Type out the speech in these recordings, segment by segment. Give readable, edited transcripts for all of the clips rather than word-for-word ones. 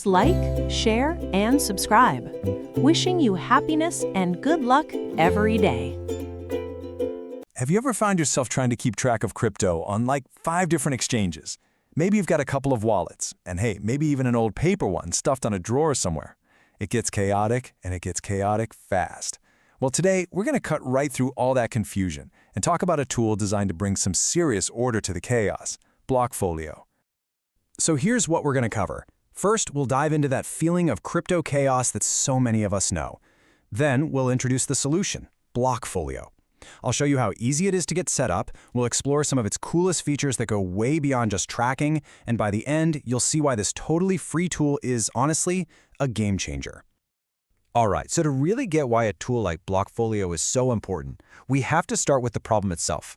Please like, share, and subscribe. Wishing you happiness and good luck every day. Have you ever found yourself trying to keep track of crypto on like 5 different exchanges? Maybe you've got a couple of wallets, and hey, maybe even an old paper one stuffed on a drawer somewhere. It gets chaotic, and it gets chaotic fast. Well, today, we're going to cut right through all that confusion and talk about a tool designed to bring some serious order to the chaos, Blockfolio. So here's what we're going to cover. First, we'll dive into that feeling of crypto chaos that so many of us know. Then, we'll introduce the solution, Blockfolio. I'll show you how easy it is to get set up, we'll explore some of its coolest features that go way beyond just tracking, and by the end, you'll see why this totally free tool is, honestly, a game changer. Alright, so to really get why a tool like Blockfolio is so important, we have to start with the problem itself.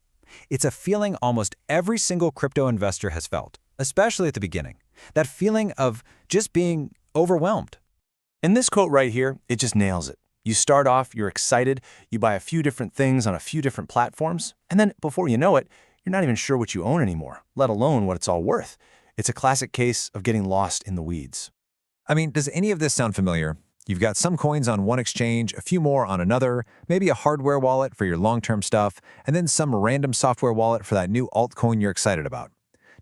It's a feeling almost every single crypto investor has felt, especially at the beginning. That feeling of just being overwhelmed. And this quote right here, it just nails it. You start off, you're excited, you buy a few different things on a few different platforms, and then before you know it, you're not even sure what you own anymore, let alone what it's all worth. It's a classic case of getting lost in the weeds. I mean, does any of this sound familiar? You've got some coins on one exchange, a few more on another, maybe a hardware wallet for your long-term stuff, and then some random software wallet for that new altcoin you're excited about.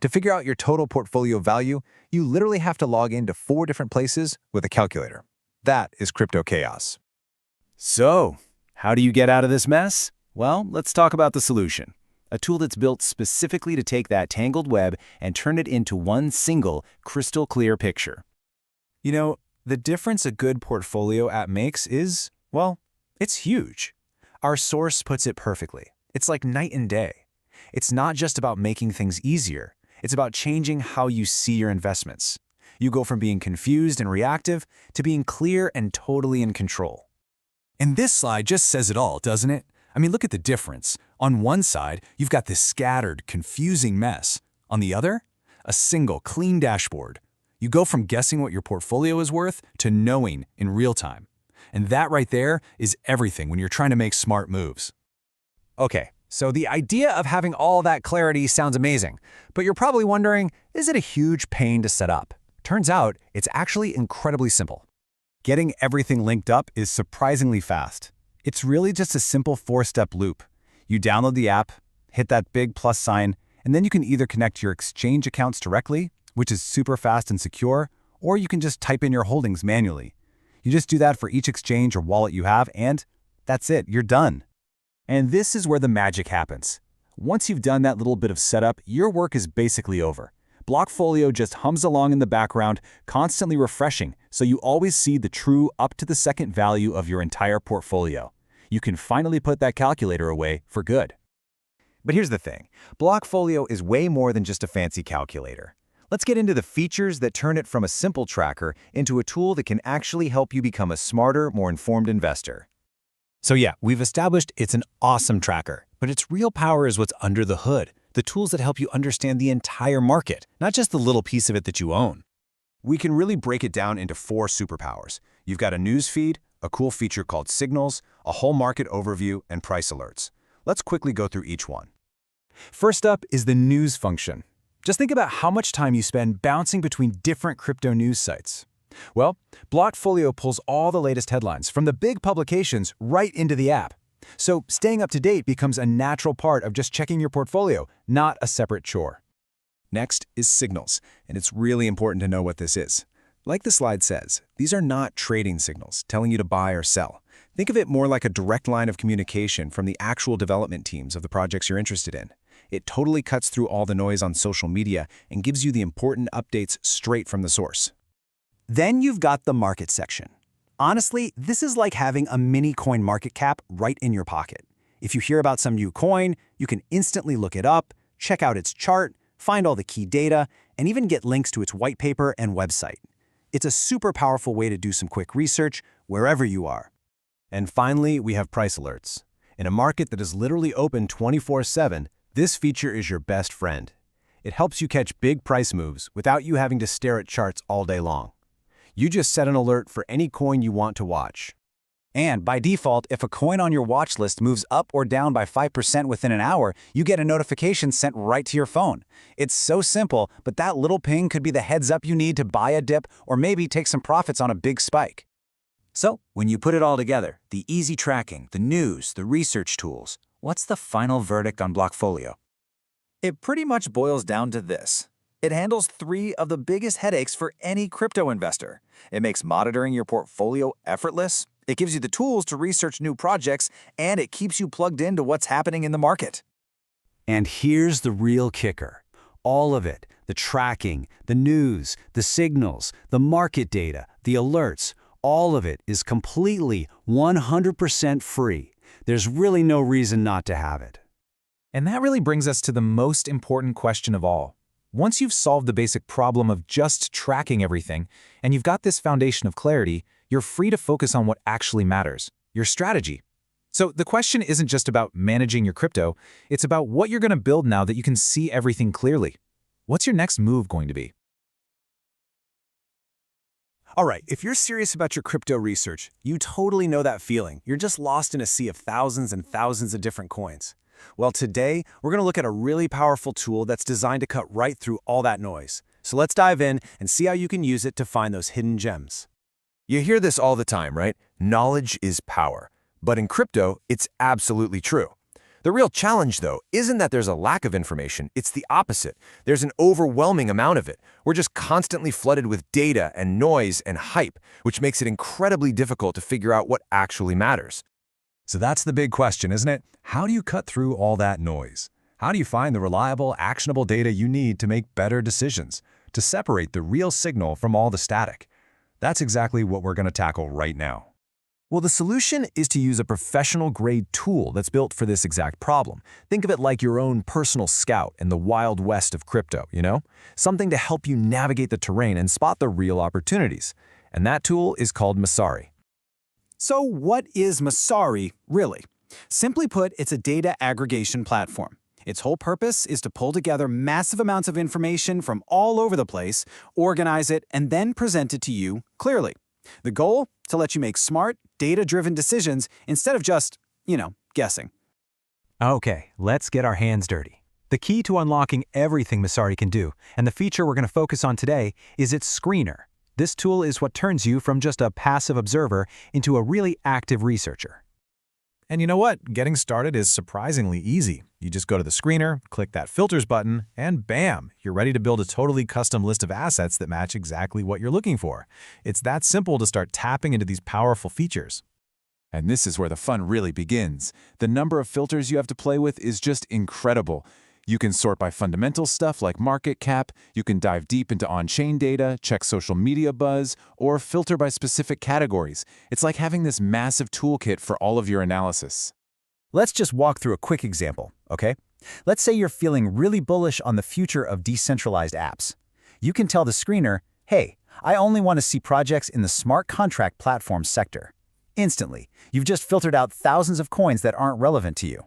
To figure out your total portfolio value, you literally have to log into 4 different places with a calculator. That is crypto chaos. So, how do you get out of this mess? Well, let's talk about the solution. A tool that's built specifically to take that tangled web and turn it into one single, crystal clear picture. You know, the difference a good portfolio app makes is, well, it's huge. Our source puts it perfectly. It's like night and day. It's not just about making things easier. It's about changing how you see your investments. You go from being confused and reactive to being clear and totally in control. And this slide just says it all, doesn't it? I mean, look at the difference. On one side, you've got this scattered, confusing mess. On the other, a single, clean dashboard. You go from guessing what your portfolio is worth to knowing in real time. And that right there is everything when you're trying to make smart moves. Okay, so the idea of having all that clarity sounds amazing, but you're probably wondering, is it a huge pain to set up? Turns out, it's actually incredibly simple. Getting everything linked up is surprisingly fast. It's really just a simple 4-step loop. You download the app, hit that big plus sign, and then you can either connect your exchange accounts directly, which is super fast and secure, or you can just type in your holdings manually. You just do that for each exchange or wallet you have, and that's it, you're done. And this is where the magic happens. Once you've done that little bit of setup, your work is basically over. Blockfolio just hums along in the background, constantly refreshing, so you always see the true up-to-the-second value of your entire portfolio. You can finally put that calculator away for good. But here's the thing, Blockfolio is way more than just a fancy calculator. Let's get into the features that turn it from a simple tracker into a tool that can actually help you become a smarter, more informed investor. So yeah, we've established it's an awesome tracker, but its real power is what's under the hood. The tools that help you understand the entire market, not just the little piece of it that you own. We can really break it down into 4 superpowers. You've got a news feed, a cool feature called signals, a whole market overview, and price alerts. Let's quickly go through each one. First up is the news function. Just think about how much time you spend bouncing between different crypto news sites. Well, Blockfolio pulls all the latest headlines from the big publications right into the app. So staying up to date becomes a natural part of just checking your portfolio, not a separate chore. Next is signals, and it's really important to know what this is. Like the slide says, these are not trading signals telling you to buy or sell. Think of it more like a direct line of communication from the actual development teams of the projects you're interested in. It totally cuts through all the noise on social media and gives you the important updates straight from the source. Then you've got the market section. Honestly, this is like having a mini coin market cap right in your pocket. If you hear about some new coin, you can instantly look it up, check out its chart, find all the key data, and even get links to its white paper and website. It's a super powerful way to do some quick research wherever you are. And finally, we have price alerts. In a market that is literally open 24/7, this feature is your best friend. It helps you catch big price moves without you having to stare at charts all day long. You just set an alert for any coin you want to watch. And by default, if a coin on your watch list moves up or down by 5% within an hour, you get a notification sent right to your phone. It's so simple, but that little ping could be the heads up you need to buy a dip or maybe take some profits on a big spike. So, when you put it all together, the easy tracking, the news, the research tools, what's the final verdict on Blockfolio? It pretty much boils down to this. It handles 3 of the biggest headaches for any crypto investor. It makes monitoring your portfolio effortless, it gives you the tools to research new projects, and it keeps you plugged into what's happening in the market. And here's the real kicker. All of it, the tracking, the news, the signals, the market data, the alerts, all of it is completely 100% free. There's really no reason not to have it. And that really brings us to the most important question of all. Once you've solved the basic problem of just tracking everything, and you've got this foundation of clarity, you're free to focus on what actually matters, your strategy. So the question isn't just about managing your crypto, it's about what you're going to build now that you can see everything clearly. What's your next move going to be? All right, if you're serious about your crypto research, you totally know that feeling. You're just lost in a sea of thousands and thousands of different coins. Well, today, we're going to look at a really powerful tool that's designed to cut right through all that noise. So let's dive in and see how you can use it to find those hidden gems. You hear this all the time, right? Knowledge is power. But in crypto, it's absolutely true. The real challenge, though, isn't that there's a lack of information, it's the opposite. There's an overwhelming amount of it. We're just constantly flooded with data and noise and hype, which makes it incredibly difficult to figure out what actually matters. So that's the big question, isn't it? How do you cut through all that noise? How do you find the reliable, actionable data you need to make better decisions, to separate the real signal from all the static? That's exactly what we're going to tackle right now. Well, the solution is to use a professional-grade tool that's built for this exact problem. Think of it like your own personal scout in the Wild West of crypto, you know? Something to help you navigate the terrain and spot the real opportunities. And that tool is called Messari. So what is Messari, really? Simply put, it's a data aggregation platform. Its whole purpose is to pull together massive amounts of information from all over the place, organize it, and then present it to you clearly. The goal? To let you make smart, data-driven decisions instead of just, guessing. Okay, let's get our hands dirty. The key to unlocking everything Messari can do, and the feature we're going to focus on today, is its screener. This tool is what turns you from just a passive observer into a really active researcher. And you know what? Getting started is surprisingly easy. You just go to the screener, click that filters button, and bam, you're ready to build a totally custom list of assets that match exactly what you're looking for. It's that simple to start tapping into these powerful features. And this is where the fun really begins. The number of filters you have to play with is just incredible. You can sort by fundamental stuff like market cap, you can dive deep into on-chain data, check social media buzz, or filter by specific categories. It's like having this massive toolkit for all of your analysis. Let's just walk through a quick example, okay? Let's say you're feeling really bullish on the future of decentralized apps. You can tell the screener, hey, I only want to see projects in the smart contract platform sector. Instantly, you've just filtered out thousands of coins that aren't relevant to you.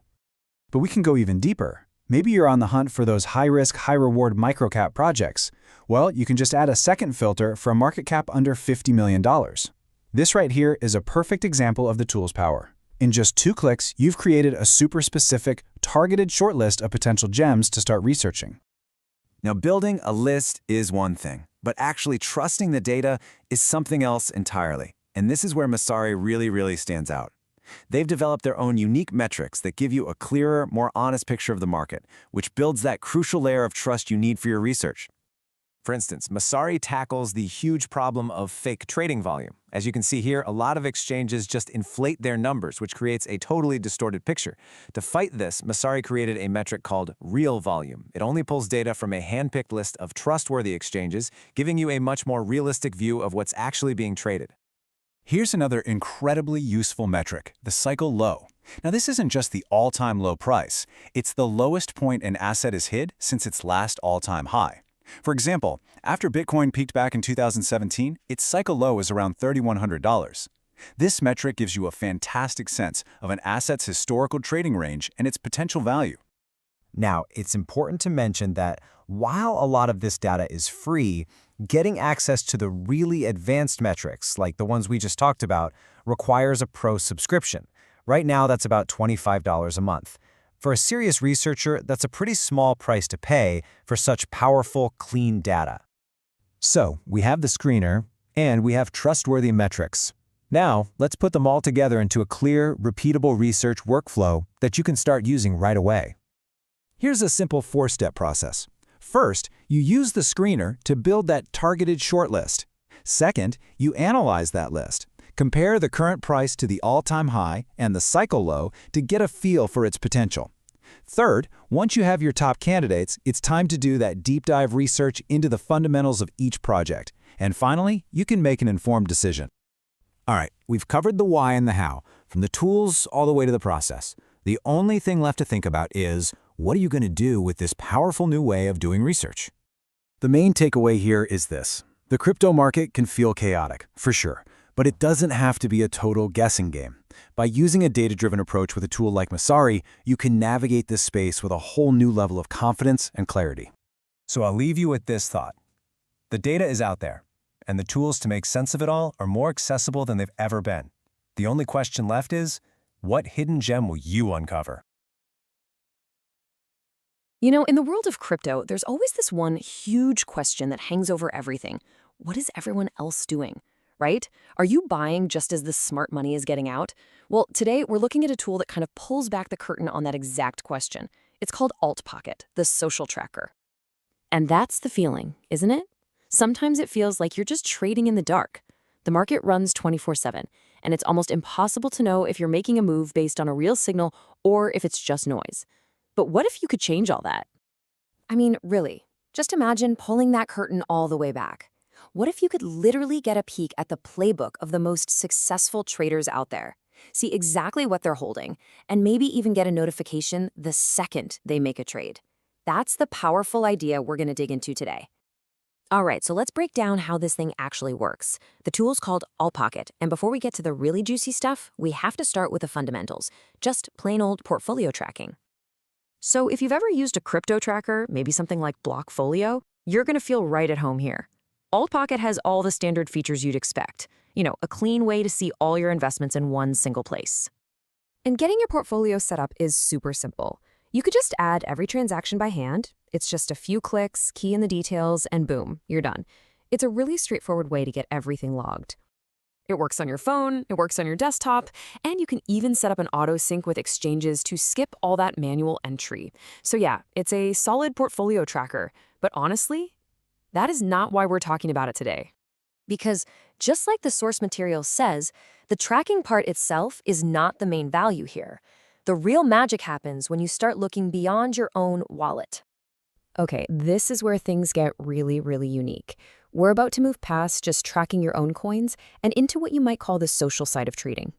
But we can go even deeper. Maybe you're on the hunt for those high-risk, high-reward microcap projects. Well, you can just add a second filter for a market cap under $50 million. This right here is a perfect example of the tool's power. In just 2 clicks, you've created a super specific, targeted shortlist of potential gems to start researching. Now, building a list is one thing, but actually trusting the data is something else entirely. And this is where Messari really stands out. They've developed their own unique metrics that give you a clearer, more honest picture of the market, which builds that crucial layer of trust you need for your research. For instance, Messari tackles the huge problem of fake trading volume. As you can see here, a lot of exchanges just inflate their numbers, which creates a totally distorted picture. To fight this, Messari created a metric called real volume. It only pulls data from a hand-picked list of trustworthy exchanges, giving you a much more realistic view of what's actually being traded. Here's another incredibly useful metric, the cycle low. Now, this isn't just the all-time low price. It's the lowest point an asset is hid since its last all-time high. For example, after Bitcoin peaked back in 2017, its cycle low is around $3,100. This metric gives you a fantastic sense of an asset's historical trading range and its potential value. Now, it's important to mention that while a lot of this data is free, getting access to the really advanced metrics, like the ones we just talked about, requires a pro subscription. Right now, that's about $25 a month. For a serious researcher, that's a pretty small price to pay for such powerful, clean data. So, we have the screener, and we have trustworthy metrics. Now, let's put them all together into a clear, repeatable research workflow that you can start using right away. Here's a simple 4-step process. First, you use the screener to build that targeted shortlist. Second, you analyze that list. Compare the current price to the all-time high and the cycle low to get a feel for its potential. Third, once you have your top candidates, it's time to do that deep dive research into the fundamentals of each project. And finally, you can make an informed decision. All right, we've covered the why and the how, from the tools all the way to the process. The only thing left to think about is, what are you going to do with this powerful new way of doing research? The main takeaway here is this. The crypto market can feel chaotic, for sure, but it doesn't have to be a total guessing game. By using a data-driven approach with a tool like Messari, you can navigate this space with a whole new level of confidence and clarity. So I'll leave you with this thought. The data is out there, and the tools to make sense of it all are more accessible than they've ever been. The only question left is, what hidden gem will you uncover? You know, in the world of crypto, there's always this one huge question that hangs over everything. What is everyone else doing? Right? Are you buying just as the smart money is getting out? Well, today we're looking at a tool that kind of pulls back the curtain on that exact question. It's called AltPocket, the social tracker. And that's the feeling, isn't it? Sometimes it feels like you're just trading in the dark. The market runs 24/7, and it's almost impossible to know if you're making a move based on a real signal or if it's just noise. But what if you could change all that? I mean, really, just imagine pulling that curtain all the way back. What if you could literally get a peek at the playbook of the most successful traders out there? See exactly what they're holding, and maybe even get a notification the second they make a trade. That's the powerful idea we're going to dig into today. All right, so let's break down how this thing actually works. The tool's called AltPocket, and before we get to the really juicy stuff, we have to start with the fundamentals, just plain old portfolio tracking. So if you've ever used a crypto tracker, maybe something like Blockfolio, you're going to feel right at home here. AltPocket has all the standard features you'd expect. You know, a clean way to see all your investments in one single place. And getting your portfolio set up is super simple. You could just add every transaction by hand. It's just a few clicks, key in the details, and boom, you're done. It's a really straightforward way to get everything logged. It works on your phone, it works on your desktop, and you can even set up an auto sync with exchanges to skip all that manual entry. So yeah, it's a solid portfolio tracker. But honestly, that is not why we're talking about it today. Because just like the source material says, the tracking part itself is not the main value here. The real magic happens when you start looking beyond your own wallet. Okay, this is where things get really, really unique. We're about to move past just tracking your own coins and into what you might call the social side of trading.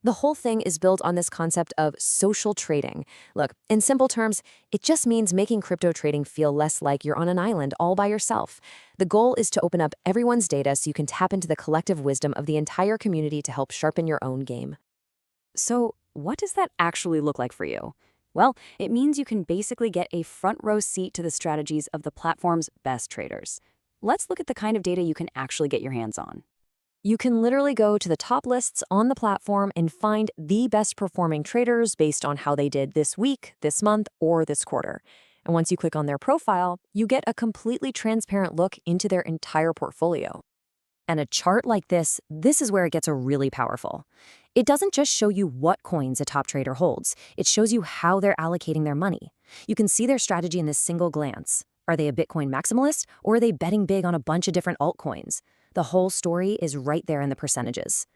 The whole thing is built on this concept of social trading. Look, in simple terms, it just means making crypto trading feel less like you're on an island all by yourself. The goal is to open up everyone's data so you can tap into the collective wisdom of the entire community to help sharpen your own game. So, what does that actually look like for you? Well, it means you can basically get a front row seat to the strategies of the platform's best traders. Let's look at the kind of data you can actually get your hands on. You can literally go to the top lists on the platform and find the best performing traders based on how they did this week, this month, or this quarter. And once you click on their profile, you get a completely transparent look into their entire portfolio. And a chart like this is where it gets really powerful. It doesn't just show you what coins a top trader holds, it shows you how they're allocating their money. You can see their strategy in this single glance. Are they a Bitcoin maximalist, or are they betting big on a bunch of different altcoins? The whole story is right there in the percentages.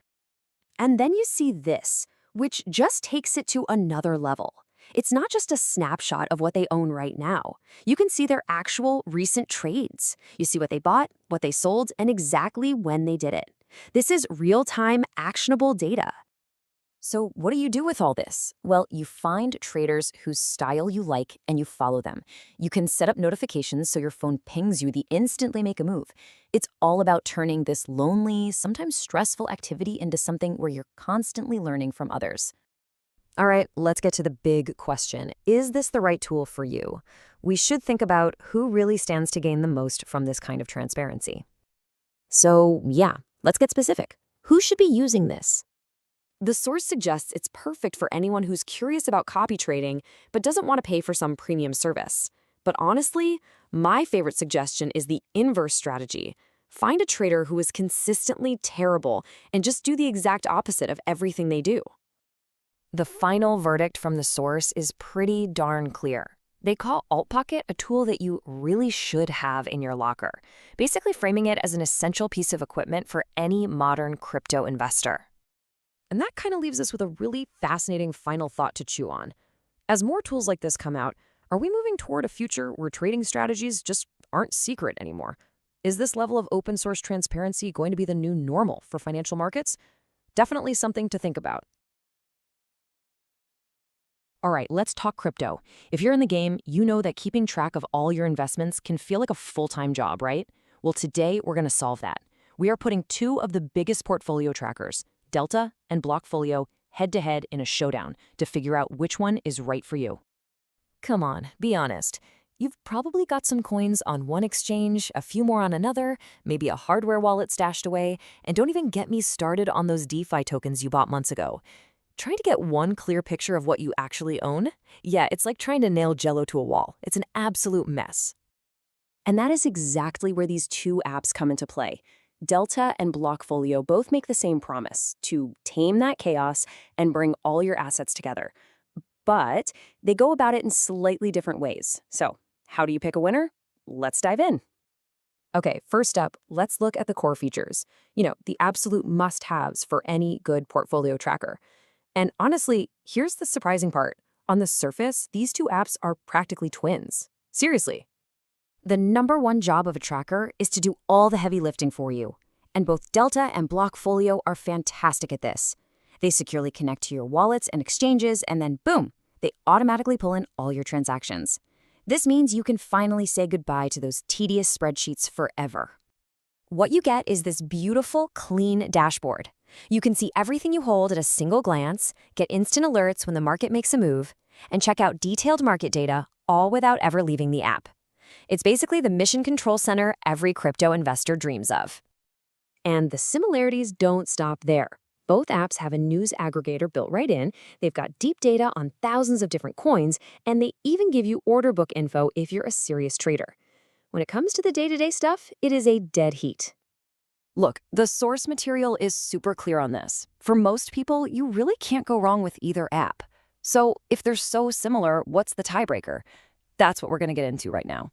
And then you see this, which just takes it to another level. It's not just a snapshot of what they own right now. You can see their actual recent trades. You see what they bought, what they sold, and exactly when they did it. This is real-time, actionable data. So what do you do with all this? Well, you find traders whose style you like and you follow them. You can set up notifications so your phone pings you the instant they make a move. It's all about turning this lonely, sometimes stressful activity into something where you're constantly learning from others. All right, let's get to the big question. Is this the right tool for you? We should think about who really stands to gain the most from this kind of transparency. So, yeah, let's get specific. Who should be using this? The source suggests it's perfect for anyone who's curious about copy trading but doesn't want to pay for some premium service. But honestly, my favorite suggestion is the inverse strategy. Find a trader who is consistently terrible and just do the exact opposite of everything they do. The final verdict from the source is pretty darn clear. They call AltPocket a tool that you really should have in your locker, basically framing it as an essential piece of equipment for any modern crypto investor. And that kind of leaves us with a really fascinating final thought to chew on. As more tools like this come out, are we moving toward a future where trading strategies just aren't secret anymore? Is this level of open source transparency going to be the new normal for financial markets? Definitely something to think about. All right, let's talk crypto. If you're in the game, you know that keeping track of all your investments can feel like a full-time job, right? Well, today we're going to solve that. We are putting two of the biggest portfolio trackers, Delta and Blockfolio, head-to-head in a showdown to figure out which one is right for you. Come on, be honest. You've probably got some coins on one exchange, a few more on another, maybe a hardware wallet stashed away, and don't even get me started on those DeFi tokens you bought months ago. Trying to get one clear picture of what you actually own? Yeah, it's like trying to nail Jell-O to a wall. It's an absolute mess. And that is exactly where these two apps come into play. Delta and Blockfolio both make the same promise, to tame that chaos and bring all your assets together. But they go about it in slightly different ways. So, how do you pick a winner? Let's dive in. Okay, first up, let's look at the core features. The absolute must-haves for any good portfolio tracker. And honestly, here's the surprising part. On the surface, these two apps are practically twins. Seriously. The number one job of a tracker is to do all the heavy lifting for you. And both Delta and Blockfolio are fantastic at this. They securely connect to your wallets and exchanges, and then boom, they automatically pull in all your transactions. This means you can finally say goodbye to those tedious spreadsheets forever. What you get is this beautiful, clean dashboard. You can see everything you hold at a single glance, get instant alerts when the market makes a move, and check out detailed market data, all without ever leaving the app. It's basically the mission control center every crypto investor dreams of. And the similarities don't stop there. Both apps have a news aggregator built right in, they've got deep data on thousands of different coins, and they even give you order book info if you're a serious trader. When it comes to the day-to-day stuff, it is a dead heat. Look, the source material is super clear on this. For most people, you really can't go wrong with either app. So if they're so similar, what's the tiebreaker? That's what we're going to get into right now.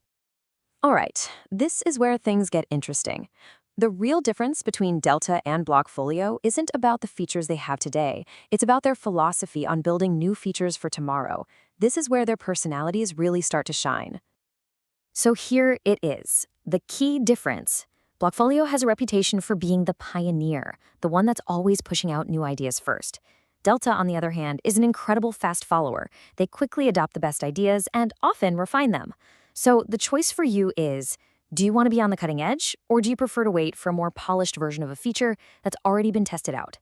All right, this is where things get interesting. The real difference between Delta and Blockfolio isn't about the features they have today. It's about their philosophy on building new features for tomorrow. This is where their personalities really start to shine. So here it is, the key difference. Blockfolio has a reputation for being the pioneer, the one that's always pushing out new ideas first. Delta, on the other hand, is an incredible fast follower. They quickly adopt the best ideas and often refine them. So the choice for you is, do you want to be on the cutting edge, or do you prefer to wait for a more polished version of a feature that's already been tested out?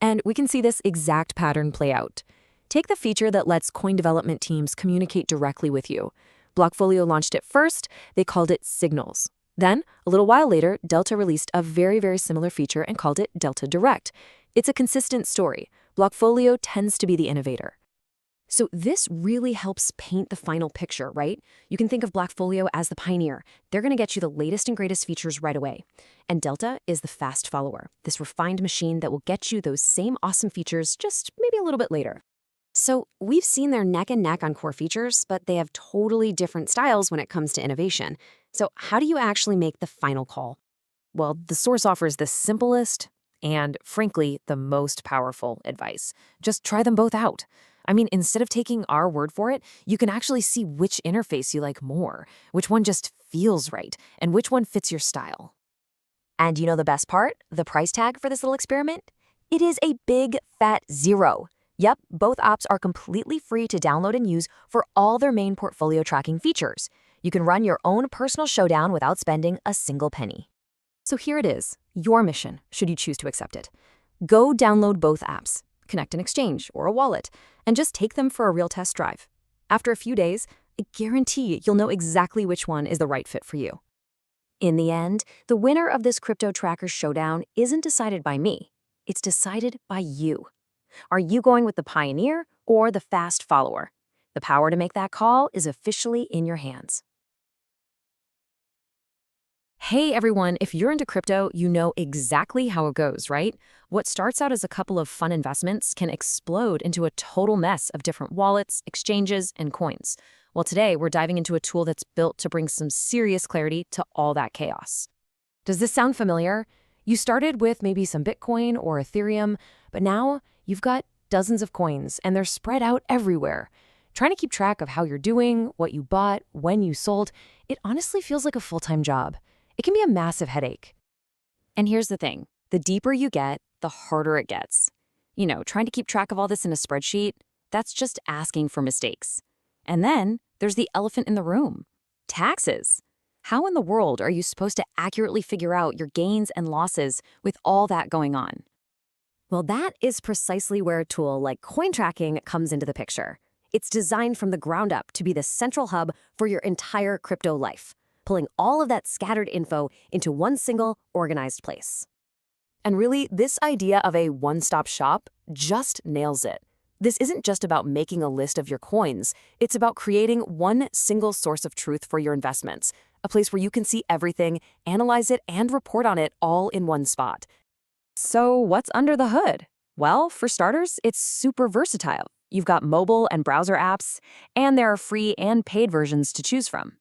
And we can see this exact pattern play out. Take the feature that lets coin development teams communicate directly with you. Blockfolio launched it first. They called it Signals. Then, a little while later, Delta released a very, very similar feature and called it Delta Direct. It's a consistent story. Blockfolio tends to be the innovator. So this really helps paint the final picture, right? You can think of Blockfolio as the pioneer. They're going to get you the latest and greatest features right away. And Delta is the fast follower, this refined machine that will get you those same awesome features just maybe a little bit later. So we've seen their neck and neck on core features, but they have totally different styles when it comes to innovation. So how do you actually make the final call? Well, the source offers the simplest and, frankly, the most powerful advice. Just try them both out. I mean, instead of taking our word for it, you can actually see which interface you like more, which one just feels right, and which one fits your style. And you know the best part? The price tag for this little experiment? It is a big, fat zero. Yep, both apps are completely free to download and use for all their main portfolio tracking features. You can run your own personal showdown without spending a single penny. So here it is, your mission, should you choose to accept it. Go download both apps. connect an exchange or a wallet, and just take them for a real test drive. After a few days, I guarantee you'll know exactly which one is the right fit for you. In the end, the winner of this crypto tracker showdown isn't decided by me. It's decided by you. Are you going with the pioneer or the fast follower? The power to make that call is officially in your hands. Hey everyone, if you're into crypto, you know exactly how it goes, right? What starts out as a couple of fun investments can explode into a total mess of different wallets, exchanges, and coins. Well, today we're diving into a tool that's built to bring some serious clarity to all that chaos. Does this sound familiar? You started with maybe some Bitcoin or Ethereum, but now you've got dozens of coins and they're spread out everywhere. Trying to keep track of how you're doing, what you bought, when you sold, it honestly feels like a full-time job. It can be a massive headache. And here's the thing, the deeper you get, the harder it gets. You know, trying to keep track of all this in a spreadsheet, that's just asking for mistakes. And then there's the elephant in the room, taxes. How in the world are you supposed to accurately figure out your gains and losses with all that going on? Well, that is precisely where a tool like coin tracking comes into the picture. It's designed from the ground up to be the central hub for your entire crypto life, pulling all of that scattered info into one single organized place. And really, this idea of a one-stop shop just nails it. This isn't just about making a list of your coins. It's about creating one single source of truth for your investments, a place where you can see everything, analyze it, and report on it all in one spot. So what's under the hood? Well, for starters, it's super versatile. You've got mobile and browser apps, and there are free and paid versions to choose from.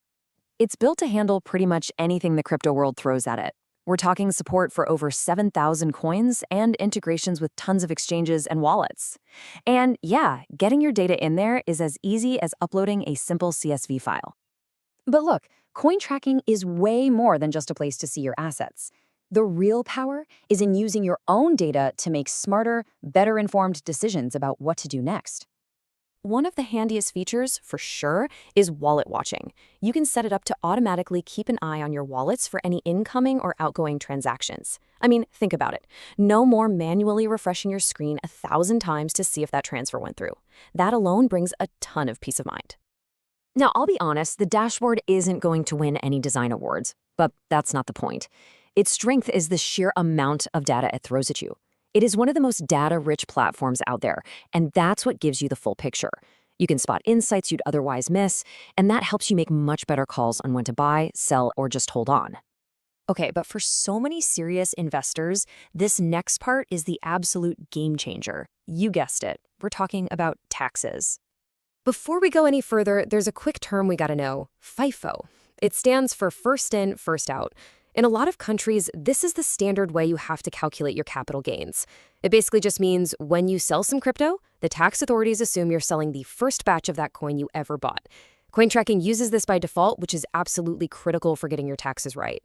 It's built to handle pretty much anything the crypto world throws at it. We're talking support for over 7,000 coins and integrations with tons of exchanges and wallets. And yeah, getting your data in there is as easy as uploading a simple CSV file. But look, coin tracking is way more than just a place to see your assets. The real power is in using your own data to make smarter, better informed decisions about what to do next. One of the handiest features, for sure, is wallet watching. You can set it up to automatically keep an eye on your wallets for any incoming or outgoing transactions. I mean, think about it. No more manually refreshing your screen 1,000 times to see if that transfer went through. That alone brings a ton of peace of mind. Now, I'll be honest, the dashboard isn't going to win any design awards, but that's not the point. Its strength is the sheer amount of data it throws at you. It is one of the most data-rich platforms out there, and that's what gives you the full picture. You can spot insights you'd otherwise miss, and that helps you make much better calls on when to buy, sell, or just hold on. Okay, but for so many serious investors, this next part is the absolute game changer. You guessed it, we're talking about taxes. Before we go any further, there's a quick term we gotta know, FIFO. It stands for first in, first out. In a lot of countries, this is the standard way you have to calculate your capital gains. It basically just means when you sell some crypto, the tax authorities assume you're selling the first batch of that coin you ever bought. Coin tracking uses this by default, which is absolutely critical for getting your taxes right.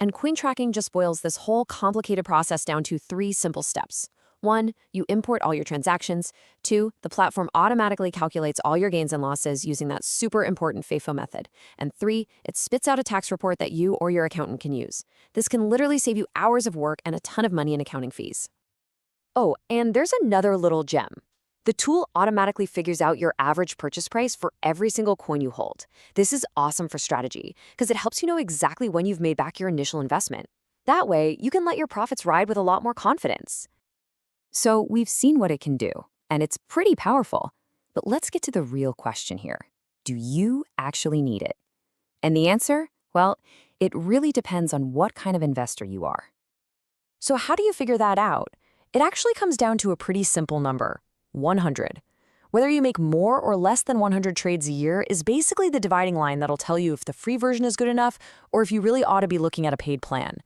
And coin tracking just boils this whole complicated process down to 3 simple steps. 1, you import all your transactions. 2, the platform automatically calculates all your gains and losses using that super important FIFO method. And 3, it spits out a tax report that you or your accountant can use. This can literally save you hours of work and a ton of money in accounting fees. Oh, and there's another little gem. The tool automatically figures out your average purchase price for every single coin you hold. This is awesome for strategy because it helps you know exactly when you've made back your initial investment. That way, you can let your profits ride with a lot more confidence. So we've seen what it can do, and it's pretty powerful. But let's get to the real question here. Do you actually need it? And the answer? Well, it really depends on what kind of investor you are. So how do you figure that out? It actually comes down to a pretty simple number, 100. Whether you make more or less than 100 trades a year is basically the dividing line that'll tell you if the free version is good enough or if you really ought to be looking at a paid plan.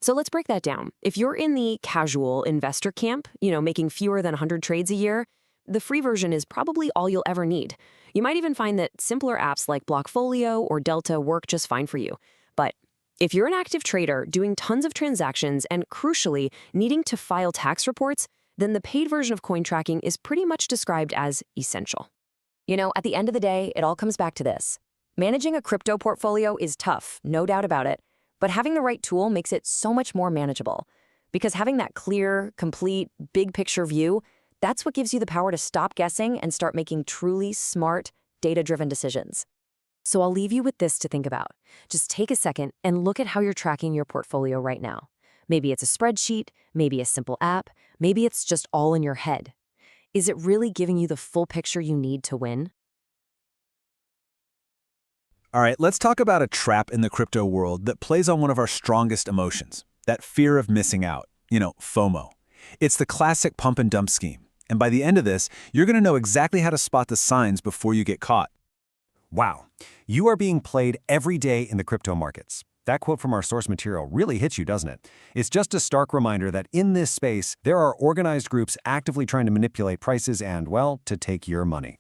So let's break that down. If you're in the casual investor camp, making fewer than 100 trades a year, the free version is probably all you'll ever need. You might even find that simpler apps like Blockfolio or Delta work just fine for you. But if you're an active trader doing tons of transactions and, crucially, needing to file tax reports, then the paid version of coin tracking is pretty much described as essential. At the end of the day, it all comes back to this. Managing a crypto portfolio is tough, no doubt about it. But having the right tool makes it so much more manageable. Because having that clear, complete, big picture view, that's what gives you the power to stop guessing and start making truly smart, data-driven decisions. So I'll leave you with this to think about. Just take a second and look at how you're tracking your portfolio right now. Maybe it's a spreadsheet, maybe a simple app, maybe it's just all in your head. Is it really giving you the full picture you need to win? All right, let's talk about a trap in the crypto world that plays on one of our strongest emotions, that fear of missing out, FOMO. It's the classic pump and dump scheme. And by the end of this, you're going to know exactly how to spot the signs before you get caught. Wow, you are being played every day in the crypto markets. That quote from our source material really hits you, doesn't it? It's just a stark reminder that in this space, there are organized groups actively trying to manipulate prices and, well, to take your money.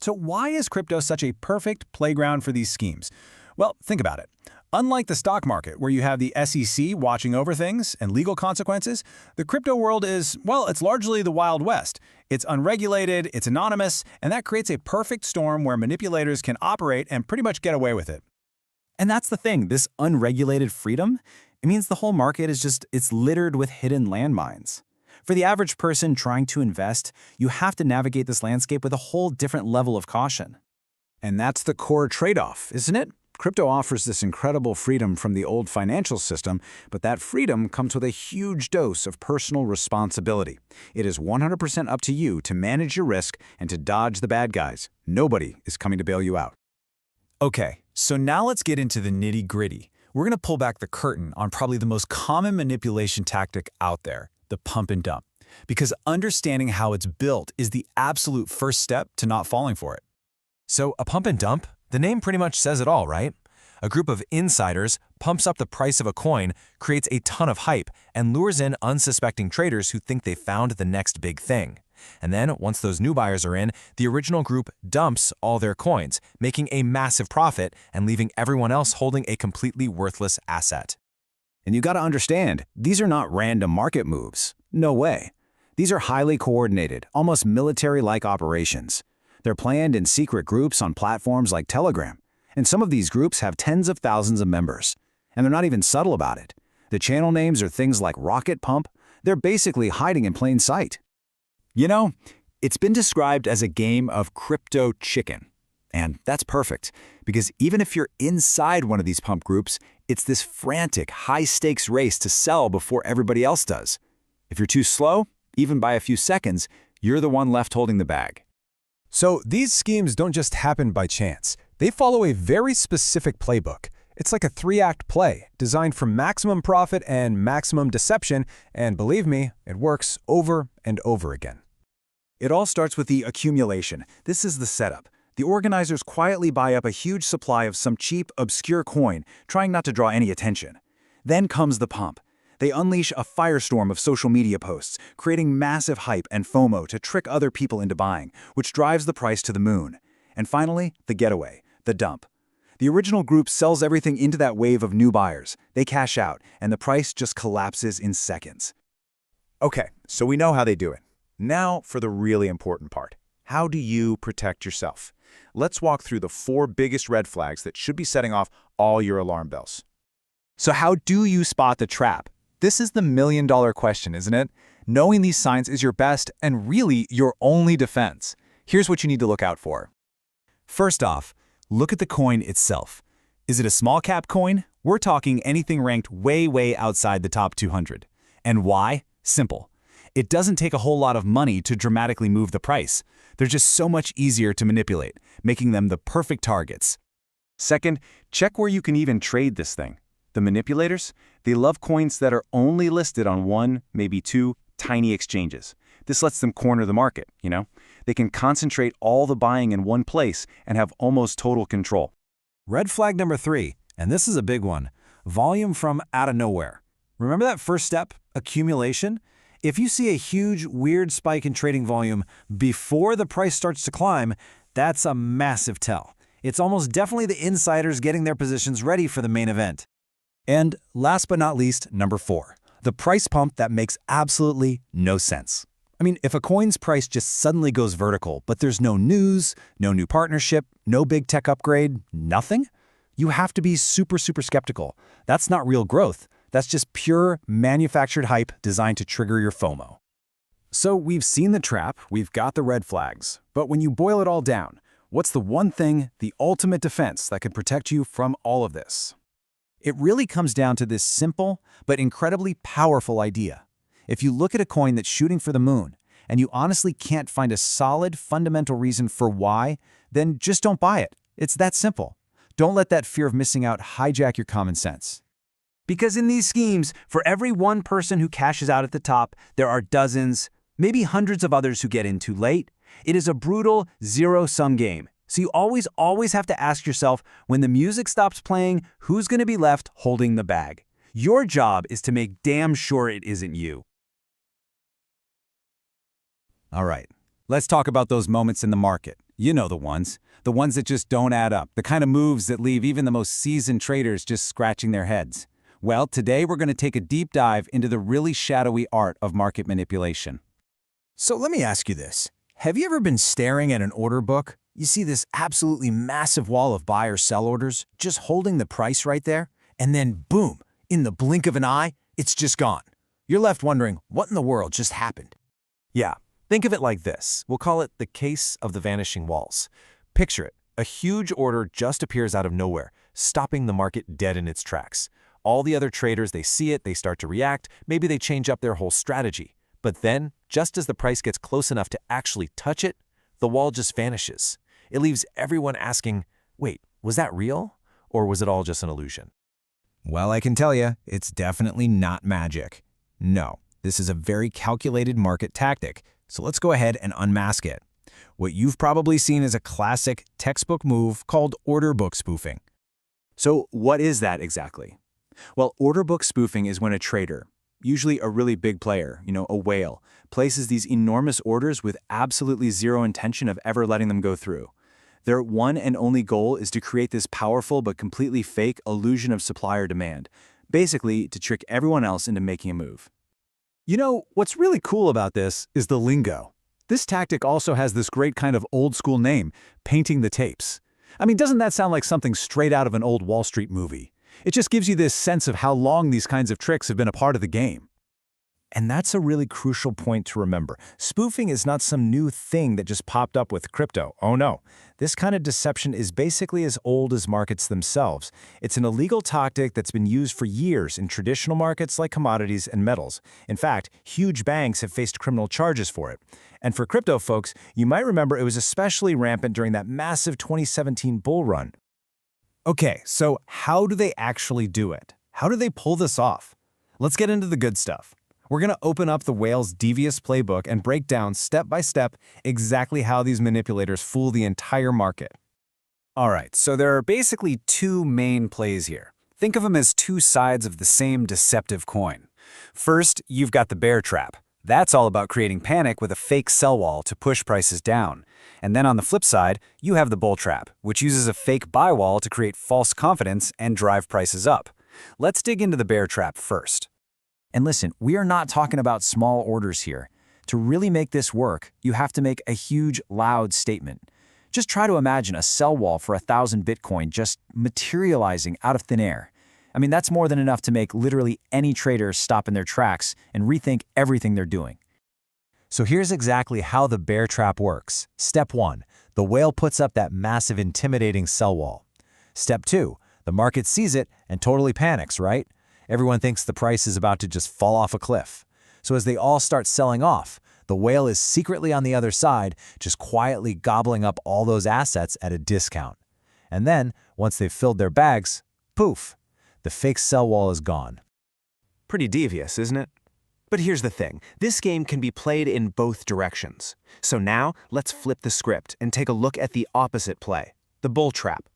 So why is crypto such a perfect playground for these schemes? Well, think about it. Unlike the stock market, where you have the SEC watching over things and legal consequences, the crypto world is, well, it's largely the Wild West. It's unregulated, it's anonymous, and that creates a perfect storm where manipulators can operate and pretty much get away with it. And that's the thing, this unregulated freedom, it means the whole market it's littered with hidden landmines. For the average person trying to invest, you have to navigate this landscape with a whole different level of caution. And that's the core trade-off, isn't it? Crypto offers this incredible freedom from the old financial system, but that freedom comes with a huge dose of personal responsibility. It is 100% up to you to manage your risk and to dodge the bad guys. Nobody is coming to bail you out. Okay, so now let's get into the nitty-gritty. We're going to pull back the curtain on probably the most common manipulation tactic out there, the pump and dump. Because understanding how it's built is the absolute first step to not falling for it. So a pump and dump? The name pretty much says it all, right? A group of insiders pumps up the price of a coin, creates a ton of hype, and lures in unsuspecting traders who think they found the next big thing. And then, once those new buyers are in, the original group dumps all their coins, making a massive profit and leaving everyone else holding a completely worthless asset. And you gotta understand, these are not random market moves. No way. These are highly coordinated, almost military-like operations. They're planned in secret groups on platforms like Telegram. And some of these groups have tens of thousands of members. And they're not even subtle about it. The channel names are things like Rocket Pump. They're basically hiding in plain sight. It's been described as a game of crypto chicken. And that's perfect, because even if you're inside one of these pump groups, it's this frantic, high-stakes race to sell before everybody else does. If you're too slow, even by a few seconds, you're the one left holding the bag. So these schemes don't just happen by chance. They follow a very specific playbook. It's like a 3-act play, designed for maximum profit and maximum deception, and believe me, it works over and over again. It all starts with the accumulation. This is the setup. The organizers quietly buy up a huge supply of some cheap, obscure coin, trying not to draw any attention. Then comes the pump. They unleash a firestorm of social media posts, creating massive hype and FOMO to trick other people into buying, which drives the price to the moon. And finally, the getaway, the dump. The original group sells everything into that wave of new buyers. They cash out, and the price just collapses in seconds. Okay, so we know how they do it. Now for the really important part. How do you protect yourself? Let's walk through the 4 biggest red flags that should be setting off all your alarm bells. So how do you spot the trap? This is the million-dollar question, isn't it? Knowing these signs is your best and really your only defense. Here's what you need to look out for. First off, look at the coin itself. Is it a small cap coin? We're talking anything ranked way outside the top 200. And why? Simple. It doesn't take a whole lot of money to dramatically move the price. They're just so much easier to manipulate, making them the perfect targets. Second, check where you can even trade this thing. The manipulators, they love coins that are only listed on 1, maybe 2, tiny exchanges. This lets them corner the market, They can concentrate all the buying in one place and have almost total control. Red flag number 3, and this is a big one, volume from out of nowhere. Remember that first step, accumulation? If you see a huge, weird spike in trading volume before the price starts to climb, that's a massive tell. It's almost definitely the insiders getting their positions ready for the main event. And last but not least, number 4, the price pump that makes absolutely no sense. I mean, if a coin's price just suddenly goes vertical, but there's no news, no new partnership, no big tech upgrade, nothing, you have to be super skeptical. That's not real growth. That's just pure manufactured hype designed to trigger your FOMO. So we've seen the trap, we've got the red flags, but when you boil it all down, what's the one thing, the ultimate defense that could protect you from all of this? It really comes down to this simple but incredibly powerful idea. If you look at a coin that's shooting for the moon, and you honestly can't find a solid, fundamental reason for why, then just don't buy it. It's that simple. Don't let that fear of missing out hijack your common sense. Because in these schemes, for every one person who cashes out at the top, there are dozens, maybe hundreds of others who get in too late. It is a brutal, zero-sum game. So you always have to ask yourself, when the music stops playing, who's going to be left holding the bag? Your job is to make damn sure it isn't you. All right, let's talk about those moments in the market. You know the ones that just don't add up, the kind of moves that leave even the most seasoned traders just scratching their heads. Well, today we're going to take a deep dive into the really shadowy art of market manipulation. So let me ask you this. Have you ever been staring at an order book? You see this absolutely massive wall of buy or sell orders just holding the price right there, and then boom, in the blink of an eye, it's just gone. You're left wondering, what in the world just happened? Yeah. Think of it like this. We'll call it the case of the vanishing walls. Picture it. A huge order just appears out of nowhere, stopping the market dead in its tracks. All the other traders, they see it, they start to react, maybe they change up their whole strategy. But then, just as the price gets close enough to actually touch it, the wall just vanishes. It leaves everyone asking, wait, was that real? Or was it all just an illusion? Well, I can tell you, it's definitely not magic. No, this is a very calculated market tactic. So let's go ahead and unmask it. What you've probably seen is a classic textbook move called order book spoofing. So what is that exactly? Well, order book spoofing is when a trader, usually a really big player, a whale, places these enormous orders with absolutely zero intention of ever letting them go through. Their one and only goal is to create this powerful but completely fake illusion of supply or demand, basically to trick everyone else into making a move. What's really cool about this is the lingo. This tactic also has this great kind of old-school name, painting the tapes. I mean, doesn't that sound like something straight out of an old Wall Street movie? It just gives you this sense of how long these kinds of tricks have been a part of the game. And that's a really crucial point to remember. Spoofing is not some new thing that just popped up with crypto. Oh no. This kind of deception is basically as old as markets themselves. It's an illegal tactic that's been used for years in traditional markets like commodities and metals. In fact, huge banks have faced criminal charges for it. And for crypto folks, you might remember it was especially rampant during that massive 2017 bull run. Okay, so how do they actually do it? How do they pull this off? Let's get into the good stuff. We're going to open up the whale's devious playbook and break down step by step exactly how these manipulators fool the entire market. All right, so there are basically two main plays here. Think of them as two sides of the same deceptive coin. First, you've got the bear trap. That's all about creating panic with a fake sell wall to push prices down. And then on the flip side, you have the bull trap, which uses a fake buy wall to create false confidence and drive prices up. Let's dig into the bear trap first. And listen, we are not talking about small orders here. To really make this work, you have to make a huge, loud statement. Just try to imagine a sell wall for 1,000 Bitcoin just materializing out of thin air. I mean, that's more than enough to make literally any trader stop in their tracks and rethink everything they're doing. So here's exactly how the bear trap works. Step 1, the whale puts up that massive intimidating sell wall. Step 2, the market sees it and totally panics, right? Everyone thinks the price is about to just fall off a cliff. So as they all start selling off, the whale is secretly on the other side, just quietly gobbling up all those assets at a discount. And then, once they've filled their bags, poof, the fake sell wall is gone. Pretty devious, isn't it? But here's the thing. This game can be played in both directions. So now, let's flip the script and take a look at the opposite play, the bull trap.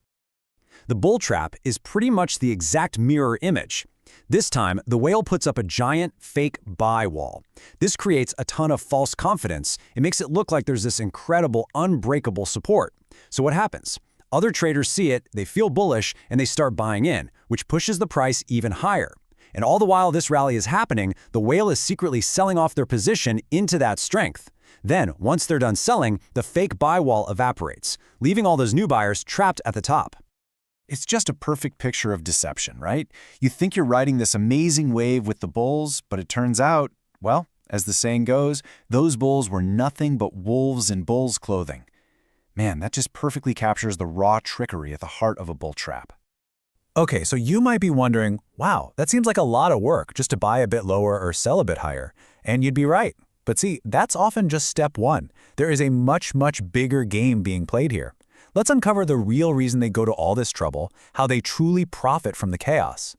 The bull trap is pretty much the exact mirror image. This time, the whale puts up a giant fake buy wall. This creates a ton of false confidence. It makes it look like there's this incredible, unbreakable support. So what happens? Other traders see it, they feel bullish, and they start buying in, which pushes the price even higher. And all the while this rally is happening, the whale is secretly selling off their position into that strength. Then, once they're done selling, the fake buy wall evaporates, leaving all those new buyers trapped at the top. It's just a perfect picture of deception, right? You think you're riding this amazing wave with the bulls, but it turns out, well, as the saying goes, those bulls were nothing but wolves in bulls' clothing. Man, that just perfectly captures the raw trickery at the heart of a bull trap. Okay, so you might be wondering, wow, that seems like a lot of work just to buy a bit lower or sell a bit higher. And you'd be right. But see, that's often just step one. There is a much, much bigger game being played here. Let's uncover the real reason they go to all this trouble, how they truly profit from the chaos.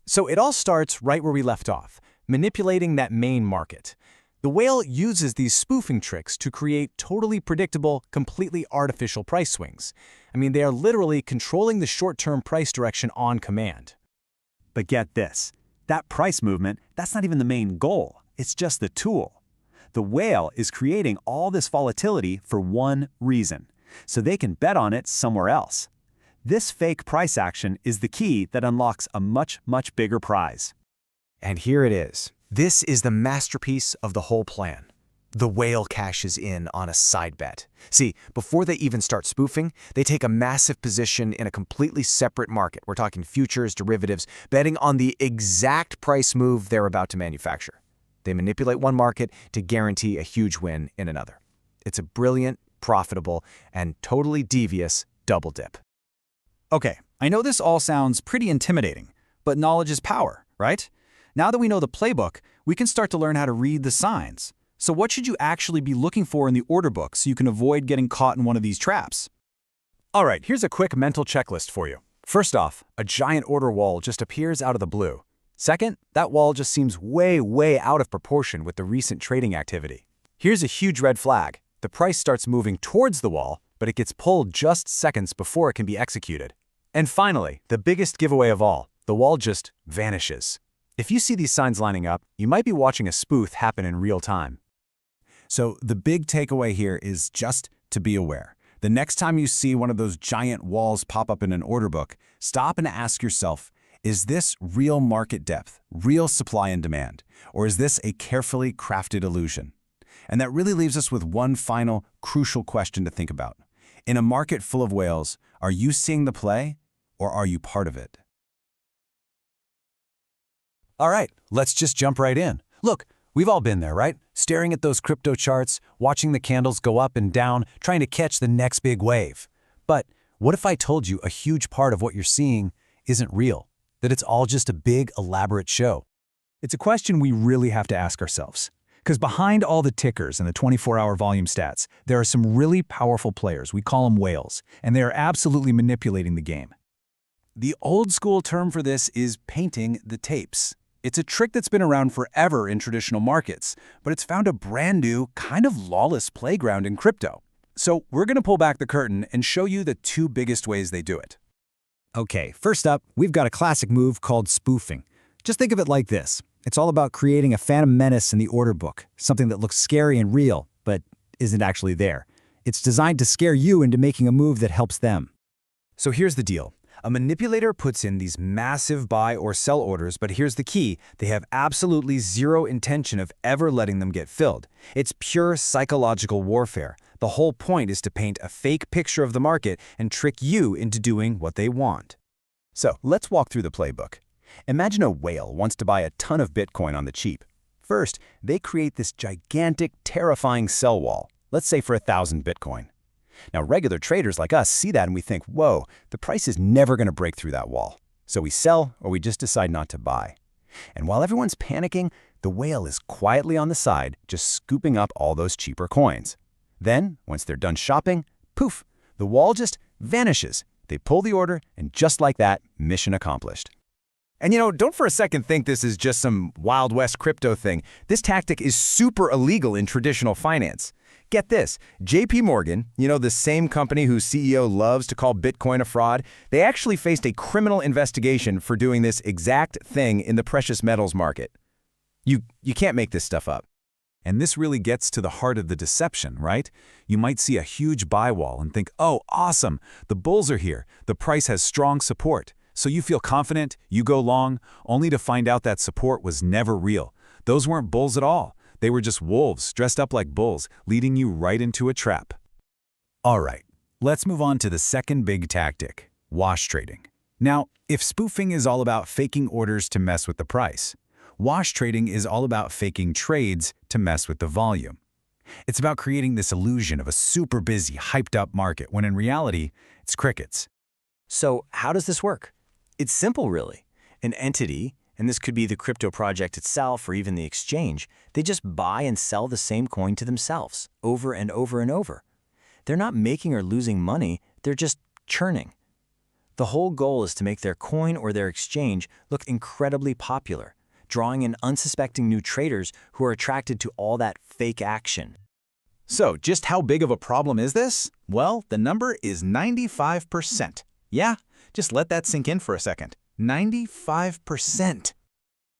So it all starts right where we left off, manipulating that main market. The whale uses these spoofing tricks to create totally predictable, completely artificial price swings. I mean, they are literally controlling the short-term price direction on command. But get this, that price movement, that's not even the main goal. It's just the tool. The whale is creating all this volatility for one reason, so they can bet on it somewhere else. This fake price action is the key that unlocks a much, much bigger prize. And here it is. This is the masterpiece of the whole plan. The whale cashes in on a side bet. See, before they even start spoofing, they take a massive position in a completely separate market. We're talking futures, derivatives, betting on the exact price move they're about to manufacture. They manipulate one market to guarantee a huge win in another. It's a brilliant, profitable, and totally devious double dip. Okay, I know this all sounds pretty intimidating, but knowledge is power, right? Now that we know the playbook, we can start to learn how to read the signs. So what should you actually be looking for in the order book so you can avoid getting caught in one of these traps? All right, here's a quick mental checklist for you. First off, a giant order wall just appears out of the blue. Second, that wall just seems way, way out of proportion with the recent trading activity. Here's a huge red flag. The price starts moving towards the wall, but it gets pulled just seconds before it can be executed. And finally, the biggest giveaway of all, the wall just vanishes. If you see these signs lining up, you might be watching a spoof happen in real time. So the big takeaway here is just to be aware. The next time you see one of those giant walls pop up in an order book, stop and ask yourself, is this real market depth, real supply and demand, or is this a carefully crafted illusion? And that really leaves us with one final, crucial question to think about. In a market full of whales, are you seeing the play, or are you part of it? All right, let's just jump right in. Look, we've all been there, right? Staring at those crypto charts, watching the candles go up and down, trying to catch the next big wave. But what if I told you a huge part of what you're seeing isn't real? That it's all just a big, elaborate show? It's a question we really have to ask ourselves. Because behind all the tickers and the 24-hour volume stats, there are some really powerful players, we call them whales, and they are absolutely manipulating the game. The old-school term for this is painting the tapes. It's a trick that's been around forever in traditional markets, but it's found a brand new, kind of lawless playground in crypto. So we're going to pull back the curtain and show you the two biggest ways they do it. Okay, first up, we've got a classic move called spoofing. Just think of it like this. It's all about creating a phantom menace in the order book, something that looks scary and real, but isn't actually there. It's designed to scare you into making a move that helps them. So here's the deal. A manipulator puts in these massive buy or sell orders, but here's the key. They have absolutely zero intention of ever letting them get filled. It's pure psychological warfare. The whole point is to paint a fake picture of the market and trick you into doing what they want. So let's walk through the playbook. Imagine a whale wants to buy a ton of Bitcoin on the cheap. First, they create this gigantic, terrifying sell wall, let's say for 1,000 Bitcoin. Now, regular traders like us see that and we think, whoa, the price is never going to break through that wall. So we sell or we just decide not to buy. And while everyone's panicking, the whale is quietly on the side, just scooping up all those cheaper coins. Then, once they're done shopping, poof, the wall just vanishes. They pull the order, and just like that, mission accomplished. And don't for a second think this is just some Wild West crypto thing. This tactic is super illegal in traditional finance. Get this, JP Morgan, the same company whose CEO loves to call Bitcoin a fraud, they actually faced a criminal investigation for doing this exact thing in the precious metals market. You can't make this stuff up. And this really gets to the heart of the deception, right? You might see a huge buy wall and think, oh, awesome, the bulls are here, the price has strong support. So you feel confident, you go long, only to find out that support was never real. Those weren't bulls at all. They were just wolves dressed up like bulls, leading you right into a trap. All right, let's move on to the second big tactic. Wash trading. Now, if spoofing is all about faking orders to mess with the price, wash trading is all about faking trades to mess with the volume. It's about creating this illusion of a super busy, hyped-up market when in reality, it's crickets. So how does this work? It's simple, really. An entity, and this could be the crypto project itself or even the exchange, they just buy and sell the same coin to themselves over and over and over. They're not making or losing money, they're just churning. The whole goal is to make their coin or their exchange look incredibly popular, drawing in unsuspecting new traders who are attracted to all that fake action. So, just how big of a problem is this? Well, the number is 95%. Yeah, just let that sink in for a second. 95%.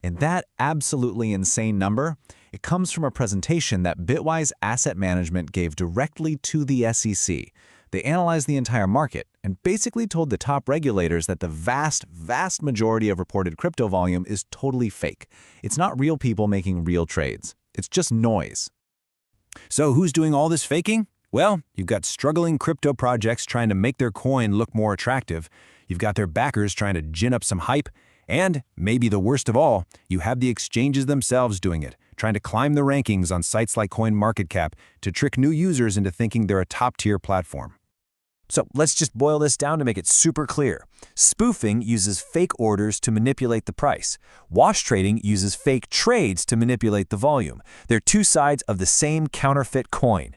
And that absolutely insane number, it comes from a presentation that Bitwise Asset Management gave directly to the SEC. They analyzed the entire market and basically told the top regulators that the vast majority of reported crypto volume is totally fake. It's not real people making real trades. It's just noise. So who's doing all this faking? Well, you've got struggling crypto projects trying to make their coin look more attractive. You've got their backers trying to gin up some hype. And, maybe the worst of all, you have the exchanges themselves doing it, trying to climb the rankings on sites like CoinMarketCap to trick new users into thinking they're a top-tier platform. So let's just boil this down to make it super clear. Spoofing uses fake orders to manipulate the price. Wash trading uses fake trades to manipulate the volume. They're two sides of the same counterfeit coin.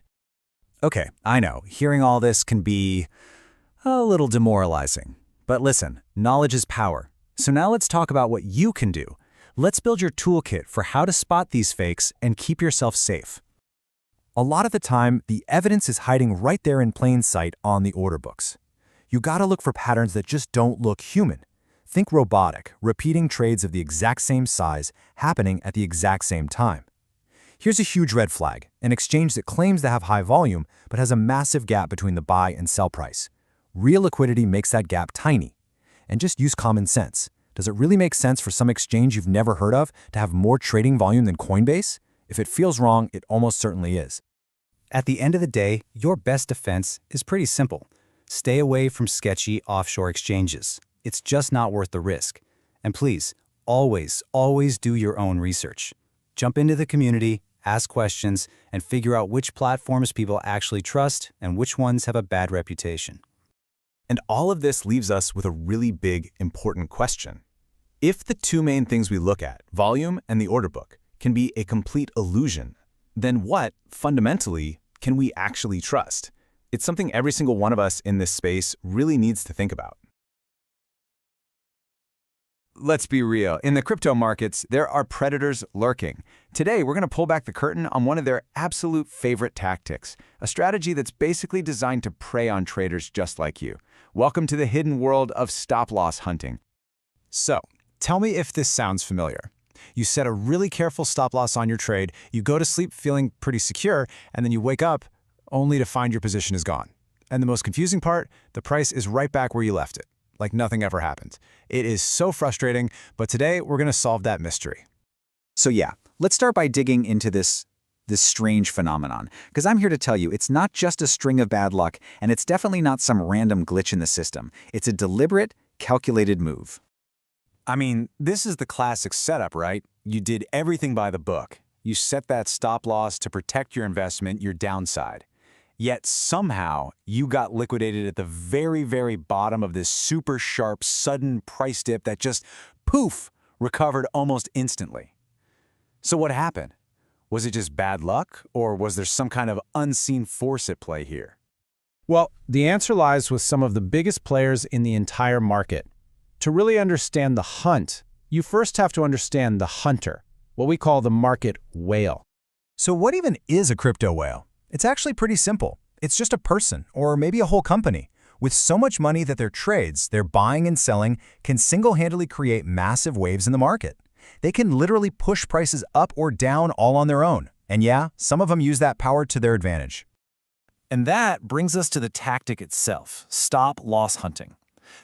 Okay, I know, hearing all this can be a little demoralizing. But listen, knowledge is power. So now let's talk about what you can do. Let's build your toolkit for how to spot these fakes and keep yourself safe. A lot of the time, the evidence is hiding right there in plain sight on the order books. You gotta look for patterns that just don't look human. Think robotic, repeating trades of the exact same size happening at the exact same time. Here's a huge red flag, an exchange that claims to have high volume but has a massive gap between the buy and sell price. Real liquidity makes that gap tiny. And just use common sense. Does it really make sense for some exchange you've never heard of to have more trading volume than Coinbase? If it feels wrong, it almost certainly is. At the end of the day, your best defense is pretty simple. Stay away from sketchy offshore exchanges. It's just not worth the risk. And please, always do your own research. Jump into the community, ask questions, and figure out which platforms people actually trust and which ones have a bad reputation. And all of this leaves us with a really big, important question. If the two main things we look at, volume and the order book, can be a complete illusion, then what, fundamentally, can we actually trust? It's something every single one of us in this space really needs to think about. Let's be real. In the crypto markets, there are predators lurking. Today, we're going to pull back the curtain on one of their absolute favorite tactics, a strategy that's basically designed to prey on traders just like you. Welcome to the hidden world of stop-loss hunting. So, tell me if this sounds familiar. You set a really careful stop-loss on your trade, you go to sleep feeling pretty secure, and then you wake up only to find your position is gone. And the most confusing part, the price is right back where you left it, like nothing ever happened. It is so frustrating, but today we're going to solve that mystery. So yeah, let's start by digging into this strange phenomenon, because I'm here to tell you it's not just a string of bad luck, and it's definitely not some random glitch in the system. It's a deliberate, calculated move. I mean, this is the classic setup, right? You did everything by the book. You set that stop loss to protect your investment, your downside. Yet somehow, you got liquidated at the very bottom of this super sharp, sudden price dip that just, poof, recovered almost instantly. So what happened? Was it just bad luck, or was there some kind of unseen force at play here? Well, the answer lies with some of the biggest players in the entire market. To really understand the hunt, you first have to understand the hunter, what we call the market whale. So what even is a crypto whale? It's actually pretty simple. It's just a person, or maybe a whole company, with so much money that their trades, their buying and selling, can single-handedly create massive waves in the market. They can literally push prices up or down all on their own. And yeah, some of them use that power to their advantage. And that brings us to the tactic itself, stop-loss hunting.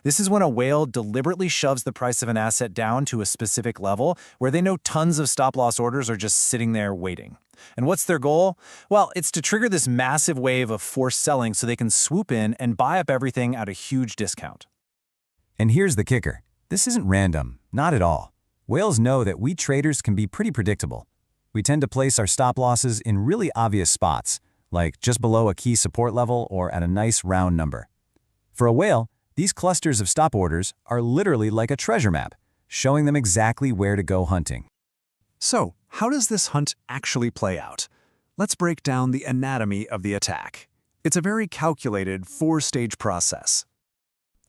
This is when a whale deliberately shoves the price of an asset down to a specific level where they know tons of stop-loss orders are just sitting there waiting. And what's their goal? Well, it's to trigger this massive wave of forced selling so they can swoop in and buy up everything at a huge discount. And here's the kicker. This isn't random, not at all. Whales know that we traders can be pretty predictable. We tend to place our stop losses in really obvious spots, like just below a key support level or at a nice round number. For a whale, these clusters of stop orders are literally like a treasure map, showing them exactly where to go hunting. So, how does this hunt actually play out? Let's break down the anatomy of the attack. It's a very calculated 4-stage process.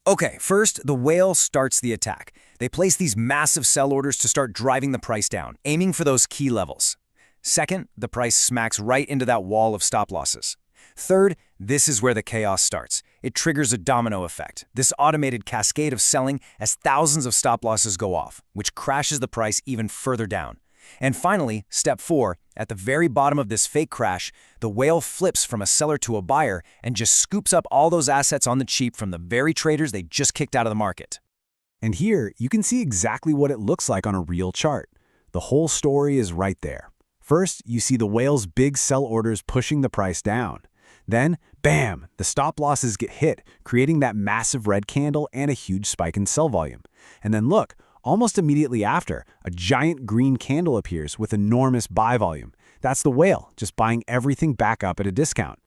Okay, first, the whale starts the attack. They place these massive sell orders to start driving the price down, aiming for those key levels. Second, the price smacks right into that wall of stop losses. Third, this is where the chaos starts. It triggers a domino effect, this automated cascade of selling as thousands of stop losses go off, which crashes the price even further down. And finally, step 4, at the very bottom of this fake crash, the whale flips from a seller to a buyer and just scoops up all those assets on the cheap from the very traders they just kicked out of the market. And here, you can see exactly what it looks like on a real chart. The whole story is right there. First, you see the whale's big sell orders pushing the price down. Then, bam, the stop losses get hit, creating that massive red candle and a huge spike in sell volume. And then look, almost immediately after, a giant green candle appears with enormous buy volume. That's the whale, just buying everything back up at a discount.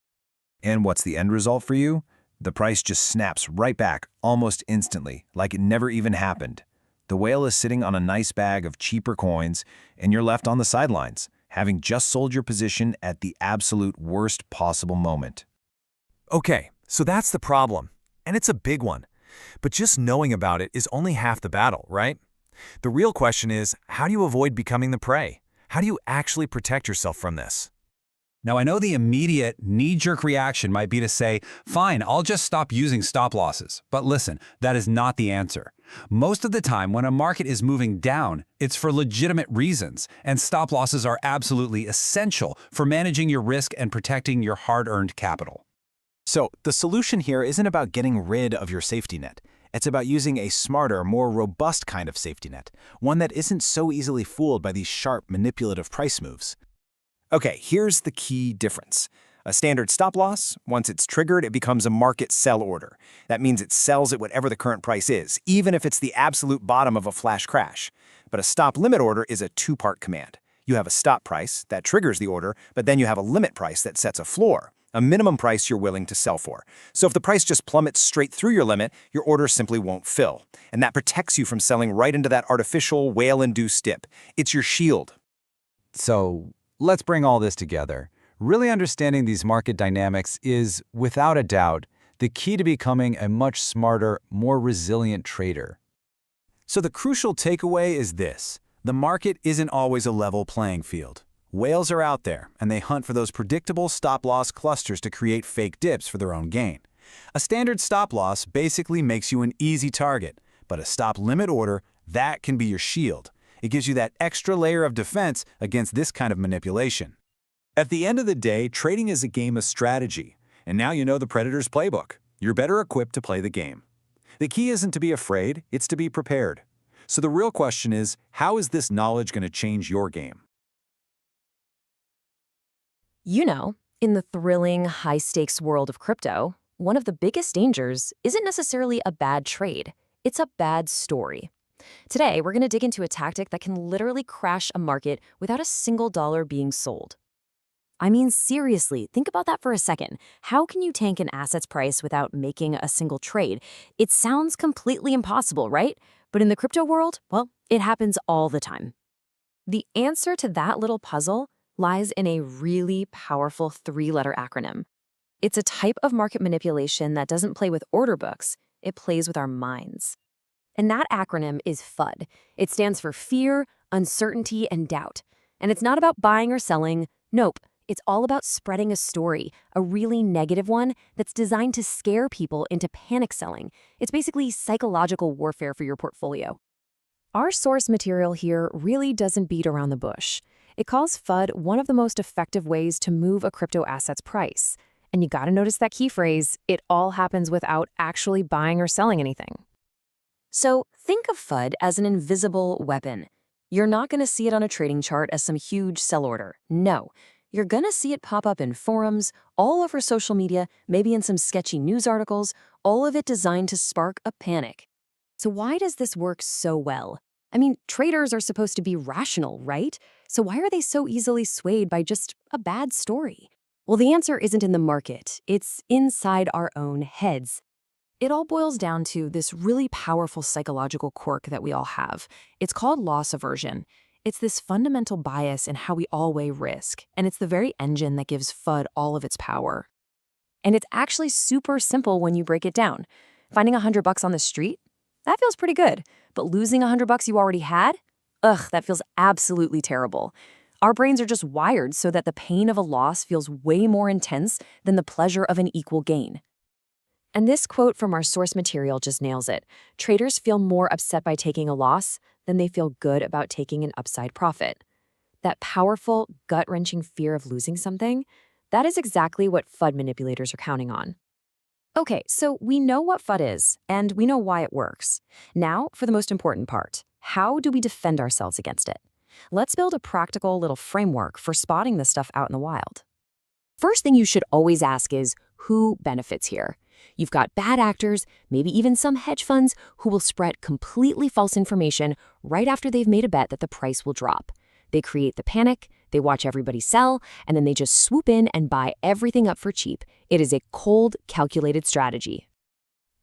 And what's the end result for you? The price just snaps right back almost instantly, like it never even happened. The whale is sitting on a nice bag of cheaper coins, and you're left on the sidelines, having just sold your position at the absolute worst possible moment. Okay, so that's the problem, and it's a big one. But just knowing about it is only half the battle, right? The real question is, how do you avoid becoming the prey? How do you actually protect yourself from this? Now, I know the immediate knee-jerk reaction might be to say, fine, I'll just stop using stop losses. But listen, that is not the answer. Most of the time, when a market is moving down, it's for legitimate reasons, and stop losses are absolutely essential for managing your risk and protecting your hard-earned capital. So, the solution here isn't about getting rid of your safety net. It's about using a smarter, more robust kind of safety net, one that isn't so easily fooled by these sharp, manipulative price moves. Okay, here's the key difference. A standard stop loss, once it's triggered, it becomes a market sell order. That means it sells at whatever the current price is, even if it's the absolute bottom of a flash crash. But a stop limit order is a two-part command. You have a stop price that triggers the order, but then you have a limit price that sets a floor, a minimum price you're willing to sell for. So if the price just plummets straight through your limit, your order simply won't fill. And that protects you from selling right into that artificial whale-induced dip. It's your shield. So, let's bring all this together. Really understanding these market dynamics is, without a doubt, the key to becoming a much smarter, more resilient trader. So the crucial takeaway is this. The market isn't always a level playing field. Whales are out there, and they hunt for those predictable stop-loss clusters to create fake dips for their own gain. A standard stop-loss basically makes you an easy target, but a stop-limit order, that can be your shield. It gives you that extra layer of defense against this kind of manipulation. At the end of the day, trading is a game of strategy, and now you know the predator's playbook. You're better equipped to play the game. The key isn't to be afraid, it's to be prepared. So the real question is, how is this knowledge going to change your game? You know, in the thrilling, high-stakes world of crypto, one of the biggest dangers isn't necessarily a bad trade. It's a bad story. Today, we're going to dig into a tactic that can literally crash a market without a single dollar being sold. I mean, seriously, think about that for a second. How can you tank an asset's price without making a single trade? It sounds completely impossible, right? But in the crypto world, well, it happens all the time. The answer to that little puzzle lies in a really powerful 3-letter acronym. It's a type of market manipulation that doesn't play with order books, it plays with our minds. And that acronym is FUD. It stands for fear, uncertainty, and doubt. And it's not about buying or selling. Nope. It's all about spreading a story, a really negative one that's designed to scare people into panic selling. It's basically psychological warfare for your portfolio. Our source material here really doesn't beat around the bush. It calls FUD one of the most effective ways to move a crypto asset's price. And you gotta notice that key phrase, it all happens without actually buying or selling anything. So think of FUD as an invisible weapon. You're not gonna see it on a trading chart as some huge sell order. No. You're gonna see it pop up in forums, all over social media, maybe in some sketchy news articles, all of it designed to spark a panic. So why does this work so well? I mean, traders are supposed to be rational, right? So why are they so easily swayed by just a bad story? Well, the answer isn't in the market. It's inside our own heads. It all boils down to this really powerful psychological quirk that we all have. It's called loss aversion. It's this fundamental bias in how we all weigh risk, and it's the very engine that gives FUD all of its power. And it's actually super simple when you break it down. Finding $100 on the street? That feels pretty good. But losing $100 you already had? Ugh, that feels absolutely terrible. Our brains are just wired so that the pain of a loss feels way more intense than the pleasure of an equal gain. And this quote from our source material just nails it. Traders feel more upset by taking a loss than they feel good about taking an upside profit. That powerful, gut-wrenching fear of losing something, that is exactly what FUD manipulators are counting on. Okay, so we know what FUD is, and we know why it works. Now, for the most important part, how do we defend ourselves against it? Let's build a practical little framework for spotting this stuff out in the wild. First thing you should always ask is, who benefits here? You've got bad actors, maybe even some hedge funds, who will spread completely false information right after they've made a bet that the price will drop. They create the panic, they watch everybody sell, and then they just swoop in and buy everything up for cheap. It is a cold, calculated strategy.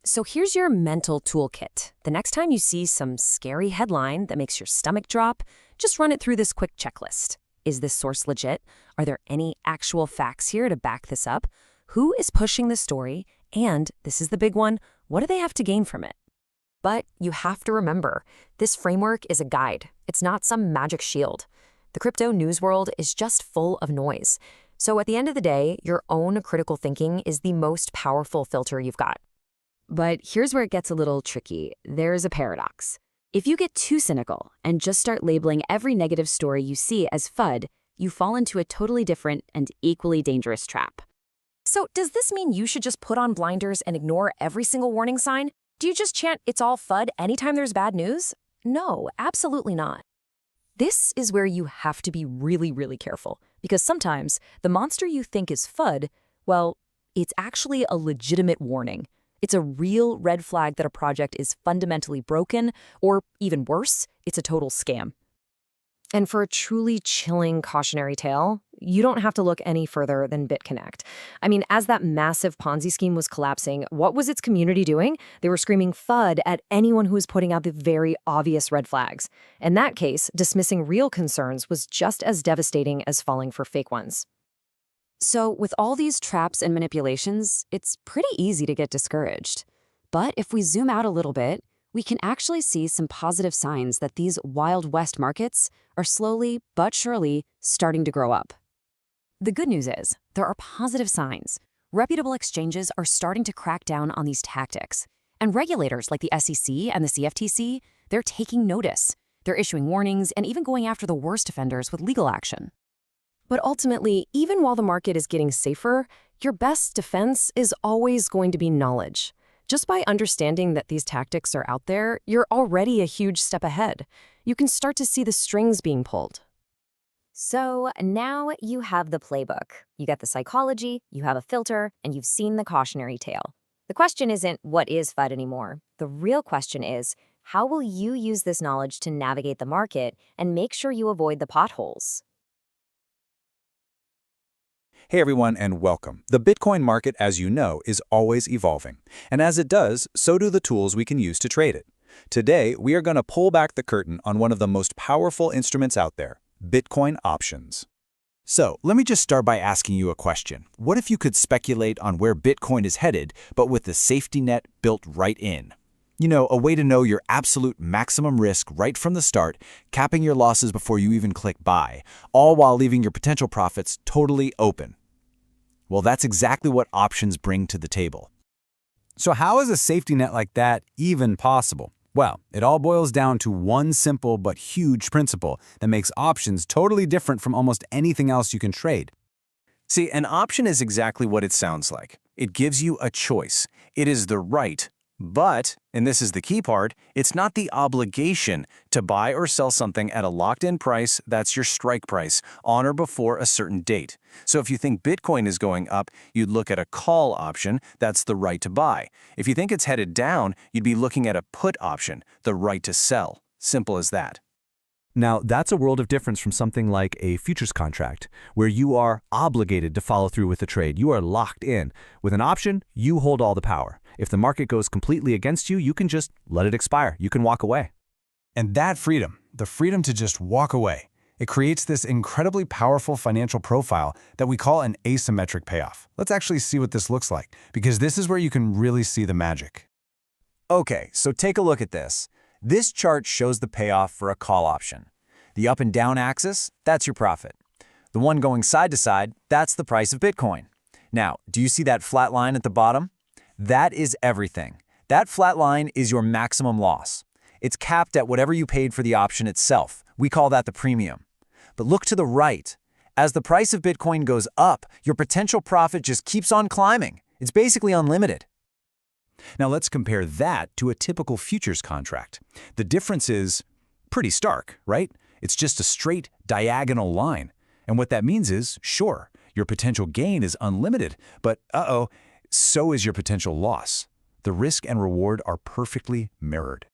So here's your mental toolkit. The next time you see some scary headline that makes your stomach drop, just run it through this quick checklist. Is this source legit? Are there any actual facts here to back this up? Who is pushing the story? And, this is the big one, what do they have to gain from it? But you have to remember, this framework is a guide. It's not some magic shield. The crypto news world is just full of noise. So at the end of the day, your own critical thinking is the most powerful filter you've got. But here's where it gets a little tricky. There's a paradox. If you get too cynical and just start labeling every negative story you see as FUD, you fall into a totally different and equally dangerous trap. So does this mean you should just put on blinders and ignore every single warning sign? Do you just chant it's all FUD anytime there's bad news? No, absolutely not. This is where you have to be really, really careful, because sometimes the monster you think is FUD, well, it's actually a legitimate warning. It's a real red flag that a project is fundamentally broken, or even worse, it's a total scam. And for a truly chilling cautionary tale, you don't have to look any further than BitConnect. I mean, as that massive Ponzi scheme was collapsing, what was its community doing? They were screaming FUD at anyone who was putting out the very obvious red flags. In that case, dismissing real concerns was just as devastating as falling for fake ones. So with all these traps and manipulations, it's pretty easy to get discouraged. But if we zoom out a little bit, we can actually see some positive signs that these Wild West markets are slowly but surely starting to grow up. The good news is, there are positive signs. Reputable exchanges are starting to crack down on these tactics. And regulators like the SEC and the CFTC, they're taking notice. They're issuing warnings and even going after the worst offenders with legal action. But ultimately, even while the market is getting safer, your best defense is always going to be knowledge. Just by understanding that these tactics are out there, you're already a huge step ahead. You can start to see the strings being pulled. So now you have the playbook. You got the psychology, you have a filter, and you've seen the cautionary tale. The question isn't what is FUD anymore. The real question is, how will you use this knowledge to navigate the market and make sure you avoid the potholes? Hey everyone, and welcome. The Bitcoin market, as you know, is always evolving. And as it does, so do the tools we can use to trade it. Today, we are going to pull back the curtain on one of the most powerful instruments out there, Bitcoin options. So, let me just start by asking you a question. What if you could speculate on where Bitcoin is headed, but with the safety net built right in? You know, a way to know your absolute maximum risk right from the start, capping your losses before you even click buy, all while leaving your potential profits totally open. Well, that's exactly what options bring to the table. So how is a safety net like that even possible? Well, it all boils down to one simple but huge principle that makes options totally different from almost anything else you can trade. See, an option is exactly what it sounds like. It gives you a choice. It is the right, But, and this is the key part, it's not the obligation to buy or sell something at a locked-in price that's your strike price on or before a certain date. So if you think Bitcoin is going up, you'd look at a call option, that's the right to buy. If you think it's headed down, you'd be looking at a put option, the right to sell. Simple as that. Now, that's a world of difference from something like a futures contract, where you are obligated to follow through with the trade. You are locked in. With an option, you hold all the power. If the market goes completely against you, you can just let it expire. You can walk away. And that freedom, the freedom to just walk away, it creates this incredibly powerful financial profile that we call an asymmetric payoff. Let's actually see what this looks like, because this is where you can really see the magic. Okay, so take a look at this. This chart shows the payoff for a call option. The up and down axis, that's your profit. The one going side to side, that's the price of Bitcoin. Now, do you see that flat line at the bottom? That is everything. That flat line is your maximum loss. It's capped at whatever you paid for the option itself. We call that the premium. But look to the right. As the price of Bitcoin goes up, your potential profit just keeps on climbing. It's basically unlimited. Now let's compare that to a typical futures contract. The difference is pretty stark, right? It's just a straight diagonal line. And what that means is, sure, your potential gain is unlimited, but so is your potential loss. The risk and reward are perfectly mirrored.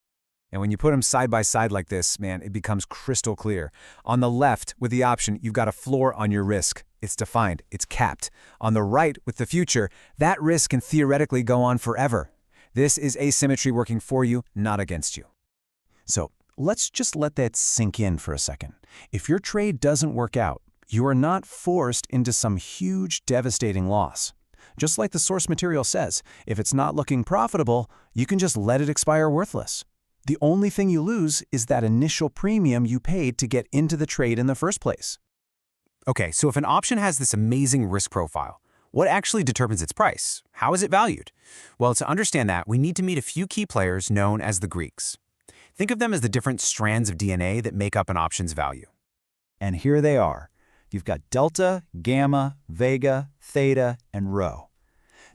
And when you put them side by side like this, man, it becomes crystal clear. On the left, with the option, you've got a floor on your risk. It's defined, it's capped. On the right, with the future, that risk can theoretically go on forever. This is asymmetry working for you, not against you. So let's just let that sink in for a second. If your trade doesn't work out, you are not forced into some huge, devastating loss. Just like the source material says, if it's not looking profitable, you can just let it expire worthless. The only thing you lose is that initial premium you paid to get into the trade in the first place. Okay, so if an option has this amazing risk profile, what actually determines its price? How is it valued? Well, to understand that, we need to meet a few key players known as the Greeks. Think of them as the different strands of DNA that make up an option's value. And here they are. You've got delta, gamma, vega, theta, and rho.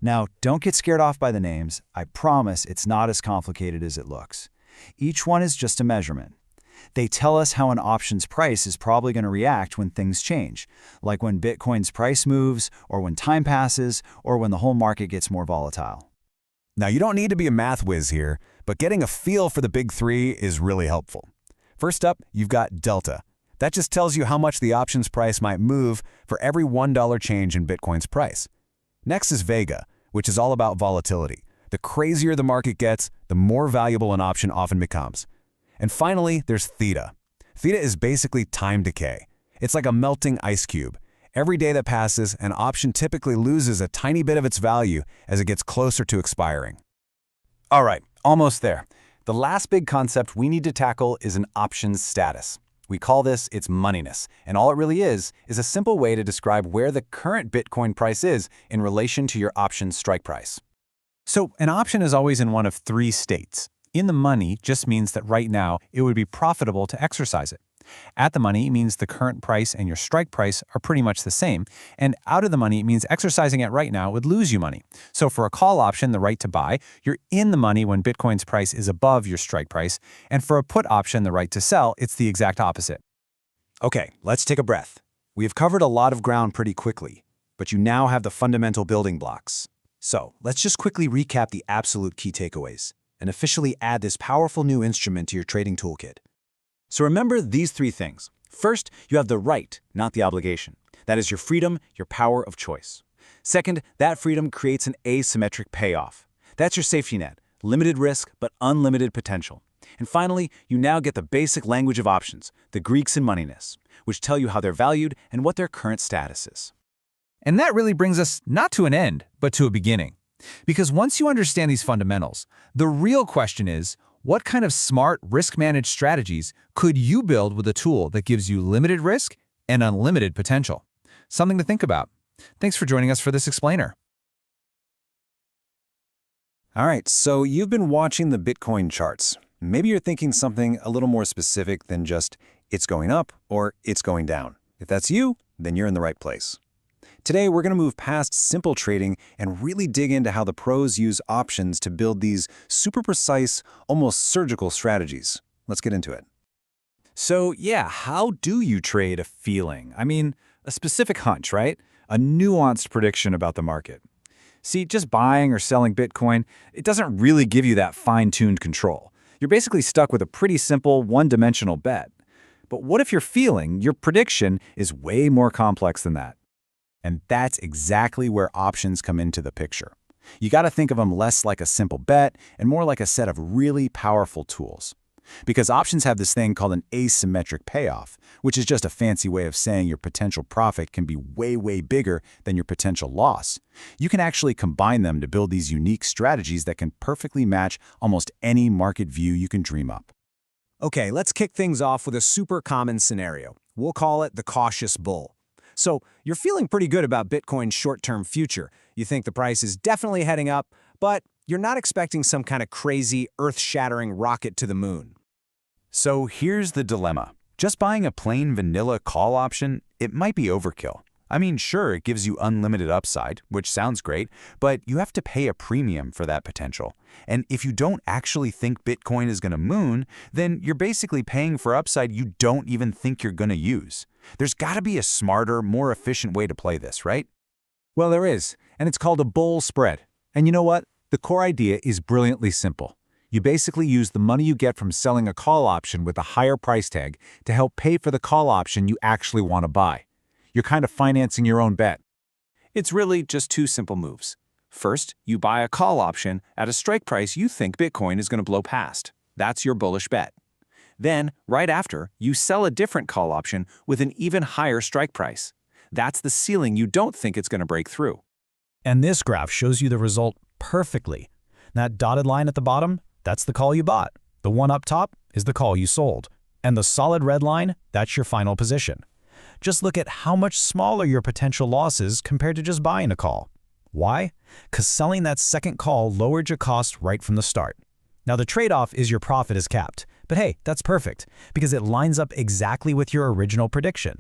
Now, don't get scared off by the names. I promise it's not as complicated as it looks. Each one is just a measurement. They tell us how an option's price is probably going to react when things change, like when Bitcoin's price moves, or when time passes, or when the whole market gets more volatile. Now, you don't need to be a math whiz here, but getting a feel for the big three is really helpful. First up, you've got delta. That just tells you how much the option's price might move for every $1 change in Bitcoin's price. Next is vega, which is all about volatility. The crazier the market gets, the more valuable an option often becomes. And finally, there's theta. Theta is basically time decay. It's like a melting ice cube. Every day that passes, an option typically loses a tiny bit of its value as it gets closer to expiring. All right, almost there. The last big concept we need to tackle is an option's status. We call this its moneyness, and all it really is a simple way to describe where the current Bitcoin price is in relation to your option's strike price. So an option is always in one of three states. In the money just means that right now it would be profitable to exercise it. At the money means the current price and your strike price are pretty much the same, and out of the money means exercising it right now would lose you money. So for a call option, the right to buy, you're in the money when Bitcoin's price is above your strike price, and for a put option, the right to sell, it's the exact opposite. Okay, let's take a breath. We have covered a lot of ground pretty quickly, but you now have the fundamental building blocks. So let's just quickly recap the absolute key takeaways and officially add this powerful new instrument to your trading toolkit. So remember these three things. First, you have the right, not the obligation. That is your freedom, your power of choice. Second, that freedom creates an asymmetric payoff. That's your safety net, limited risk but unlimited potential. And finally, you now get the basic language of options, the Greeks and moneyness, which tell you how they're valued and what their current status is. And that really brings us not to an end, but to a beginning. Because once you understand these fundamentals, the real question is, what kind of smart, risk-managed strategies could you build with a tool that gives you limited risk and unlimited potential? Something to think about. Thanks for joining us for this explainer. All right, so you've been watching the Bitcoin charts. Maybe you're thinking something a little more specific than just it's going up or it's going down. If that's you, then you're in the right place. Today, we're going to move past simple trading and really dig into how the pros use options to build these super precise, almost surgical strategies. Let's get into it. So yeah, how do you trade a feeling? I mean, a specific hunch, right? A nuanced prediction about the market. See, just buying or selling Bitcoin, it doesn't really give you that fine-tuned control. You're basically stuck with a pretty simple, one-dimensional bet. But what if your feeling, your prediction, is way more complex than that? And that's exactly where options come into the picture. You got to think of them less like a simple bet and more like a set of really powerful tools. Because options have this thing called an asymmetric payoff, which is just a fancy way of saying your potential profit can be way, way bigger than your potential loss. You can actually combine them to build these unique strategies that can perfectly match almost any market view you can dream up. Okay, let's kick things off with a super common scenario. We'll call it the cautious bull. So you're feeling pretty good about Bitcoin's short-term future. You think the price is definitely heading up, but you're not expecting some kind of crazy, earth-shattering rocket to the moon. So here's the dilemma. Just buying a plain vanilla call option, it might be overkill. I mean, sure, it gives you unlimited upside, which sounds great, but you have to pay a premium for that potential. And if you don't actually think Bitcoin is going to moon, then you're basically paying for upside you don't even think you're going to use. There's got to be a smarter, more efficient way to play this, right? Well, there is, and it's called a bull spread. And you know what? The core idea is brilliantly simple. You basically use the money you get from selling a call option with a higher price tag to help pay for the call option you actually want to buy. You're kind of financing your own bet. It's really just two simple moves. First, you buy a call option at a strike price you think Bitcoin is going to blow past. That's your bullish bet. Then, right after, you sell a different call option with an even higher strike price. That's the ceiling you don't think it's going to break through. And this graph shows you the result perfectly. That dotted line at the bottom, that's the call you bought. The one up top is the call you sold. And the solid red line, that's your final position. Just look at how much smaller your potential loss is compared to just buying a call. Why? Because selling that second call lowered your cost right from the start. Now the trade-off is your profit is capped. But hey, that's perfect, because it lines up exactly with your original prediction.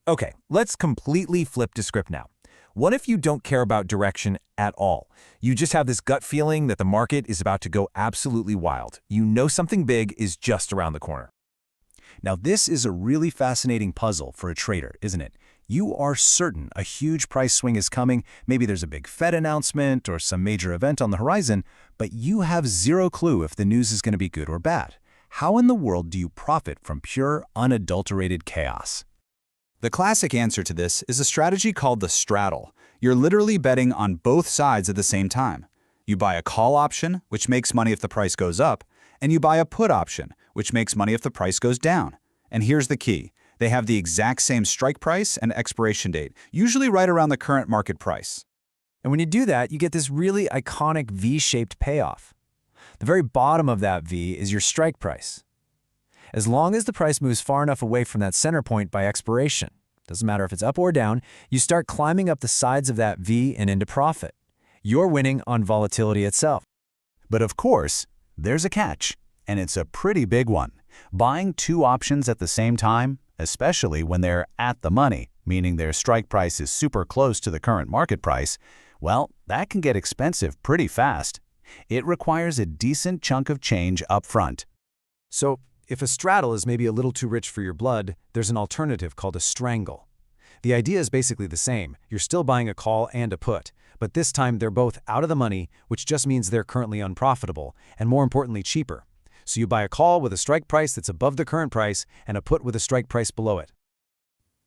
Okay, let's completely flip the script now. What if you don't care about direction at all? You just have this gut feeling that the market is about to go absolutely wild. You know something big is just around the corner. Now, this is a really fascinating puzzle for a trader, isn't it? You are certain a huge price swing is coming, maybe there's a big Fed announcement or some major event on the horizon, but you have zero clue if the news is going to be good or bad. How in the world do you profit from pure, unadulterated chaos? The classic answer to this is a strategy called the straddle. You're literally betting on both sides at the same time. You buy a call option, which makes money if the price goes up, and you buy a put option, which makes money if the price goes down. And here's the key. They have the exact same strike price and expiration date, usually right around the current market price. And when you do that, you get this really iconic V-shaped payoff. The very bottom of that V is your strike price. As long as the price moves far enough away from that center point by expiration, doesn't matter if it's up or down, you start climbing up the sides of that V and into profit. You're winning on volatility itself. But of course, there's a catch, and it's a pretty big one. Buying two options at the same time, especially when they're at the money, meaning their strike price is super close to the current market price, well, that can get expensive pretty fast. It requires a decent chunk of change up front. So, if a straddle is maybe a little too rich for your blood, there's an alternative called a strangle. The idea is basically the same. You're still buying a call and a put, but this time they're both out of the money, which just means they're currently unprofitable, and more importantly, cheaper. So you buy a call with a strike price that's above the current price and a put with a strike price below it.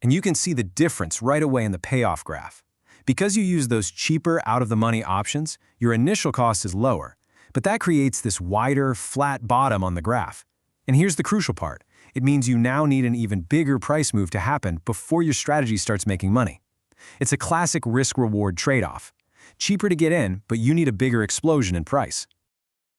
And you can see the difference right away in the payoff graph. Because you use those cheaper out-of-the-money options, your initial cost is lower, but that creates this wider, flat bottom on the graph. And here's the crucial part. It means you now need an even bigger price move to happen before your strategy starts making money. It's a classic risk-reward trade-off. Cheaper to get in, but you need a bigger explosion in price.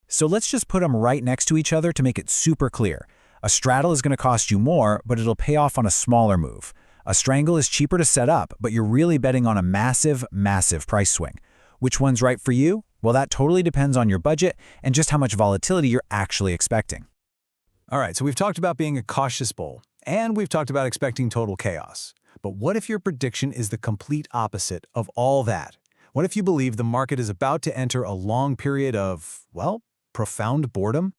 So let's just put them right next to each other to make it super clear. A straddle is going to cost you more, but it'll pay off on a smaller move. A strangle is cheaper to set up, but you're really betting on a massive, massive price swing. Which one's right for you? Well, that totally depends on your budget and just how much volatility you're actually expecting. All right, so we've talked about being a cautious bull, and we've talked about expecting total chaos. But what if your prediction is the complete opposite of all that? What if you believe the market is about to enter a long period of, well, profound boredom?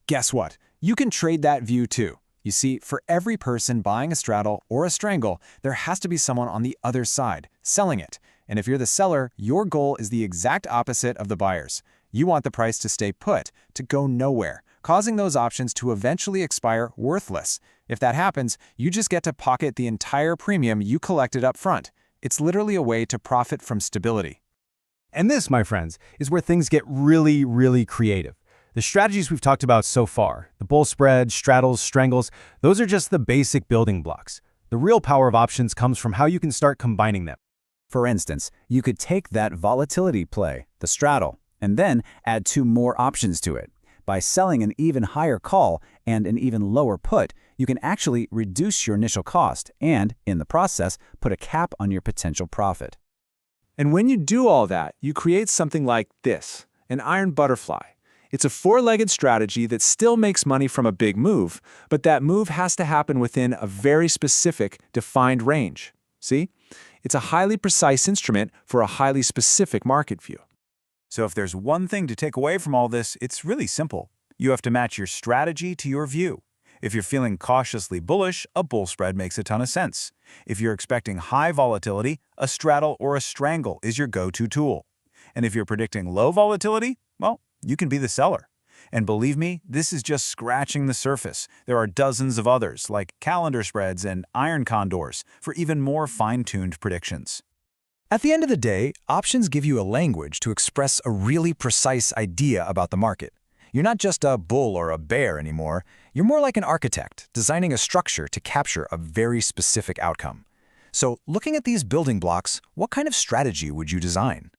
Guess what? You can trade that view too. You see, for every person buying a straddle or a strangle, there has to be someone on the other side, selling it. And if you're the seller, your goal is the exact opposite of the buyer's. You want the price to stay put, to go nowhere, causing those options to eventually expire worthless. If that happens, you just get to pocket the entire premium you collected up front. It's literally a way to profit from stability. And this, my friends, is where things get really, really creative. The strategies we've talked about so far, the bull spread, straddles, strangles, those are just the basic building blocks. The real power of options comes from how you can start combining them. For instance, you could take that volatility play, the straddle, and then add 2 more options to it. By selling an even higher call and an even lower put, you can actually reduce your initial cost and, in the process, put a cap on your potential profit. And when you do all that, you create something like this, an iron butterfly. It's a 4-legged strategy that still makes money from a big move, but that move has to happen within a very specific, defined range. See? It's a highly precise instrument for a highly specific market view. So if there's one thing to take away from all this, it's really simple. You have to match your strategy to your view. If you're feeling cautiously bullish, a bull spread makes a ton of sense. If you're expecting high volatility, a straddle or a strangle is your go-to tool. And if you're predicting low volatility, well, you can be the seller. And believe me, this is just scratching the surface. There are dozens of others, like calendar spreads and iron condors, for even more fine-tuned predictions. At the end of the day, options give you a language to express a really precise idea about the market. You're not just a bull or a bear anymore. You're more like an architect, designing a structure to capture a very specific outcome. So, looking at these building blocks, what kind of strategy would you design?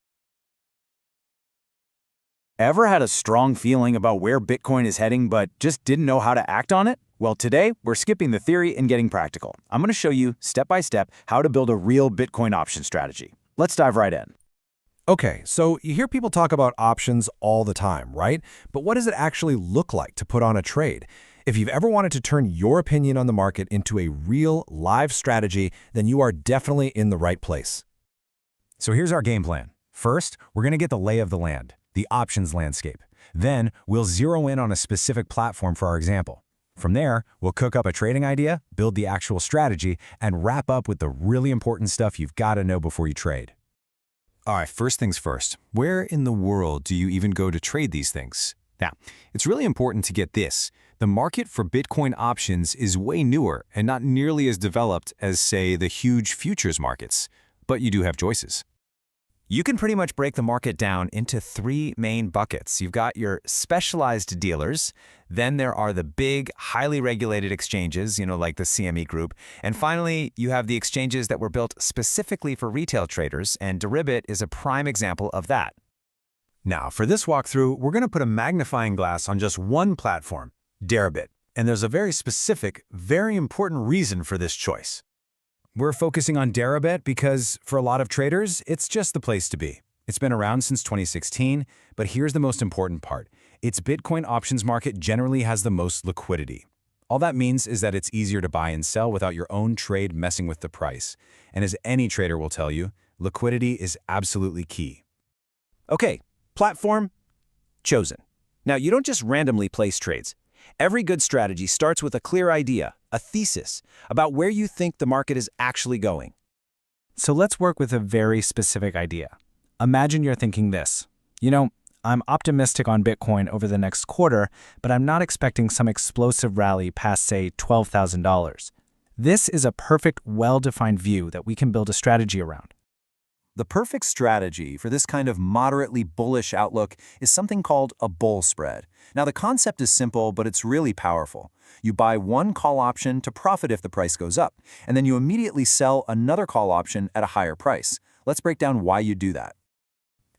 Ever had a strong feeling about where Bitcoin is heading but just didn't know how to act on it? Well, today, we're skipping the theory and getting practical. I'm going to show you, step by step, how to build a real Bitcoin option strategy. Let's dive right in. Okay, so you hear people talk about options all the time, right? But what does it actually look like to put on a trade? If you've ever wanted to turn your opinion on the market into a real, live strategy, then you are definitely in the right place. So here's our game plan. First, we're going to get the lay of the land, the options landscape. Then, we'll zero in on a specific platform for our example. From there, we'll cook up a trading idea, build the actual strategy, and wrap up with the really important stuff you've got to know before you trade. All right, first things first. Where in the world do you even go to trade these things? Now, it's really important to get this. The market for Bitcoin options is way newer and not nearly as developed as, say, the huge futures markets. But you do have choices. You can pretty much break the market down into 3 main buckets. You've got your specialized dealers, then there are the big, highly regulated exchanges, like the CME Group, and finally, you have the exchanges that were built specifically for retail traders, and Deribit is a prime example of that. Now, for this walkthrough, we're going to put a magnifying glass on just one platform, Deribit, and there's a very specific, very important reason for this choice. We're focusing on Deribit because, for a lot of traders, it's just the place to be. It's been around since 2016, but here's the most important part. Its Bitcoin options market generally has the most liquidity. All that means is that it's easier to buy and sell without your own trade messing with the price. And as any trader will tell you, liquidity is absolutely key. Okay, platform chosen. Now, you don't just randomly place trades. Every good strategy starts with a clear idea, a thesis, about where you think the market is actually going. So let's work with a very specific idea. Imagine you're thinking this. I'm optimistic on Bitcoin over the next quarter, but I'm not expecting some explosive rally past, say, $12,000. This is a perfect, well-defined view that we can build a strategy around. The perfect strategy for this kind of moderately bullish outlook is something called a bull spread. Now, the concept is simple, but it's really powerful. You buy one call option to profit if the price goes up, and then you immediately sell another call option at a higher price. Let's break down why you do that.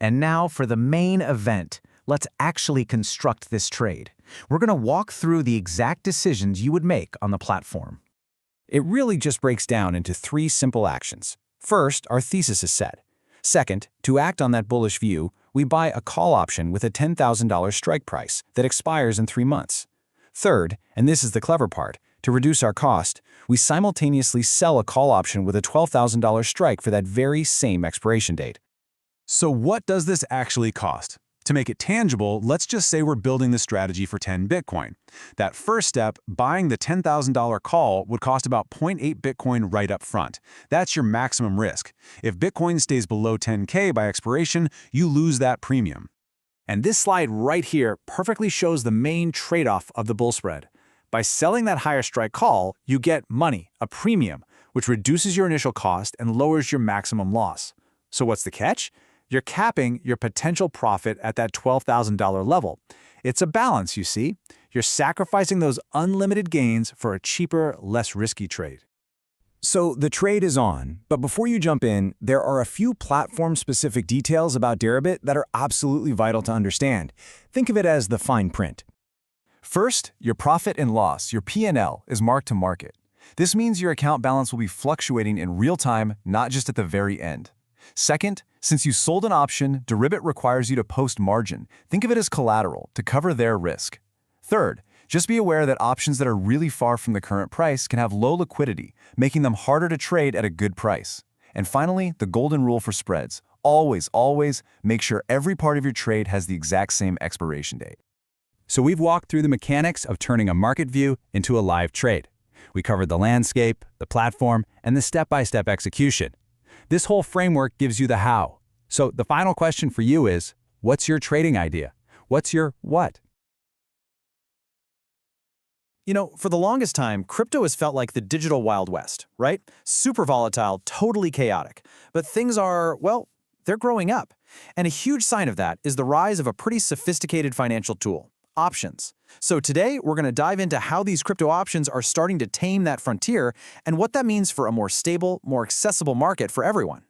And now for the main event. Let's actually construct this trade. We're going to walk through the exact decisions you would make on the platform. It really just breaks down into 3 simple actions. First, our thesis is set. Second, to act on that bullish view, we buy a call option with a $10,000 strike price that expires in 3 months. Third, and this is the clever part, To reduce our cost, we simultaneously sell a call option with a $12,000 strike for that very same expiration date. So what does this actually cost? To make it tangible, let's just say we're building the strategy for 10 Bitcoin. That first step, buying the $10,000 call, would cost about 0.8 Bitcoin right up front. That's your maximum risk. If Bitcoin stays below 10K by expiration, you lose that premium. And this slide right here perfectly shows the main trade-off of the bull spread. By selling that higher strike call, you get money, a premium, which reduces your initial cost and lowers your maximum loss. So what's the catch? You're capping your potential profit at that $12,000 level. It's a balance, you see. You're sacrificing those unlimited gains for a cheaper, less risky trade. So the trade is on, but before you jump in, there are a few platform-specific details about Deribit that are absolutely vital to understand. Think of it as the fine print. First, your profit and loss, your P&L, is marked to market. This means your account balance will be fluctuating in real time, not just at the very end. Second, since you sold an option, Deribit requires you to post margin. Think of it as collateral to cover their risk. Third, just be aware that options that are really far from the current price can have low liquidity, making them harder to trade at a good price. And finally, the golden rule for spreads. Always, always make sure every part of your trade has the exact same expiration date. So we've walked through the mechanics of turning a market view into a live trade. We covered the landscape, the platform, and the step-by-step execution. This whole framework gives you the how. So the final question for you is, what's your trading idea? What's your what? You know, for the longest time, crypto has felt like the digital Wild West, right? Super volatile, totally chaotic. But things are, well, they're growing up. And a huge sign of that is the rise of a pretty sophisticated financial tool, options. So today, we're going to dive into how these crypto options are starting to tame that frontier and what that means for a more stable, more accessible market for everyone.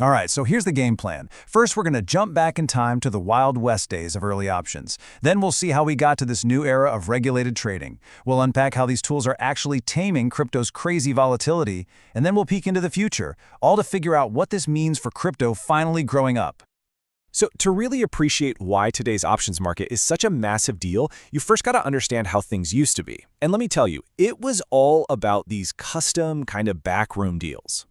All right, so here's the game plan. First, we're going to jump back in time to the Wild West days of early options. Then we'll see how we got to this new era of regulated trading. We'll unpack how these tools are actually taming crypto's crazy volatility, and then we'll peek into the future, all to figure out what this means for crypto finally growing up. So to really appreciate why today's options market is such a massive deal, you first got to understand how things used to be. And let me tell you, it was all about these custom kind of backroom deals.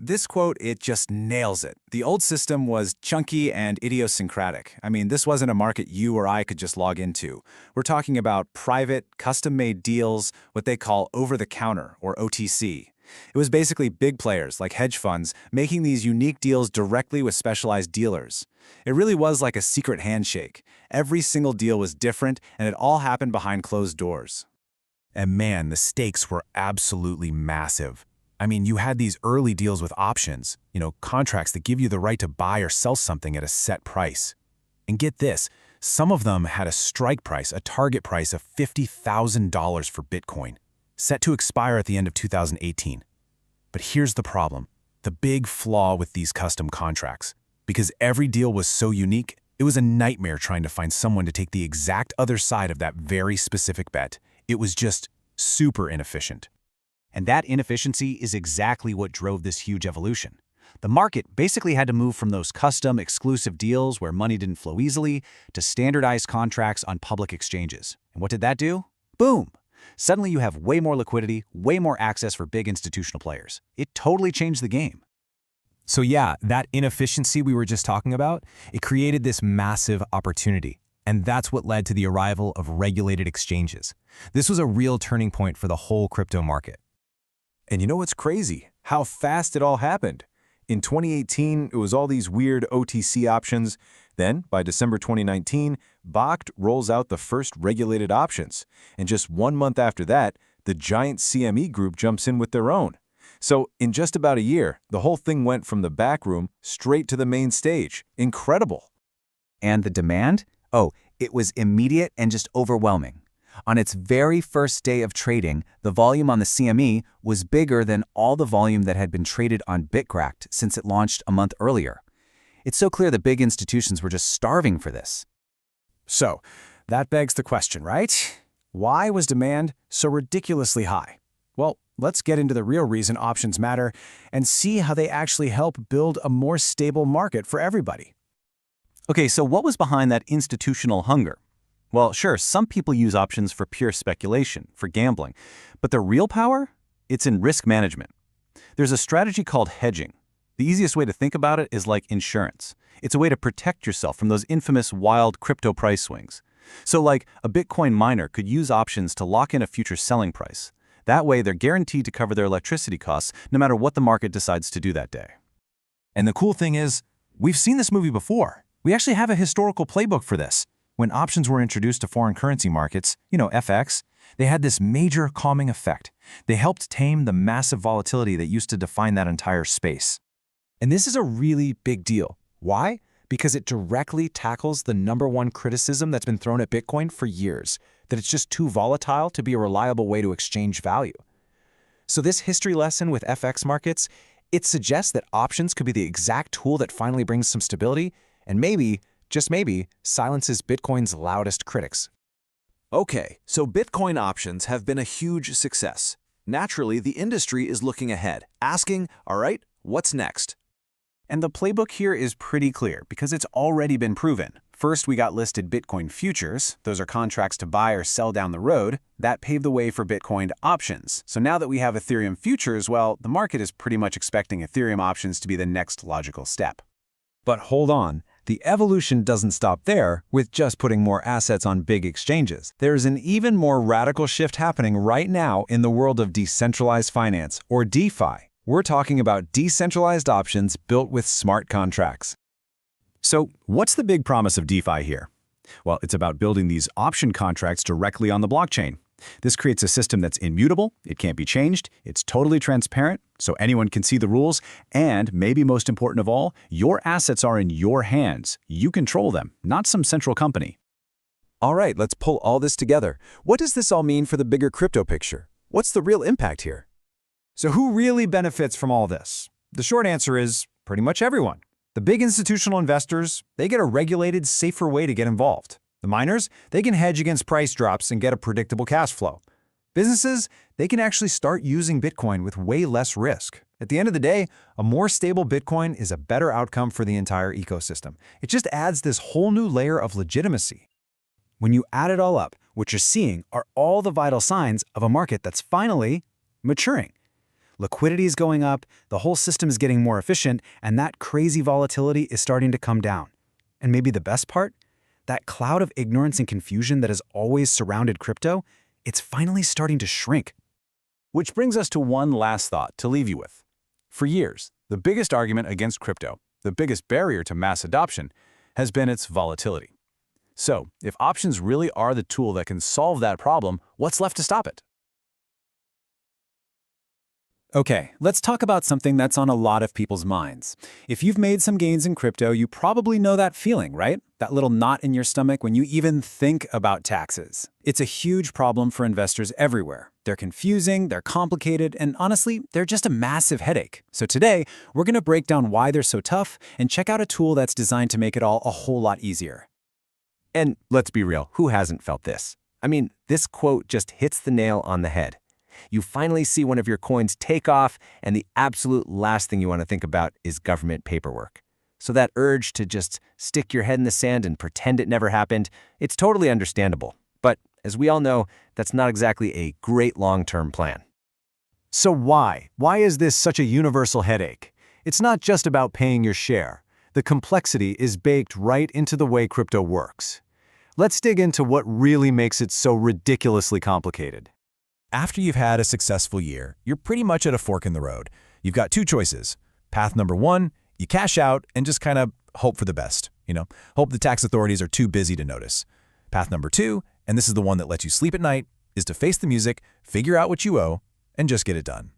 This quote, it just nails it. The old system was chunky and idiosyncratic. I mean, this wasn't a market you or I could just log into. We're talking about private, custom-made deals, what they call over-the-counter, or OTC. It was basically big players, like hedge funds, making these unique deals directly with specialized dealers. It really was like a secret handshake. Every single deal was different, and it all happened behind closed doors. And man, the stakes were absolutely massive. I mean, you had these early deals with options, contracts that give you the right to buy or sell something at a set price. And get this, some of them had a strike price, a target price of $50,000 for Bitcoin, set to expire at the end of 2018. But here's the problem, the big flaw with these custom contracts. Because every deal was so unique, it was a nightmare trying to find someone to take the exact other side of that very specific bet. It was just super inefficient. And that inefficiency is exactly what drove this huge evolution. The market basically had to move from those custom, exclusive deals where money didn't flow easily to standardized contracts on public exchanges. And what did that do? Boom! Suddenly you have way more liquidity, way more access for big institutional players. It totally changed the game. So yeah, that inefficiency we were just talking about, it created this massive opportunity. And that's what led to the arrival of regulated exchanges. This was a real turning point for the whole crypto market. And you know what's crazy? How fast it all happened. In 2018, it was all these weird OTC options. Then, by December 2019, Bakkt rolls out the first regulated options. And just 1 month after that, the giant CME group jumps in with their own. So, in just about a year, the whole thing went from the back room straight to the main stage. Incredible. And the demand? Oh, it was immediate and just overwhelming. On its very first day of trading, the volume on the CME was bigger than all the volume that had been traded on Bitcracked since it launched a month earlier. It's so clear the big institutions were just starving for this. So, that begs the question, right? Why was demand so ridiculously high? Well, let's get into the real reason options matter and see how they actually help build a more stable market for everybody. Okay, so what was behind that institutional hunger? Well, sure, some people use options for pure speculation, for gambling. But the real power? It's in risk management. There's a strategy called hedging. The easiest way to think about it is like insurance. It's a way to protect yourself from those infamous wild crypto price swings. So like a Bitcoin miner could use options to lock in a future selling price. That way they're guaranteed to cover their electricity costs no matter what the market decides to do that day. And the cool thing is, we've seen this movie before. We actually have a historical playbook for this. When options were introduced to foreign currency markets, FX, they had this major calming effect. They helped tame the massive volatility that used to define that entire space. And this is a really big deal. Why? Because it directly tackles the #1 criticism that's been thrown at Bitcoin for years, that it's just too volatile to be a reliable way to exchange value. So this history lesson with FX markets, it suggests that options could be the exact tool that finally brings some stability and maybe, just maybe, silences Bitcoin's loudest critics. Okay, so Bitcoin options have been a huge success. Naturally, the industry is looking ahead, asking, all right, what's next? And the playbook here is pretty clear because it's already been proven. First, we got listed Bitcoin futures. Those are contracts to buy or sell down the road. That paved the way for Bitcoin options. So now that we have Ethereum futures, well, the market is pretty much expecting Ethereum options to be the next logical step. But hold on, the evolution doesn't stop there with just putting more assets on big exchanges. There's an even more radical shift happening right now in the world of decentralized finance, or DeFi. We're talking about decentralized options built with smart contracts. So what's the big promise of DeFi here? Well, it's about building these option contracts directly on the blockchain. This creates a system that's immutable, it can't be changed, it's totally transparent, so anyone can see the rules, and maybe most important of all, your assets are in your hands. You control them, not some central company. All right, let's pull all this together. What does this all mean for the bigger crypto picture? What's the real impact here? So who really benefits from all this? The short answer is pretty much everyone. The big institutional investors, they get a regulated, safer way to get involved. The miners, they can hedge against price drops and get a predictable cash flow. Businesses, they can actually start using Bitcoin with way less risk. At the end of the day, a more stable Bitcoin is a better outcome for the entire ecosystem. It just adds this whole new layer of legitimacy. When you add it all up, what you're seeing are all the vital signs of a market that's finally maturing. Liquidity is going up, the whole system is getting more efficient, and that crazy volatility is starting to come down. And maybe the best part? That cloud of ignorance and confusion that has always surrounded crypto, it's finally starting to shrink. Which brings us to one last thought to leave you with. For years, the biggest argument against crypto, the biggest barrier to mass adoption, has been its volatility. So, if options really are the tool that can solve that problem, what's left to stop it? Okay, let's talk about something that's on a lot of people's minds. If you've made some gains in crypto, you probably know that feeling, right? That little knot in your stomach when you even think about taxes. It's a huge problem for investors everywhere. They're confusing, they're complicated, and honestly, they're just a massive headache. So today, we're going to break down why they're so tough and check out a tool that's designed to make it all a whole lot easier. And let's be real, who hasn't felt this? I mean, this quote just hits the nail on the head. You finally see one of your coins take off, and the absolute last thing you want to think about is government paperwork. So that urge to just stick your head in the sand and pretend it never happened, it's totally understandable. But as we all know, that's not exactly a great long-term plan. So why? Why is this such a universal headache? It's not just about paying your share. The complexity is baked right into the way crypto works. Let's dig into what really makes it so ridiculously complicated. After you've had a successful year, you're pretty much at a fork in the road. You've got two choices. Path number one, you cash out and just kind of hope for the best. Hope the tax authorities are too busy to notice. Path number two, and this is the one that lets you sleep at night, is to face the music, figure out what you owe, and just get it done.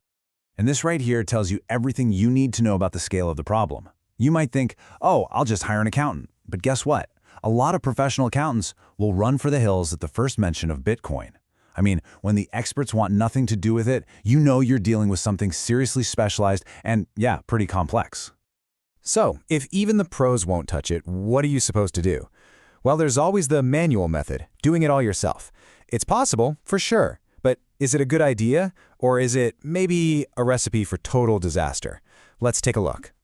And this right here tells you everything you need to know about the scale of the problem. You might think, oh, I'll just hire an accountant. But guess what? A lot of professional accountants will run for the hills at the first mention of Bitcoin. I mean, when the experts want nothing to do with it, you know you're dealing with something seriously specialized and, yeah, pretty complex. So, if even the pros won't touch it, what are you supposed to do? Well, there's always the manual method, doing it all yourself. It's possible, for sure, but is it a good idea, or is it maybe a recipe for total disaster? Let's take a look.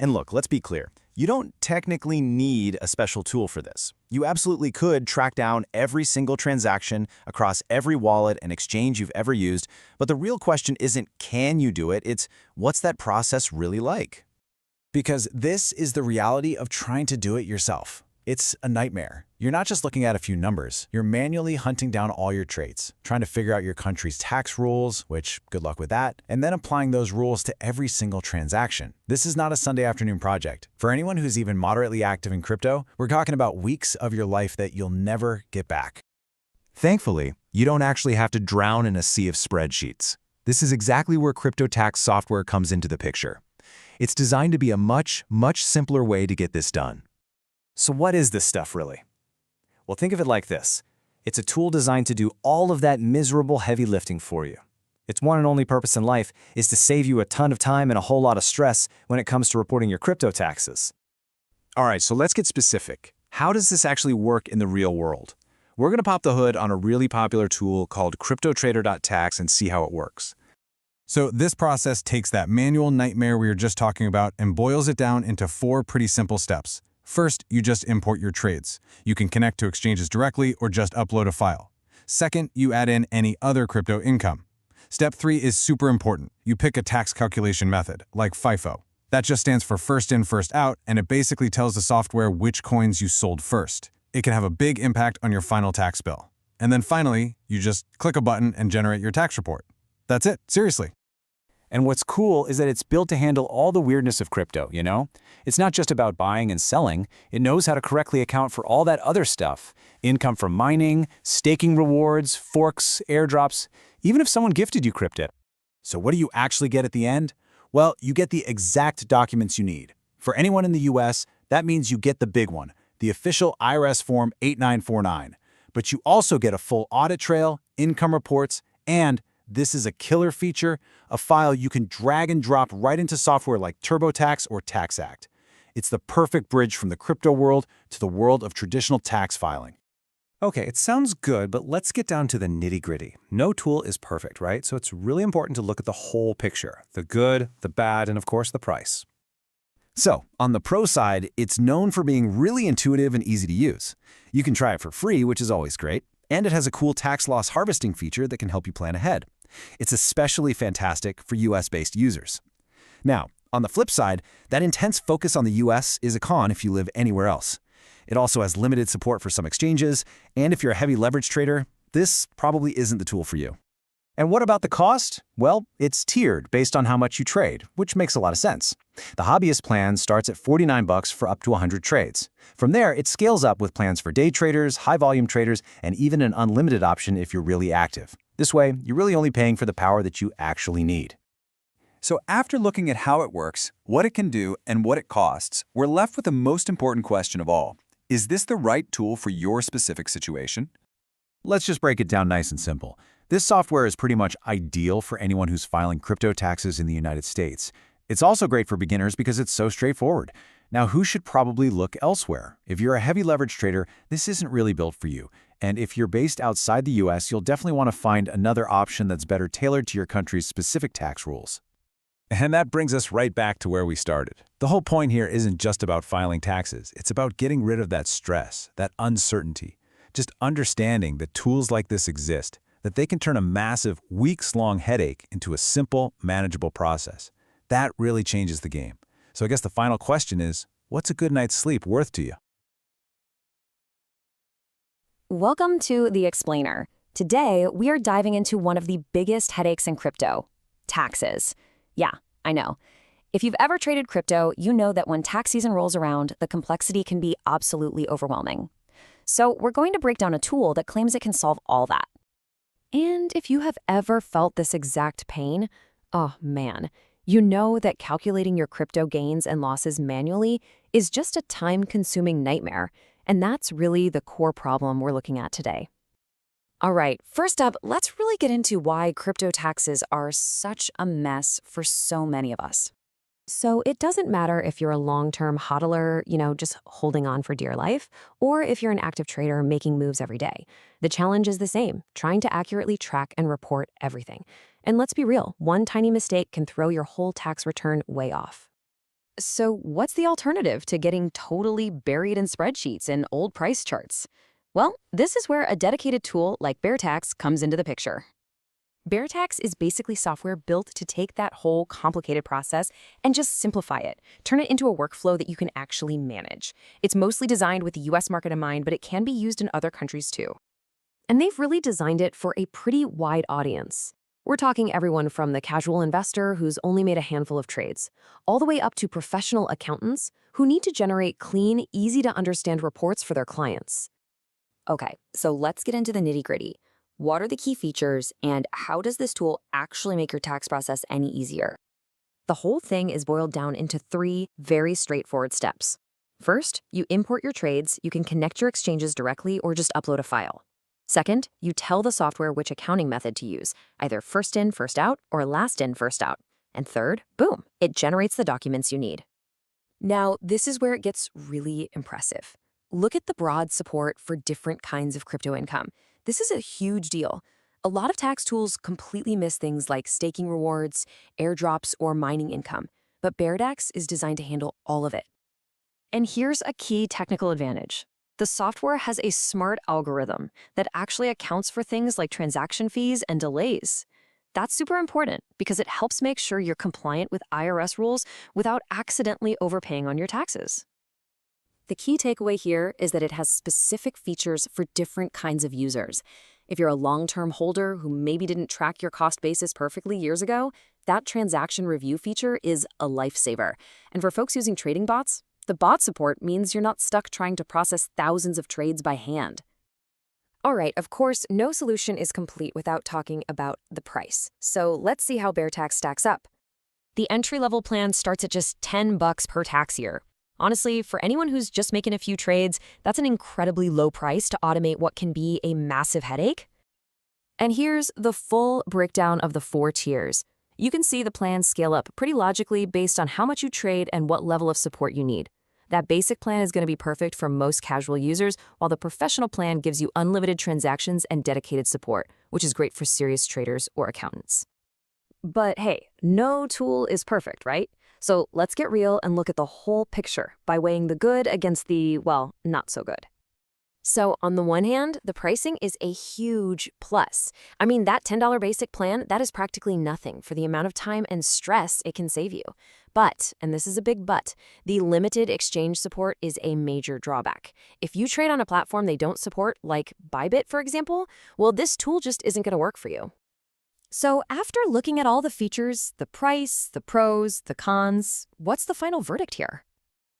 And look, let's be clear. You don't technically need a special tool for this. You absolutely could track down every single transaction across every wallet and exchange you've ever used, but the real question isn't can you do it, it's what's that process really like? Because this is the reality of trying to do it yourself. It's a nightmare. You're not just looking at a few numbers. You're manually hunting down all your trades, trying to figure out your country's tax rules, which good luck with that, and then applying those rules to every single transaction. This is not a Sunday afternoon project. For anyone who's even moderately active in crypto, we're talking about weeks of your life that you'll never get back. Thankfully, you don't actually have to drown in a sea of spreadsheets. This is exactly where crypto tax software comes into the picture. It's designed to be a much simpler way to get this done. So what is this stuff really? Well, think of it like this. It's a tool designed to do all of that miserable heavy lifting for you. Its one and only purpose in life is to save you a ton of time and a whole lot of stress when it comes to reporting your crypto taxes. All right, so let's get specific. How does this actually work in the real world? We're going to pop the hood on a really popular tool called CryptoTrader.tax and see how it works. So this process takes that manual nightmare we were just talking about and boils it down into 4 pretty simple steps. First, you just import your trades. You can connect to exchanges directly or just upload a file. Second, you add in any other crypto income. Step 3 is super important. You pick a tax calculation method, like FIFO. That just stands for first in, first out, and it basically tells the software which coins you sold first. It can have a big impact on your final tax bill. And then finally, you just click a button and generate your tax report. That's it, seriously. And what's cool is that it's built to handle all the weirdness of crypto, you know? It's not just about buying and selling. It knows how to correctly account for all that other stuff. Income from mining, staking rewards, forks, airdrops, even if someone gifted you crypto. So what do you actually get at the end? Well, you get the exact documents you need. For anyone in the US, that means you get the big one, the official IRS Form 8949. But you also get a full audit trail, income reports, and this is a killer feature, a file you can drag and drop right into software like TurboTax or TaxAct. It's the perfect bridge from the crypto world to the world of traditional tax filing. Okay, it sounds good, but let's get down to the nitty-gritty. No tool is perfect, right? So it's really important to look at the whole picture, the good, the bad, and of course the price. So, on the pro side, it's known for being really intuitive and easy to use. You can try it for free, which is always great, and it has a cool tax loss harvesting feature that can help you plan ahead. It's especially fantastic for US-based users. Now, on the flip side, that intense focus on the US is a con if you live anywhere else. It also has limited support for some exchanges, and if you're a heavy leverage trader, this probably isn't the tool for you. And what about the cost? Well, it's tiered based on how much you trade, which makes a lot of sense. The hobbyist plan starts at $49 for up to 100 trades. From there, it scales up with plans for day traders, high-volume traders, and even an unlimited option if you're really active. This way, you're really only paying for the power that you actually need. So after looking at how it works, what it can do, and what it costs, we're left with the most important question of all. Is this the right tool for your specific situation? Let's just break it down nice and simple. This software is pretty much ideal for anyone who's filing crypto taxes in the United States. It's also great for beginners because it's so straightforward. Now, who should probably look elsewhere? If you're a heavy leverage trader, this isn't really built for you. And if you're based outside the US, you'll definitely want to find another option that's better tailored to your country's specific tax rules. And that brings us right back to where we started. The whole point here isn't just about filing taxes. It's about getting rid of that stress, that uncertainty. Just understanding that tools like this exist, that they can turn a massive, weeks-long headache into a simple, manageable process. That really changes the game. So I guess the final question is, what's a good night's sleep worth to you? Welcome to The Explainer. Today, we are diving into one of the biggest headaches in crypto, taxes. Yeah, I know. If you've ever traded crypto, you know that when tax season rolls around, the complexity can be absolutely overwhelming. So we're going to break down a tool that claims it can solve all that. And if you have ever felt this exact pain, oh man, you know that calculating your crypto gains and losses manually is just a time-consuming nightmare, and that's really the core problem we're looking at today. All right, first up, let's really get into why crypto taxes are such a mess for so many of us. So it doesn't matter if you're a long-term hodler, just holding on for dear life, or if you're an active trader making moves every day. The challenge is the same, trying to accurately track and report everything. And let's be real, one tiny mistake can throw your whole tax return way off. So what's the alternative to getting totally buried in spreadsheets and old price charts? Well, this is where a dedicated tool like BearTax comes into the picture. BearTax is basically software built to take that whole complicated process and just simplify it, turn it into a workflow that you can actually manage. It's mostly designed with the US market in mind, but it can be used in other countries too. And they've really designed it for a pretty wide audience. We're talking everyone from the casual investor who's only made a handful of trades, all the way up to professional accountants who need to generate clean, easy-to-understand reports for their clients. Okay, so let's get into the nitty-gritty. What are the key features, and how does this tool actually make your tax process any easier? The whole thing is boiled down into 3 very straightforward steps. First, you import your trades. You can connect your exchanges directly or just upload a file. Second, you tell the software which accounting method to use, either first in, first out, or last in, first out. And third, boom, it generates the documents you need. Now, this is where it gets really impressive. Look at the broad support for different kinds of crypto income. This is a huge deal. A lot of tax tools completely miss things like staking rewards, airdrops, or mining income, but BearTax is designed to handle all of it. And here's a key technical advantage. The software has a smart algorithm that actually accounts for things like transaction fees and delays. That's super important because it helps make sure you're compliant with IRS rules without accidentally overpaying on your taxes. The key takeaway here is that it has specific features for different kinds of users. If you're a long-term holder who maybe didn't track your cost basis perfectly years ago, that transaction review feature is a lifesaver. And for folks using trading bots, the bot support means you're not stuck trying to process thousands of trades by hand. All right, of course, no solution is complete without talking about the price. So let's see how BearTax stacks up. The entry-level plan starts at just $10 per tax year. Honestly, for anyone who's just making a few trades, that's an incredibly low price to automate what can be a massive headache. And here's the full breakdown of the 4 tiers. You can see the plans scale up pretty logically based on how much you trade and what level of support you need. That basic plan is going to be perfect for most casual users, while the professional plan gives you unlimited transactions and dedicated support, which is great for serious traders or accountants. But hey, no tool is perfect, right? So let's get real and look at the whole picture by weighing the good against the, well, not so good. So on the one hand, the pricing is a huge plus. I mean, that $10 basic plan, that is practically nothing for the amount of time and stress it can save you. But, and this is a big but, the limited exchange support is a major drawback. If you trade on a platform they don't support, like Bybit, for example, well, this tool just isn't going to work for you. So after looking at all the features, the price, the pros, the cons, what's the final verdict here?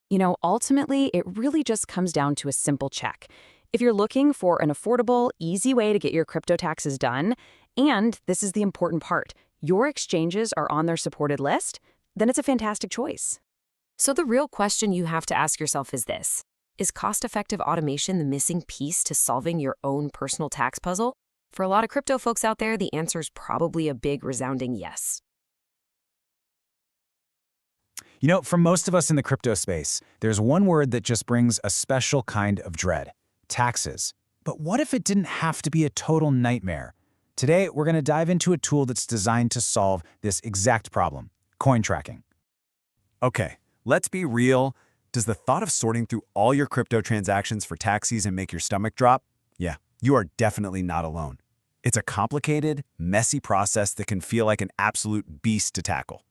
You know, ultimately, it really just comes down to a simple check. If you're looking for an affordable, easy way to get your crypto taxes done, and this is the important part, your exchanges are on their supported list, then it's a fantastic choice. So the real question you have to ask yourself is this: is cost-effective automation the missing piece to solving your own personal tax puzzle? For a lot of crypto folks out there, the answer is probably a big, resounding yes. You know, for most of us in the crypto space, there's one word that just brings a special kind of dread: taxes. But what if it didn't have to be a total nightmare? Today, we're going to dive into a tool that's designed to solve this exact problem: coin tracking. Okay, let's be real. Does the thought of sorting through all your crypto transactions for tax season make your stomach drop? Yeah, you are definitely not alone. It's a complicated, messy process that can feel like an absolute beast to tackle.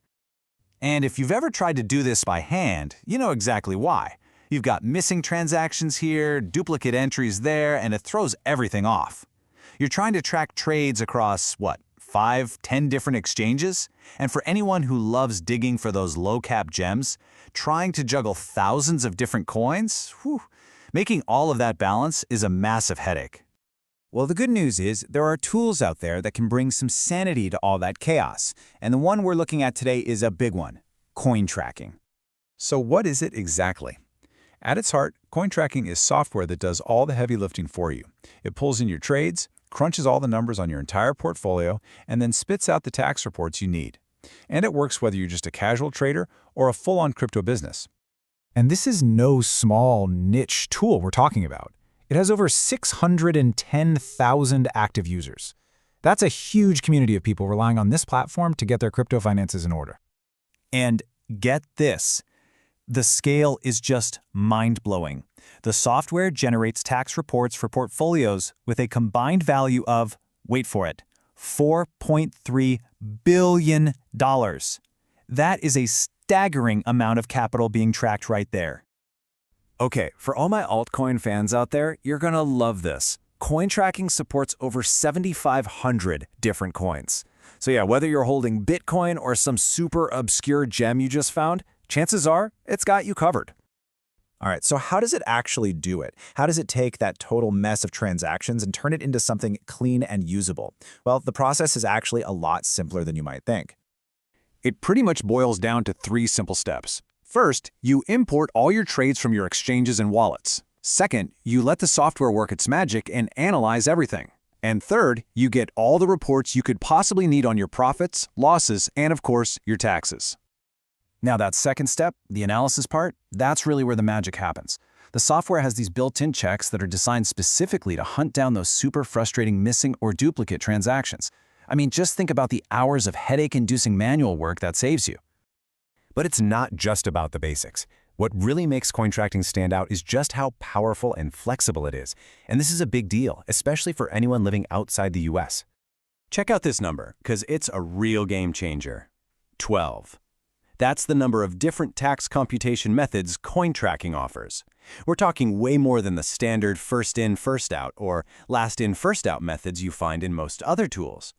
And if you've ever tried to do this by hand, you know exactly why. You've got missing transactions here, duplicate entries there, and it throws everything off. You're trying to track trades across, what, 5, 10 different exchanges? And for anyone who loves digging for those low-cap gems, trying to juggle thousands of different coins, making all of that balance is a massive headache. Well, the good news is there are tools out there that can bring some sanity to all that chaos, and the one we're looking at today is a big one: coin tracking. So what is it exactly? At its heart, coin tracking is software that does all the heavy lifting for you. It pulls in your trades, crunches all the numbers on your entire portfolio, and then spits out the tax reports you need. And it works whether you're just a casual trader or a full-on crypto business. And this is no small niche tool we're talking about. It has over 610,000 active users. That's a huge community of people relying on this platform to get their crypto finances in order. And get this, The scale is just mind-blowing. The software generates tax reports for portfolios with a combined value of, wait for it, $4.3 billion. That is a staggering amount of capital being tracked right there. Okay, for all my altcoin fans out there, you're gonna love this. Coin tracking supports over 7,500 different coins. So yeah, whether you're holding Bitcoin or some super obscure gem you just found, chances are it's got you covered. All right, so how does it actually do it? How does it take that total mess of transactions and turn it into something clean and usable? Well, the process is actually a lot simpler than you might think. It pretty much boils down to 3 simple steps. First, you import all your trades from your exchanges and wallets. Second, you let the software work its magic and analyze everything. And third, you get all the reports you could possibly need on your profits, losses, and of course, your taxes. Now that second step, the analysis part, that's really where the magic happens. The software has these built-in checks that are designed specifically to hunt down those super frustrating missing or duplicate transactions. I mean, just think about the hours of headache-inducing manual work that saves you. But it's not just about the basics. What really makes coin tracking stand out is just how powerful and flexible it is. And this is a big deal, especially for anyone living outside the US. Check out this number, because it's a real game changer. 12. That's the number of different tax computation methods coin tracking offers. We're talking way more than the standard first in, first out, or last in, first out methods you find in most other tools.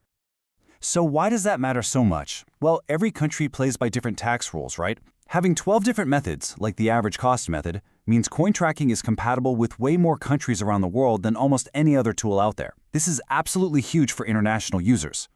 So why does that matter so much? Well, every country plays by different tax rules, right? Having 12 different methods, like the average cost method, means coin tracking is compatible with way more countries around the world than almost any other tool out there. This is absolutely huge for international users.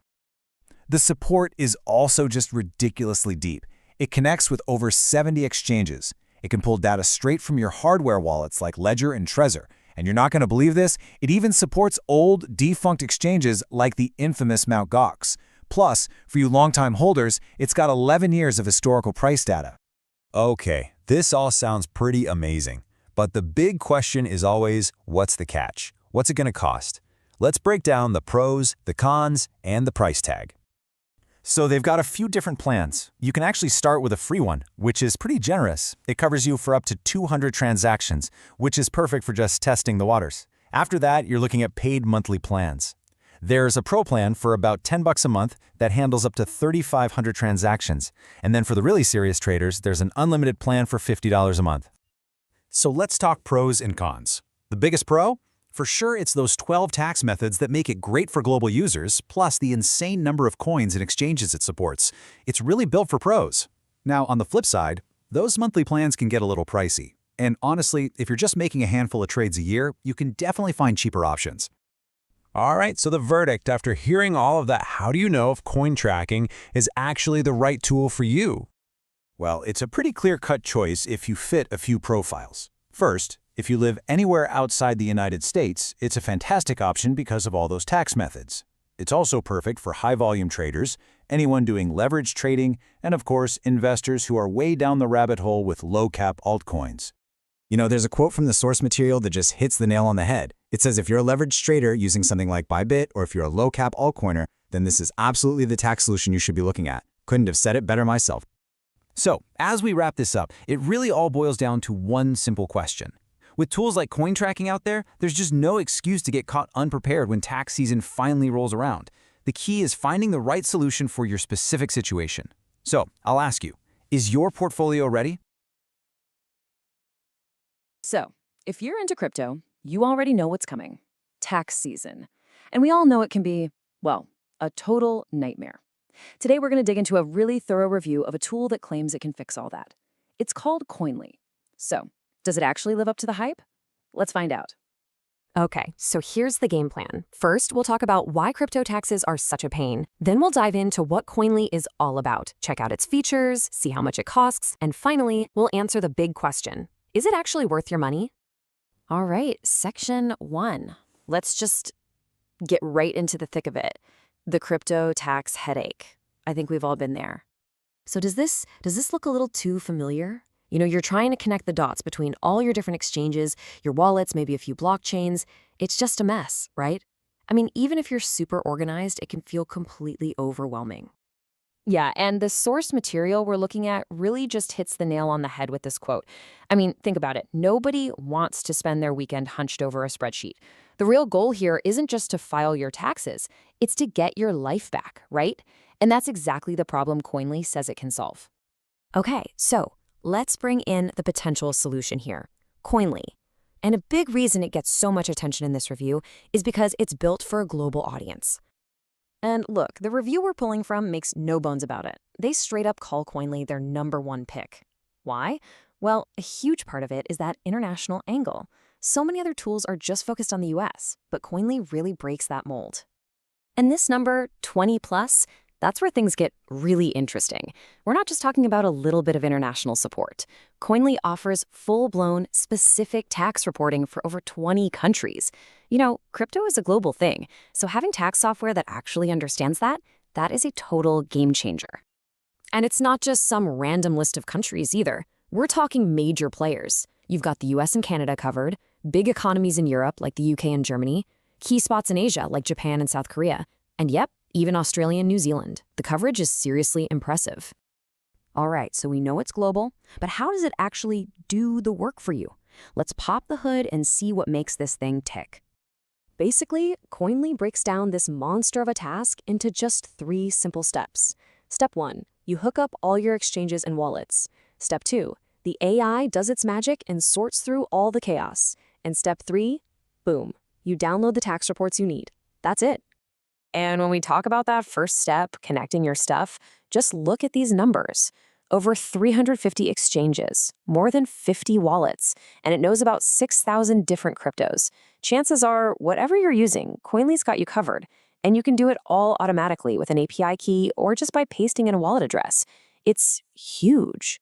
The support is also just ridiculously deep. It connects with over 70 exchanges. It can pull data straight from your hardware wallets like Ledger and Trezor. And you're not going to believe this, it even supports old, defunct exchanges like the infamous Mt. Gox. Plus, for you longtime holders, it's got 11 years of historical price data. Okay, this all sounds pretty amazing. But the big question is always, what's the catch? What's it going to cost? Let's break down the pros, the cons, and the price tag. So they've got a few different plans. You can actually start with a free one, which is pretty generous. It covers you for up to 200 transactions, which is perfect for just testing the waters. After that, you're looking at paid monthly plans. There's a pro plan for about $10 a month that handles up to 3,500 transactions. And then for the really serious traders, there's an unlimited plan for $50 a month. So let's talk pros and cons. The biggest pro? For sure, it's those 12 tax methods that make it great for global users, plus the insane number of coins and exchanges it supports. It's really built for pros. Now, on the flip side, those monthly plans can get a little pricey. And honestly, if you're just making a handful of trades a year, you can definitely find cheaper options. All right, so the verdict after hearing all of that, how do you know if coin tracking is actually the right tool for you? Well, it's a pretty clear-cut choice if you fit a few profiles. First, if you live anywhere outside the United States, it's a fantastic option because of all those tax methods. It's also perfect for high-volume traders, anyone doing leverage trading, and of course, investors who are way down the rabbit hole with low-cap altcoins. You know, there's a quote from the source material that just hits the nail on the head. It says if you're a leveraged trader using something like Bybit, or if you're a low-cap altcoiner, then this is absolutely the tax solution you should be looking at. Couldn't have said it better myself. So, as we wrap this up, it really all boils down to one simple question. With tools like coin tracking out there, there's just no excuse to get caught unprepared when tax season finally rolls around. The key is finding the right solution for your specific situation. So, I'll ask you, is your portfolio ready? So, if you're into crypto, you already know what's coming. Tax season. And we all know it can be, well, a total nightmare. Today, we're going to dig into a really thorough review of a tool that claims it can fix all that. It's called Coinly. So, does it actually live up to the hype? Let's find out. Okay, so here's the game plan. First, we'll talk about why crypto taxes are such a pain. Then we'll dive into what Coinly is all about, check out its features, see how much it costs, and finally, we'll answer the big question. Is it actually worth your money? All right, section 1. Let's just get right into the thick of it. The crypto tax headache. I think we've all been there. So does this look a little too familiar? You know, you're trying to connect the dots between all your different exchanges, your wallets, maybe a few blockchains. It's just a mess, right? I mean, even if you're super organized, it can feel completely overwhelming. Yeah, and the source material we're looking at really just hits the nail on the head with this quote. I mean, think about it. Nobody wants to spend their weekend hunched over a spreadsheet. The real goal here isn't just to file your taxes, it's to get your life back, right? And that's exactly the problem Coinly says it can solve. Okay, so let's bring in the potential solution here, Coinly. And a big reason it gets so much attention in this review is because it's built for a global audience. And look, the review we're pulling from makes no bones about it. They straight up call Coinly their #1 pick. Why? Well, a huge part of it is that international angle. So many other tools are just focused on the US, but Coinly really breaks that mold. And this number, 20 plus, that's where things get really interesting. We're not just talking about a little bit of international support. Coinly offers full-blown, specific tax reporting for over 20 countries. You know, crypto is a global thing, so having tax software that actually understands that is a total game changer. And it's not just some random list of countries either. We're talking major players. You've got the US and Canada covered, big economies in Europe like the UK and Germany, key spots in Asia like Japan and South Korea, and yep, even Australia and New Zealand. The coverage is seriously impressive. All right, so we know it's global, but how does it actually do the work for you? Let's pop the hood and see what makes this thing tick. Basically, Coinly breaks down this monster of a task into just 3 simple steps. Step 1, you hook up all your exchanges and wallets. Step 2, the AI does its magic and sorts through all the chaos. And step 3, boom, you download the tax reports you need. That's it. And when we talk about that first step, connecting your stuff, just look at these numbers. Over 350 exchanges, more than 50 wallets, and it knows about 6,000 different cryptos. Chances are, whatever you're using, Coinly's got you covered. And you can do it all automatically with an API key or just by pasting in a wallet address. It's huge.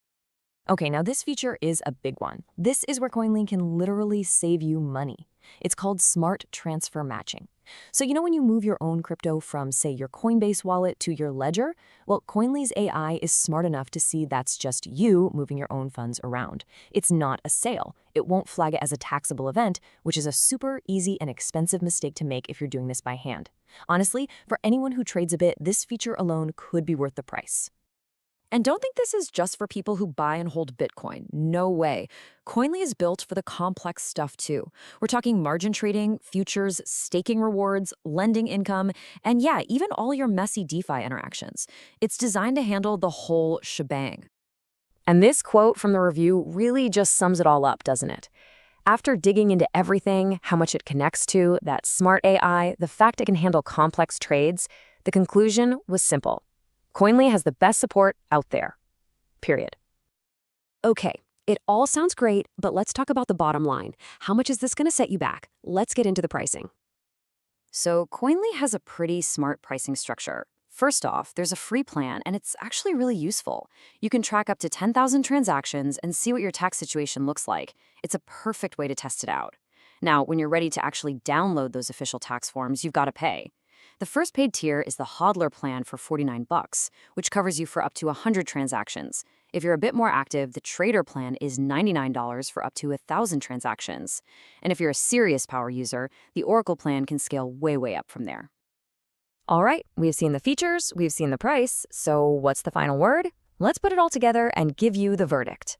Okay, now this feature is a big one. This is where Coinly can literally save you money. It's called Smart Transfer Matching. So you know when you move your own crypto from, say, your Coinbase wallet to your ledger? Well, Coinly's AI is smart enough to see that's just you moving your own funds around. It's not a sale. It won't flag it as a taxable event, which is a super easy and expensive mistake to make if you're doing this by hand. Honestly, for anyone who trades a bit, this feature alone could be worth the price. And don't think this is just for people who buy and hold Bitcoin. No way. Coinly is built for the complex stuff too. We're talking margin trading, futures, staking rewards, lending income, and yeah, even all your messy DeFi interactions. It's designed to handle the whole shebang. And this quote from the review really just sums it all up, doesn't it? After digging into everything, how much it connects to, that smart AI, the fact it can handle complex trades, the conclusion was simple. Coinly has the best support out there. Period. Okay, it all sounds great, but let's talk about the bottom line. How much is this going to set you back? Let's get into the pricing. So Coinly has a pretty smart pricing structure. First off, there's a free plan, and it's actually really useful. You can track up to 10,000 transactions and see what your tax situation looks like. It's a perfect way to test it out. Now, when you're ready to actually download those official tax forms, you've got to pay. The first paid tier is the hodler plan for $49, which covers you for up to 100 transactions. If you're a bit more active, the trader plan is $99 for up to 1,000 transactions. And if you're a serious power user, the Oracle plan can scale way up from there. All right, we've seen the features, we've seen the price, so what's the final word? Let's put it all together and give you the verdict.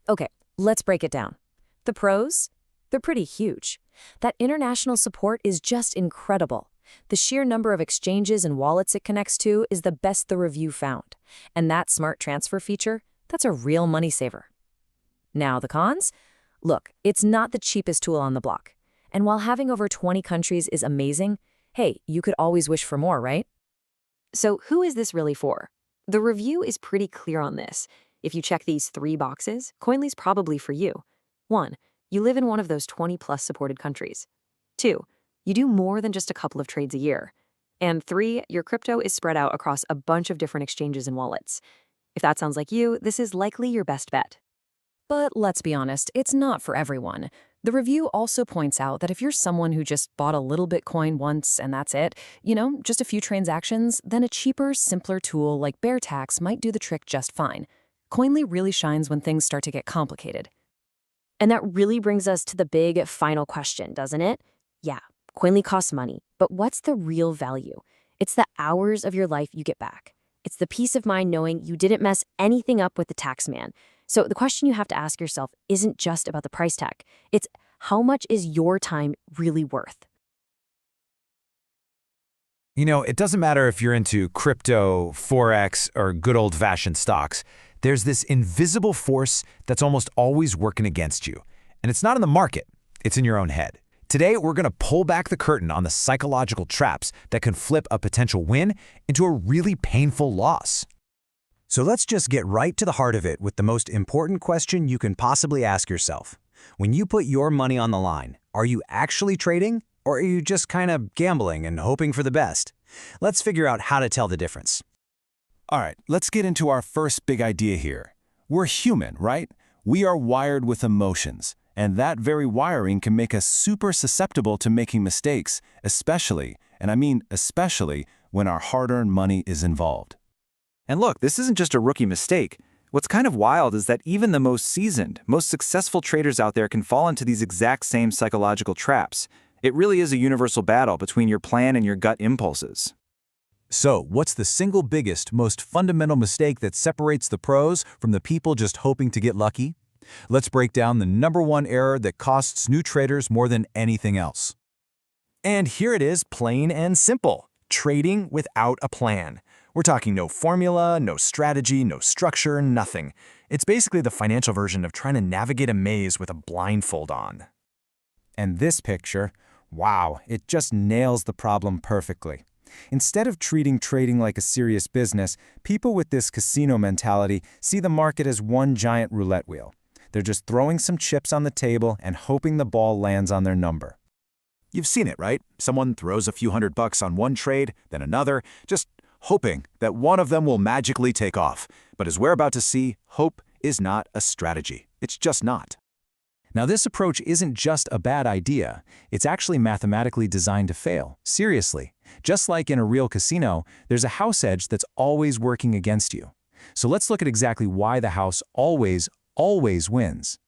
Okay, let's break it down. The pros? They're pretty huge. That international support is just incredible. The sheer number of exchanges and wallets it connects to is the best the review found. And that smart transfer feature, that's a real money saver. Now the cons? Look, it's not the cheapest tool on the block. And while having over 20 countries is amazing, hey, you could always wish for more, right? So who is this really for? The review is pretty clear on this. If you check these 3 boxes, Coinly's probably for you. 1, you live in one of those 20+ supported countries. 2, you do more than just a couple of trades a year. And 3, your crypto is spread out across a bunch of different exchanges and wallets. If that sounds like you, this is likely your best bet. But let's be honest, it's not for everyone. The review also points out that if you're someone who just bought a little Bitcoin once and that's it, just a few transactions, then a cheaper, simpler tool like BearTax might do the trick just fine. Coinly really shines when things start to get complicated. And that really brings us to the big final question, doesn't it? Yeah. Coinly costs money, but what's the real value? It's the hours of your life you get back. It's the peace of mind knowing you didn't mess anything up with the tax man. So the question you have to ask yourself isn't just about the price tag. It's how much is your time really worth? You know, it doesn't matter if you're into crypto, Forex, or good old-fashioned stocks. There's this invisible force that's almost always working against you. And it's not in the market, it's in your own head. Today, we're going to pull back the curtain on the psychological traps that can flip a potential win into a really painful loss. So let's just get right to the heart of it with the most important question you can possibly ask yourself. When you put your money on the line, are you actually trading? Or are you just kind of gambling and hoping for the best? Let's figure out how to tell the difference. All right, let's get into our first big idea here. We're human, right? We are wired with emotions, and that very wiring can make us super susceptible to making mistakes, especially, and I mean especially, when our hard-earned money is involved. And look, this isn't just a rookie mistake. What's kind of wild is that even the most seasoned, most successful traders out there can fall into these exact same psychological traps. It really is a universal battle between your plan and your gut impulses. So, what's the single biggest, most fundamental mistake that separates the pros from the people just hoping to get lucky? Let's break down the #1 error that costs new traders more than anything else. And here it is, plain and simple. Trading without a plan. We're talking no formula, no strategy, no structure, nothing. It's basically the financial version of trying to navigate a maze with a blindfold on. And this picture, wow, it just nails the problem perfectly. Instead of treating trading like a serious business, people with this casino mentality see the market as one giant roulette wheel. They're just throwing some chips on the table and hoping the ball lands on their number. You've seen it, right? Someone throws a few $100 on one trade, then another, just hoping that one of them will magically take off. But as we're about to see, hope is not a strategy. It's just not. Now, this approach isn't just a bad idea. It's actually mathematically designed to fail. Seriously. Just like in a real casino, there's a house edge that's always working against you. So let's look at exactly why the house always wins.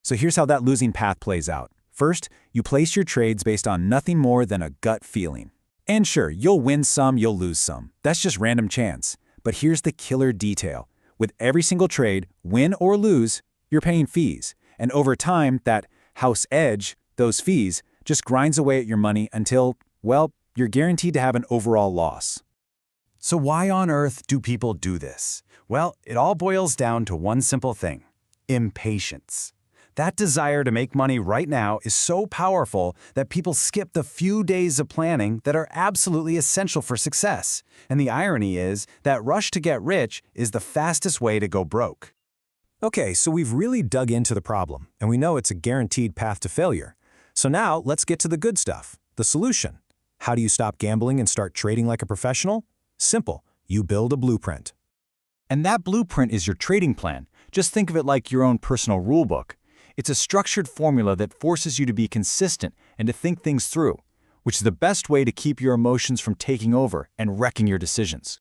So here's how that losing path plays out. First, you place your trades based on nothing more than a gut feeling. And sure, you'll win some, you'll lose some. That's just random chance. But here's the killer detail. With every single trade, win or lose, you're paying fees. And over time, that house edge, those fees, just grinds away at your money until, well, you're guaranteed to have an overall loss. So why on earth do people do this? Well, it all boils down to one simple thing: impatience. That desire to make money right now is so powerful that people skip the few days of planning that are absolutely essential for success. And the irony is that rush to get rich is the fastest way to go broke. Okay, so we've really dug into the problem, and we know it's a guaranteed path to failure. So now let's get to the good stuff, the solution. How do you stop gambling and start trading like a professional? Simple. You build a blueprint. And that blueprint is your trading plan. Just think of it like your own personal rulebook. It's a structured formula that forces you to be consistent and to think things through, which is the best way to keep your emotions from taking over and wrecking your decisions.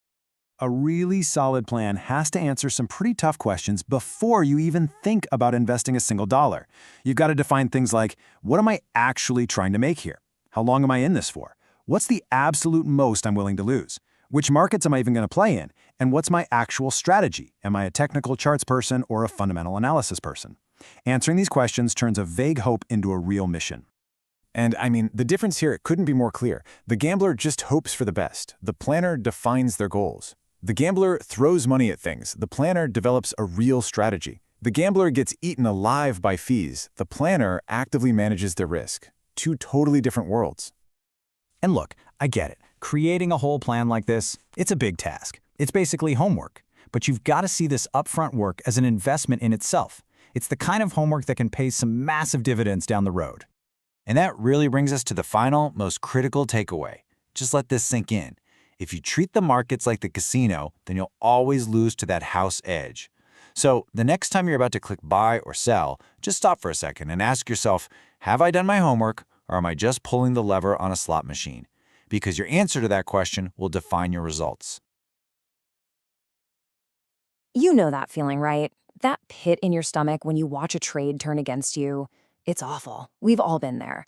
A really solid plan has to answer some pretty tough questions before you even think about investing a single dollar. You've got to define things like, what am I actually trying to make here? How long am I in this for? What's the absolute most I'm willing to lose? Which markets am I even going to play in? And what's my actual strategy? Am I a technical charts person or a fundamental analysis person? Answering these questions turns a vague hope into a real mission. And I mean, the difference here couldn't be more clear. The gambler just hopes for the best. The planner defines their goals. The gambler throws money at things. The planner develops a real strategy. The gambler gets eaten alive by fees. The planner actively manages their risk. Two totally different worlds. And look, I get it. Creating a whole plan like this, it's a big task. It's basically homework. But you've got to see this upfront work as an investment in itself. It's the kind of homework that can pay some massive dividends down the road. And that really brings us to the final, most critical takeaway. Just let this sink in. If you treat the markets like the casino, then you'll always lose to that house edge. So the next time you're about to click buy or sell, just stop for a second and ask yourself, have I done my homework, or am I just pulling the lever on a slot machine? Because your answer to that question will define your results. You know that feeling, right? That pit in your stomach when you watch a trade turn against you. It's awful. We've all been there.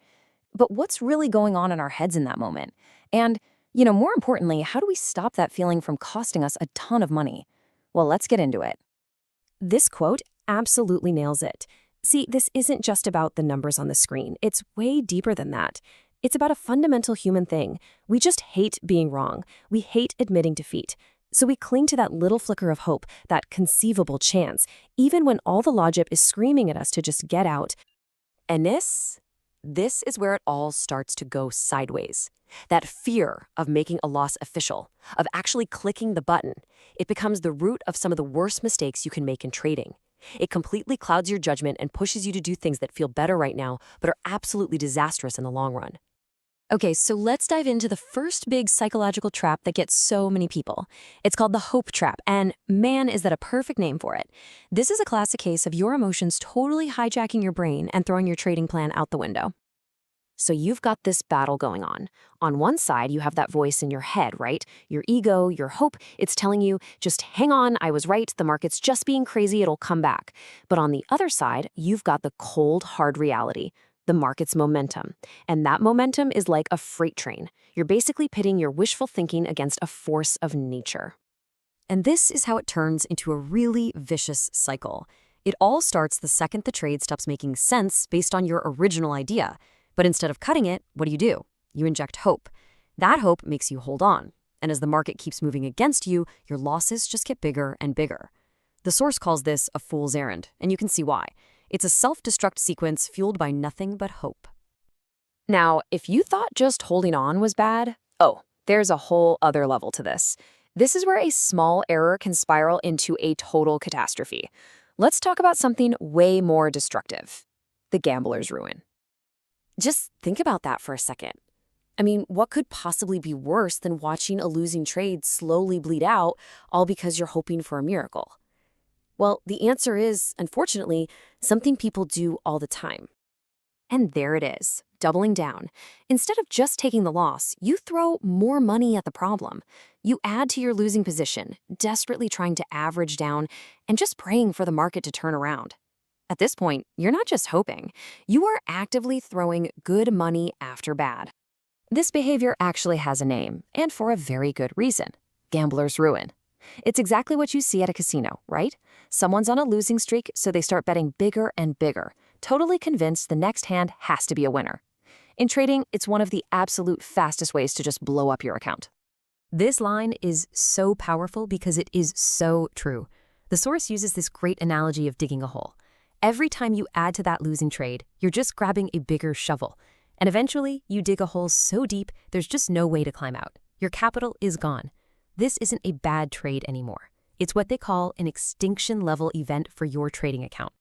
But what's really going on in our heads in that moment? And More importantly, how do we stop that feeling from costing us a ton of money? Well, let's get into it. This quote absolutely nails it. See, this isn't just about the numbers on the screen. It's way deeper than that. It's about a fundamental human thing. We just hate being wrong. We hate admitting defeat. So we cling to that little flicker of hope, that conceivable chance, even when all the logic is screaming at us to just get out. And this is where it all starts to go sideways. That fear of making a loss official, of actually clicking the button, it becomes the root of some of the worst mistakes you can make in trading. It completely clouds your judgment and pushes you to do things that feel better right now, but are absolutely disastrous in the long run. Okay, so let's dive into the first big psychological trap that gets so many people. It's called the hope trap, and man, is that a perfect name for it. This is a classic case of your emotions totally hijacking your brain and throwing your trading plan out the window. So you've got this battle going on. On one side, you have that voice in your head, right? Your ego, your hope, it's telling you, just hang on, I was right, the market's just being crazy, it'll come back. But on the other side, you've got the cold, hard reality, the market's momentum. And that momentum is like a freight train. You're basically pitting your wishful thinking against a force of nature. And this is how it turns into a really vicious cycle. It all starts the second the trade stops making sense based on your original idea. But instead of cutting it, what do? You inject hope. That hope makes you hold on. And as the market keeps moving against you, your losses just get bigger and bigger. The source calls this a fool's errand, and you can see why. It's a self-destruct sequence fueled by nothing but hope. Now, if you thought just holding on was bad, there's a whole other level to this. This is where a small error can spiral into a total catastrophe. Let's talk about something way more destructive: the gambler's ruin. Just think about that for a second. I mean, what could possibly be worse than watching a losing trade slowly bleed out, all because you're hoping for a miracle? Well, the answer is, unfortunately, something people do all the time. And there it is, doubling down. Instead of just taking the loss, you throw more money at the problem. You add to your losing position, desperately trying to average down and just praying for the market to turn around. At this point, you're not just hoping. You are actively throwing good money after bad. This behavior actually has a name, and for a very good reason: gambler's ruin. It's exactly what you see at a casino, right? Someone's on a losing streak, so they start betting bigger and bigger, totally convinced the next hand has to be a winner. In trading, it's one of the absolute fastest ways to just blow up your account. This line is so powerful because it is so true. The source uses this great analogy of digging a hole. Every time you add to that losing trade, you're just grabbing a bigger shovel. And eventually, you dig a hole so deep, there's just no way to climb out. Your capital is gone. This isn't a bad trade anymore. It's what they call an extinction-level event for your trading account.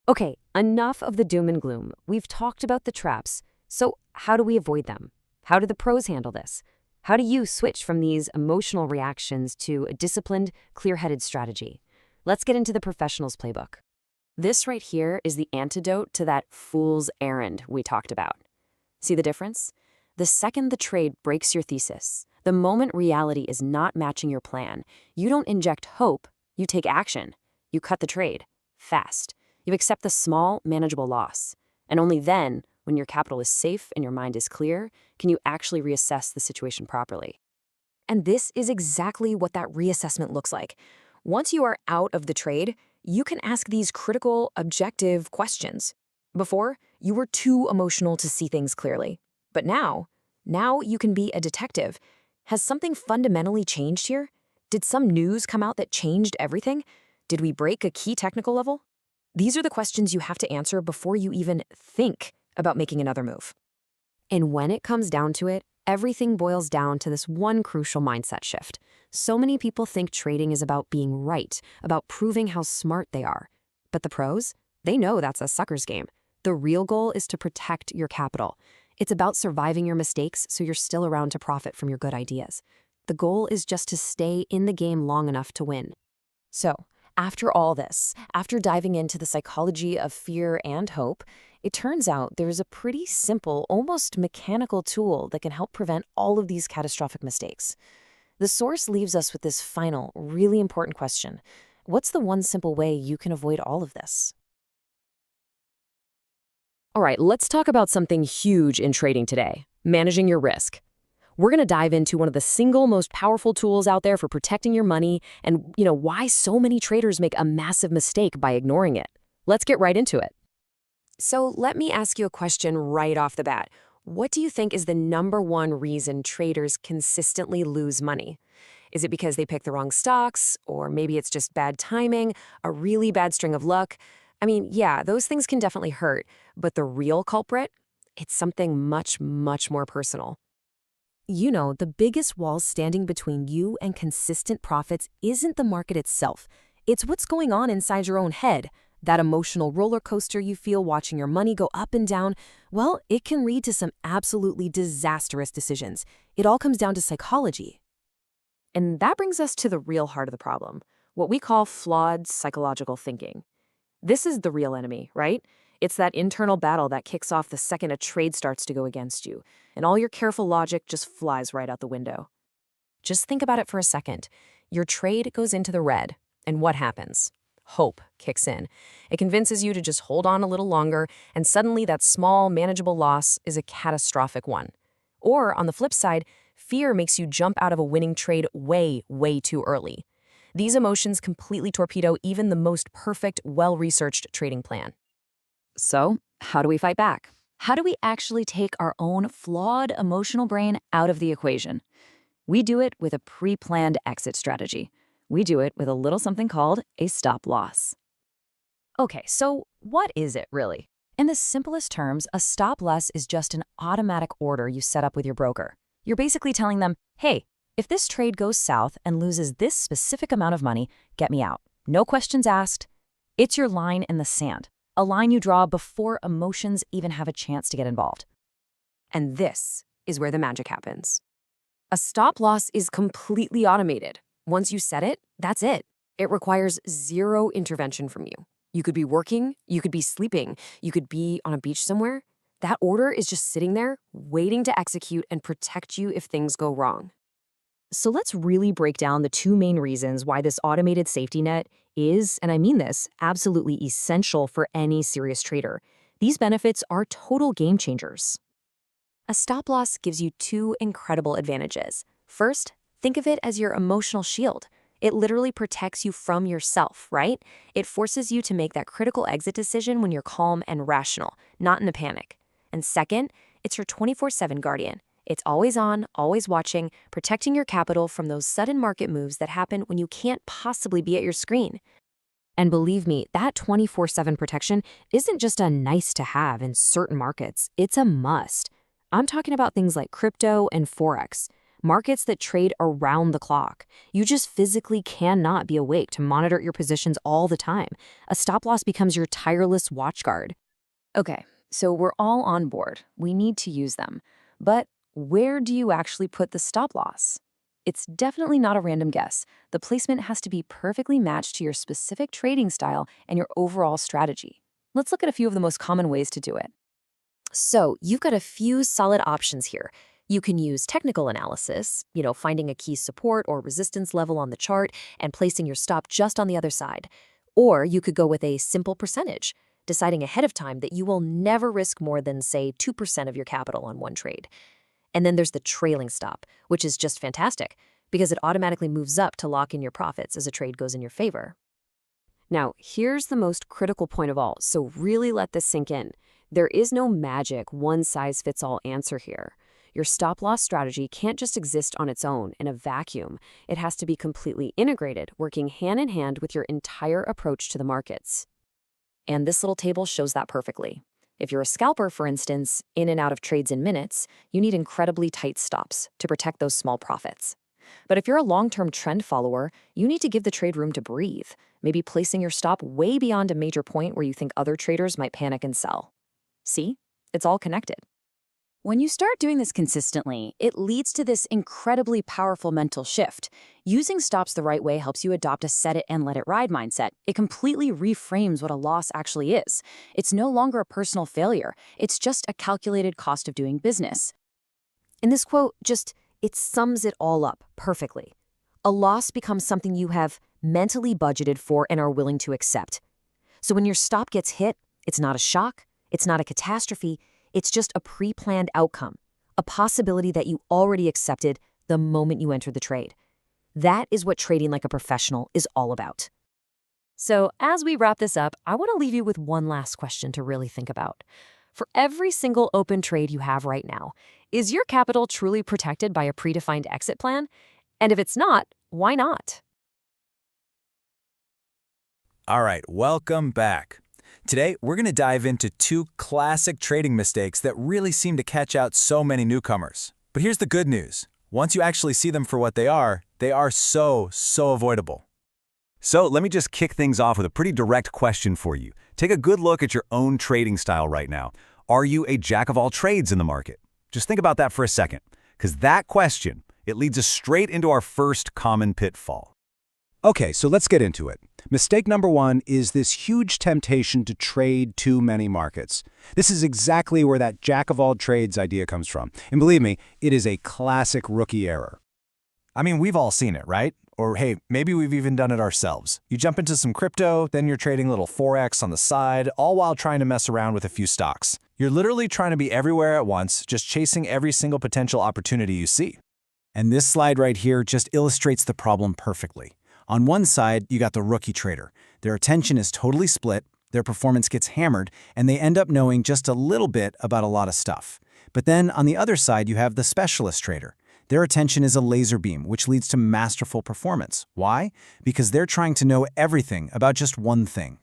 Okay, enough of the doom and gloom. We've talked about the traps. So how do we avoid them? How do the pros handle this? How do you switch from these emotional reactions to a disciplined, clear-headed strategy? Let's get into the professional's playbook. This right here is the antidote to that fool's errand we talked about. See the difference? The second the trade breaks your thesis, the moment reality is not matching your plan, you don't inject hope, you take action. You cut the trade, fast. You accept the small, manageable loss. And only then, when your capital is safe and your mind is clear, can you actually reassess the situation properly. And this is exactly what that reassessment looks like. Once you are out of the trade, you can ask these critical, objective questions. Before, you were too emotional to see things clearly. But now you can be a detective. Has something fundamentally changed here? Did some news come out that changed everything? Did we break a key technical level? These are the questions you have to answer before you even think about making another move. And when it comes down to it, everything boils down to this one crucial mindset shift. So many people think trading is about being right, about proving how smart they are. But the pros, they know that's a sucker's game. The real goal is to protect your capital. It's about surviving your mistakes so you're still around to profit from your good ideas. The goal is just to stay in the game long enough to win. So, after all this, after diving into the psychology of fear and hope, it turns out there's a pretty simple, almost mechanical tool that can help prevent all of these catastrophic mistakes. The source leaves us with this final, really important question. What's the one simple way you can avoid all of this? All right, let's talk about something huge in trading today: managing your risk. We're going to dive into one of the single most powerful tools out there for protecting your money and, why so many traders make a massive mistake by ignoring it. Let's get right into it. So let me ask you a question right off the bat. What do you think is the #1 reason traders consistently lose money? Is it because they pick the wrong stocks? Or maybe it's just bad timing, a really bad string of luck? I mean, yeah, those things can definitely hurt, but the real culprit? It's something much, much more personal. The biggest wall standing between you and consistent profits isn't the market itself. It's what's going on inside your own head. That emotional roller coaster you feel watching your money go up and down, well, it can lead to some absolutely disastrous decisions. It all comes down to psychology. And that brings us to the real heart of the problem, what we call flawed psychological thinking. This is the real enemy, right? It's that internal battle that kicks off the second a trade starts to go against you, and all your careful logic just flies right out the window. Just think about it for a second. Your trade goes into the red, and what happens? Hope kicks in. It convinces you to just hold on a little longer, and suddenly that small, manageable loss is a catastrophic one. Or, on the flip side, fear makes you jump out of a winning trade way, way too early. These emotions completely torpedo even the most perfect, well-researched trading plan. So, how do we fight back? How do we actually take our own flawed emotional brain out of the equation? We do it with a pre-planned exit strategy. We do it with a little something called a stop loss. Okay, so what is it really? In the simplest terms, a stop loss is just an automatic order you set up with your broker. You're basically telling them, hey, if this trade goes south and loses this specific amount of money, get me out. No questions asked. It's your line in the sand, a line you draw before emotions even have a chance to get involved. And this is where the magic happens. A stop loss is completely automated. Once you set it, that's it. It requires zero intervention from you. You could be working, you could be sleeping, you could be on a beach somewhere. That order is just sitting there, waiting to execute and protect you if things go wrong. So let's really break down the two main reasons why this automated safety net is, and I mean this, absolutely essential for any serious trader. These benefits are total game changers. A stop loss gives you two incredible advantages. First, think of it as your emotional shield. It literally protects you from yourself, right? It forces you to make that critical exit decision when you're calm and rational, not in a panic. And second, it's your 24/7 guardian. It's always on, always watching, protecting your capital from those sudden market moves that happen when you can't possibly be at your screen. And believe me, that 24/7 protection isn't just a nice to have in certain markets, it's a must. I'm talking about things like crypto and Forex, markets that trade around the clock. You just physically cannot be awake to monitor your positions all the time. A stop loss becomes your tireless watchguard. Okay, so we're all on board. We need to use them. But where do you actually put the stop loss? It's definitely not a random guess. The placement has to be perfectly matched to your specific trading style and your overall strategy. Let's look at a few of the most common ways to do it. So you've got a few solid options here. You can use technical analysis, finding a key support or resistance level on the chart and placing your stop just on the other side. Or you could go with a simple percentage, deciding ahead of time that you will never risk more than, say, 2% of your capital on one trade. And then there's the trailing stop, which is just fantastic because it automatically moves up to lock in your profits as a trade goes in your favor. Now, here's the most critical point of all, so really let this sink in. There is no magic one-size-fits-all answer here. Your stop-loss strategy can't just exist on its own in a vacuum. It has to be completely integrated, working hand-in-hand with your entire approach to the markets. And this little table shows that perfectly. If you're a scalper, for instance, in and out of trades in minutes, you need incredibly tight stops to protect those small profits. But if you're a long-term trend follower, you need to give the trade room to breathe, maybe placing your stop way beyond a major point where you think other traders might panic and sell. See? It's all connected. When you start doing this consistently, it leads to this incredibly powerful mental shift. Using stops the right way helps you adopt a set it and let it ride mindset. It completely reframes what a loss actually is. It's no longer a personal failure. It's just a calculated cost of doing business. In this quote, it sums it all up perfectly. A loss becomes something you have mentally budgeted for and are willing to accept. So when your stop gets hit, it's not a shock, it's not a catastrophe, it's just a pre-planned outcome, a possibility that you already accepted the moment you entered the trade. That is what trading like a professional is all about. So as we wrap this up, I want to leave you with one last question to really think about. For every single open trade you have right now, is your capital truly protected by a predefined exit plan? And if it's not, why not? All right, welcome back. Today, we're going to dive into two classic trading mistakes that really seem to catch out so many newcomers. But here's the good news. Once you actually see them for what they are so avoidable. So let me just kick things off with a pretty direct question for you. Take a good look at your own trading style right now. Are you a jack of all trades in the market? Just think about that for a second, because that question, it leads us straight into our first common pitfall. Okay, so let's get into it. Mistake number one is this huge temptation to trade too many markets. This is exactly where that jack of all trades idea comes from. And believe me, it is a classic rookie error. I mean, we've all seen it, right? Or hey, maybe we've even done it ourselves. You jump into some crypto, then you're trading a little Forex on the side, all while trying to mess around with a few stocks. You're literally trying to be everywhere at once, just chasing every single potential opportunity you see. And this slide right here just illustrates the problem perfectly. On one side, you got the rookie trader. Their attention is totally split, their performance gets hammered, and they end up knowing just a little bit about a lot of stuff. But then on the other side, you have the specialist trader. Their attention is a laser beam, which leads to masterful performance. Why? Because they're trying to know everything about just one thing.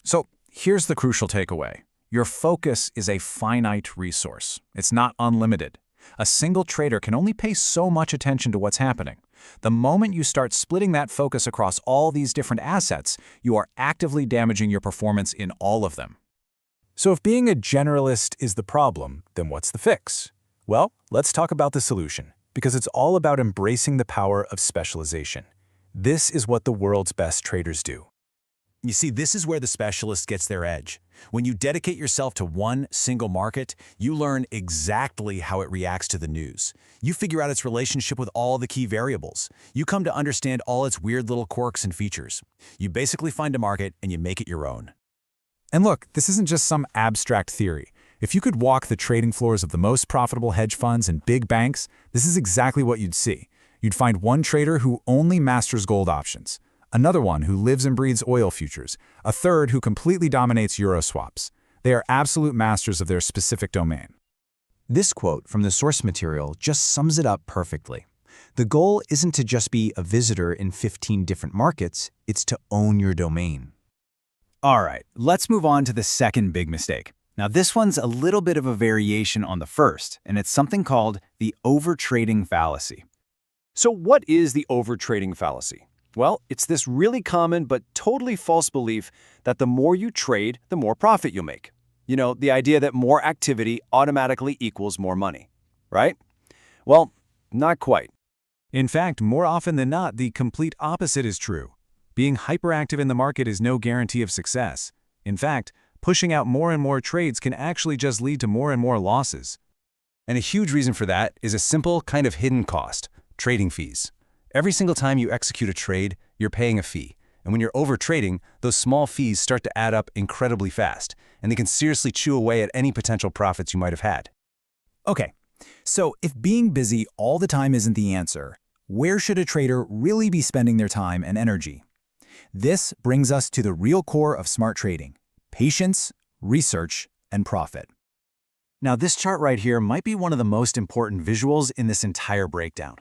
So here's the crucial takeaway. Your focus is a finite resource. It's not unlimited. A single trader can only pay so much attention to what's happening. The moment you start splitting that focus across all these different assets, you are actively damaging your performance in all of them. So if being a generalist is the problem, then what's the fix? Well, let's talk about the solution, because it's all about embracing the power of specialization. This is what the world's best traders do. You see, this is where the specialist gets their edge. When you dedicate yourself to one single market, you learn exactly how it reacts to the news. You figure out its relationship with all the key variables. You come to understand all its weird little quirks and features. You basically find a market and you make it your own. And look, this isn't just some abstract theory. If you could walk the trading floors of the most profitable hedge funds and big banks, this is exactly what you'd see. You'd find one trader who only masters gold options, another one who lives and breathes oil futures, a third who completely dominates euro swaps. They are absolute masters of their specific domain. This quote from the source material just sums it up perfectly. The goal isn't to just be a visitor in 15 different markets, it's to own your domain. All right, let's move on to the second big mistake. Now this one's a little bit of a variation on the first, and it's something called the overtrading fallacy. So what is the overtrading fallacy? Well, it's this really common but totally false belief that the more you trade, the more profit you'll make. You know, the idea that more activity automatically equals more money, right? Well, not quite. In fact, more often than not, the complete opposite is true. Being hyperactive in the market is no guarantee of success. In fact, pushing out more and more trades can actually just lead to more and more losses. And a huge reason for that is a simple kind of hidden cost, trading fees. Every single time you execute a trade, you're paying a fee. And when you're overtrading, those small fees start to add up incredibly fast, and they can seriously chew away at any potential profits you might have had. Okay, so if being busy all the time isn't the answer, where should a trader really be spending their time and energy? This brings us to the real core of smart trading: patience, research, and profit. Now, this chart right here might be one of the most important visuals in this entire breakdown.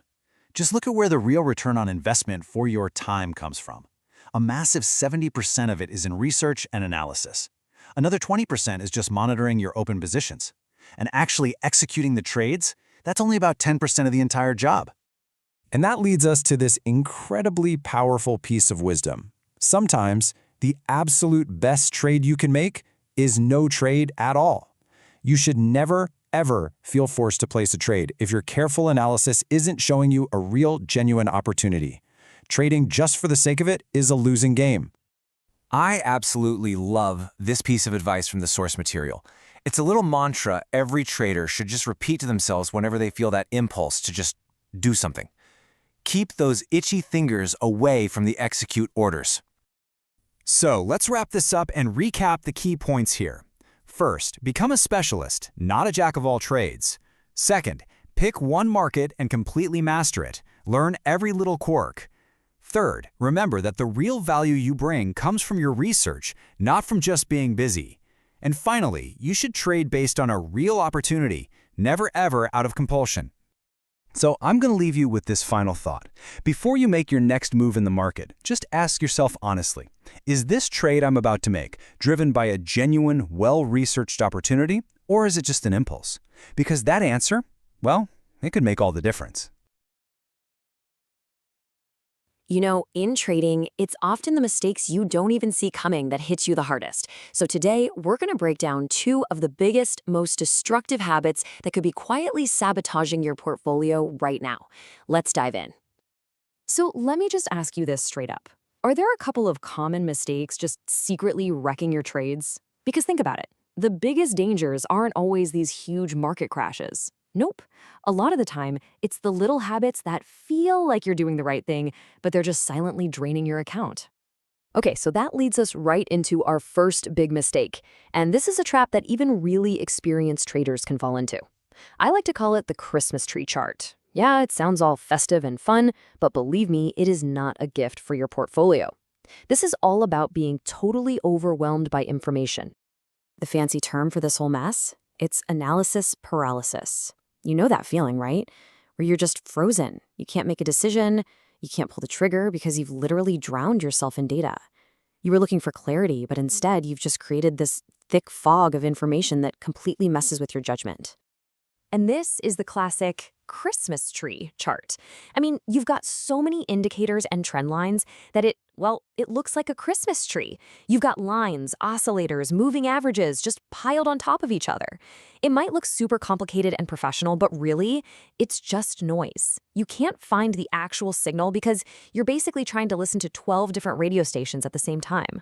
Just look at where the real return on investment for your time comes from. A massive 70% of it is in research and analysis. Another 20% is just monitoring your open positions. And actually executing the trades, that's only about 10% of the entire job. And that leads us to this incredibly powerful piece of wisdom. Sometimes, the absolute best trade you can make is no trade at all. You should never, ever feel forced to place a trade if your careful analysis isn't showing you a real, genuine opportunity. Trading just for the sake of it is a losing game. I absolutely love this piece of advice from the source material. It's a little mantra every trader should just repeat to themselves whenever they feel that impulse to just do something. Keep those itchy fingers away from the execute orders. So let's wrap this up and recap the key points here. First, become a specialist, not a jack of all trades. Second, pick one market and completely master it. Learn every little quirk. Third, remember that the real value you bring comes from your research, not from just being busy. And finally, you should trade based on a real opportunity, never ever out of compulsion. So I'm going to leave you with this final thought. Before you make your next move in the market, just ask yourself honestly, is this trade I'm about to make driven by a genuine, well-researched opportunity, or is it just an impulse? Because that answer, well, it could make all the difference. You know, in trading, it's often the mistakes you don't even see coming that hit you the hardest. So today, we're going to break down 2 of the biggest, most destructive habits that could be quietly sabotaging your portfolio right now. Let's dive in. So let me just ask you this straight up. Are there a couple of common mistakes just secretly wrecking your trades? Because think about it. The biggest dangers aren't always these huge market crashes. Nope. A lot of the time, it's the little habits that feel like you're doing the right thing, but they're just silently draining your account. Okay, so that leads us right into our first big mistake. And this is a trap that even really experienced traders can fall into. I like to call it the Christmas tree chart. Yeah, it sounds all festive and fun, but believe me, it is not a gift for your portfolio. This is all about being totally overwhelmed by information. The fancy term for this whole mess? It's analysis paralysis. You know that feeling, right? Where you're just frozen. You can't make a decision. You can't pull the trigger because you've literally drowned yourself in data. You were looking for clarity, but instead you've just created this thick fog of information that completely messes with your judgment. And this is the classic Christmas tree chart. I mean, you've got so many indicators and trend lines that it looks like a Christmas tree. You've got lines, oscillators, moving averages just piled on top of each other. It might look super complicated and professional, but really, it's just noise. You can't find the actual signal because you're basically trying to listen to 12 different radio stations at the same time.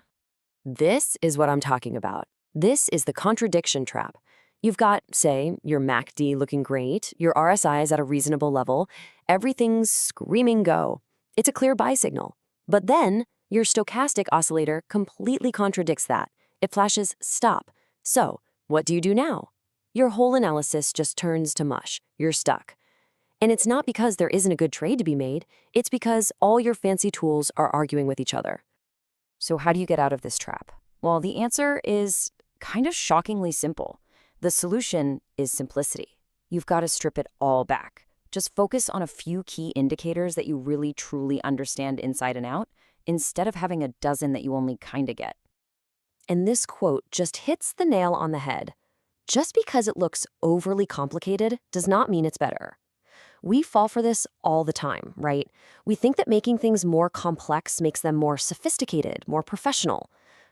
This is what I'm talking about. This is the contradiction trap. You've got, say, your MACD looking great, your RSI is at a reasonable level, everything's screaming go. It's a clear buy signal. But then, your stochastic oscillator completely contradicts that. It flashes stop. So, what do you do now? Your whole analysis just turns to mush. You're stuck. And it's not because there isn't a good trade to be made, it's because all your fancy tools are arguing with each other. So how do you get out of this trap? Well, the answer is kind of shockingly simple. The solution is simplicity. You've got to strip it all back. Just focus on a few key indicators that you really truly understand inside and out, instead of having a dozen that you only kinda get. And this quote just hits the nail on the head. Just because it looks overly complicated does not mean it's better. We fall for this all the time, right? We think that making things more complex makes them more sophisticated, more professional.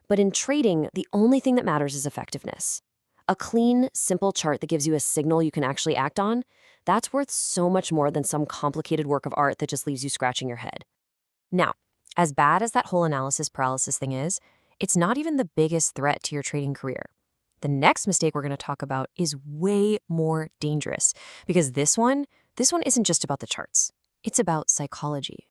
But in trading, the only thing that matters is effectiveness. A clean, simple chart that gives you a signal you can actually act on, that's worth so much more than some complicated work of art that just leaves you scratching your head. Now, as bad as that whole analysis paralysis thing is, it's not even the biggest threat to your trading career. The next mistake we're going to talk about is way more dangerous, because this one isn't just about the charts. It's about psychology.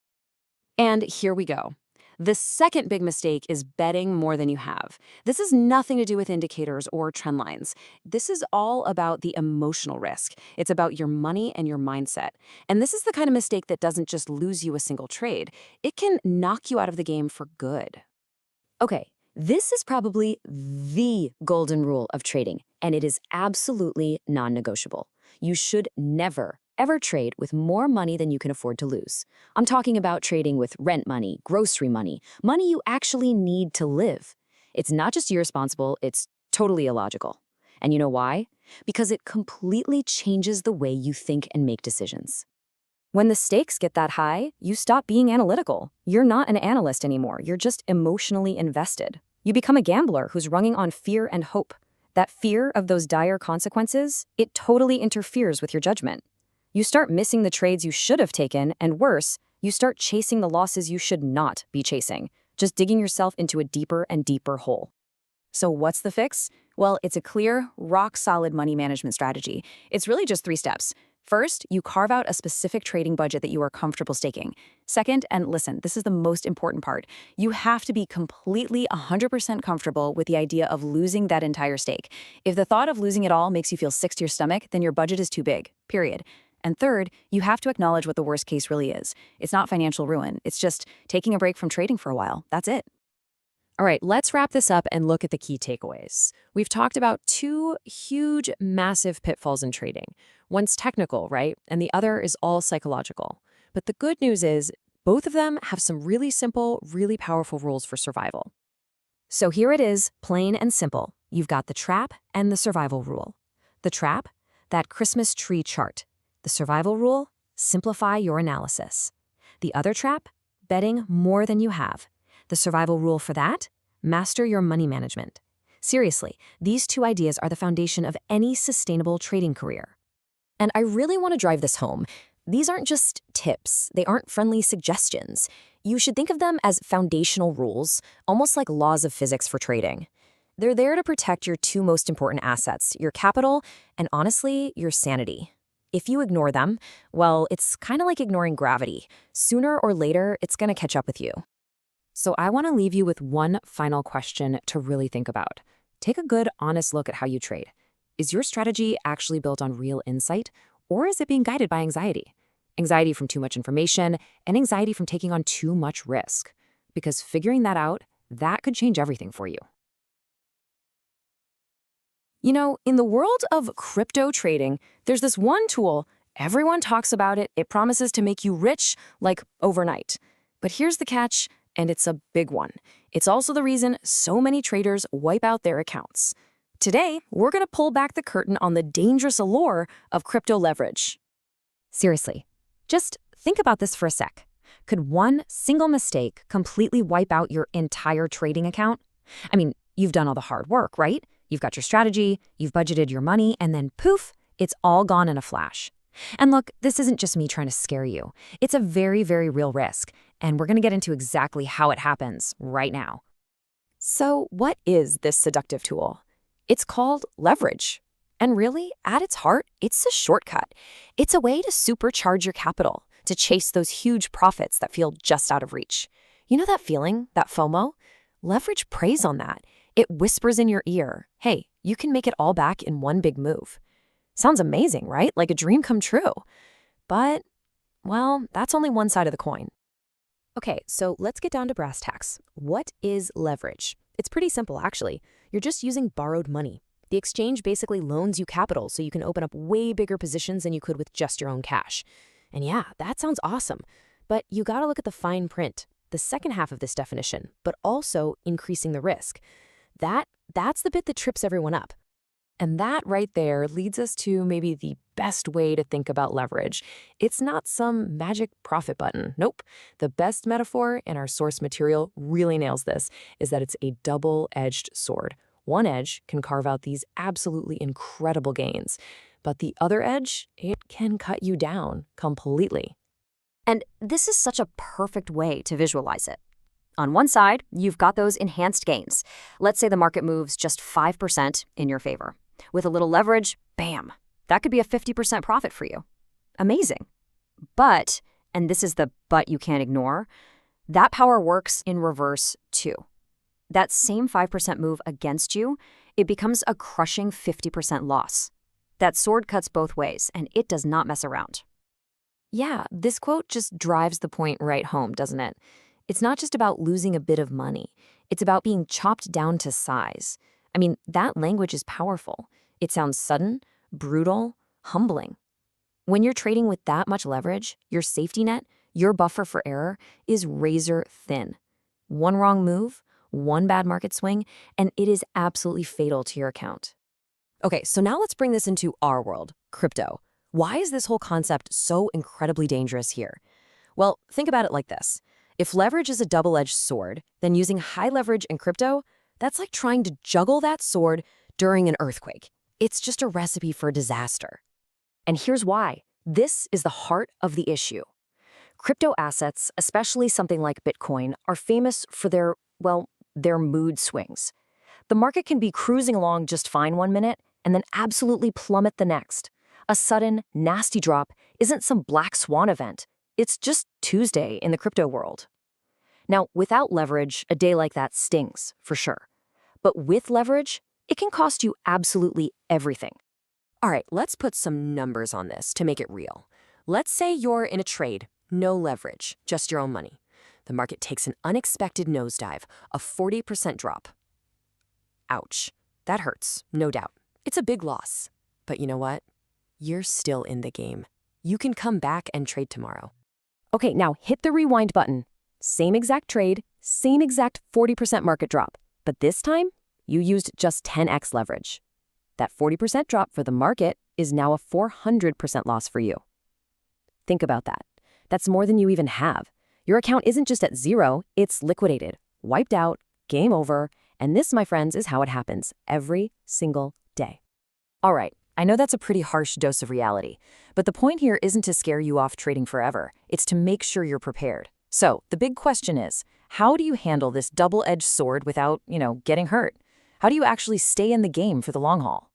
And here we go. The second big mistake is betting more than you have. This has nothing to do with indicators or trend lines. This is all about the emotional risk. It's about your money and your mindset. And this is the kind of mistake that doesn't just lose you a single trade. It can knock you out of the game for good. Okay, this is probably the golden rule of trading, and it is absolutely non-negotiable. You should never, ever trade with more money than you can afford to lose. I'm talking about trading with rent money, grocery money, money you actually need to live. It's not just irresponsible, it's totally illogical. And you know why? Because it completely changes the way you think and make decisions. When the stakes get that high, you stop being analytical. You're not an analyst anymore, you're just emotionally invested. You become a gambler who's running on fear and hope. That fear of those dire consequences, it totally interferes with your judgment. You start missing the trades you should have taken, and worse, you start chasing the losses you should not be chasing, just digging yourself into a deeper and deeper hole. So what's the fix? Well, it's a clear, rock-solid money management strategy. It's really just 3 steps. First, you carve out a specific trading budget that you are comfortable staking. Second, and listen, this is the most important part, you have to be completely 100% comfortable with the idea of losing that entire stake. If the thought of losing it all makes you feel sick to your stomach, then your budget is too big, period. And third, you have to acknowledge what the worst case really is. It's not financial ruin. It's just taking a break from trading for a while. That's it. All right, let's wrap this up and look at the key takeaways. We've talked about 2 huge, massive pitfalls in trading. One's technical, right? And the other is all psychological. But the good news is both of them have some really simple, really powerful rules for survival. So here it is, plain and simple. You've got the trap and the survival rule. The trap, that Christmas tree chart. The survival rule, simplify your analysis. The other trap, betting more than you have. The survival rule for that, master your money management. Seriously, these 2 ideas are the foundation of any sustainable trading career. And I really want to drive this home. These aren't just tips. They aren't friendly suggestions. You should think of them as foundational rules, almost like laws of physics for trading. They're there to protect your 2 most important assets, your capital and, honestly, your sanity. If you ignore them, well, it's kind of like ignoring gravity. Sooner or later, it's going to catch up with you. So I want to leave you with one final question to really think about. Take a good, honest look at how you trade. Is your strategy actually built on real insight, or is it being guided by anxiety? Anxiety from too much information and anxiety from taking on too much risk. Because figuring that out, that could change everything for you. You know, in the world of crypto trading, there's this one tool, everyone talks about it, it promises to make you rich, like overnight. But here's the catch, and it's a big one. It's also the reason so many traders wipe out their accounts. Today, we're going to pull back the curtain on the dangerous allure of crypto leverage. Seriously, just think about this for a sec. Could one single mistake completely wipe out your entire trading account? I mean, you've done all the hard work, right? You've got your strategy, you've budgeted your money, and then poof, it's all gone in a flash. And look, this isn't just me trying to scare you. It's a very, very real risk, and we're going to get into exactly how it happens right now. So what is this seductive tool? It's called leverage. And really, at its heart, it's a shortcut. It's a way to supercharge your capital, to chase those huge profits that feel just out of reach. You know that feeling, that FOMO? Leverage preys on that. It whispers in your ear, hey, you can make it all back in one big move. Sounds amazing, right? Like a dream come true. But, well, that's only one side of the coin. Okay, so let's get down to brass tacks. What is leverage? It's pretty simple, actually. You're just using borrowed money. The exchange basically loans you capital so you can open up way bigger positions than you could with just your own cash. And yeah, that sounds awesome. But you gotta look at the fine print, the second half of this definition, but also increasing the risk. That's the bit that trips everyone up. And that right there leads us to maybe the best way to think about leverage. It's not some magic profit button. Nope. The best metaphor in our source material really nails this, is that it's a double-edged sword. One edge can carve out these absolutely incredible gains, but the other edge, it can cut you down completely. And this is such a perfect way to visualize it. On one side, you've got those enhanced gains. Let's say the market moves just 5% in your favor. With a little leverage, bam, that could be a 50% profit for you. Amazing. But, and this is the but you can't ignore, that power works in reverse too. That same 5% move against you, it becomes a crushing 50% loss. That sword cuts both ways, and it does not mess around. Yeah, this quote just drives the point right home, doesn't it? It's not just about losing a bit of money. It's about being chopped down to size. I mean, that language is powerful. It sounds sudden, brutal, humbling. When you're trading with that much leverage, your safety net, your buffer for error, is razor thin. One wrong move, one bad market swing, and it is absolutely fatal to your account. Okay, so now let's bring this into our world, crypto. Why is this whole concept so incredibly dangerous here? Well, think about it like this. If leverage is a double-edged sword, then using high leverage in crypto, that's like trying to juggle that sword during an earthquake. It's just a recipe for disaster. And here's why. This is the heart of the issue. Crypto assets, especially something like Bitcoin, are famous for their mood swings. The market can be cruising along just fine one minute and then absolutely plummet the next. A sudden, nasty drop isn't some black swan event. It's just Tuesday in the crypto world. Now, without leverage, a day like that stings, for sure. But with leverage, it can cost you absolutely everything. All right, let's put some numbers on this to make it real. Let's say you're in a trade, no leverage, just your own money. The market takes an unexpected nosedive, a 40% drop. Ouch. That hurts, no doubt. It's a big loss. But you know what? You're still in the game. You can come back and trade tomorrow. Okay, now hit the rewind button. Same exact trade, same exact 40% market drop. But this time, you used just 10x leverage. That 40% drop for the market is now a 400% loss for you. Think about that. That's more than you even have. Your account isn't just at zero, it's liquidated, wiped out, game over, and this, my friends, is how it happens every single day. All right, I know that's a pretty harsh dose of reality, but the point here isn't to scare you off trading forever. It's to make sure you're prepared. So the big question is, how do you handle this double-edged sword without, getting hurt? How do you actually stay in the game for the long haul?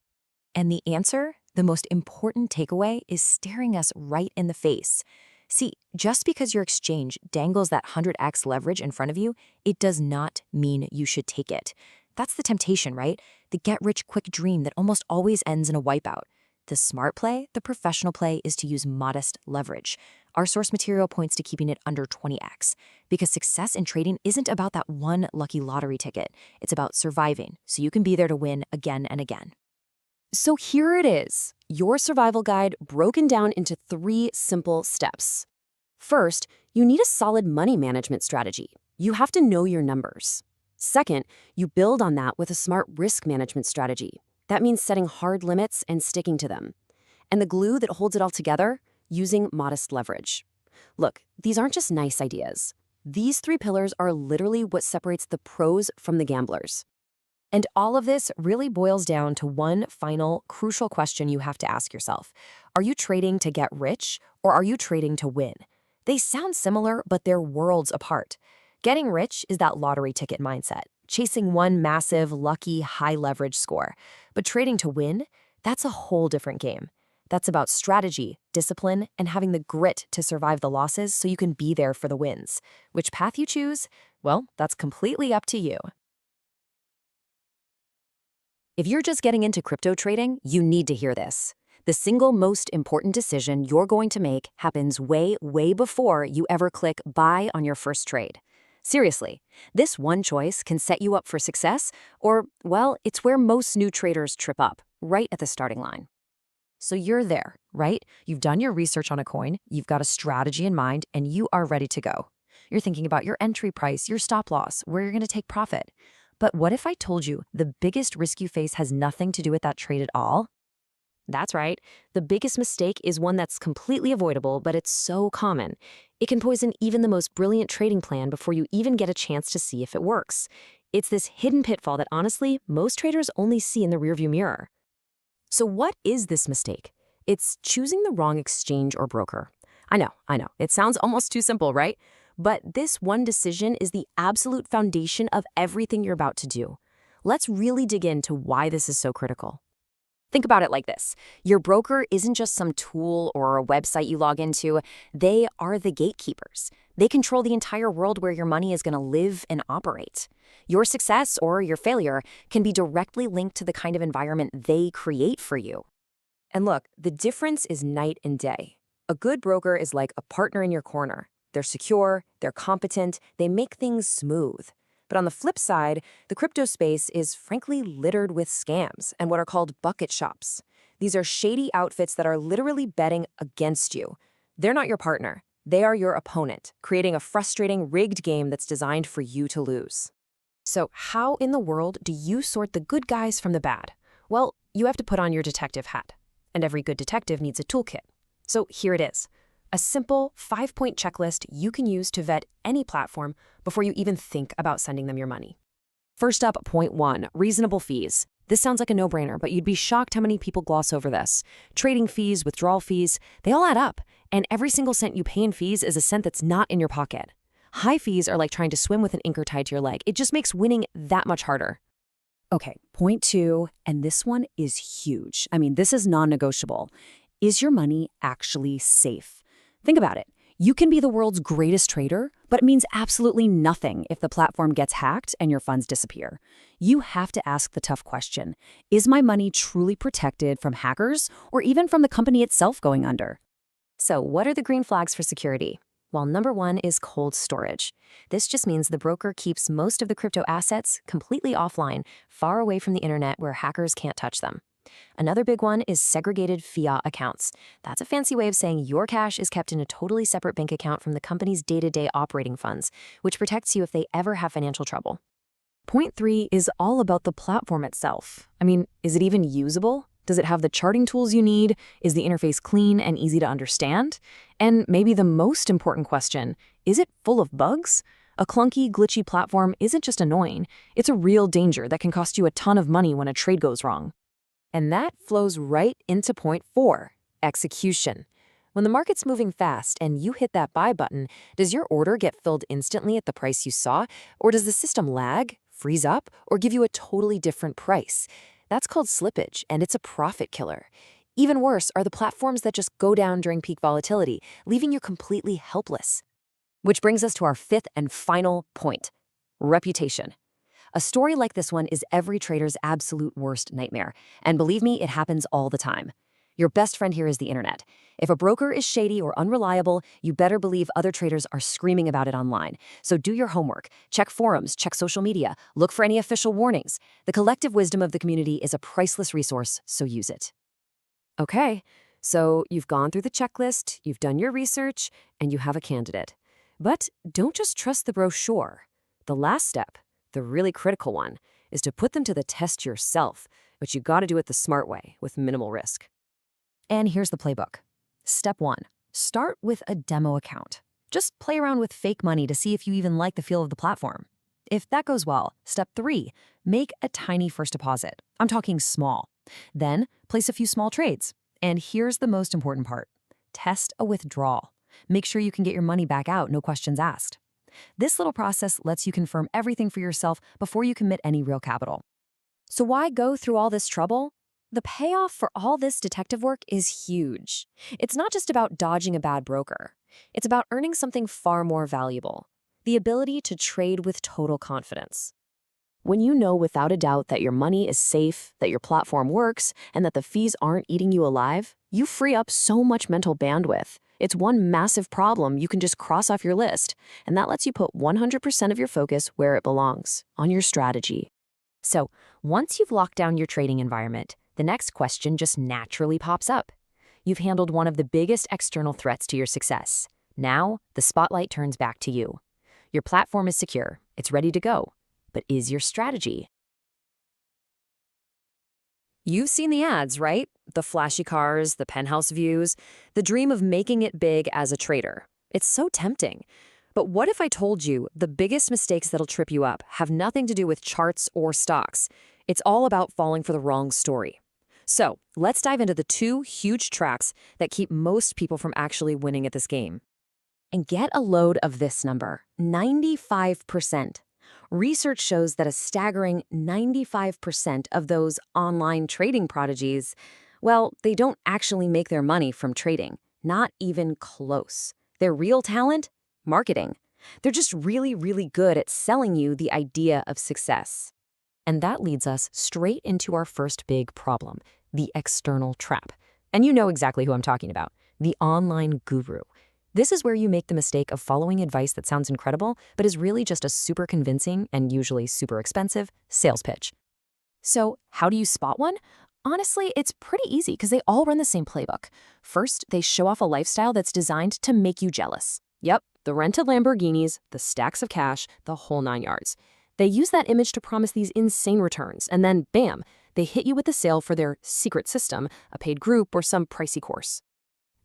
And the answer, the most important takeaway, is staring us right in the face. See, just because your exchange dangles that 100x leverage in front of you, it does not mean you should take it. That's the temptation, right? The get-rich-quick dream that almost always ends in a wipeout. The smart play, the professional play, is to use modest leverage. Our source material points to keeping it under 20x, because success in trading isn't about that one lucky lottery ticket. It's about surviving, so you can be there to win again and again. So here it is, your survival guide broken down into 3 simple steps. First, you need a solid money management strategy. You have to know your numbers. Second, you build on that with a smart risk management strategy. That means setting hard limits and sticking to them. And the glue that holds it all together, using modest leverage. Look, these aren't just nice ideas. These 3 pillars are literally what separates the pros from the gamblers. And all of this really boils down to one final, crucial question you have to ask yourself. Are you trading to get rich, or are you trading to win? They sound similar, but they're worlds apart. Getting rich is that lottery ticket mindset, chasing one massive, lucky, high-leverage score. But trading to win, that's a whole different game. That's about strategy, discipline, and having the grit to survive the losses so you can be there for the wins. Which path you choose? Well, that's completely up to you. If you're just getting into crypto trading, you need to hear this. The single most important decision you're going to make happens way, way before you ever click buy on your first trade. Seriously, this one choice can set you up for success, or, well, it's where most new traders trip up, right at the starting line. So you're there, right? You've done your research on a coin, you've got a strategy in mind, and you are ready to go. You're thinking about your entry price, your stop loss, where you're going to take profit. But what if I told you the biggest risk you face has nothing to do with that trade at all? That's right. The biggest mistake is one that's completely avoidable, but it's so common. It can poison even the most brilliant trading plan before you even get a chance to see if it works. It's this hidden pitfall that honestly, most traders only see in the rearview mirror. So what is this mistake? It's choosing the wrong exchange or broker. I know. It sounds almost too simple, right? But this one decision is the absolute foundation of everything you're about to do. Let's really dig into why this is so critical. Think about it like this. Your broker isn't just some tool or a website you log into. They are the gatekeepers. They control the entire world where your money is going to live and operate. Your success or your failure can be directly linked to the kind of environment they create for you. And look, the difference is night and day. A good broker is like a partner in your corner. They're secure, they're competent, they make things smooth. But on the flip side, the crypto space is frankly littered with scams and what are called bucket shops. These are shady outfits that are literally betting against you. They're not your partner. They are your opponent, creating a frustrating, rigged game that's designed for you to lose. So how in the world do you sort the good guys from the bad? Well, you have to put on your detective hat. And every good detective needs a toolkit. So here it is. A simple 5-point checklist you can use to vet any platform before you even think about sending them your money. First up, point 1, reasonable fees. This sounds like a no-brainer, but you'd be shocked how many people gloss over this. Trading fees, withdrawal fees, they all add up, and every single cent you pay in fees is a cent that's not in your pocket. High fees are like trying to swim with an anchor tied to your leg. It just makes winning that much harder. Okay, point two, and this one is huge. I mean, this is non-negotiable. Is your money actually safe? Think about it. You can be the world's greatest trader, but it means absolutely nothing if the platform gets hacked and your funds disappear. You have to ask the tough question, is my money truly protected from hackers or even from the company itself going under? So what are the green flags for security? Well, number one is cold storage. This just means the broker keeps most of the crypto assets completely offline, far away from the internet where hackers can't touch them. Another big one is segregated fiat accounts. That's a fancy way of saying your cash is kept in a totally separate bank account from the company's day-to-day operating funds, which protects you if they ever have financial trouble. Point three is all about the platform itself. I mean, is it even usable? Does it have the charting tools you need? Is the interface clean and easy to understand? And maybe the most important question, is it full of bugs? A clunky, glitchy platform isn't just annoying, it's a real danger that can cost you a ton of money when a trade goes wrong. And that flows right into point four, execution. When the market's moving fast and you hit that buy button, does your order get filled instantly at the price you saw? Or does the system lag, freeze up, or give you a totally different price? That's called slippage, and it's a profit killer. Even worse are the platforms that just go down during peak volatility, leaving you completely helpless. Which brings us to our fifth and final point, reputation. A story like this one is every trader's absolute worst nightmare, and believe me, it happens all the time. Your best friend here is the internet. If a broker is shady or unreliable, you better believe other traders are screaming about it online. So do your homework, check forums, check social media, look for any official warnings. The collective wisdom of the community is a priceless resource, so use it. Okay, so you've gone through the checklist, you've done your research, and you have a candidate. But don't just trust the brochure. The last step, the really critical one, is to put them to the test yourself, but you gotta do it the smart way, with minimal risk. And here's the playbook. Step one, start with a demo account. Just play around with fake money to see if you even like the feel of the platform. If that goes well, step three, make a tiny first deposit. I'm talking small. Then place a few small trades. And here's the most important part. Test a withdrawal. Make sure you can get your money back out, no questions asked. This little process lets you confirm everything for yourself before you commit any real capital. So why go through all this trouble? The payoff for all this detective work is huge. It's not just about dodging a bad broker. It's about earning something far more valuable, the ability to trade with total confidence. When you know without a doubt that your money is safe, that your platform works, and that the fees aren't eating you alive, you free up so much mental bandwidth. It's one massive problem you can just cross off your list, and that lets you put 100% of your focus where it belongs, on your strategy. So, once you've locked down your trading environment, the next question just naturally pops up. You've handled one of the biggest external threats to your success. Now, the spotlight turns back to you. Your platform is secure, it's ready to go. But is your strategy? You've seen the ads, right? The flashy cars, the penthouse views, the dream of making it big as a trader. It's so tempting. But what if I told you the biggest mistakes that'll trip you up have nothing to do with charts or stocks? It's all about falling for the wrong story. So let's dive into the two huge tracks that keep most people from actually winning at this game. And get a load of this number, 95%. Research shows that a staggering 95% of those online trading prodigies, well, they don't actually make their money from trading. Not even close. Their real talent? Marketing. They're just really, really good at selling you the idea of success. And that leads us straight into our first big problem, the external trap. And you know exactly who I'm talking about, the online guru. This is where you make the mistake of following advice that sounds incredible, but is really just a super convincing and usually super expensive sales pitch. So how do you spot one? Honestly, it's pretty easy because they all run the same playbook. First, they show off a lifestyle that's designed to make you jealous. Yep, the rented Lamborghinis, the stacks of cash, the whole 9 yards. They use that image to promise these insane returns, and then bam, they hit you with the sale for their secret system, a paid group, or some pricey course.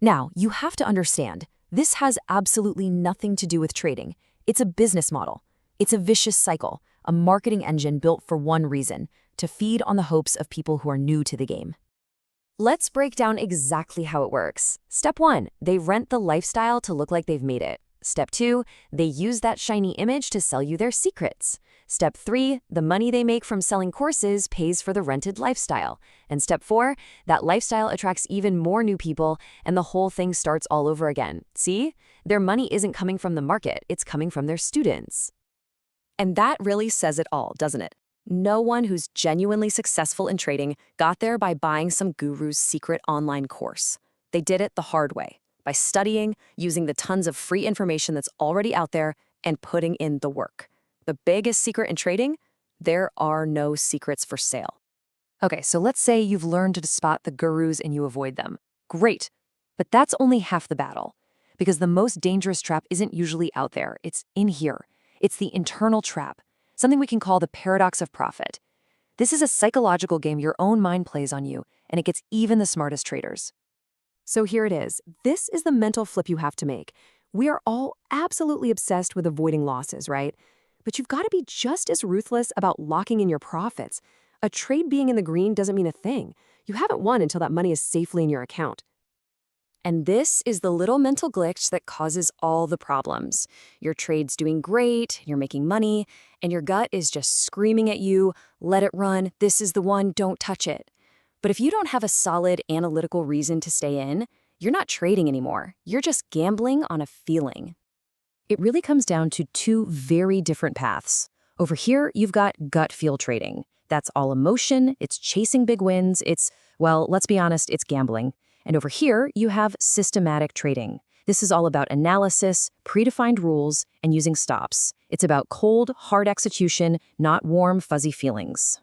Now, you have to understand, this has absolutely nothing to do with trading. It's a business model. It's a vicious cycle, a marketing engine built for one reason, to feed on the hopes of people who are new to the game. Let's break down exactly how it works. Step 1, they rent the lifestyle to look like they've made it. Step 2, they use that shiny image to sell you their secrets. Step 3, the money they make from selling courses pays for the rented lifestyle. And Step 4, that lifestyle attracts even more new people, and the whole thing starts all over again. See? Their money isn't coming from the market, it's coming from their students. And that really says it all, doesn't it? No one who's genuinely successful in trading got there by buying some guru's secret online course. They did it the hard way, by studying, using the tons of free information that's already out there, and putting in the work. The biggest secret in trading? There are no secrets for sale. Okay, so let's say you've learned to spot the gurus and you avoid them. Great, but that's only half the battle. Because the most dangerous trap isn't usually out there, it's in here. It's the internal trap, something we can call the paradox of profit. This is a psychological game your own mind plays on you, and it gets even the smartest traders. So here it is. This is the mental flip you have to make. We are all absolutely obsessed with avoiding losses, right? But you've got to be just as ruthless about locking in your profits. A trade being in the green doesn't mean a thing. You haven't won until that money is safely in your account. And this is the little mental glitch that causes all the problems. Your trade's doing great, you're making money, and your gut is just screaming at you, let it run, this is the one, don't touch it. But if you don't have a solid analytical reason to stay in, you're not trading anymore. You're just gambling on a feeling. It really comes down to two very different paths. Over here, you've got gut feel trading. That's all emotion, it's chasing big wins, well, let's be honest, it's gambling. And over here, you have systematic trading. This is all about analysis, predefined rules, and using stops. It's about cold, hard execution, not warm, fuzzy feelings.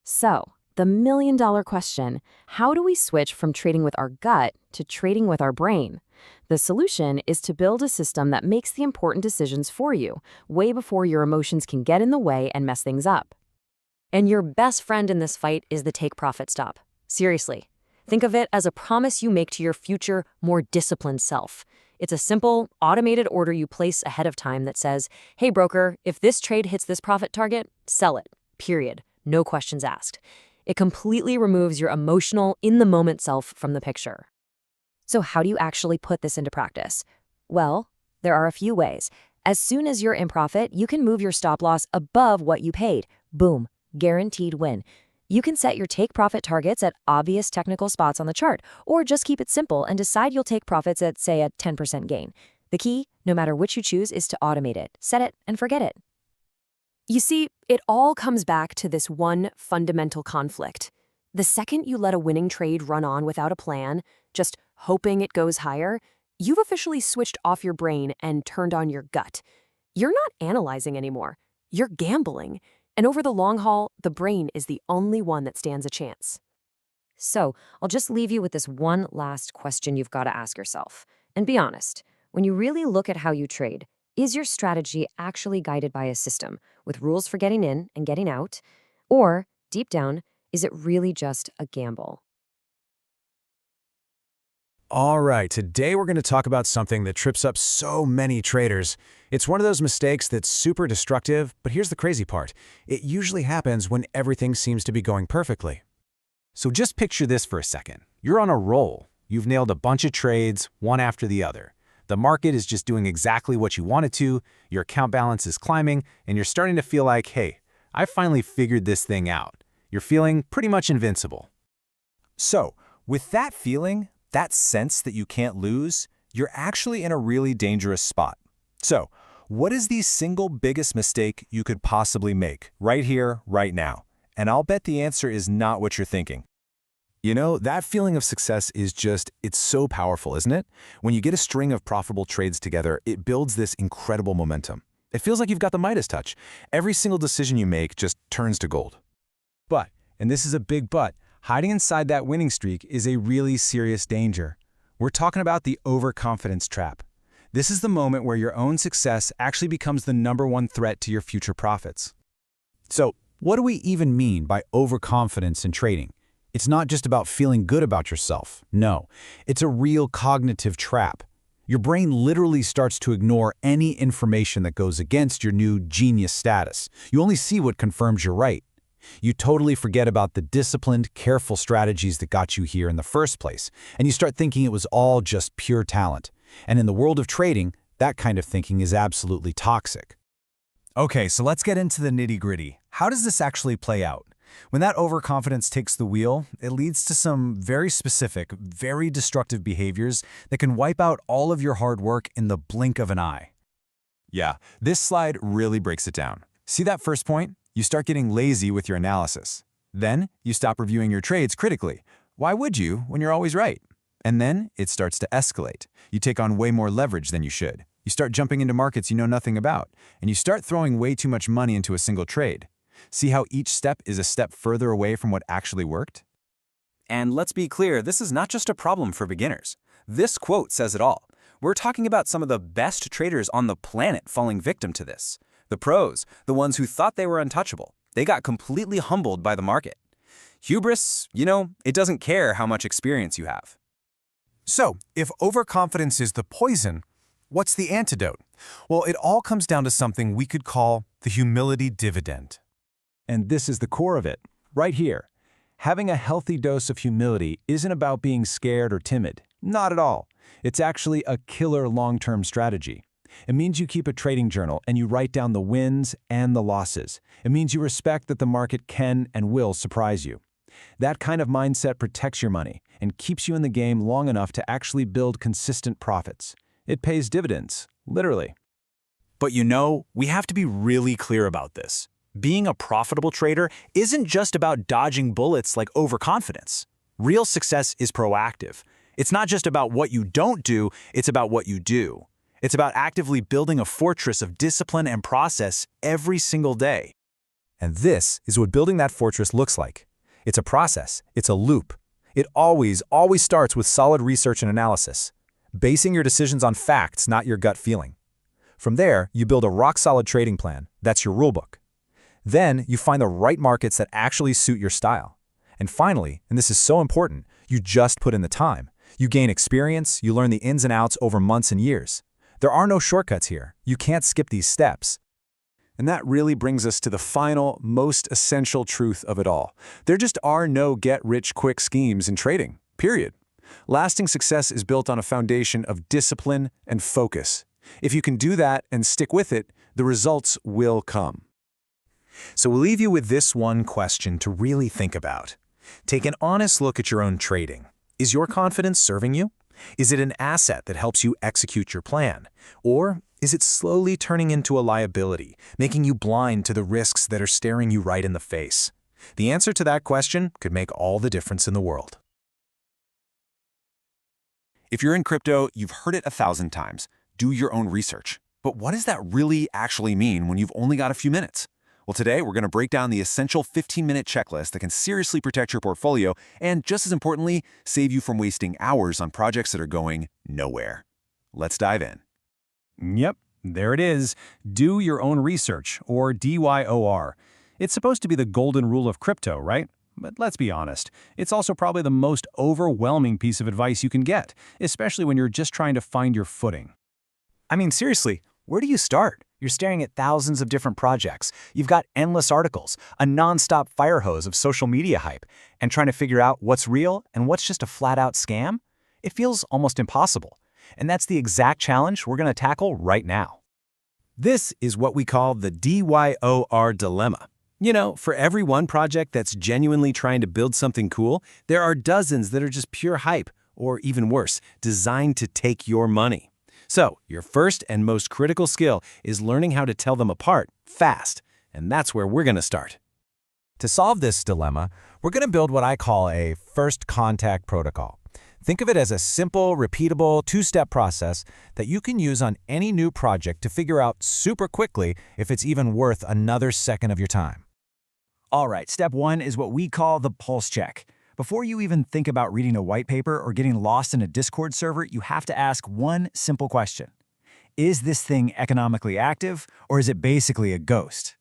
So, the million-dollar question, how do we switch from trading with our gut to trading with our brain? The solution is to build a system that makes the important decisions for you, way before your emotions can get in the way and mess things up. And your best friend in this fight is the take profit stop. Seriously. Think of it as a promise you make to your future, more disciplined self. It's a simple, automated order you place ahead of time that says, hey broker, if this trade hits this profit target, sell it. Period. No questions asked. It completely removes your emotional, in-the-moment self from the picture. So how do you actually put this into practice? Well, there are a few ways. As soon as you're in profit, you can move your stop loss above what you paid. Boom. Guaranteed win. You can set your take profit targets at obvious technical spots on the chart, or just keep it simple and decide you'll take profits at, say, a 10% gain. The key, no matter which you choose, is to automate it, set it, and forget it. You see, it all comes back to this one fundamental conflict. The second you let a winning trade run on without a plan, just hoping it goes higher, you've officially switched off your brain and turned on your gut. You're not analyzing anymore. You're gambling. And over the long haul, the brain is the only one that stands a chance. So, I'll just leave you with this one last question you've got to ask yourself. And be honest, when you really look at how you trade, is your strategy actually guided by a system with rules for getting in and getting out? Or, deep down, is it really just a gamble? All right, today we're going to talk about something that trips up so many traders. It's one of those mistakes that's super destructive, but here's the crazy part. It usually happens when everything seems to be going perfectly. So just picture this for a second. You're on a roll. You've nailed a bunch of trades, one after the other. The market is just doing exactly what you want it to, your account balance is climbing, and you're starting to feel like, hey, I finally figured this thing out. You're feeling pretty much invincible. So, with that feeling, that sense that you can't lose, you're actually in a really dangerous spot. So, what is the single biggest mistake you could possibly make right here, right now? And I'll bet the answer is not what you're thinking. You know, that feeling of success is it's so powerful, isn't it? When you get a string of profitable trades together, it builds this incredible momentum. It feels like you've got the Midas touch. Every single decision you make just turns to gold. But, and this is a big but, hiding inside that winning streak is a really serious danger. We're talking about the overconfidence trap. This is the moment where your own success actually becomes the #1 threat to your future profits. So, what do we even mean by overconfidence in trading? It's not just about feeling good about yourself. No, it's a real cognitive trap. Your brain literally starts to ignore any information that goes against your new genius status. You only see what confirms you're right. You totally forget about the disciplined, careful strategies that got you here in the first place, and you start thinking it was all just pure talent. And in the world of trading, that kind of thinking is absolutely toxic. Okay, so let's get into the nitty-gritty. How does this actually play out? When that overconfidence takes the wheel, it leads to some very specific, very destructive behaviors that can wipe out all of your hard work in the blink of an eye. Yeah, this slide really breaks it down. See that first point? You start getting lazy with your analysis. Then, you stop reviewing your trades critically. Why would you when you're always right? And then, it starts to escalate. You take on way more leverage than you should. You start jumping into markets you know nothing about, and you start throwing way too much money into a single trade. See how each step is a step further away from what actually worked? And let's be clear, this is not just a problem for beginners. This quote says it all. We're talking about some of the best traders on the planet falling victim to this. The pros, the ones who thought they were untouchable, they got completely humbled by the market. Hubris, it doesn't care how much experience you have. So, if overconfidence is the poison, what's the antidote? Well, it all comes down to something we could call the humility dividend. And this is the core of it, right here. Having a healthy dose of humility isn't about being scared or timid. Not at all. It's actually a killer long-term strategy. It means you keep a trading journal and you write down the wins and the losses. It means you respect that the market can and will surprise you. That kind of mindset protects your money and keeps you in the game long enough to actually build consistent profits. It pays dividends, literally. But we have to be really clear about this. Being a profitable trader isn't just about dodging bullets like overconfidence. Real success is proactive. It's not just about what you don't do, it's about what you do. It's about actively building a fortress of discipline and process every single day. And this is what building that fortress looks like. It's a process. It's a loop. It always starts with solid research and analysis, basing your decisions on facts, not your gut feeling. From there, you build a rock-solid trading plan. That's your rulebook. Then, you find the right markets that actually suit your style. And finally, and this is so important, you just put in the time. You gain experience, you learn the ins and outs over months and years. There are no shortcuts here. You can't skip these steps. And that really brings us to the final, most essential truth of it all. There just are no get-rich-quick schemes in trading, period. Lasting success is built on a foundation of discipline and focus. If you can do that and stick with it, the results will come. So we'll leave you with this one question to really think about. Take an honest look at your own trading. Is your confidence serving you? Is it an asset that helps you execute your plan? Or is it slowly turning into a liability, making you blind to the risks that are staring you right in the face? The answer to that question could make all the difference in the world. If you're in crypto, you've heard it 1,000 times. Do your own research. But what does that really actually mean when you've only got a few minutes? Well, today we're going to break down the essential 15-minute checklist that can seriously protect your portfolio and, just as importantly, save you from wasting hours on projects that are going nowhere. Let's dive in. Yep, there it is. Do your own research, or DYOR. It's supposed to be the golden rule of crypto, right? But let's be honest, it's also probably the most overwhelming piece of advice you can get, especially when you're just trying to find your footing. I mean, seriously, where do you start? You're staring at thousands of different projects. You've got endless articles, a nonstop fire hose of social media hype, and trying to figure out what's real and what's just a flat-out scam? It feels almost impossible. And that's the exact challenge we're going to tackle right now. This is what we call the DYOR dilemma. For every one project that's genuinely trying to build something cool, there are dozens that are just pure hype, or even worse, designed to take your money. So, your first and most critical skill is learning how to tell them apart fast, and that's where we're going to start. To solve this dilemma, we're going to build what I call a first contact protocol. Think of it as a simple, repeatable, two-step process that you can use on any new project to figure out super quickly if it's even worth another second of your time. All right, step one is what we call the pulse check. Before you even think about reading a white paper or getting lost in a Discord server, you have to ask one simple question. Is this thing economically active, or is it basically a ghost?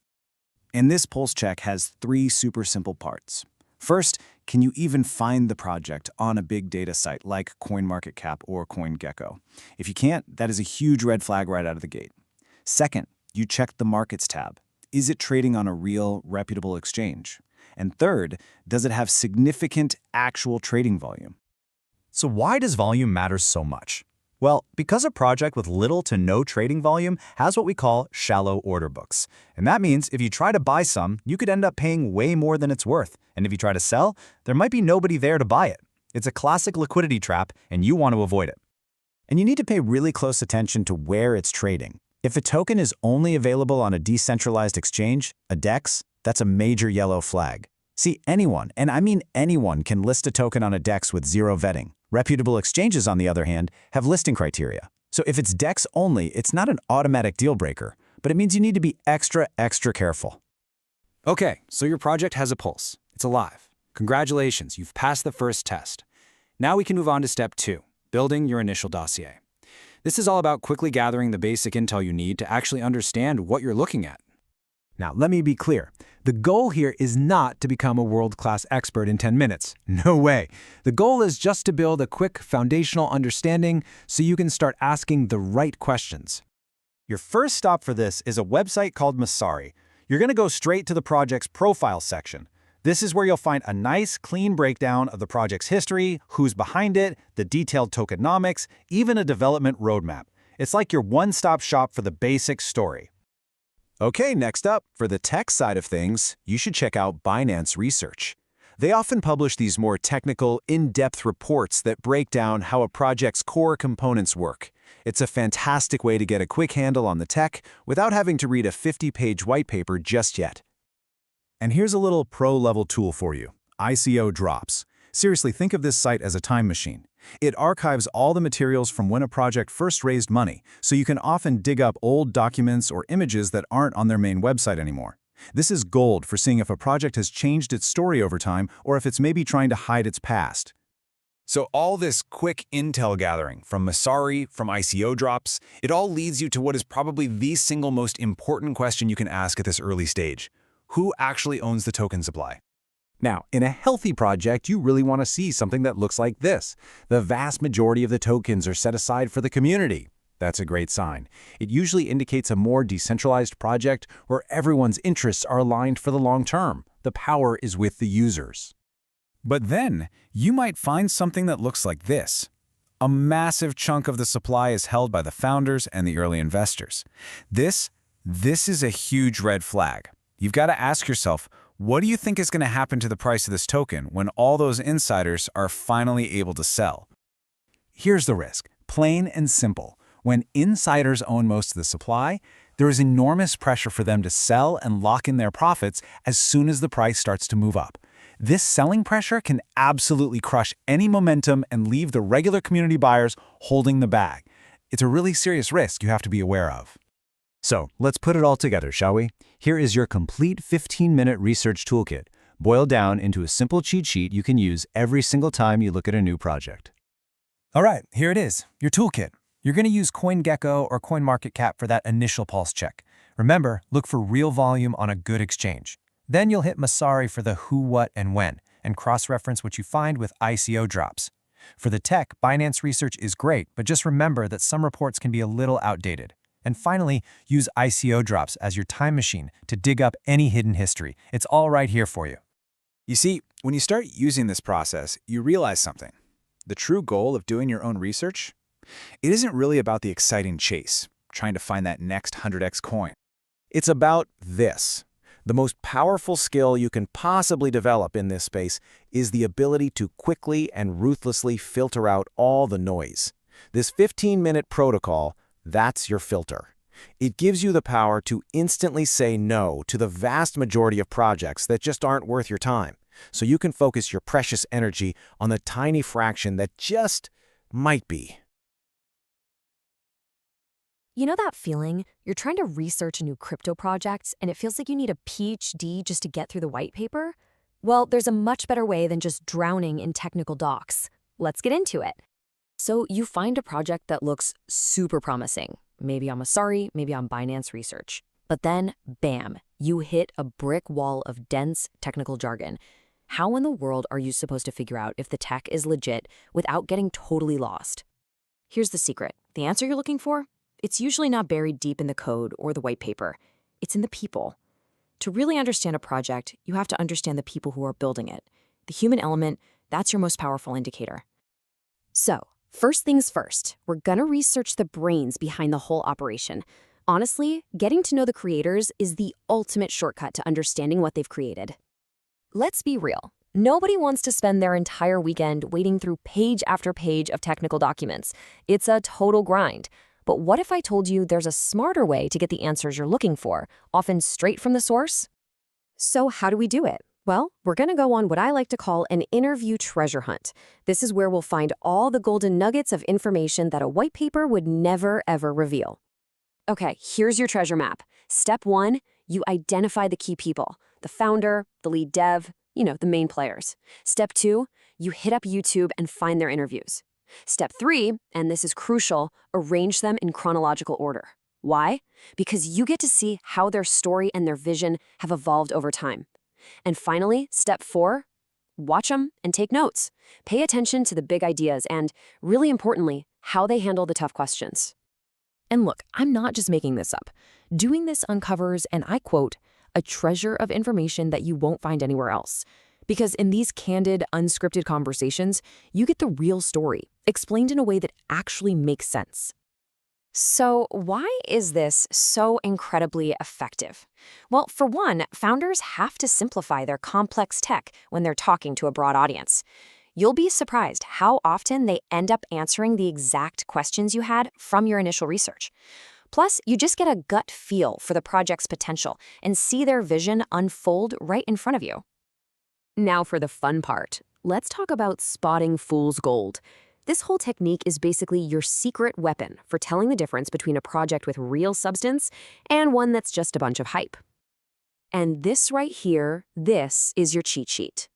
And this pulse check has 3 super simple parts. First, can you even find the project on a big data site like CoinMarketCap or CoinGecko? If you can't, that is a huge red flag right out of the gate. Second, you check the Markets tab. Is it trading on a real, reputable exchange? And third, does it have significant actual trading volume? So why does volume matter so much? Well, because a project with little to no trading volume has what we call shallow order books. And that means if you try to buy some, you could end up paying way more than it's worth. And if you try to sell, there might be nobody there to buy it. It's a classic liquidity trap, and you want to avoid it. And you need to pay really close attention to where it's trading. If a token is only available on a decentralized exchange, a DEX, that's a major yellow flag. See, anyone, and I mean anyone, can list a token on a DEX with zero vetting. Reputable exchanges, on the other hand, have listing criteria. So if it's DEX only, it's not an automatic deal breaker, but it means you need to be extra careful. Okay, so your project has a pulse. It's alive. Congratulations, you've passed the first test. Now we can move on to step 2, building your initial dossier. This is all about quickly gathering the basic intel you need to actually understand what you're looking at. Now, let me be clear. The goal here is not to become a world-class expert in 10 minutes. No way. The goal is just to build a quick foundational understanding so you can start asking the right questions. Your first stop for this is a website called Masari. You're going to go straight to the project's profile section. This is where you'll find a nice, clean breakdown of the project's history, who's behind it, the detailed tokenomics, even a development roadmap. It's like your one-stop shop for the basic story. Okay, next up, for the tech side of things, you should check out Binance Research. They often publish these more technical, in-depth reports that break down how a project's core components work. It's a fantastic way to get a quick handle on the tech without having to read a 50-page white paper just yet. And here's a little pro-level tool for you, ICO Drops. Seriously, think of this site as a time machine. It archives all the materials from when a project first raised money, so you can often dig up old documents or images that aren't on their main website anymore. This is gold for seeing if a project has changed its story over time or if it's maybe trying to hide its past. So all this quick intel gathering from Masari, from ICO Drops, it all leads you to what is probably the single most important question you can ask at this early stage. Who actually owns the token supply? Now, in a healthy project, you really want to see something that looks like this. The vast majority of the tokens are set aside for the community. That's a great sign. It usually indicates a more decentralized project where everyone's interests are aligned for the long term. The power is with the users. But then, you might find something that looks like this. A massive chunk of the supply is held by the founders and the early investors. This is a huge red flag. You've got to ask yourself, what do you think is going to happen to the price of this token when all those insiders are finally able to sell? Here's the risk, plain and simple. When insiders own most of the supply, there is enormous pressure for them to sell and lock in their profits as soon as the price starts to move up. This selling pressure can absolutely crush any momentum and leave the regular community buyers holding the bag. It's a really serious risk you have to be aware of. So, let's put it all together, shall we? Here is your complete 15-minute research toolkit, boiled down into a simple cheat sheet you can use every single time you look at a new project. All right, here it is, your toolkit. You're going to use CoinGecko or CoinMarketCap for that initial pulse check. Remember, look for real volume on a good exchange. Then you'll hit Masari for the who, what, and when, and cross-reference what you find with ICO Drops. For the tech, Binance Research is great, but just remember that some reports can be a little outdated. And finally, use ICO Drops as your time machine to dig up any hidden history. It's all right here for you. You see, when you start using this process, you realize something. The true goal of doing your own research? It isn't really about the exciting chase, trying to find that next 100x coin. It's about this. The most powerful skill you can possibly develop in this space is the ability to quickly and ruthlessly filter out all the noise. This 15-minute protocol, that's your filter. It gives you the power to instantly say no to the vast majority of projects that just aren't worth your time, so you can focus your precious energy on the tiny fraction that just might be. You know that feeling? You're trying to research a new crypto project, and it feels like you need a PhD just to get through the white paper? Well, there's a much better way than just drowning in technical docs. Let's get into it. So you find a project that looks super promising, maybe on Masari, maybe on Binance Research. But then, bam, you hit a brick wall of dense technical jargon. How in the world are you supposed to figure out if the tech is legit without getting totally lost? Here's the secret. The answer you're looking for? It's usually not buried deep in the code or the white paper. It's in the people. To really understand a project, you have to understand the people who are building it. The human element, that's your most powerful indicator. So, First things first, we're gonna research the brains behind the whole operation. Honestly, getting to know the creators is the ultimate shortcut to understanding what they've created. Let's be real. Nobody wants to spend their entire weekend wading through page after page of technical documents. It's a total grind. But what if I told you there's a smarter way to get the answers you're looking for, often straight from the source? So how do we do it? Well, we're going to go on what I like to call an interview treasure hunt. This is where we'll find all the golden nuggets of information that a white paper would never, ever reveal. Okay, here's your treasure map. Step 1, you identify the key people, the founder, the lead dev, the main players. Step 2, you hit up YouTube and find their interviews. Step 3, and this is crucial, arrange them in chronological order. Why? Because you get to see how their story and their vision have evolved over time. And finally, step 4, watch them and take notes. Pay attention to the big ideas and, really importantly, how they handle the tough questions. And look, I'm not just making this up. Doing this uncovers, and I quote, a treasure of information that you won't find anywhere else. Because in these candid, unscripted conversations, you get the real story, explained in a way that actually makes sense. So why is this so incredibly effective? Well, for one, founders have to simplify their complex tech when they're talking to a broad audience. You'll be surprised how often they end up answering the exact questions you had from your initial research. Plus, you just get a gut feel for the project's potential and see their vision unfold right in front of you. Now for the fun part. Let's talk about spotting fool's gold. This whole technique is basically your secret weapon for telling the difference between a project with real substance and one that's just a bunch of hype. And this right here, this is your cheat sheet.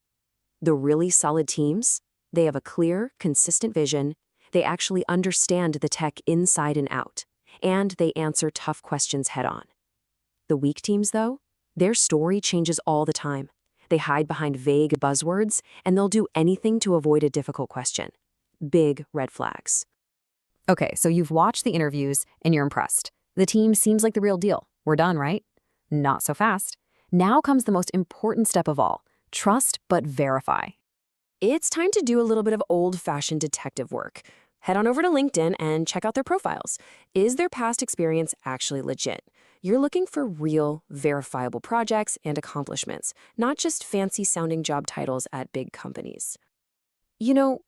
The really solid teams, they have a clear, consistent vision, they actually understand the tech inside and out, and they answer tough questions head-on. The weak teams, though, their story changes all the time. They hide behind vague buzzwords, and they'll do anything to avoid a difficult question. Big red flags. Okay, so you've watched the interviews and you're impressed. The team seems like the real deal. We're done, right? Not so fast. Now comes the most important step of all. Trust but verify. It's time to do a little bit of old-fashioned detective work. Head on over to LinkedIn and check out their profiles. Is their past experience actually legit? You're looking for real, verifiable projects and accomplishments, not just fancy-sounding job titles at big companies.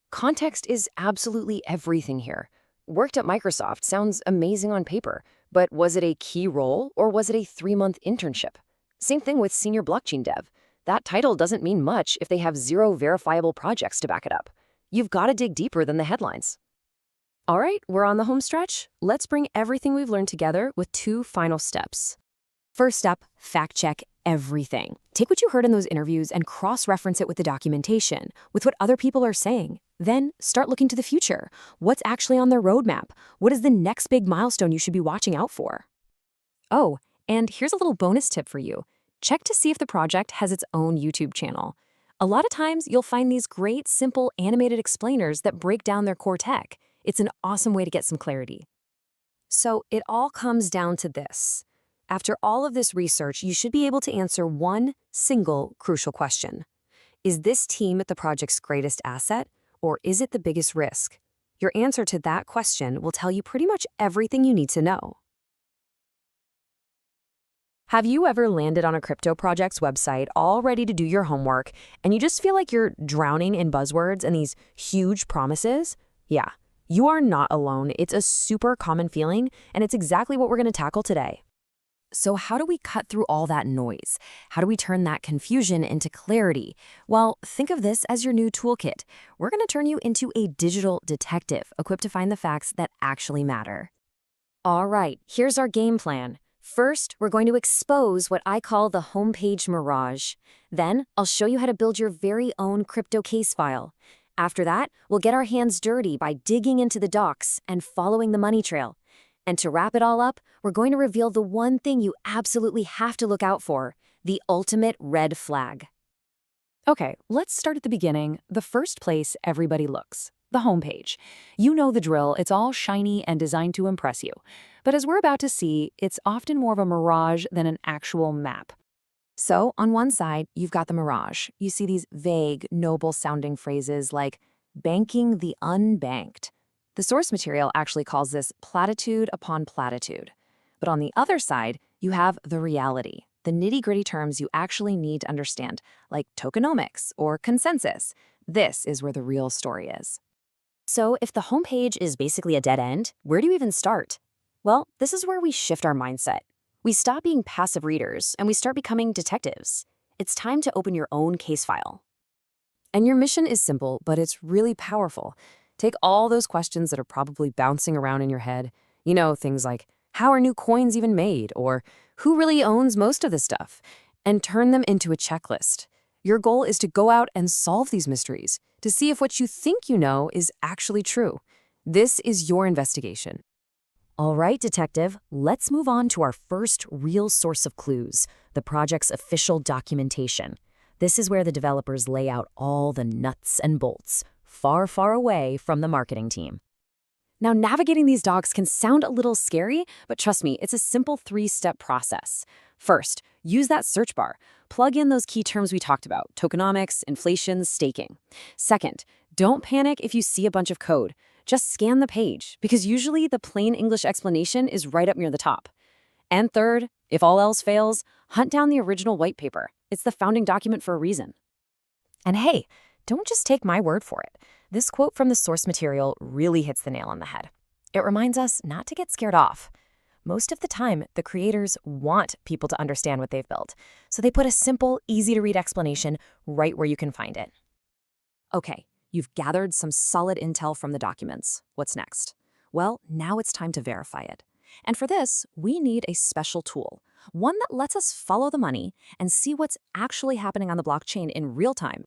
Context is absolutely everything here. Worked at Microsoft sounds amazing on paper, but was it a key role or was it a 3-month internship? Same thing with senior blockchain dev. That title doesn't mean much if they have 0 verifiable projects to back it up. You've got to dig deeper than the headlines. All right, we're on the home stretch. Let's bring everything we've learned together with 2 final steps. First up, fact check everything. Take what you heard in those interviews and cross-reference it with the documentation, with what other people are saying. Then start looking to the future. What's actually on their roadmap? What is the next big milestone you should be watching out for? Oh, and here's a little bonus tip for you. Check to see if the project has its own YouTube channel. A lot of times, you'll find these great, simple, animated explainers that break down their core tech. It's an awesome way to get some clarity. So it all comes down to this. After all of this research, you should be able to answer one single crucial question. Is this team the project's greatest asset, or is it the biggest risk? Your answer to that question will tell you pretty much everything you need to know. Have you ever landed on a crypto project's website all ready to do your homework, and you just feel like you're drowning in buzzwords and these huge promises? Yeah, you are not alone. It's a super common feeling, and it's exactly what we're going to tackle today. So how do we cut through all that noise? How do we turn that confusion into clarity? Well, think of this as your new toolkit. We're going to turn you into a digital detective equipped to find the facts that actually matter. All right, here's our game plan. First, we're going to expose what I call the homepage mirage. Then, I'll show you how to build your very own crypto case file. After that, we'll get our hands dirty by digging into the docs and following the money trail. And to wrap it all up, we're going to reveal the one thing you absolutely have to look out for, the ultimate red flag. Okay, let's start at the beginning, the first place everybody looks, the homepage. You know the drill, it's all shiny and designed to impress you. But as we're about to see, it's often more of a mirage than an actual map. So on one side, you've got the mirage. You see these vague, noble-sounding phrases like banking the unbanked. The source material actually calls this platitude upon platitude. But on the other side, you have the reality, the nitty-gritty terms you actually need to understand, like tokenomics or consensus. This is where the real story is. So if the homepage is basically a dead end, where do you even start? Well, this is where we shift our mindset. We stop being passive readers and we start becoming detectives. It's time to open your own case file. And your mission is simple, but it's really powerful. Take all those questions that are probably bouncing around in your head. You know, things like, how are new coins even made? Or who really owns most of this stuff? And turn them into a checklist. Your goal is to go out and solve these mysteries, to see if what you think you know is actually true. This is your investigation. All right, detective, let's move on to our first real source of clues, the project's official documentation. This is where the developers lay out all the nuts and bolts, far, far away from the marketing team. Now, navigating these docs can sound a little scary, but trust me, it's a simple 3-step process. First, use that search bar. Plug in those key terms we talked about, tokenomics, inflation, staking. Second, don't panic if you see a bunch of code. Just scan the page, because usually the plain English explanation is right up near the top. And third, if all else fails, hunt down the original white paper. It's the founding document for a reason. And hey, don't just take my word for it. This quote from the source material really hits the nail on the head. It reminds us not to get scared off. Most of the time, the creators want people to understand what they've built, so they put a simple, easy-to-read explanation right where you can find it. Okay, you've gathered some solid intel from the documents. What's next? Well, now it's time to verify it. And for this, we need a special tool, one that lets us follow the money and see what's actually happening on the blockchain in real time.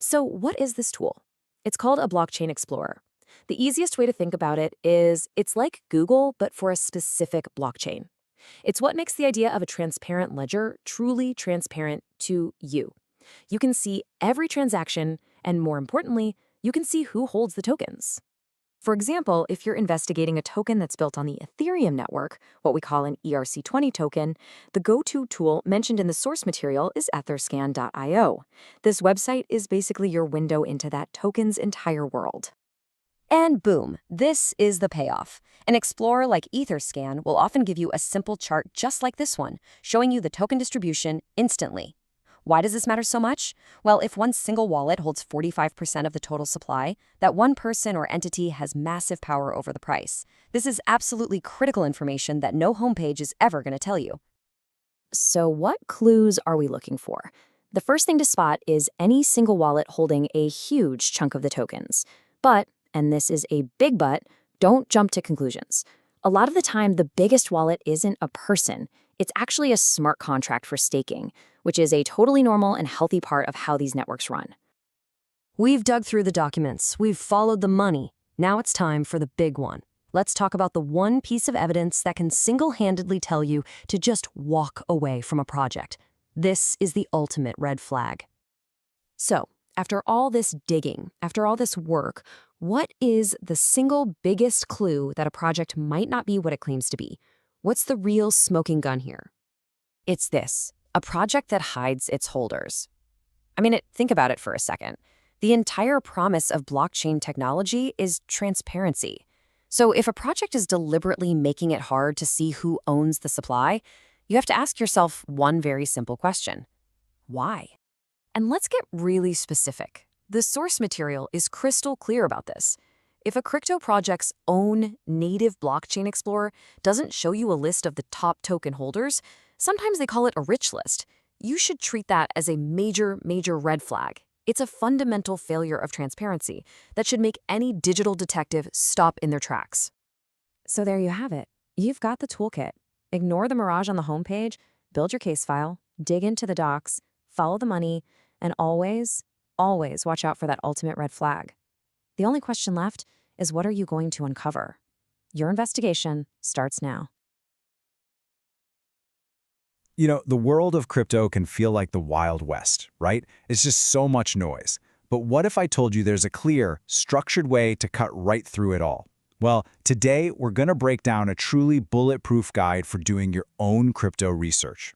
So what is this tool? It's called a blockchain explorer. The easiest way to think about it is it's like Google, but for a specific blockchain. It's what makes the idea of a transparent ledger truly transparent to you. You can see every transaction, and more importantly, you can see who holds the tokens. For example, if you're investigating a token that's built on the Ethereum network, what we call an ERC20 token, the go-to tool mentioned in the source material is etherscan.io. This website is basically your window into that token's entire world. And boom, this is the payoff. An explorer like Etherscan will often give you a simple chart just like this one, showing you the token distribution instantly. Why does this matter so much? Well, if one single wallet holds 45% of the total supply, that one person or entity has massive power over the price. This is absolutely critical information that no homepage is ever going to tell you. So what clues are we looking for? The first thing to spot is any single wallet holding a huge chunk of the tokens. But, and this is a big but, don't jump to conclusions. A lot of the time, the biggest wallet isn't a person. It's actually a smart contract for staking, which is a totally normal and healthy part of how these networks run. We've dug through the documents. We've followed the money. Now it's time for the big one. Let's talk about the one piece of evidence that can single-handedly tell you to just walk away from a project. This is the ultimate red flag. So, after all this digging, after all this work, what is the single biggest clue that a project might not be what it claims to be? What's the real smoking gun here? It's this, a project that hides its holders. Think about it for a second. The entire promise of blockchain technology is transparency. So if a project is deliberately making it hard to see who owns the supply, you have to ask yourself one very simple question. Why? And let's get really specific. The source material is crystal clear about this. If a crypto project's own native blockchain explorer doesn't show you a list of the top token holders, sometimes they call it a rich list, you should treat that as a major red flag. It's a fundamental failure of transparency that should make any digital detective stop in their tracks. So there you have it. You've got the toolkit. Ignore the mirage on the homepage, build your case file, dig into the docs, follow the money, and always watch out for that ultimate red flag. The only question left is, what are you going to uncover? Your investigation starts now. You know, the world of crypto can feel like the Wild West, right? It's just so much noise. But what if I told you there's a clear, structured way to cut right through it all? Well, today we're going to break down a truly bulletproof guide for doing your own crypto research.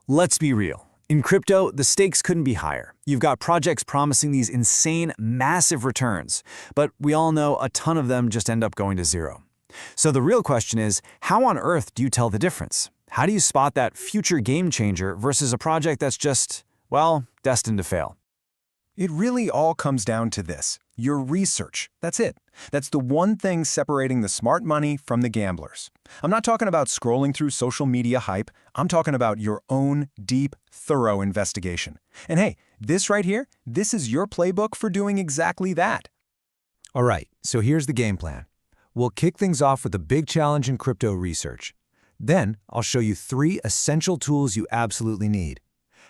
Let's be real. In crypto, the stakes couldn't be higher. You've got projects promising these insane, massive returns, but we all know a ton of them just end up going to zero. So the real question is, how on earth do you tell the difference? How do you spot that future game changer versus a project that's just, well, destined to fail? It really all comes down to this: your research. That's it. That's the one thing separating the smart money from the gamblers. I'm not talking about scrolling through social media hype. I'm talking about your own deep, thorough investigation. And hey, this right here, this is your playbook for doing exactly that. All right, so here's the game plan. We'll kick things off with a big challenge in crypto research. Then I'll show you 3 essential tools you absolutely need.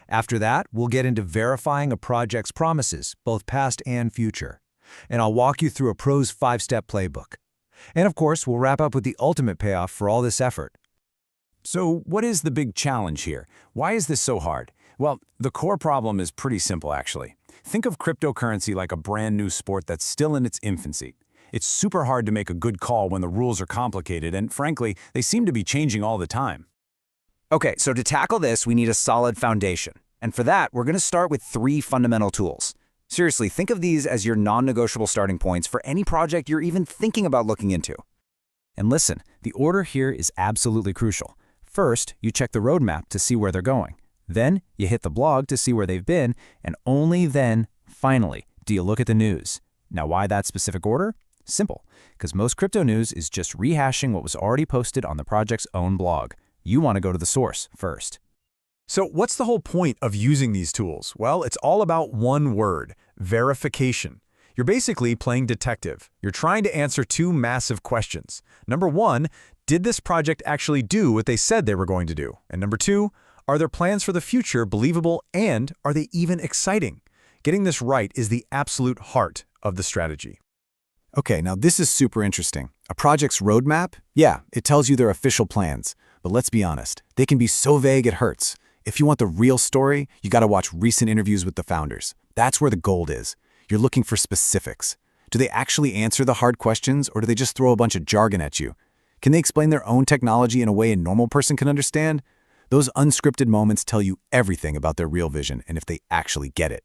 After that, we'll get into verifying a project's promises, both past and future. And I'll walk you through a pro's 5-step playbook. And of course, we'll wrap up with the ultimate payoff for all this effort. So what is the big challenge here? Why is this so hard? Well, the core problem is pretty simple, actually. Think of cryptocurrency like a brand new sport that's still in its infancy. It's super hard to make a good call when the rules are complicated, and frankly, they seem to be changing all the time. Okay, so to tackle this, we need a solid foundation. And for that, we're going to start with 3 fundamental tools. Seriously, think of these as your non-negotiable starting points for any project you're even thinking about looking into. And listen, the order here is absolutely crucial. First, you check the roadmap to see where they're going. Then, you hit the blog to see where they've been, and only then, finally, do you look at the news. Now, why that specific order? Simple, because most crypto news is just rehashing what was already posted on the project's own blog. You want to go to the source first. So what's the whole point of using these tools? Well, it's all about one word: verification. You're basically playing detective. You're trying to answer 2 massive questions. Number 1, did this project actually do what they said they were going to do? And number 2, are their plans for the future believable, and are they even exciting? Getting this right is the absolute heart of the strategy. Okay, now this is super interesting. A project's roadmap? Yeah, it tells you their official plans. But let's be honest, they can be so vague it hurts. If you want the real story, you gotta watch recent interviews with the founders. That's where the gold is. You're looking for specifics. Do they actually answer the hard questions, or do they just throw a bunch of jargon at you? Can they explain their own technology in a way a normal person can understand? Those unscripted moments tell you everything about their real vision and if they actually get it.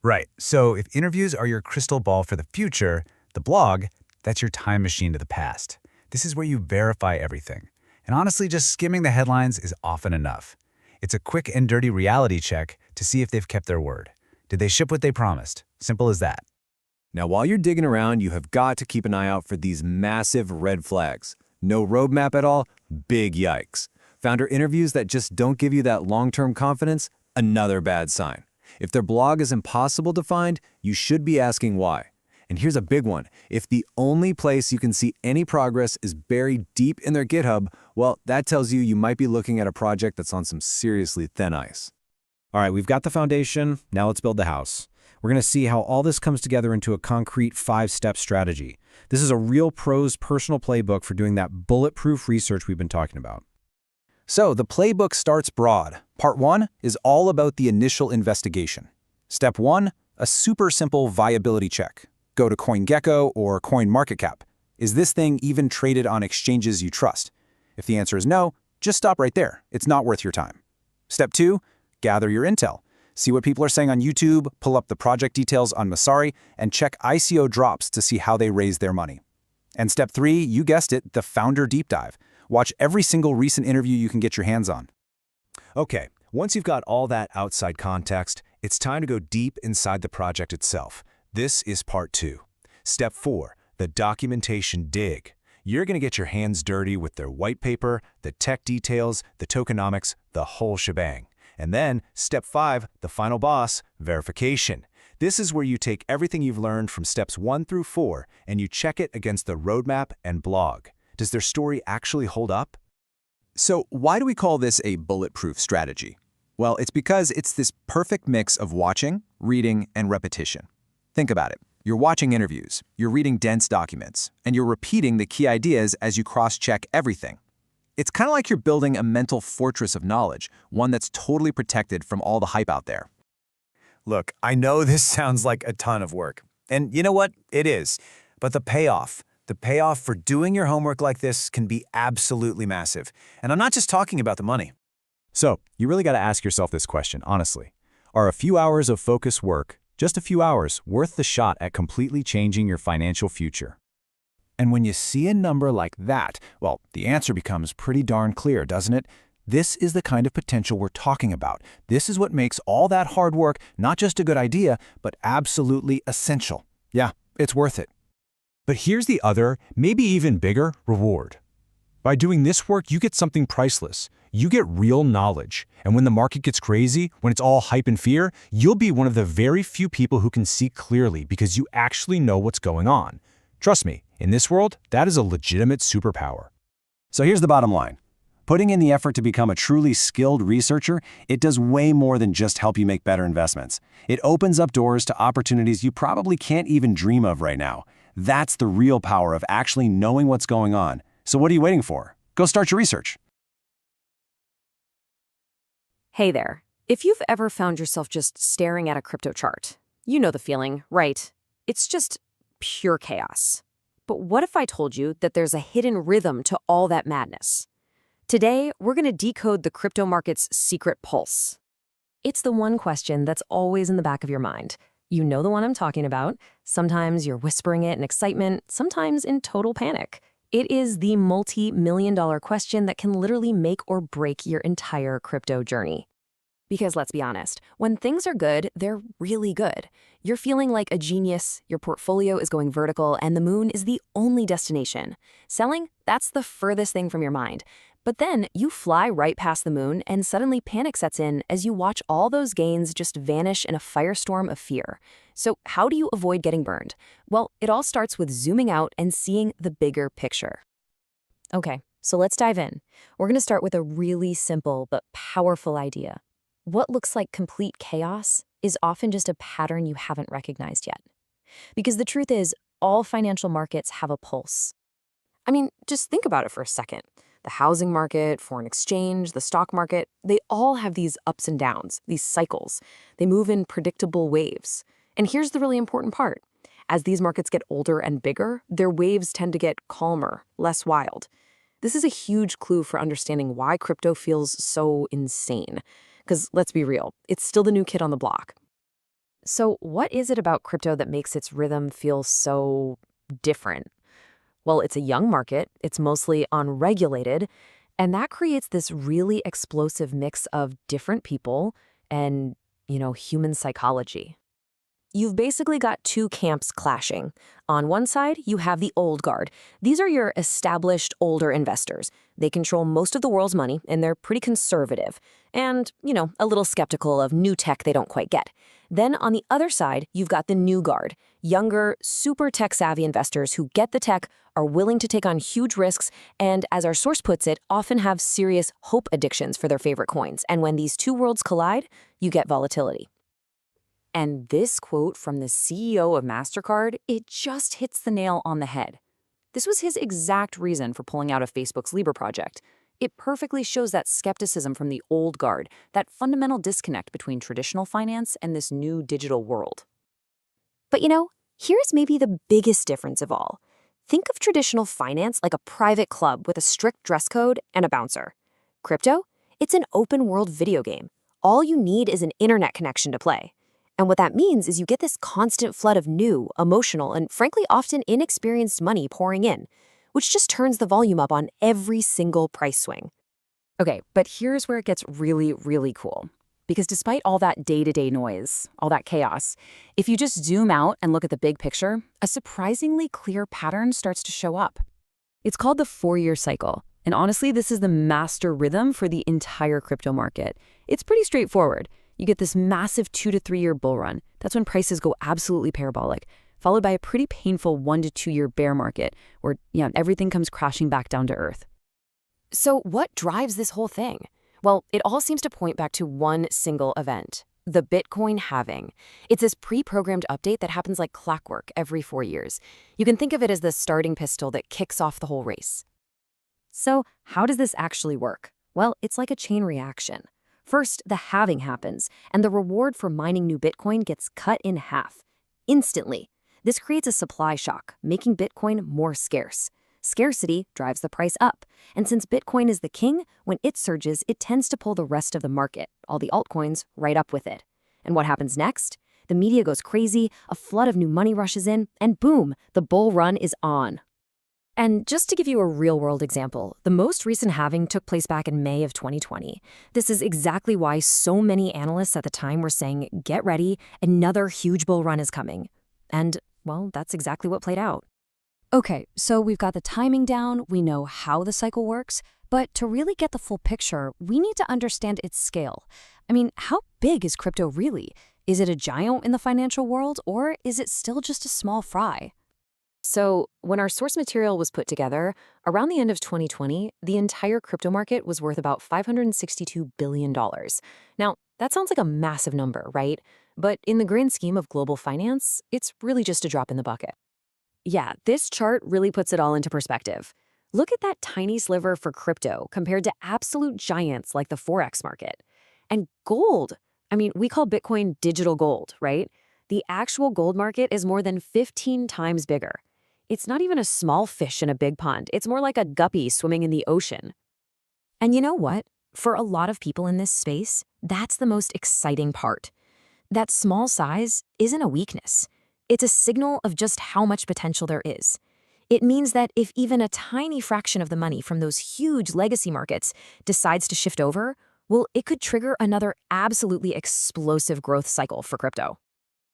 Right, so if interviews are your crystal ball for the future, the blog, that's your time machine to the past. This is where you verify everything. And honestly, just skimming the headlines is often enough. It's a quick and dirty reality check to see if they've kept their word. Did they ship what they promised? Simple as that. Now, while you're digging around, you have got to keep an eye out for these massive red flags. No roadmap at all? Big yikes. Founder interviews that just don't give you that long-term confidence? Another bad sign. If their blog is impossible to find, you should be asking why. And here's a big one. If the only place you can see any progress is buried deep in their GitHub, well, that tells you you might be looking at a project that's on some seriously thin ice. All right, we've got the foundation. Now let's build the house. We're going to see how all this comes together into a concrete 5-step strategy. This is a real pro's personal playbook for doing that bulletproof research we've been talking about. So the playbook starts broad. Part 1 is all about the initial investigation. Step 1, a super simple viability check. Go to CoinGecko or CoinMarketCap. Is this thing even traded on exchanges you trust? If the answer is no, just stop right there. It's not worth your time. Step 2, gather your intel. See what people are saying on YouTube, pull up the project details on Masari, and check ICO drops to see how they raised their money. And step 3, you guessed it, the founder deep dive. Watch every single recent interview you can get your hands on. Okay, once you've got all that outside context, it's time to go deep inside the project itself. This is part 2. Step 4, the documentation dig. You're going to get your hands dirty with their white paper, the tech details, the tokenomics, the whole shebang. And then, step 5, the final boss, verification. This is where you take everything you've learned from steps 1 through 4 and you check it against the roadmap and blog. Does their story actually hold up? So why do we call this a bulletproof strategy? Well, it's because it's this perfect mix of watching, reading, and repetition. Think about it. You're watching interviews, you're reading dense documents, and you're repeating the key ideas as you cross-check everything. It's kind of like you're building a mental fortress of knowledge, one that's totally protected from all the hype out there. Look, I know this sounds like a ton of work. And you know what? It is. But the payoff for doing your homework like this can be absolutely massive. And I'm not just talking about the money. So, you really got to ask yourself this question, honestly. Are a few hours of focused work, just a few hours, worth the shot at completely changing your financial future? And when you see a number like that, well, the answer becomes pretty darn clear, doesn't it? This is the kind of potential we're talking about. This is what makes all that hard work not just a good idea, but absolutely essential. Yeah, it's worth it. But here's the other, maybe even bigger, reward. By doing this work, you get something priceless. You get real knowledge. And when the market gets crazy, when it's all hype and fear, you'll be one of the very few people who can see clearly because you actually know what's going on. Trust me, in this world, that is a legitimate superpower. So here's the bottom line. Putting in the effort to become a truly skilled researcher, it does way more than just help you make better investments. It opens up doors to opportunities you probably can't even dream of right now. That's the real power of actually knowing what's going on. So what are you waiting for? Go start your research. Hey there. If you've ever found yourself just staring at a crypto chart, you know the feeling, right? It's just pure chaos. But what if I told you that there's a hidden rhythm to all that madness? Today, we're going to decode the crypto market's secret pulse. It's the one question that's always in the back of your mind. You know the one I'm talking about. Sometimes you're whispering it in excitement, sometimes in total panic. It is the multi-million-dollar question that can literally make or break your entire crypto journey. Because let's be honest, when things are good, they're really good. You're feeling like a genius, your portfolio is going vertical, and the moon is the only destination. Selling, that's the furthest thing from your mind. But then you fly right past the moon and suddenly panic sets in as you watch all those gains just vanish in a firestorm of fear. So how do you avoid getting burned? Well, it all starts with zooming out and seeing the bigger picture. Okay, so let's dive in. We're going to start with a really simple but powerful idea. What looks like complete chaos is often just a pattern you haven't recognized yet. Because the truth is, all financial markets have a pulse. I mean, just think about it for a second. The housing market, foreign exchange, the stock market, they all have these ups and downs, these cycles. They move in predictable waves. And here's the really important part. As these markets get older and bigger, their waves tend to get calmer, less wild. This is a huge clue for understanding why crypto feels so insane. Because let's be real, it's still the new kid on the block. So what is it about crypto that makes its rhythm feel so different? Well, it's a young market, it's mostly unregulated, and that creates this really explosive mix of different people and, human psychology. You've basically got two camps clashing. On one side, you have the old guard. These are your established, older investors. They control most of the world's money, and they're pretty conservative. And, a little skeptical of new tech they don't quite get. Then on the other side, you've got the new guard. Younger, super tech-savvy investors who get the tech, are willing to take on huge risks, and as our source puts it, often have serious hope addictions for their favorite coins. And when these two worlds collide, you get volatility. And this quote from the CEO of MasterCard, it just hits the nail on the head. This was his exact reason for pulling out of Facebook's Libra project. It perfectly shows that skepticism from the old guard, that fundamental disconnect between traditional finance and this new digital world. But here's maybe the biggest difference of all. Think of traditional finance like a private club with a strict dress code and a bouncer. Crypto? It's an open-world video game. All you need is an internet connection to play. And what that means is you get this constant flood of new, emotional, and frankly often inexperienced money pouring in, which just turns the volume up on every single price swing. Okay, but here's where it gets really, really cool. Because despite all that day-to-day noise, all that chaos, if you just zoom out and look at the big picture, a surprisingly clear pattern starts to show up. It's called the 4-year cycle. And honestly, this is the master rhythm for the entire crypto market. It's pretty straightforward. You get this massive 2 to 3 year bull run. That's when prices go absolutely parabolic, followed by a pretty painful 1 to 2 year bear market where everything comes crashing back down to earth. So what drives this whole thing? Well, it all seems to point back to one single event, the Bitcoin halving. It's this pre-programmed update that happens like clockwork every 4 years. You can think of it as the starting pistol that kicks off the whole race. So how does this actually work? Well, it's like a chain reaction. First, the halving happens, and the reward for mining new Bitcoin gets cut in half. Instantly. This creates a supply shock, making Bitcoin more scarce. Scarcity drives the price up. And since Bitcoin is the king, when it surges, it tends to pull the rest of the market, all the altcoins, right up with it. And what happens next? The media goes crazy, a flood of new money rushes in, and boom, the bull run is on. And just to give you a real-world example, the most recent halving took place back in May of 2020. This is exactly why so many analysts at the time were saying, get ready, another huge bull run is coming. And, well, that's exactly what played out. Okay, so we've got the timing down, we know how the cycle works, but to really get the full picture, we need to understand its scale. I mean, how big is crypto really? Is it a giant in the financial world, or is it still just a small fry? So, when our source material was put together, around the end of 2020, the entire crypto market was worth about $562 billion. Now, that sounds like a massive number, right? But in the grand scheme of global finance, it's really just a drop in the bucket. Yeah, this chart really puts it all into perspective. Look at that tiny sliver for crypto compared to absolute giants like the Forex market. And gold. I mean, we call Bitcoin digital gold, right? The actual gold market is more than 15 times bigger. It's not even a small fish in a big pond. It's more like a guppy swimming in the ocean. And you know what? For a lot of people in this space, that's the most exciting part. That small size isn't a weakness. It's a signal of just how much potential there is. It means that if even a tiny fraction of the money from those huge legacy markets decides to shift over, well, it could trigger another absolutely explosive growth cycle for crypto.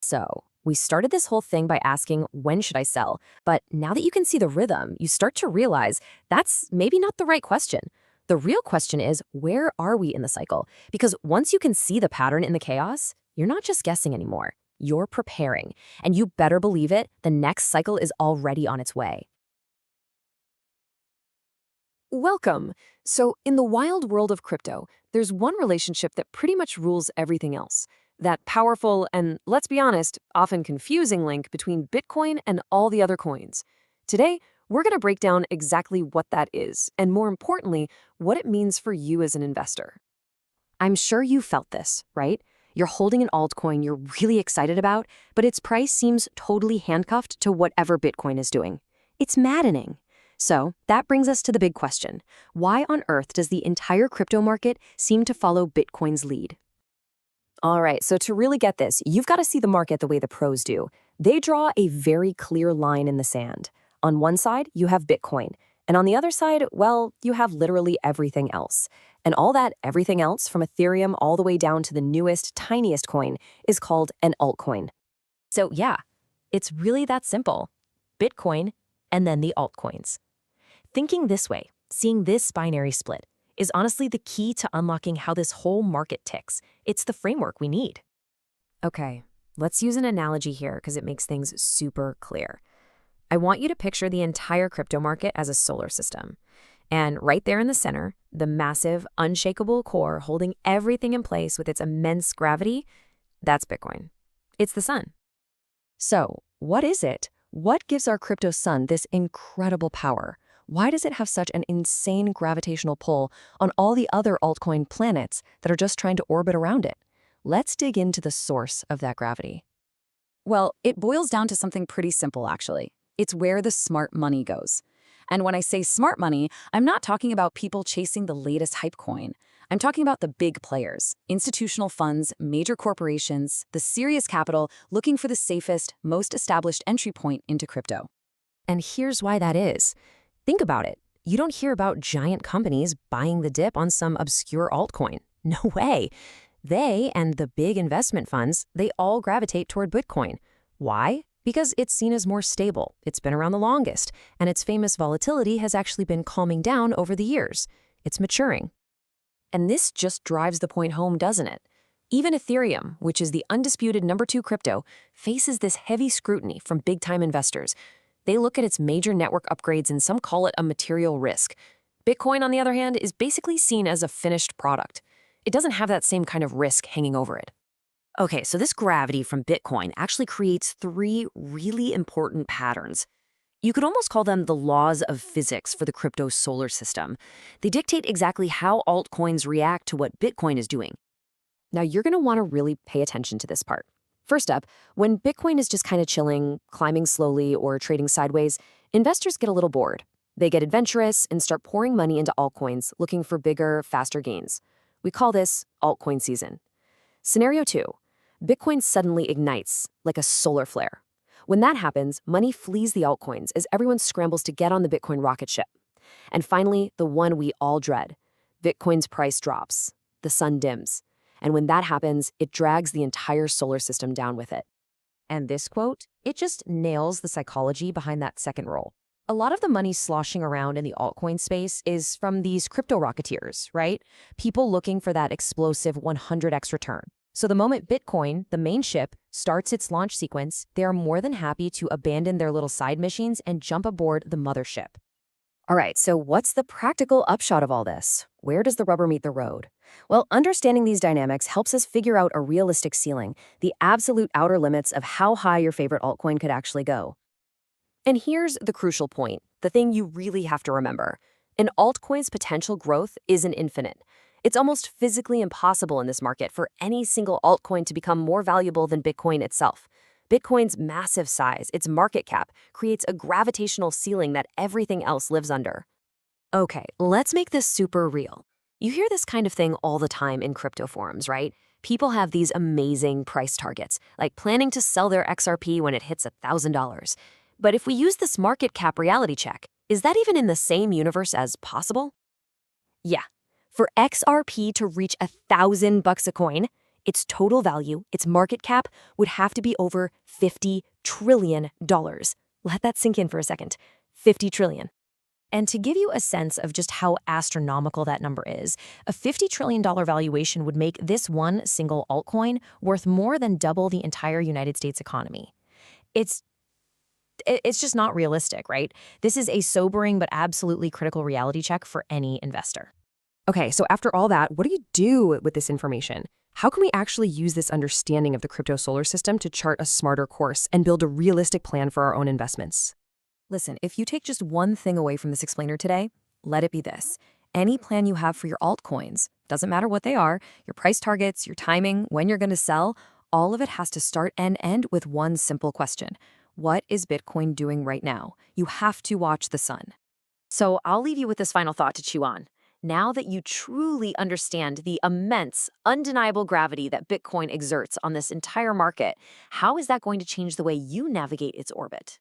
So, we started this whole thing by asking, when should I sell? But now that you can see the rhythm, you start to realize that's maybe not the right question. The real question is, where are we in the cycle? Because once you can see the pattern in the chaos, you're not just guessing anymore. You're preparing. And you better believe it, the next cycle is already on its way. Welcome. So, in the wild world of crypto, there's one relationship that pretty much rules everything else. That powerful and, let's be honest, often confusing link between Bitcoin and all the other coins. Today, we're going to break down exactly what that is, and more importantly, what it means for you as an investor. I'm sure you felt this, right? You're holding an altcoin you're really excited about, but its price seems totally handcuffed to whatever Bitcoin is doing. It's maddening. So that brings us to the big question. Why on earth does the entire crypto market seem to follow Bitcoin's lead? All right, so to really get this, you've got to see the market the way the pros do. They draw a very clear line in the sand. On one side, you have Bitcoin. And on the other side, well, you have literally everything else. And all that everything else, from Ethereum all the way down to the newest, tiniest coin, is called an altcoin. So yeah, it's really that simple. Bitcoin, and then the altcoins. Thinking this way, seeing this binary split, is honestly the key to unlocking how this whole market ticks. It's the framework we need. Okay, let's use an analogy here because it makes things super clear. I want you to picture the entire crypto market as a solar system. And right there in the center, the massive, unshakable core holding everything in place with its immense gravity, that's Bitcoin. It's the sun. So, what is it? What gives our crypto sun this incredible power? Why does it have such an insane gravitational pull on all the other altcoin planets that are just trying to orbit around it? Let's dig into the source of that gravity. Well, it boils down to something pretty simple, actually. It's where the smart money goes. And when I say smart money, I'm not talking about people chasing the latest hype coin. I'm talking about the big players, institutional funds, major corporations, the serious capital looking for the safest, most established entry point into crypto. And here's why that is. Think about it. You don't hear about giant companies buying the dip on some obscure altcoin. No way. They and the big investment funds, they all gravitate toward Bitcoin. Why? Because it's seen as more stable, it's been around the longest, and its famous volatility has actually been calming down over the years. It's maturing. And this just drives the point home, doesn't it? Even Ethereum, which is the undisputed #2 crypto, faces this heavy scrutiny from big-time investors. They look at its major network upgrades and some call it a material risk. Bitcoin, on the other hand, is basically seen as a finished product. It doesn't have that same kind of risk hanging over it. Okay, so this gravity from Bitcoin actually creates 3 really important patterns. You could almost call them the laws of physics for the crypto solar system. They dictate exactly how altcoins react to what Bitcoin is doing. Now, you're going to want to really pay attention to this part. First up, when Bitcoin is just kind of chilling, climbing slowly, or trading sideways, investors get a little bored. They get adventurous and start pouring money into altcoins, looking for bigger, faster gains. We call this altcoin season. Scenario 2. Bitcoin suddenly ignites, like a solar flare. When that happens, money flees the altcoins as everyone scrambles to get on the Bitcoin rocket ship. And finally, the one we all dread. Bitcoin's price drops. The sun dims. And when that happens, it drags the entire solar system down with it. And this quote, it just nails the psychology behind that second roll. A lot of the money sloshing around in the altcoin space is from these crypto rocketeers, right? People looking for that explosive 100x return. So the moment Bitcoin, the main ship, starts its launch sequence, they are more than happy to abandon their little side missions and jump aboard the mothership. All right, so what's the practical upshot of all this? Where does the rubber meet the road? Well, understanding these dynamics helps us figure out a realistic ceiling, the absolute outer limits of how high your favorite altcoin could actually go. And here's the crucial point, the thing you really have to remember. An altcoin's potential growth isn't infinite. It's almost physically impossible in this market for any single altcoin to become more valuable than Bitcoin itself. Bitcoin's massive size, its market cap, creates a gravitational ceiling that everything else lives under. Okay, let's make this super real. You hear this kind of thing all the time in crypto forums, right? People have these amazing price targets, like planning to sell their XRP when it hits $1,000. But if we use this market cap reality check, is that even in the same universe as possible? Yeah. For XRP to reach $1,000 a coin, its total value, its market cap, would have to be over $50 trillion. Let that sink in for a second. 50 trillion. And to give you a sense of just how astronomical that number is, a $50 trillion valuation would make this one single altcoin worth more than double the entire United States economy. It's just not realistic, right? This is a sobering but absolutely critical reality check for any investor. Okay, so after all that, what do you do with this information? How can we actually use this understanding of the crypto solar system to chart a smarter course and build a realistic plan for our own investments? Listen, if you take just one thing away from this explainer today, let it be this. Any plan you have for your altcoins, doesn't matter what they are, your price targets, your timing, when you're going to sell, all of it has to start and end with one simple question. What is Bitcoin doing right now? You have to watch the sun. So I'll leave you with this final thought to chew on. Now that you truly understand the immense, undeniable gravity that Bitcoin exerts on this entire market, how is that going to change the way you navigate its orbit?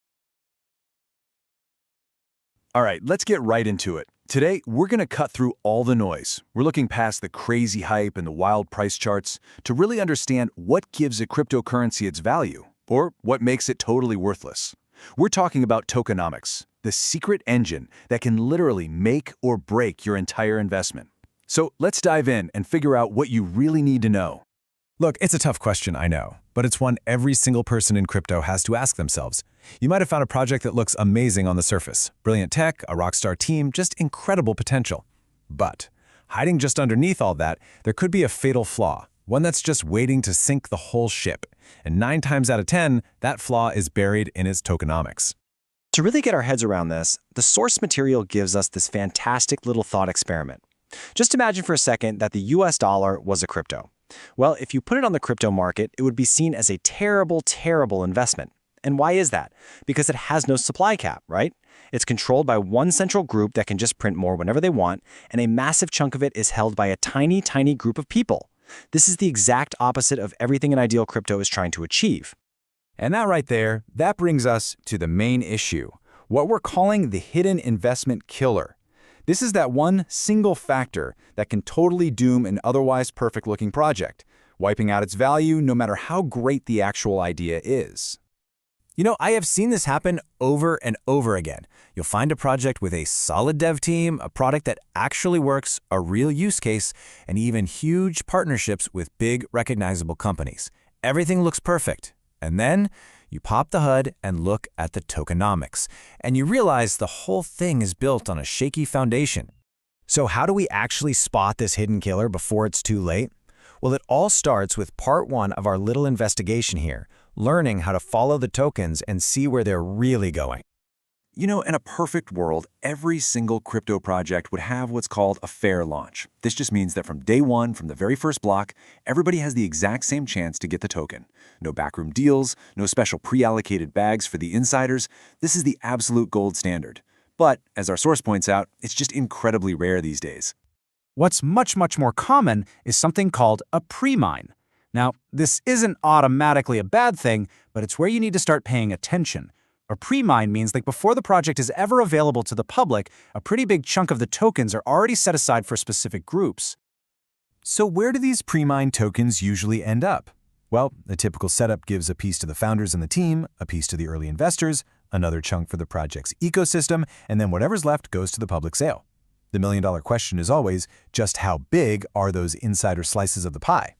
All right, let's get right into it. Today, we're going to cut through all the noise. We're looking past the crazy hype and the wild price charts to really understand what gives a cryptocurrency its value, or what makes it totally worthless. We're talking about tokenomics, the secret engine that can literally make or break your entire investment. So let's dive in and figure out what you really need to know. Look, it's a tough question, I know, but it's one every single person in crypto has to ask themselves. You might have found a project that looks amazing on the surface. Brilliant tech, a rockstar team, just incredible potential. But hiding just underneath all that, there could be a fatal flaw, one that's just waiting to sink the whole ship. And 9 times out of 10, that flaw is buried in its tokenomics. To really get our heads around this, the source material gives us this fantastic little thought experiment. Just imagine for a second that the US dollar was a crypto. Well, if you put it on the crypto market, it would be seen as a terrible, terrible investment. And why is that? Because it has no supply cap, right? It's controlled by one central group that can just print more whenever they want, and a massive chunk of it is held by a tiny, tiny group of people. This is the exact opposite of everything an ideal crypto is trying to achieve. And that right there, that brings us to the main issue, what we're calling the hidden investment killer. This is that one single factor that can totally doom an otherwise perfect-looking project, wiping out its value no matter how great the actual idea is. You know, I have seen this happen over and over again. You'll find a project with a solid dev team, a product that actually works, a real use case, and even huge partnerships with big, recognizable companies. Everything looks perfect. And then you pop the hood and look at the tokenomics, and you realize the whole thing is built on a shaky foundation. So how do we actually spot this hidden killer before it's too late? Well, it all starts with part 1 of our little investigation here, learning how to follow the tokens and see where they're really going. You know, in a perfect world, every single crypto project would have what's called a fair launch. This just means that from day one, from the very first block, everybody has the exact same chance to get the token. No backroom deals, no special pre-allocated bags for the insiders. This is the absolute gold standard. But, as our source points out, it's just incredibly rare these days. What's much more common is something called a pre-mine. Now, this isn't automatically a bad thing, but it's where you need to start paying attention. A pre-mine means like before the project is ever available to the public, a pretty big chunk of the tokens are already set aside for specific groups. So where do these pre-mined tokens usually end up? Well, a typical setup gives a piece to the founders and the team, a piece to the early investors, another chunk for the project's ecosystem, and then whatever's left goes to the public sale. The million-dollar question is always, just how big are those insider slices of the pie?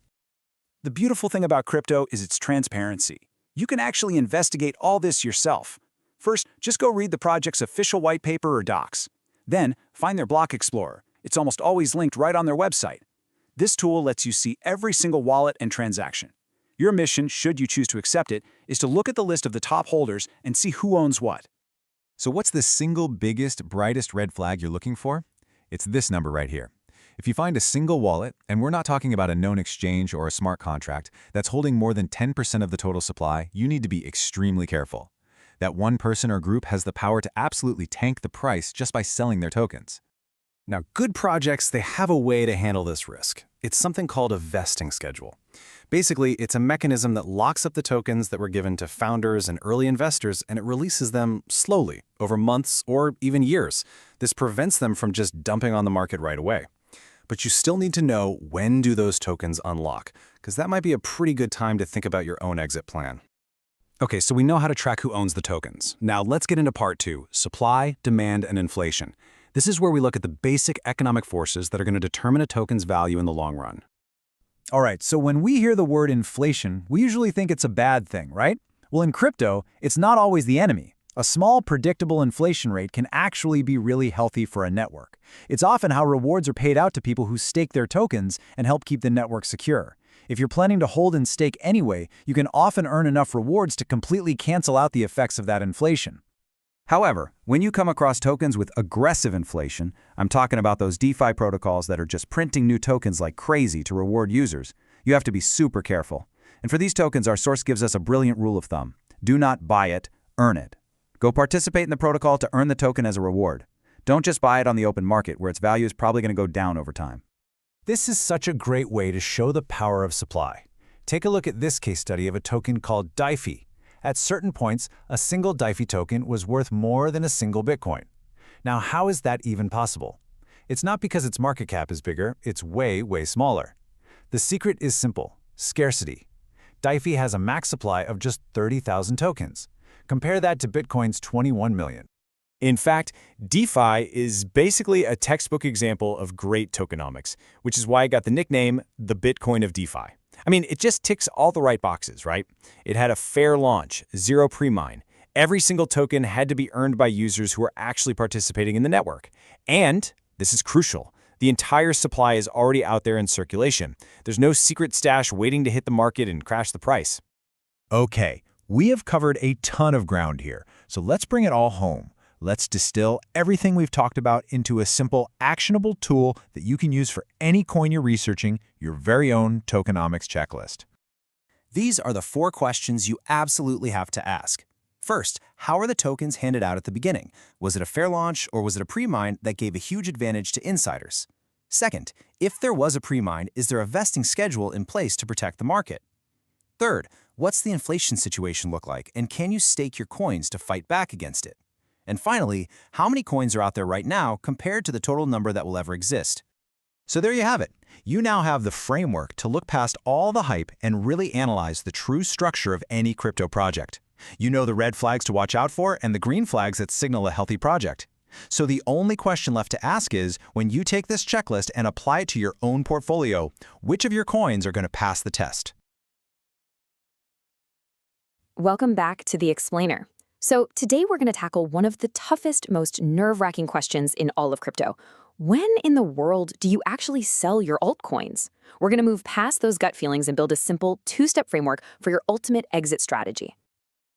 The beautiful thing about crypto is its transparency. You can actually investigate all this yourself. First, just go read the project's official white paper or docs. Then, find their block explorer. It's almost always linked right on their website. This tool lets you see every single wallet and transaction. Your mission, should you choose to accept it, is to look at the list of the top holders and see who owns what. So what's the single biggest, brightest red flag you're looking for? It's this number right here. If you find a single wallet, and we're not talking about a known exchange or a smart contract, that's holding more than 10% of the total supply, you need to be extremely careful. That one person or group has the power to absolutely tank the price just by selling their tokens. Now, good projects, they have a way to handle this risk. It's something called a vesting schedule. Basically, it's a mechanism that locks up the tokens that were given to founders and early investors, and it releases them slowly, over months or even years. This prevents them from just dumping on the market right away. But you still need to know when do those tokens unlock, because that might be a pretty good time to think about your own exit plan. Okay, so we know how to track who owns the tokens. Now let's get into part 2, supply, demand, and inflation. This is where we look at the basic economic forces that are going to determine a token's value in the long run. All right, so when we hear the word inflation, we usually think it's a bad thing, right? Well, in crypto, it's not always the enemy. A small, predictable inflation rate can actually be really healthy for a network. It's often how rewards are paid out to people who stake their tokens and help keep the network secure. If you're planning to hold and stake anyway, you can often earn enough rewards to completely cancel out the effects of that inflation. However, when you come across tokens with aggressive inflation, I'm talking about those DeFi protocols that are just printing new tokens like crazy to reward users, you have to be super careful. And for these tokens, our source gives us a brilliant rule of thumb. Do not buy it, earn it. Go participate in the protocol to earn the token as a reward. Don't just buy it on the open market where its value is probably going to go down over time. This is such a great way to show the power of supply. Take a look at this case study of a token called DeFi. At certain points, a single DeFi token was worth more than a single Bitcoin. Now, how is that even possible? It's not because its market cap is bigger, it's way smaller. The secret is simple: scarcity. DeFi has a max supply of just 30,000 tokens. Compare that to Bitcoin's 21 million. In fact, DeFi is basically a textbook example of great tokenomics, which is why it got the nickname the Bitcoin of DeFi. I mean, it just ticks all the right boxes, right? It had a fair launch, zero pre-mine. Every single token had to be earned by users who are actually participating in the network. And, this is crucial, the entire supply is already out there in circulation. There's no secret stash waiting to hit the market and crash the price. Okay, we have covered a ton of ground here, so let's bring it all home. Let's distill everything we've talked about into a simple, actionable tool that you can use for any coin you're researching, your very own tokenomics checklist. These are the 4 questions you absolutely have to ask. First, how are the tokens handed out at the beginning? Was it a fair launch or was it a pre-mine that gave a huge advantage to insiders? Second, if there was a pre-mine, is there a vesting schedule in place to protect the market? Third, what's the inflation situation look like, and can you stake your coins to fight back against it? And finally, how many coins are out there right now compared to the total number that will ever exist? So there you have it. You now have the framework to look past all the hype and really analyze the true structure of any crypto project. You know the red flags to watch out for and the green flags that signal a healthy project. So the only question left to ask is, when you take this checklist and apply it to your own portfolio, which of your coins are going to pass the test? Welcome back to The Explainer. So today we're going to tackle one of the toughest, most nerve-wracking questions in all of crypto. When in the world do you actually sell your altcoins? We're going to move past those gut feelings and build a simple 2-step framework for your ultimate exit strategy.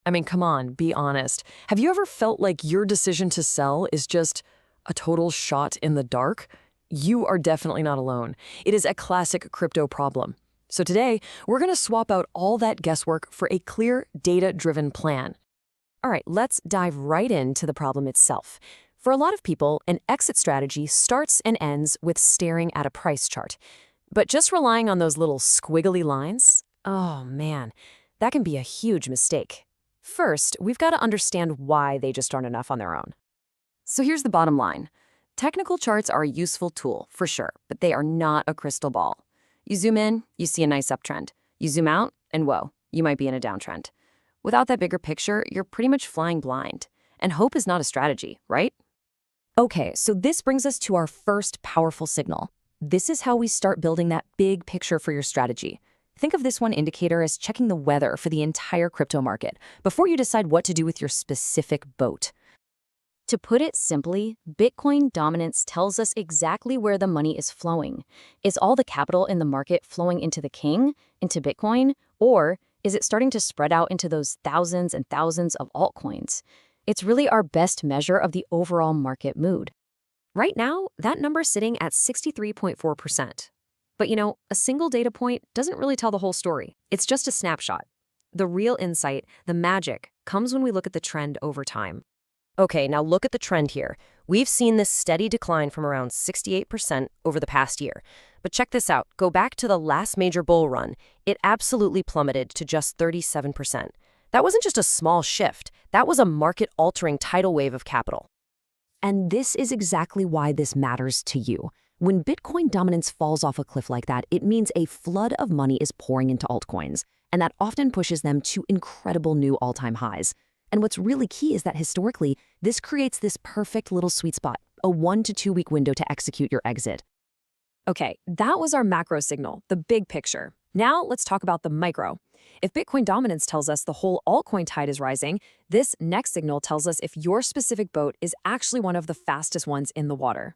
I mean, come on, be honest. Have you ever felt like your decision to sell is just a total shot in the dark? You are definitely not alone. It is a classic crypto problem. So today, we're going to swap out all that guesswork for a clear, data-driven plan. All right, let's dive right into the problem itself. For a lot of people, an exit strategy starts and ends with staring at a price chart. But just relying on those little squiggly lines? Oh man, that can be a huge mistake. First, we've got to understand why they just aren't enough on their own. So here's the bottom line. Technical charts are a useful tool, for sure, but they are not a crystal ball. You zoom in, you see a nice uptrend. You zoom out, and whoa, you might be in a downtrend. Without that bigger picture, you're pretty much flying blind. And hope is not a strategy, right? Okay, so this brings us to our first powerful signal. This is how we start building that big picture for your strategy. Think of this one indicator as checking the weather for the entire crypto market before you decide what to do with your specific boat. To put it simply, Bitcoin dominance tells us exactly where the money is flowing. Is all the capital in the market flowing into the king, into Bitcoin, or is it starting to spread out into those thousands and thousands of altcoins? It's really our best measure of the overall market mood. Right now, that number's sitting at 63.4%. But you know, a single data point doesn't really tell the whole story. It's just a snapshot. The real insight, the magic, comes when we look at the trend over time. Okay, now look at the trend here. We've seen this steady decline from around 68% over the past year. But check this out. Go back to the last major bull run. It absolutely plummeted to just 37%. That wasn't just a small shift. That was a market-altering tidal wave of capital. And this is exactly why this matters to you. When Bitcoin dominance falls off a cliff like that, it means a flood of money is pouring into altcoins, and that often pushes them to incredible new all-time highs. And what's really key is that historically, this creates this perfect little sweet spot, a 1 to 2 week window to execute your exit. Okay, that was our macro signal, the big picture. Now let's talk about the micro. If Bitcoin dominance tells us the whole altcoin tide is rising, this next signal tells us if your specific boat is actually one of the fastest ones in the water.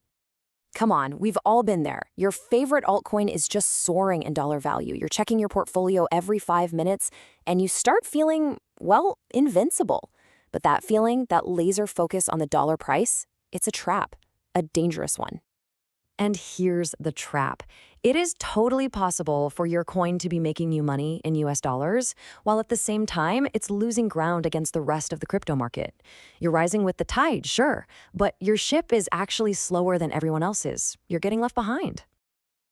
Come on, we've all been there. Your favorite altcoin is just soaring in dollar value. You're checking your portfolio every 5 minutes, and you start feeling, well, invincible. But that feeling, that laser focus on the dollar price, it's a trap, a dangerous one. And here's the trap. It is totally possible for your coin to be making you money in US dollars, while at the same time, it's losing ground against the rest of the crypto market. You're rising with the tide, sure, but your ship is actually slower than everyone else's. You're getting left behind.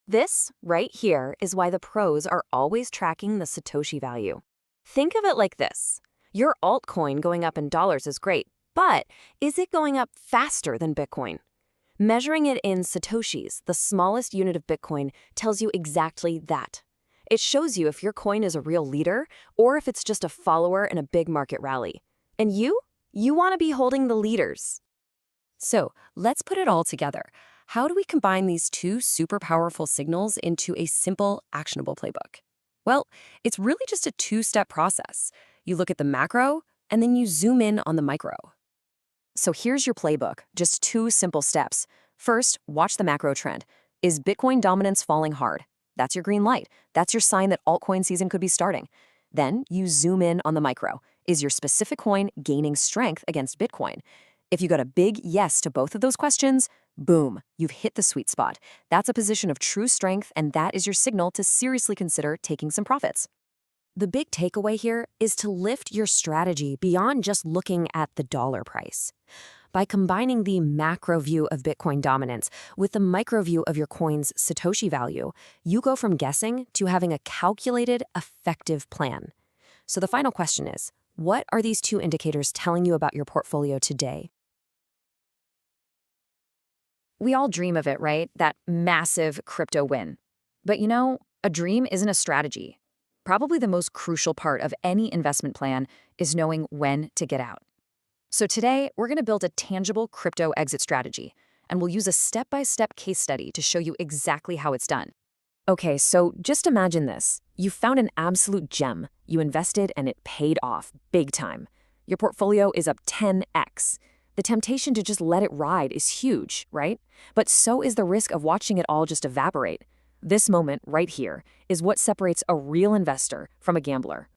This, right here, is why the pros are always tracking the Satoshi value. Think of it like this. Your altcoin going up in dollars is great, but is it going up faster than Bitcoin? Measuring it in Satoshis, the smallest unit of Bitcoin, tells you exactly that. It shows you if your coin is a real leader or if it's just a follower in a big market rally. And you want to be holding the leaders. So let's put it all together. How do we combine these two super powerful signals into a simple, actionable playbook? Well, it's really just a two-step process. You look at the macro, and then you zoom in on the micro. So here's your playbook, just 2 simple steps. First, watch the macro trend. Is Bitcoin dominance falling hard? That's your green light. That's your sign that altcoin season could be starting. Then you zoom in on the micro. Is your specific coin gaining strength against Bitcoin? If you got a big yes to both of those questions, boom, you've hit the sweet spot. That's a position of true strength, and that is your signal to seriously consider taking some profits. The big takeaway here is to lift your strategy beyond just looking at the dollar price. By combining the macro view of Bitcoin dominance with the micro view of your coin's Satoshi value, you go from guessing to having a calculated, effective plan. So the final question is, what are these 2 indicators telling you about your portfolio today? We all dream of it, right? That massive crypto win. But you know, a dream isn't a strategy. Probably the most crucial part of any investment plan is knowing when to get out. So today, we're going to build a tangible crypto exit strategy, and we'll use a step-by-step case study to show you exactly how it's done. Okay, so just imagine this. You found an absolute gem. You invested and it paid off big time. Your portfolio is up 10x. The temptation to just let it ride is huge, right? But so is the risk of watching it all just evaporate. This moment right here is what separates a real investor from a gambler.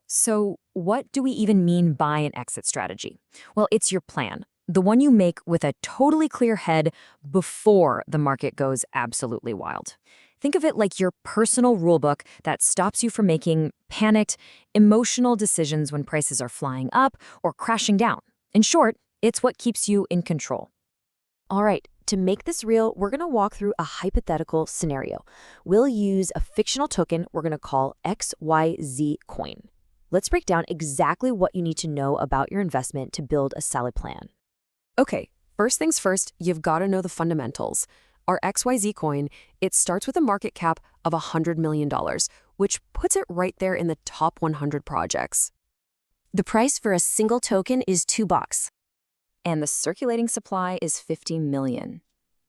So what do we even mean by an exit strategy? Well, it's your plan, the one you make with a totally clear head before the market goes absolutely wild. Think of it like your personal rulebook that stops you from making panicked, emotional decisions when prices are flying up or crashing down. In short, It's what keeps you in control. All right, to make this real, we're going to walk through a hypothetical scenario. We'll use a fictional token we're going to call XYZ coin. Let's break down exactly what you need to know about your investment to build a solid plan. Okay, first things first, you've got to know the fundamentals. Our XYZ coin, it starts with a market cap of $100 million, which puts it right there in the top 100 projects. The price for a single token is $2. And the circulating supply is 50 million.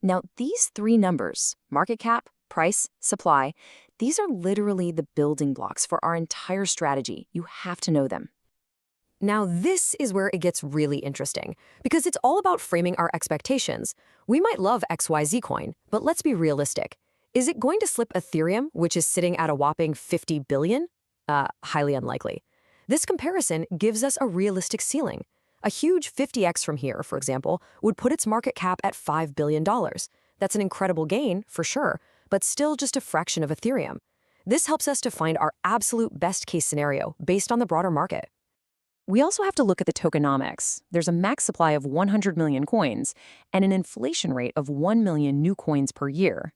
Now, these three numbers, market cap, price, supply, these are literally the building blocks for our entire strategy. You have to know them. Now, this is where it gets really interesting, because it's all about framing our expectations. We might love XYZ coin, but let's be realistic. Is it going to slip Ethereum, which is sitting at a whopping 50 billion? Highly unlikely. This comparison gives us a realistic ceiling. A huge 50x from here, for example, would put its market cap at $5 billion. That's an incredible gain, for sure, but still just a fraction of Ethereum. This helps us to find our absolute best-case scenario based on the broader market. We also have to look at the tokenomics. There's a max supply of 100 million coins and an inflation rate of 1 million new coins per year.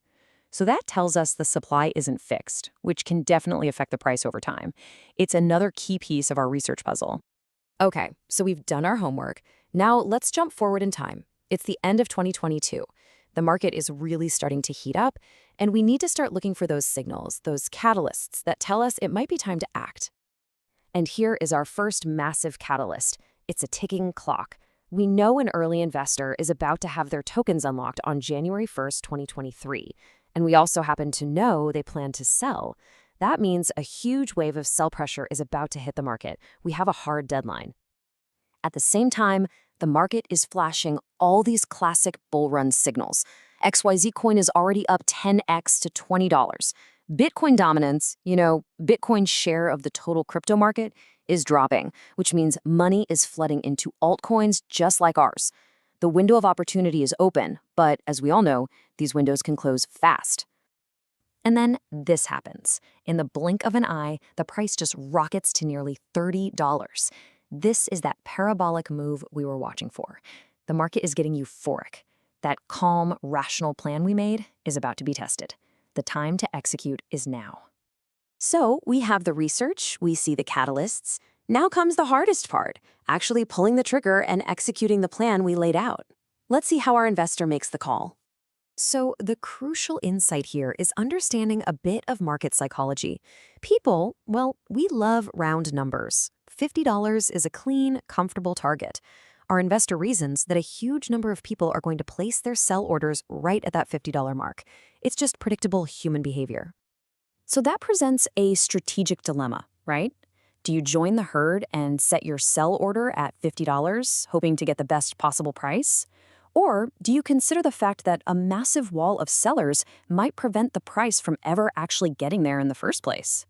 So that tells us the supply isn't fixed, which can definitely affect the price over time. It's another key piece of our research puzzle. Okay, so we've done our homework. Now let's jump forward in time. It's the end of 2022. The market is really starting to heat up, and we need to start looking for those signals, those catalysts that tell us it might be time to act. And here is our first massive catalyst. It's a ticking clock. We know an early investor is about to have their tokens unlocked on January 1st, 2023. And we also happen to know they plan to sell. That means a huge wave of sell pressure is about to hit the market. We have a hard deadline. At the same time, the market is flashing all these classic bull run signals. XYZ coin is already up 10x to $20. Bitcoin dominance, Bitcoin's share of the total crypto market, is dropping, which means money is flooding into altcoins just like ours. The window of opportunity is open, but as we all know, these windows can close fast. And then this happens. In the blink of an eye, the price just rockets to nearly $30. This is that parabolic move we were watching for. The market is getting euphoric. That calm, rational plan we made is about to be tested. The time to execute is now. So we have the research, we see the catalysts. Now comes the hardest part, actually pulling the trigger and executing the plan we laid out. Let's see how our investor makes the call. So the crucial insight here is understanding a bit of market psychology. People, we love round numbers. $50 is a clean, comfortable target. Our investor reasons that a huge number of people are going to place their sell orders right at that $50 mark. It's just predictable human behavior. So that presents a strategic dilemma, right? Do you join the herd and set your sell order at $50, hoping to get the best possible price? Or do you consider the fact that a massive wall of sellers might prevent the price from ever actually getting there in the first place?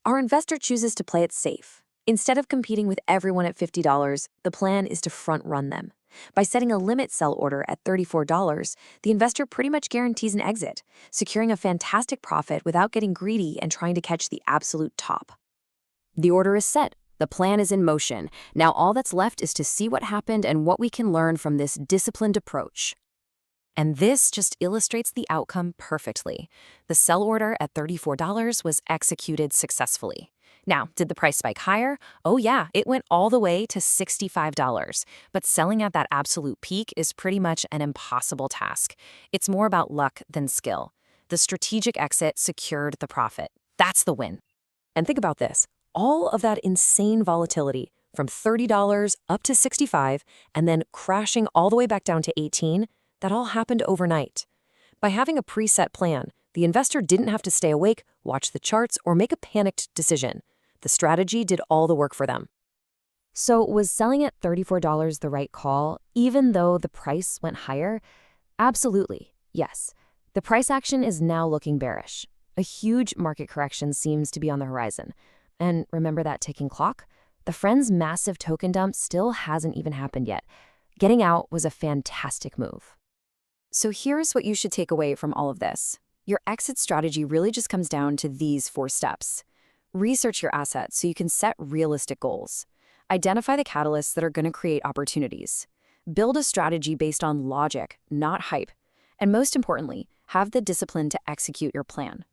Our investor chooses to play it safe. Instead of competing with everyone at $50, the plan is to front-run them. By setting a limit sell order at $34, the investor pretty much guarantees an exit, securing a fantastic profit without getting greedy and trying to catch the absolute top. The order is set. The plan is in motion. Now all that's left is to see what happened and what we can learn from this disciplined approach. And this just illustrates the outcome perfectly. The sell order at $34 was executed successfully. Now, did the price spike higher? Oh yeah, it went all the way to $65. But selling at that absolute peak is pretty much an impossible task. It's more about luck than skill. The strategic exit secured the profit. That's the win. And think about this. All of that insane volatility from $30 up to $65 and then crashing all the way back down to $18, that all happened overnight. By having a preset plan, the investor didn't have to stay awake, watch the charts, or make a panicked decision. The strategy did all the work for them. So was selling at $34 the right call, even though the price went higher? Absolutely, yes. The price action is now looking bearish. A huge market correction seems to be on the horizon. And remember that ticking clock? The Friends' massive token dump still hasn't even happened yet. Getting out was a fantastic move. So here's what you should take away from all of this. Your exit strategy really just comes down to these 4 steps. Research your assets so you can set realistic goals. Identify the catalysts that are going to create opportunities. Build a strategy based on logic, not hype. And most importantly, have the discipline to execute your plan.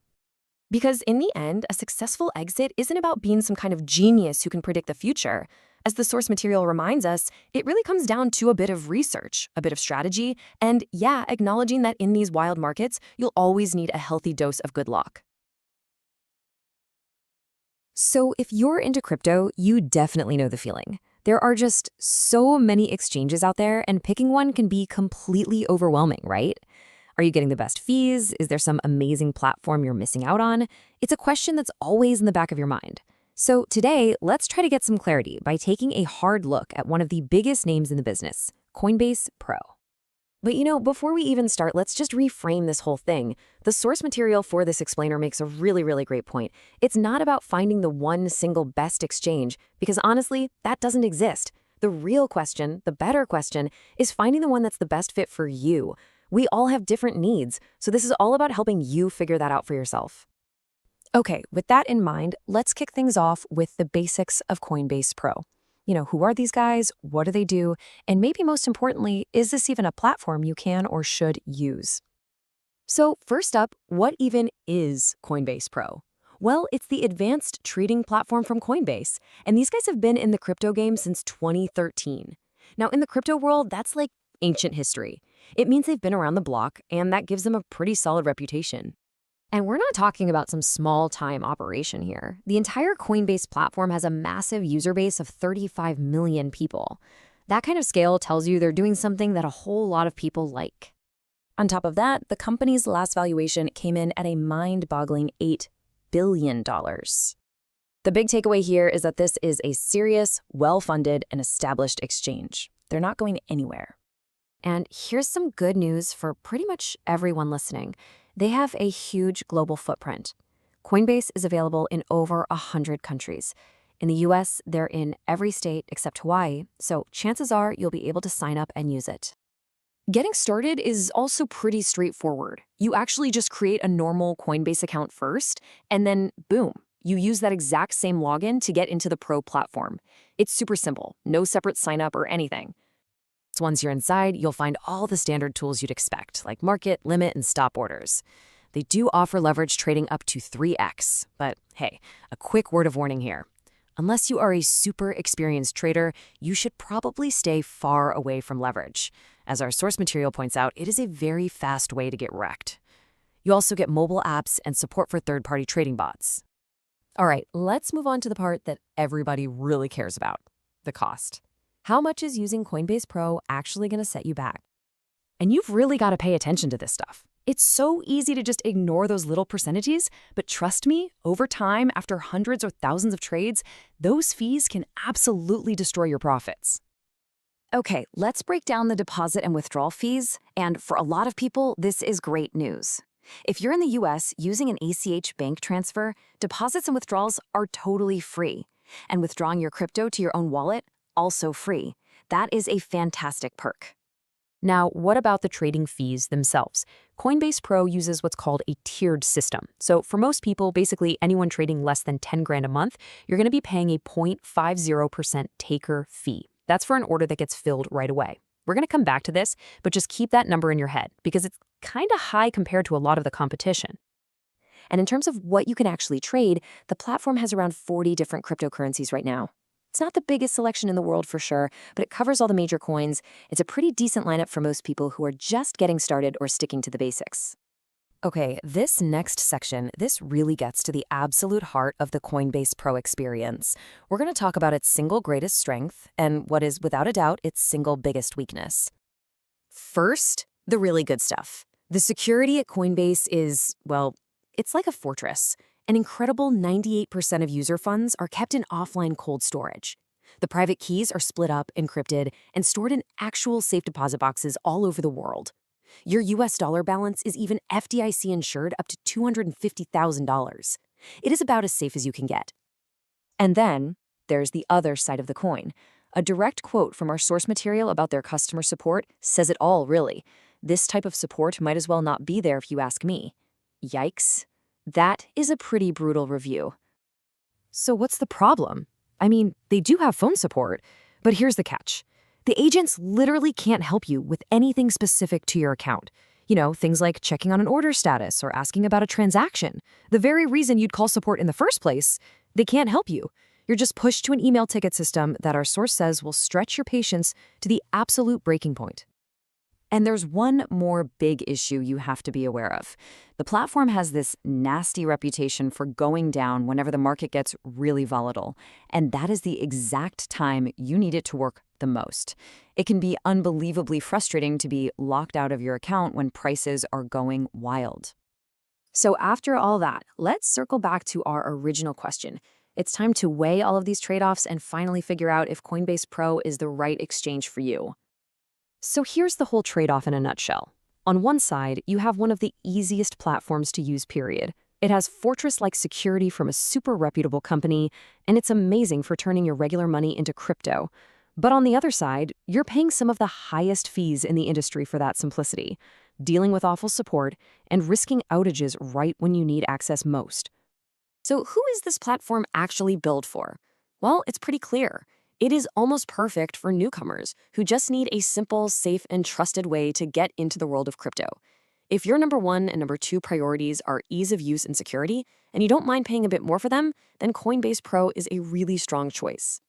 Because in the end, a successful exit isn't about being some kind of genius who can predict the future. As the source material reminds us, it really comes down to a bit of research, a bit of strategy, and yeah, acknowledging that in these wild markets, you'll always need a healthy dose of good luck. So if you're into crypto, you definitely know the feeling. There are just so many exchanges out there, and picking one can be completely overwhelming, right? Are you getting the best fees? Is there some amazing platform you're missing out on? It's a question that's always in the back of your mind. So today, let's try to get some clarity by taking a hard look at one of the biggest names in the business, Coinbase Pro. But before we even start, let's just reframe this whole thing. The source material for this explainer makes a really, really great point. It's not about finding the one single best exchange, because honestly, that doesn't exist. The real question, the better question, is finding the one that's the best fit for you. We all have different needs, so this is all about helping you figure that out for yourself. Okay, with that in mind, let's kick things off with the basics of Coinbase Pro. Who are these guys? What do they do? And maybe most importantly, is this even a platform you can or should use? So first up, what even is Coinbase Pro? Well, it's the advanced trading platform from Coinbase, and these guys have been in the crypto game since 2013. Now, in the crypto world, that's like ancient history. It means they've been around the block, and that gives them a pretty solid reputation. And we're not talking about some small-time operation here. The entire Coinbase platform has a massive user base of 35 million people. That kind of scale tells you they're doing something that a whole lot of people like. On top of that, the company's last valuation came in at a mind-boggling $8 billion. The big takeaway here is that this is a serious, well-funded, and established exchange. They're not going anywhere. And here's some good news for pretty much everyone listening. They have a huge global footprint. Coinbase is available in over 100 countries. In the US, they're in every state except Hawaii, so chances are you'll be able to sign up and use it. Getting started is also pretty straightforward. You actually just create a normal Coinbase account first, and then boom, you use that exact same login to get into the Pro platform. It's super simple, no separate sign up or anything. So once you're inside, you'll find all the standard tools you'd expect, like market, limit, and stop orders. They do offer leverage trading up to 3x, but hey, a quick word of warning here. Unless you are a super experienced trader, you should probably stay far away from leverage. As our source material points out, it is a very fast way to get wrecked. You also get mobile apps and support for third-party trading bots. All right, let's move on to the part that everybody really cares about, the cost. How much is using Coinbase Pro actually going to set you back? And you've really got to pay attention to this stuff. It's so easy to just ignore those little percentages, but trust me, over time, after hundreds or thousands of trades, those fees can absolutely destroy your profits. Okay, let's break down the deposit and withdrawal fees, and for a lot of people, this is great news. If you're in the US using an ACH bank transfer, deposits and withdrawals are totally free. And withdrawing your crypto to your own wallet, also free. That is a fantastic perk. Now, what about the trading fees themselves? Coinbase Pro uses what's called a tiered system. So for most people, basically anyone trading less than 10 grand a month, you're going to be paying a 0.50% taker fee. That's for an order that gets filled right away. We're going to come back to this, but just keep that number in your head because it's kind of high compared to a lot of the competition. And in terms of what you can actually trade, the platform has around 40 different cryptocurrencies right now. It's not the biggest selection in the world for sure, but it covers all the major coins. It's a pretty decent lineup for most people who are just getting started or sticking to the basics. Okay, this next section, this really gets to the absolute heart of the Coinbase Pro experience. We're going to talk about its single greatest strength and what is, without a doubt, its single biggest weakness. First, the really good stuff. The security at Coinbase is, well, it's like a fortress. An incredible 98% of user funds are kept in offline cold storage. The private keys are split up, encrypted, and stored in actual safe deposit boxes all over the world. Your US dollar balance is even FDIC insured up to $250,000. It is about as safe as you can get. And then there's the other side of the coin. A direct quote from our source material about their customer support says it all, really. This type of support might as well not be there if you ask me. Yikes. That is a pretty brutal review. So what's the problem? I mean, they do have phone support, but here's the catch. The agents literally can't help you with anything specific to your account. You know, things like checking on an order status or asking about a transaction. The very reason you'd call support in the first place, they can't help you. You're just pushed to an email ticket system that our source says will stretch your patience to the absolute breaking point. And there's one more big issue you have to be aware of. The platform has this nasty reputation for going down whenever the market gets really volatile, and that is the exact time you need it to work the most. It can be unbelievably frustrating to be locked out of your account when prices are going wild. So after all that, let's circle back to our original question. It's time to weigh all of these trade-offs and finally figure out if Coinbase Pro is the right exchange for you. So here's the whole trade-off in a nutshell. On one side, you have one of the easiest platforms to use, period. It has fortress-like security from a super reputable company, and it's amazing for turning your regular money into crypto. But on the other side, you're paying some of the highest fees in the industry for that simplicity, dealing with awful support, and risking outages right when you need access most. So who is this platform actually built for? Well, it's pretty clear. It is almost perfect for newcomers who just need a simple, safe, and trusted way to get into the world of crypto. If your number one and number two priorities are ease of use and security, and you don't mind paying a bit more for them, then Coinbase Pro is a really strong choice.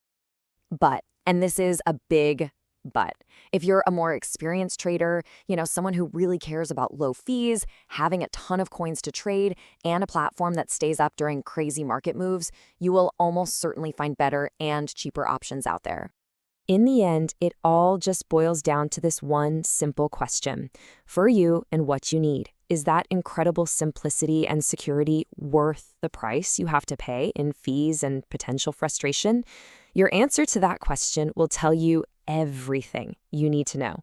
But, and this is a big but, if you're a more experienced trader, someone who really cares about low fees, having a ton of coins to trade, and a platform that stays up during crazy market moves, you will almost certainly find better and cheaper options out there. In the end, it all just boils down to this one simple question. For you and what you need, is that incredible simplicity and security worth the price you have to pay in fees and potential frustration? Your answer to that question will tell you everything you need to know.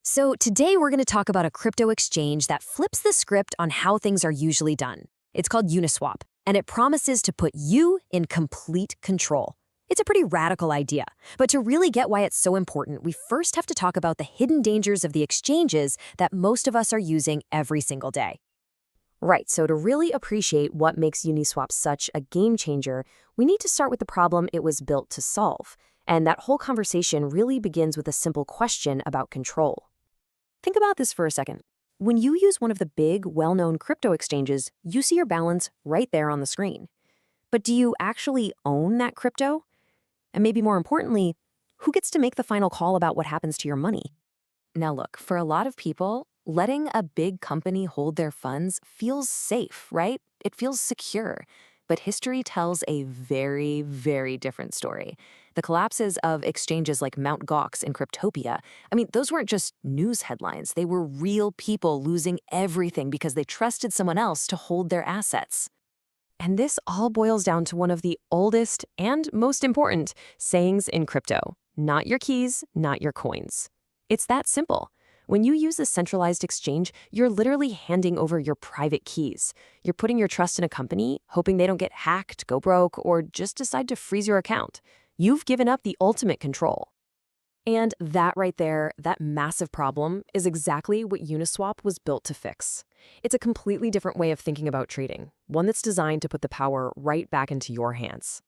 So today we're going to talk about a crypto exchange that flips the script on how things are usually done. It's called Uniswap, and it promises to put you in complete control. It's a pretty radical idea, but to really get why it's so important, we first have to talk about the hidden dangers of the exchanges that most of us are using every single day. Right, so to really appreciate what makes Uniswap such a game changer, we need to start with the problem it was built to solve. And that whole conversation really begins with a simple question about control. Think about this for a second. When you use one of the big, well-known crypto exchanges, you see your balance right there on the screen. But do you actually own that crypto? And maybe more importantly, who gets to make the final call about what happens to your money? Now look, for a lot of people, letting a big company hold their funds feels safe, right? It feels secure. But history tells a very, very different story. The collapses of exchanges like Mt. Gox and Cryptopia, those weren't just news headlines. They were real people losing everything because they trusted someone else to hold their assets. And this all boils down to one of the oldest and most important sayings in crypto: not your keys, not your coins. It's that simple. When you use a centralized exchange, you're literally handing over your private keys. You're putting your trust in a company, hoping they don't get hacked, go broke, or just decide to freeze your account. You've given up the ultimate control. And that right there, that massive problem, is exactly what Uniswap was built to fix. It's a completely different way of thinking about trading, one that's designed to put the power right back into your hands.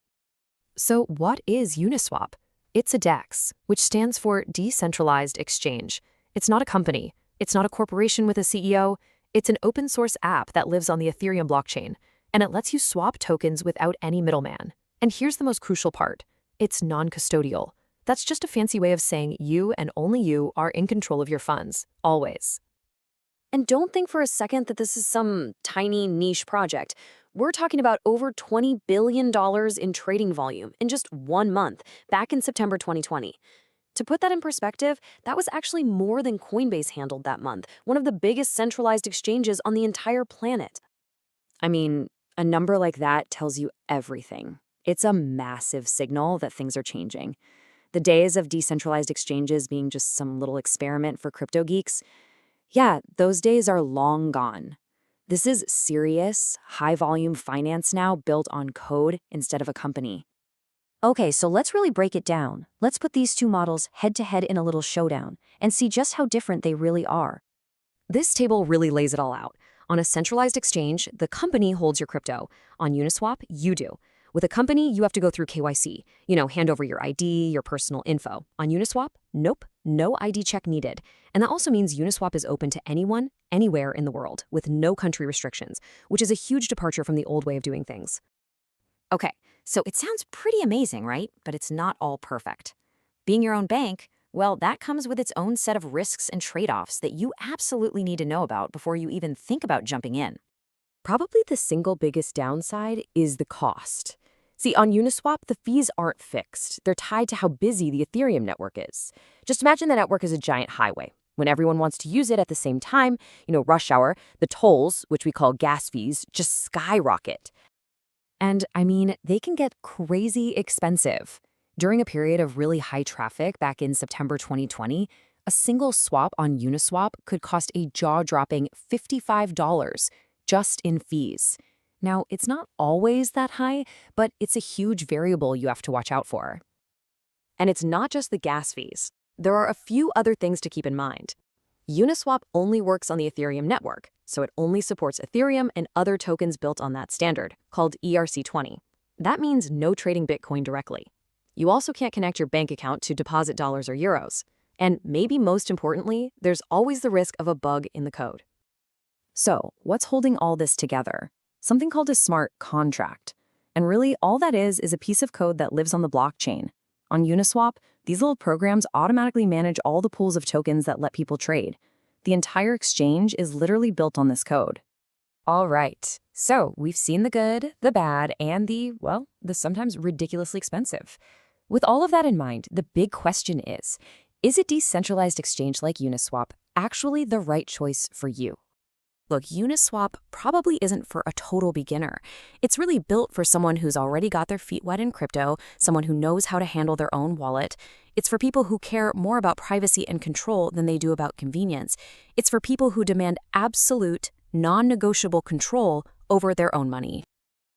So what is Uniswap? It's a DEX, which stands for Decentralized Exchange. It's not a company. It's not a corporation with a CEO. It's an open source app that lives on the Ethereum blockchain, and it lets you swap tokens without any middleman. And here's the most crucial part. It's non-custodial. That's just a fancy way of saying you and only you are in control of your funds, always. And don't think for a second that this is some tiny niche project. We're talking about over $20 billion in trading volume in just 1 month, back in September 2020. To put that in perspective, that was actually more than Coinbase handled that month, one of the biggest centralized exchanges on the entire planet. A number like that tells you everything. It's a massive signal that things are changing. The days of decentralized exchanges being just some little experiment for crypto geeks, yeah, those days are long gone. This is serious, high-volume finance now built on code instead of a company. Okay, so let's really break it down. Let's put these two models head-to-head in a little showdown and see just how different they really are. This table really lays it all out. On a centralized exchange, the company holds your crypto. On Uniswap, you do. With a company, you have to go through KYC. Hand over your ID, your personal info. On Uniswap, nope, no ID check needed. And that also means Uniswap is open to anyone, anywhere in the world, with no country restrictions, which is a huge departure from the old way of doing things. Okay, so it sounds pretty amazing, right? But it's not all perfect. Being your own bank, well, that comes with its own set of risks and trade-offs that you absolutely need to know about before you even think about jumping in. Probably the single biggest downside is the cost. See, on Uniswap, the fees aren't fixed. They're tied to how busy the Ethereum network is. Just imagine the network is a giant highway. When everyone wants to use it at the same time, rush hour, the tolls, which we call gas fees, just skyrocket. And they can get crazy expensive. During a period of really high traffic back in September 2020, a single swap on Uniswap could cost a jaw-dropping $55 just in fees. Now, it's not always that high, but it's a huge variable you have to watch out for. And it's not just the gas fees. There are a few other things to keep in mind. Uniswap only works on the Ethereum network, so it only supports Ethereum and other tokens built on that standard, called ERC20. That means no trading Bitcoin directly. You also can't connect your bank account to deposit dollars or euros. And maybe most importantly, there's always the risk of a bug in the code. So, what's holding all this together? Something called a smart contract. And really, all that is a piece of code that lives on the blockchain. On Uniswap, these little programs automatically manage all the pools of tokens that let people trade. The entire exchange is literally built on this code. All right, so we've seen the good, the bad, and the sometimes ridiculously expensive. With all of that in mind, the big question is a decentralized exchange like Uniswap actually the right choice for you? Look, Uniswap probably isn't for a total beginner. It's really built for someone who's already got their feet wet in crypto, someone who knows how to handle their own wallet. It's for people who care more about privacy and control than they do about convenience. It's for people who demand absolute, non-negotiable control over their own money.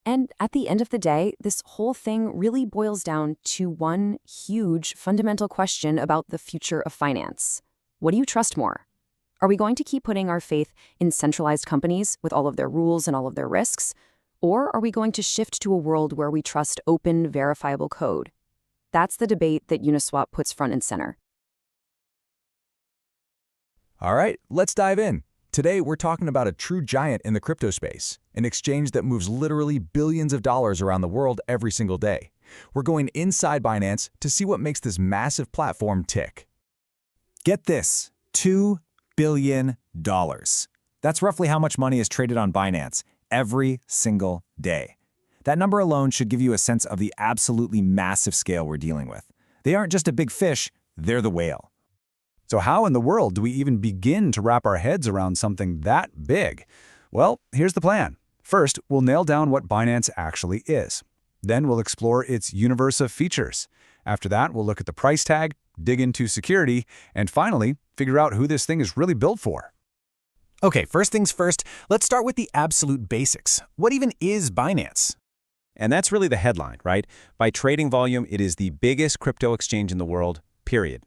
And at the end of the day, this whole thing really boils down to one huge fundamental question about the future of finance. What do you trust more? Are we going to keep putting our faith in centralized companies with all of their rules and all of their risks? Or are we going to shift to a world where we trust open, verifiable code? That's the debate that Uniswap puts front and center. All right, let's dive in. Today, we're talking about a true giant in the crypto space, an exchange that moves literally billions of dollars around the world every single day. We're going inside Binance to see what makes this massive platform tick. Get this, $2 billion. That's roughly how much money is traded on Binance every single day. That number alone should give you a sense of the absolutely massive scale we're dealing with. They aren't just a big fish, they're the whale. So how in the world do we even begin to wrap our heads around something that big? Well, here's the plan. First, we'll nail down what Binance actually is. Then we'll explore its universe of features. After that, we'll look at the price tag, dig into security, and finally, figure out who this thing is really built for. Okay, first things first, let's start with the absolute basics. What even is Binance? And that's really the headline, right? By trading volume, it is the biggest crypto exchange in the world, period.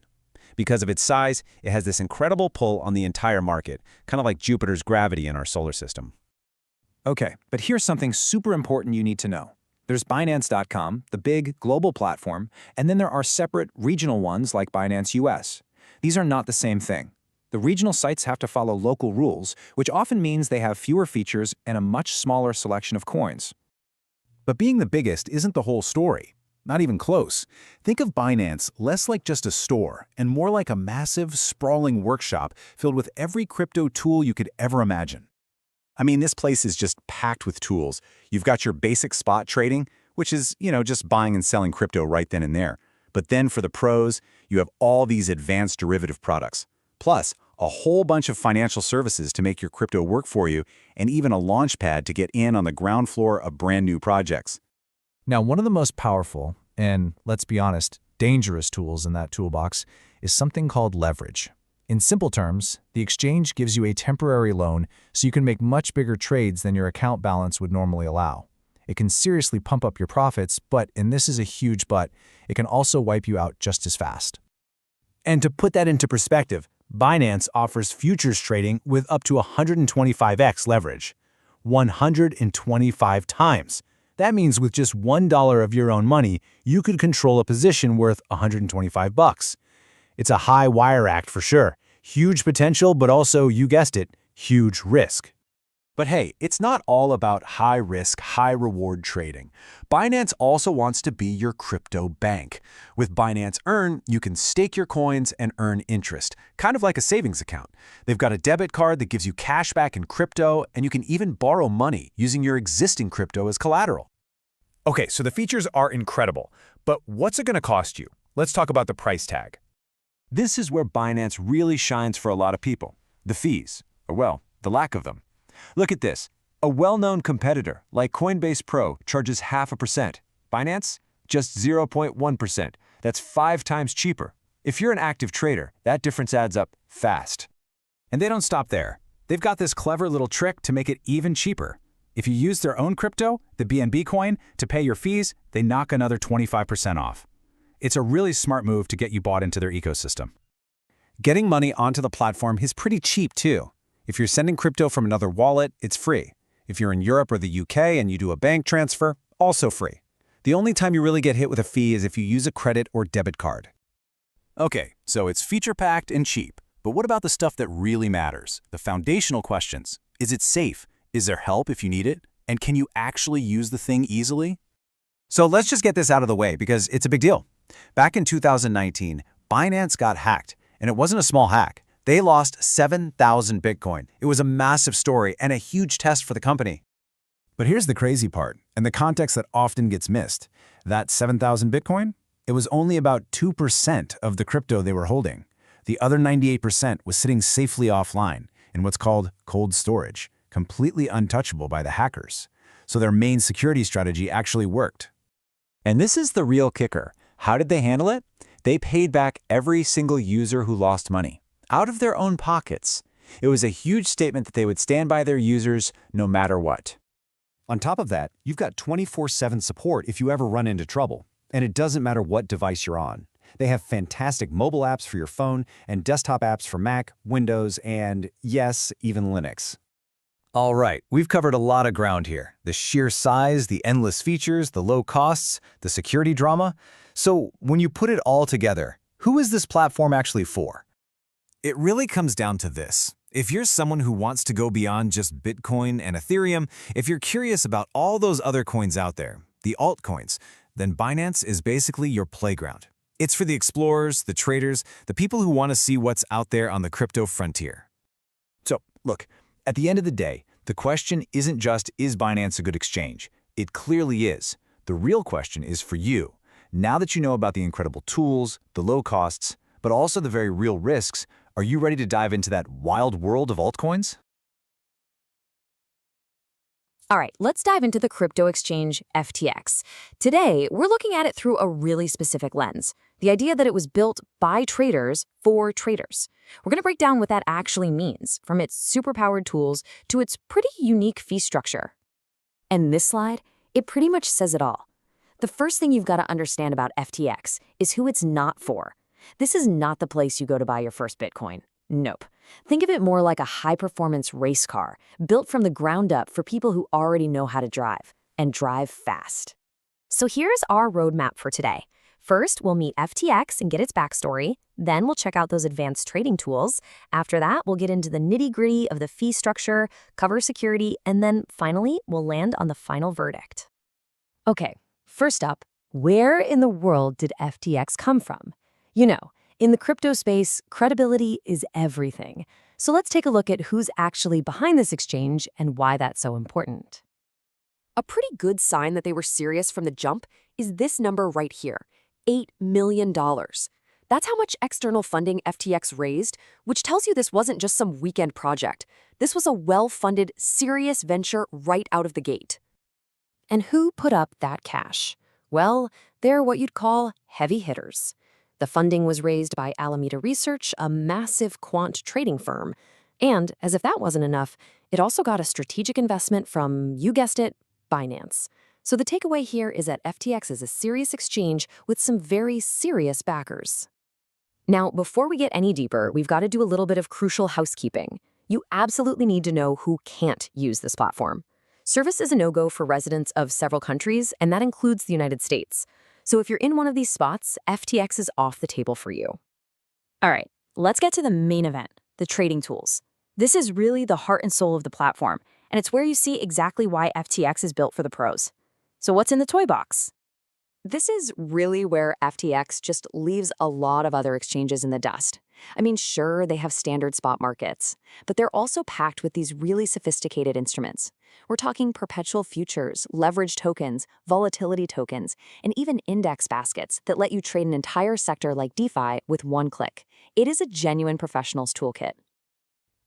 Because of its size, it has this incredible pull on the entire market, kind of like Jupiter's gravity in our solar system. Okay, but here's something super important you need to know. There's Binance.com, the big global platform, and then there are separate regional ones like Binance US. These are not the same thing. The regional sites have to follow local rules, which often means they have fewer features and a much smaller selection of coins. But being the biggest isn't the whole story. Not even close. Think of Binance less like just a store and more like a massive, sprawling workshop filled with every crypto tool you could ever imagine. I mean, this place is just packed with tools. You've got your basic spot trading, which is, just buying and selling crypto right then and there. But then for the pros, you have all these advanced derivative products. Plus, a whole bunch of financial services to make your crypto work for you, and even a launch pad to get in on the ground floor of brand new projects. Now, one of the most powerful, and let's be honest, dangerous tools in that toolbox is something called leverage. In simple terms, the exchange gives you a temporary loan so you can make much bigger trades than your account balance would normally allow. It can seriously pump up your profits, but, and this is a huge but, it can also wipe you out just as fast. And to put that into perspective, Binance offers futures trading with up to 125x leverage. 125 times. That means with just $1 of your own money, you could control a position worth $125. It's a high wire act for sure. Huge potential, but also, you guessed it, huge risk. But hey, it's not all about high-risk, high-reward trading. Binance also wants to be your crypto bank. With Binance Earn, you can stake your coins and earn interest, kind of like a savings account. They've got a debit card that gives you cash back in crypto, and you can even borrow money using your existing crypto as collateral. Okay, so the features are incredible, but what's it going to cost you? Let's talk about the price tag. This is where Binance really shines for a lot of people. The fees, or well, the lack of them. Look at this. A well-known competitor like Coinbase Pro charges 0.5%. Binance? Just 0.1%. That's 5 times cheaper. If you're an active trader, that difference adds up fast. And they don't stop there. They've got this clever little trick to make it even cheaper. If you use their own crypto, the BNB coin, to pay your fees, they knock another 25% off. It's a really smart move to get you bought into their ecosystem. Getting money onto the platform is pretty cheap too. If you're sending crypto from another wallet, it's free. If you're in Europe or the UK and you do a bank transfer, also free. The only time you really get hit with a fee is if you use a credit or debit card. Okay, so it's feature-packed and cheap. But what about the stuff that really matters? The foundational questions. Is it safe? Is there help if you need it? And can you actually use the thing easily? So let's just get this out of the way because it's a big deal. Back in 2019, Binance got hacked, and it wasn't a small hack. They lost 7,000 Bitcoin. It was a massive story and a huge test for the company. But here's the crazy part, and the context that often gets missed. That 7,000 Bitcoin? It was only about 2% of the crypto they were holding. The other 98% was sitting safely offline in what's called cold storage, completely untouchable by the hackers. So their main security strategy actually worked. And this is the real kicker. How did they handle it? They paid back every single user who lost money, out of their own pockets. It was a huge statement that they would stand by their users no matter what. On top of that, you've got 24/7 support if you ever run into trouble. And it doesn't matter what device you're on. They have fantastic mobile apps for your phone and desktop apps for Mac, Windows, and yes, even Linux. All right, we've covered a lot of ground here. The sheer size, the endless features, the low costs, the security drama. So when you put it all together, who is this platform actually for? It really comes down to this. If you're someone who wants to go beyond just Bitcoin and Ethereum, if you're curious about all those other coins out there, the altcoins, then Binance is basically your playground. It's for the explorers, the traders, the people who want to see what's out there on the crypto frontier. So, look, at the end of the day, the question isn't just, is Binance a good exchange? It clearly is. The real question is for you. Now that you know about the incredible tools, the low costs, but also the very real risks, are you ready to dive into that wild world of altcoins? All right, let's dive into the crypto exchange FTX. Today, we're looking at it through a really specific lens. The idea that it was built by traders for traders. We're going to break down what that actually means, from its superpowered tools to its pretty unique fee structure. And this slide, it pretty much says it all. The first thing you've got to understand about FTX is who it's not for. This is not the place you go to buy your first Bitcoin. Nope. Think of it more like a high-performance race car, built from the ground up for people who already know how to drive, and drive fast. So here's our roadmap for today. First, we'll meet FTX and get its backstory. Then we'll check out those advanced trading tools. After that, we'll get into the nitty-gritty of the fee structure, cover security, and then finally, we'll land on the final verdict. Okay, first up, where in the world did FTX come from? You know, in the crypto space, credibility is everything. So let's take a look at who's actually behind this exchange and why that's so important. A pretty good sign that they were serious from the jump is this number right here, $8 million. That's how much external funding FTX raised, which tells you this wasn't just some weekend project. This was a well-funded, serious venture right out of the gate. And who put up that cash? Well, they're what you'd call heavy hitters. The funding was raised by Alameda Research, a massive quant trading firm. And, as if that wasn't enough, it also got a strategic investment from, you guessed it, Binance. So the takeaway here is that FTX is a serious exchange with some very serious backers. Now, before we get any deeper, we've got to do a little bit of crucial housekeeping. You absolutely need to know who can't use this platform. Service is a no-go for residents of several countries, and that includes the United States. So if you're in one of these spots, FTX is off the table for you. All right, let's get to the main event, the trading tools. This is really the heart and soul of the platform, and it's where you see exactly why FTX is built for the pros. So what's in the toy box? This is really where FTX just leaves a lot of other exchanges in the dust. I mean, sure, they have standard spot markets, but they're also packed with these really sophisticated instruments. We're talking perpetual futures, leveraged tokens, volatility tokens, and even index baskets that let you trade an entire sector like DeFi with one click. It is a genuine professional's toolkit.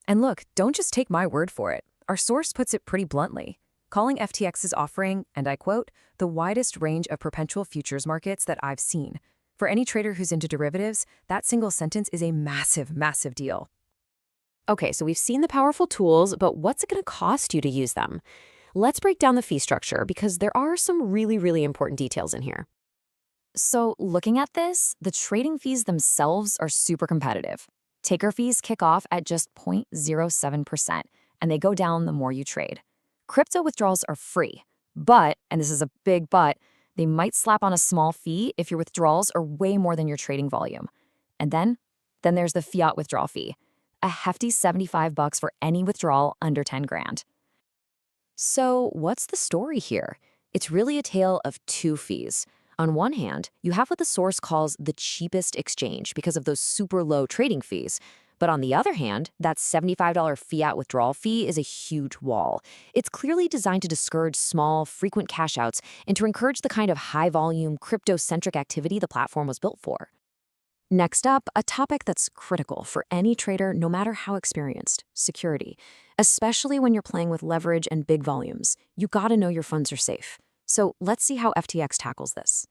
And look, don't just take my word for it. Our source puts it pretty bluntly, calling FTX's offering, and I quote, the widest range of perpetual futures markets that I've seen. For any trader who's into derivatives, that single sentence is a massive, massive deal. Okay, so we've seen the powerful tools, but what's it going to cost you to use them? Let's break down the fee structure because there are some really, really important details in here. So looking at this, the trading fees themselves are super competitive. Taker fees kick off at just 0.07%, and they go down the more you trade. Crypto withdrawals are free, but, and this is a big but, they might slap on a small fee if your withdrawals are way more than your trading volume. And then there's the fiat withdrawal fee, a hefty $75 for any withdrawal under 10 grand. So what's the story here? It's really a tale of two fees. On one hand, you have what the source calls the cheapest exchange because of those super low trading fees. But on the other hand, that $75 fiat withdrawal fee is a huge wall. It's clearly designed to discourage small, frequent cash outs and to encourage the kind of high-volume, crypto-centric activity the platform was built for. Next up, a topic that's critical for any trader, no matter how experienced: security. Especially when you're playing with leverage and big volumes, you gotta know your funds are safe. So let's see how FTX tackles this.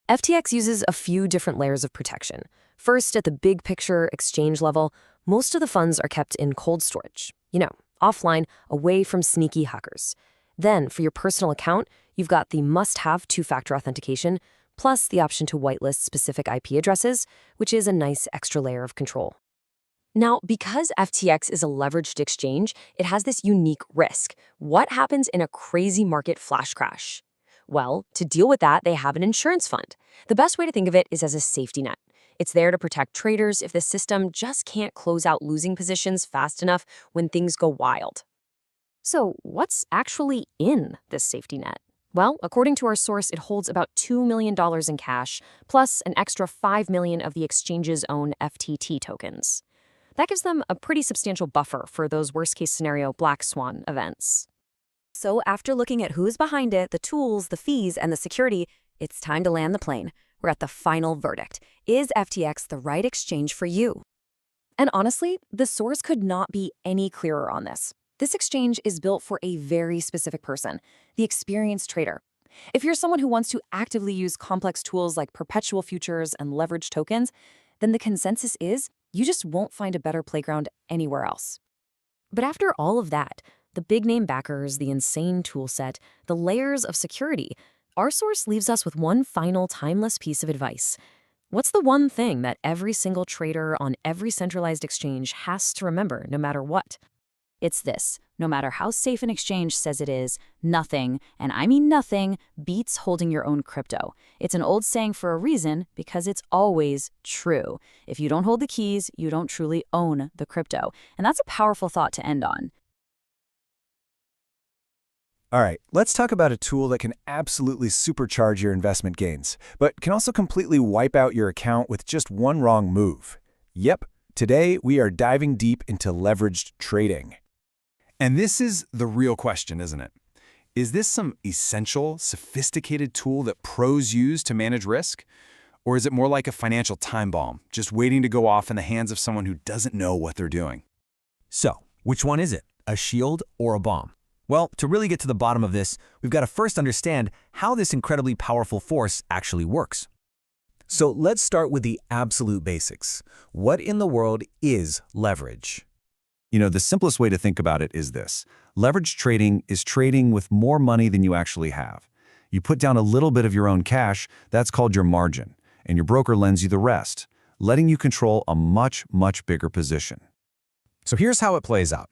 FTX uses a few different layers of protection. First, at the big picture exchange level, most of the funds are kept in cold storage, offline, away from sneaky hackers. Then, for your personal account, you've got the must-have two-factor authentication, plus the option to whitelist specific IP addresses, which is a nice extra layer of control. Now, because FTX is a leveraged exchange, it has this unique risk. What happens in a crazy market flash crash? Well, to deal with that, they have an insurance fund. The best way to think of it is as a safety net. It's there to protect traders if the system just can't close out losing positions fast enough when things go wild. So what's actually in this safety net? Well, according to our source, it holds about $2 million in cash, plus an extra $5 million of the exchange's own FTT tokens. That gives them a pretty substantial buffer for those worst-case scenario black swan events. So after looking at who's behind it, the tools, the fees, and the security, it's time to land the plane. We're at the final verdict. Is FTX the right exchange for you? And honestly, the source could not be any clearer on this. This exchange is built for a very specific person, the experienced trader. If you're someone who wants to actively use complex tools like perpetual futures and leveraged tokens, then the consensus is you just won't find a better playground anywhere else. But after all of that, the big-name backers, the insane toolset, the layers of security, our source leaves us with one final timeless piece of advice. What's the one thing that every single trader on every centralized exchange has to remember no matter what? It's this: no matter how safe an exchange says it is, nothing, and I mean nothing, beats holding your own crypto. It's an old saying for a reason, because it's always true. If you don't hold the keys, you don't truly own the crypto. And that's a powerful thought to end on. All right, let's talk about a tool that can absolutely supercharge your investment gains, but can also completely wipe out your account with just one wrong move. Yep, today we are diving deep into leveraged trading. And this is the real question, isn't it? Is this some essential, sophisticated tool that pros use to manage risk? Or is it more like a financial time bomb, just waiting to go off in the hands of someone who doesn't know what they're doing? So, which one is it? A shield or a bomb? Well, to really get to the bottom of this, we've got to first understand how this incredibly powerful force actually works. So let's start with the absolute basics. What in the world is leverage? The simplest way to think about it is this. Leverage trading is trading with more money than you actually have. You put down a little bit of your own cash, that's called your margin, and your broker lends you the rest, letting you control a much, much bigger position. So here's how it plays out.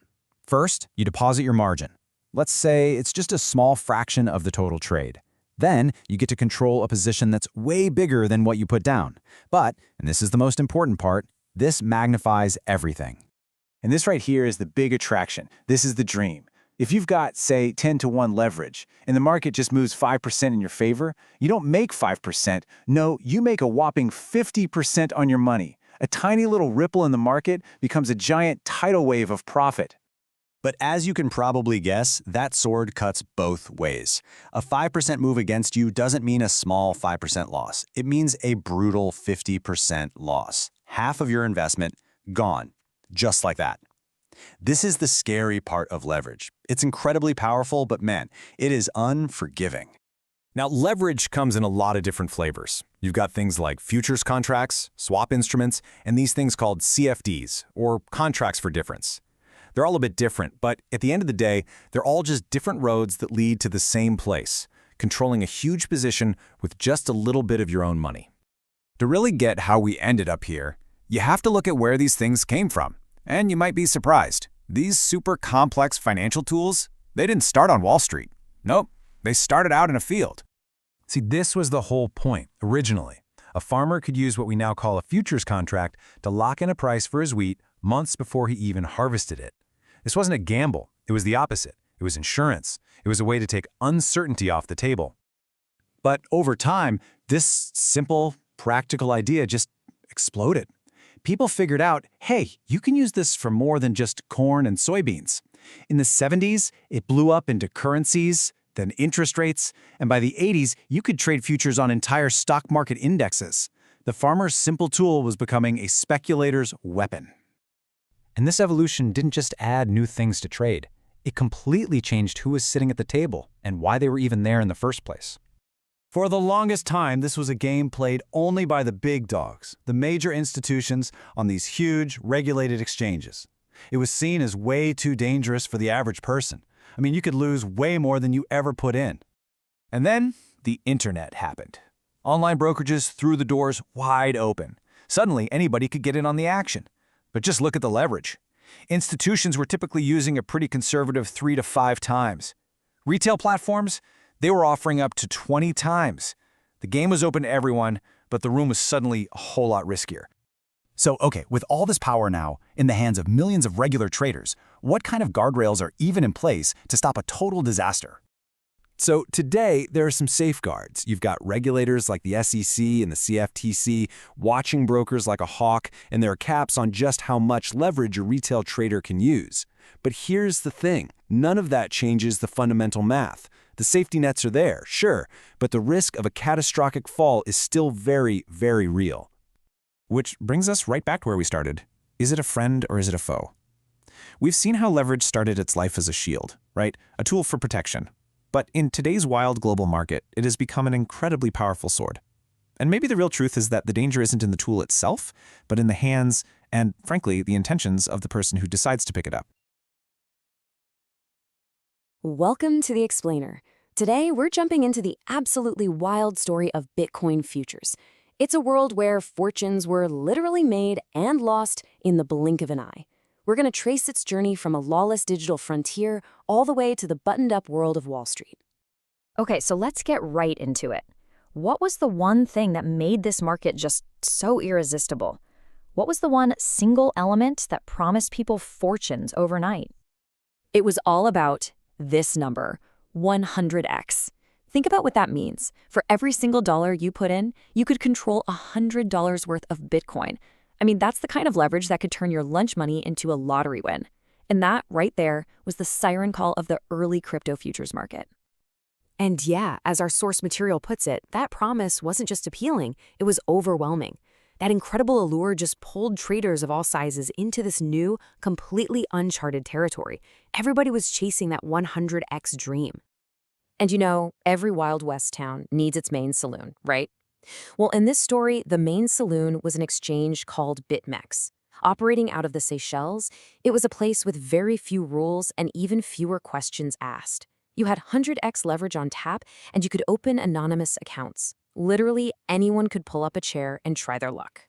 First, you deposit your margin. Let's say it's just a small fraction of the total trade. Then you get to control a position that's way bigger than what you put down. But, and this is the most important part, this magnifies everything. And this right here is the big attraction. This is the dream. If you've got, say, 10-to-1 leverage, and the market just moves 5% in your favor, you don't make 5%. No, you make a whopping 50% on your money. A tiny little ripple in the market becomes a giant tidal wave of profit. But as you can probably guess, that sword cuts both ways. A 5% move against you doesn't mean a small 5% loss. It means a brutal 50% loss. Half of your investment gone, just like that. This is the scary part of leverage. It's incredibly powerful, but man, it is unforgiving. Now, leverage comes in a lot of different flavors. You've got things like futures contracts, swap instruments, and these things called CFDs, or contracts for difference. They're all a bit different, but at the end of the day, they're all just different roads that lead to the same place, controlling a huge position with just a little bit of your own money. To really get how we ended up here, you have to look at where these things came from. And you might be surprised. These super complex financial tools, they didn't start on Wall Street. Nope, they started out in a field. See, this was the whole point, originally. A farmer could use what we now call a futures contract to lock in a price for his wheat months before he even harvested it. This wasn't a gamble. It was the opposite. It was insurance. It was a way to take uncertainty off the table. But over time, this simple, practical idea just exploded. People figured out, hey, you can use this for more than just corn and soybeans. In the 70s, it blew up into currencies, then interest rates, and by the 80s, you could trade futures on entire stock market indexes. The farmer's simple tool was becoming a speculator's weapon. And this evolution didn't just add new things to trade. It completely changed who was sitting at the table and why they were even there in the first place. For the longest time, this was a game played only by the big dogs, the major institutions on these huge, regulated exchanges. It was seen as way too dangerous for the average person. I mean, you could lose way more than you ever put in. And then the internet happened. Online brokerages threw the doors wide open. Suddenly, anybody could get in on the action. But just look at the leverage. Institutions were typically using a pretty conservative 3 to 5 times. Retail platforms, they were offering up to 20 times. The game was open to everyone, but the room was suddenly a whole lot riskier. So, okay, with all this power now in the hands of millions of regular traders, what kind of guardrails are even in place to stop a total disaster? So today, there are some safeguards. You've got regulators like the SEC and the CFTC watching brokers like a hawk, and there are caps on just how much leverage a retail trader can use. But here's the thing. None of that changes the fundamental math. The safety nets are there, sure, but the risk of a catastrophic fall is still very, very real. Which brings us right back to where we started. Is it a friend or is it a foe? We've seen how leverage started its life as a shield, right? A tool for protection. But in today's wild global market, it has become an incredibly powerful sword. And maybe the real truth is that the danger isn't in the tool itself, but in the hands and, frankly, the intentions of the person who decides to pick it up. Welcome to The Explainer. Today, we're jumping into the absolutely wild story of Bitcoin futures. It's a world where fortunes were literally made and lost in the blink of an eye. We're going to trace its journey from a lawless digital frontier all the way to the buttoned-up world of Wall Street. Okay, so let's get right into it. What was the one thing that made this market just so irresistible? What was the one single element that promised people fortunes overnight? It was all about this number, 100x. Think about what that means. For every single dollar you put in, you could control $100 worth of Bitcoin. I mean, that's the kind of leverage that could turn your lunch money into a lottery win. And that, right there, was the siren call of the early crypto futures market. And yeah, as our source material puts it, that promise wasn't just appealing, it was overwhelming. That incredible allure just pulled traders of all sizes into this new, completely uncharted territory. Everybody was chasing that 100x dream. And you know, every Wild West town needs its main saloon, right? Well, in this story, the main saloon was an exchange called BitMEX. Operating out of the Seychelles, it was a place with very few rules and even fewer questions asked. You had 100x leverage on tap, and you could open anonymous accounts. Literally, anyone could pull up a chair and try their luck.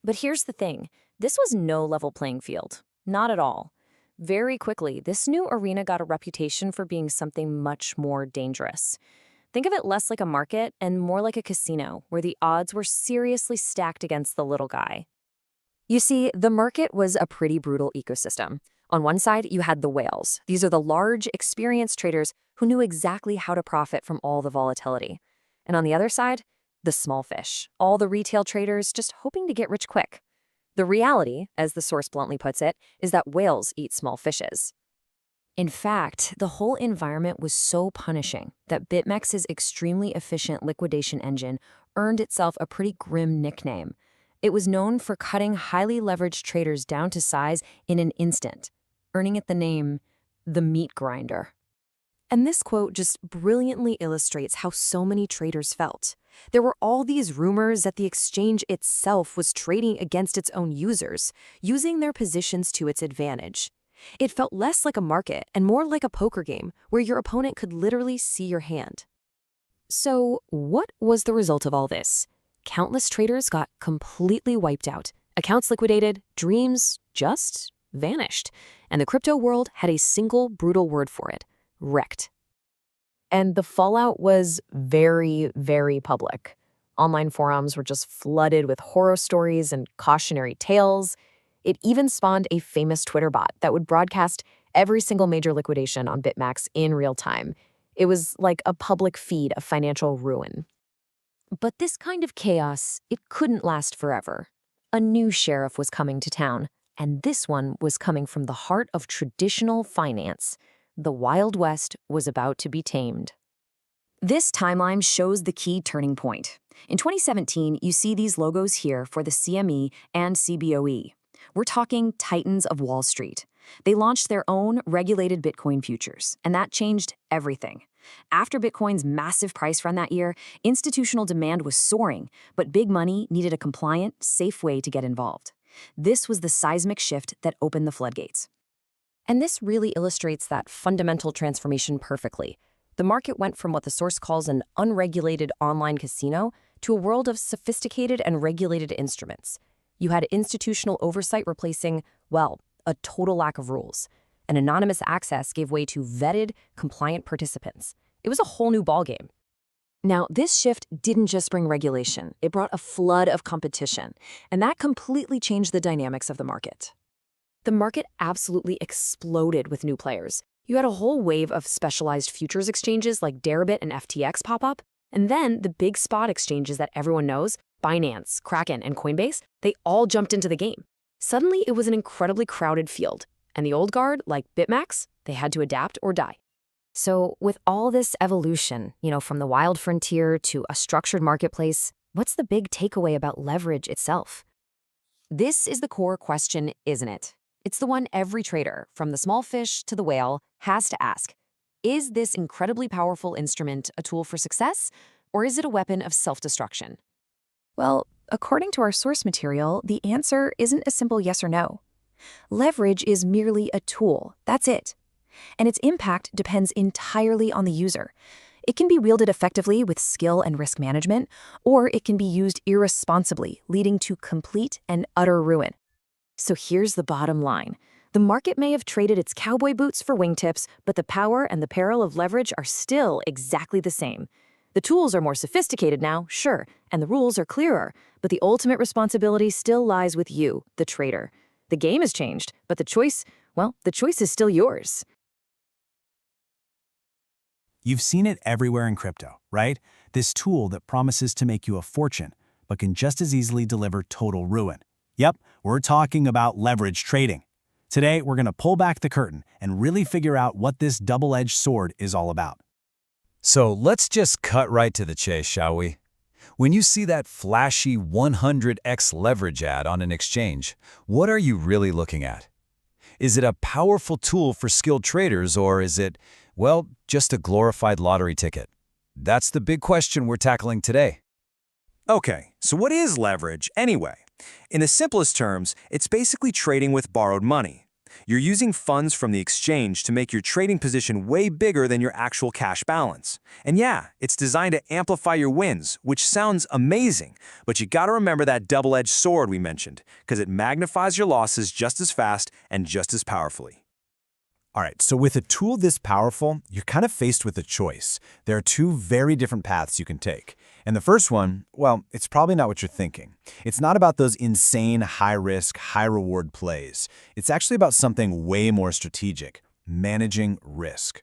But here's the thing. This was no level playing field. Not at all. Very quickly, this new arena got a reputation for being something much more dangerous. Think of it less like a market and more like a casino, where the odds were seriously stacked against the little guy. You see, the market was a pretty brutal ecosystem. On one side, you had the whales. These are the large, experienced traders who knew exactly how to profit from all the volatility. And on the other side, the small fish, all the retail traders just hoping to get rich quick. The reality, as the source bluntly puts it, is that whales eat small fishes. In fact, the whole environment was so punishing that BitMEX's extremely efficient liquidation engine earned itself a pretty grim nickname. It was known for cutting highly leveraged traders down to size in an instant, earning it the name, the meat grinder. And this quote just brilliantly illustrates how so many traders felt. There were all these rumors that the exchange itself was trading against its own users, using their positions to its advantage. It felt less like a market and more like a poker game where your opponent could literally see your hand. So, what was the result of all this? Countless traders got completely wiped out, accounts liquidated, dreams just vanished, and the crypto world had a single brutal word for it: wrecked. And the fallout was very, very public. Online forums were just flooded with horror stories and cautionary tales. It even spawned a famous Twitter bot that would broadcast every single major liquidation on BitMEX in real time. It was like a public feed of financial ruin. But this kind of chaos, it couldn't last forever. A new sheriff was coming to town, and this one was coming from the heart of traditional finance. The Wild West was about to be tamed. This timeline shows the key turning point. In 2017, you see these logos here for the CME and CBOE. We're talking titans of Wall Street. They launched their own regulated Bitcoin futures, and that changed everything. After Bitcoin's massive price run that year, institutional demand was soaring, but big money needed a compliant, safe way to get involved. This was the seismic shift that opened the floodgates. And this really illustrates that fundamental transformation perfectly. The market went from what the source calls an unregulated online casino to a world of sophisticated and regulated instruments. You had institutional oversight replacing, well, a total lack of rules. And anonymous access gave way to vetted, compliant participants. It was a whole new ballgame. Now, this shift didn't just bring regulation. It brought a flood of competition, and that completely changed the dynamics of the market. The market absolutely exploded with new players. You had a whole wave of specialized futures exchanges like Deribit and FTX pop up, and then the big spot exchanges that everyone knows, Binance, Kraken, and Coinbase, they all jumped into the game. Suddenly, it was an incredibly crowded field, and the old guard, like BitMEX, they had to adapt or die. So with all this evolution, from the wild frontier to a structured marketplace, what's the big takeaway about leverage itself? This is the core question, isn't it? It's the one every trader, from the small fish to the whale, has to ask. Is this incredibly powerful instrument a tool for success, or is it a weapon of self-destruction? Well, according to our source material, the answer isn't a simple yes or no. Leverage is merely a tool, that's it. And its impact depends entirely on the user. It can be wielded effectively with skill and risk management, or it can be used irresponsibly, leading to complete and utter ruin. So here's the bottom line. The market may have traded its cowboy boots for wingtips, but the power and the peril of leverage are still exactly the same. The tools are more sophisticated now, sure, and the rules are clearer, but the ultimate responsibility still lies with you, the trader. The game has changed, but the choice is still yours. You've seen it everywhere in crypto, right? This tool that promises to make you a fortune, but can just as easily deliver total ruin. Yep, we're talking about leverage trading. Today, we're going to pull back the curtain and really figure out what this double-edged sword is all about. So let's just cut right to the chase, shall we? When you see that flashy 100x leverage ad on an exchange, what are you really looking at? Is it a powerful tool for skilled traders, or is it, well, just a glorified lottery ticket? That's the big question we're tackling today. Okay, so what is leverage anyway? In the simplest terms, it's basically trading with borrowed money. You're using funds from the exchange to make your trading position way bigger than your actual cash balance. And yeah, it's designed to amplify your wins, which sounds amazing, but you gotta remember that double-edged sword we mentioned, because it magnifies your losses just as fast and just as powerfully. All right, so with a tool this powerful, you're kind of faced with a choice. There are two very different paths you can take. And the first one, well, it's probably not what you're thinking. It's not about those insane high-risk, high-reward plays. It's actually about something way more strategic, managing risk.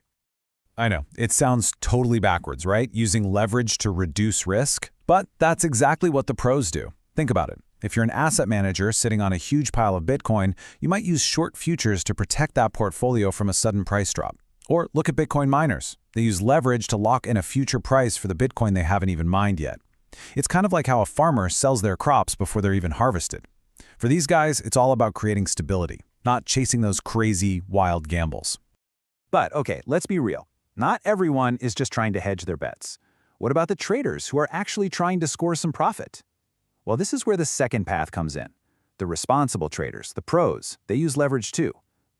I know, it sounds totally backwards, right? Using leverage to reduce risk. But that's exactly what the pros do. Think about it. If you're an asset manager sitting on a huge pile of Bitcoin, you might use short futures to protect that portfolio from a sudden price drop. Or look at Bitcoin miners. They use leverage to lock in a future price for the Bitcoin they haven't even mined yet. It's kind of like how a farmer sells their crops before they're even harvested. For these guys, it's all about creating stability, not chasing those crazy, wild gambles. But okay, let's be real. Not everyone is just trying to hedge their bets. What about the traders who are actually trying to score some profit? Well, this is where the second path comes in. The responsible traders, the pros, they use leverage too.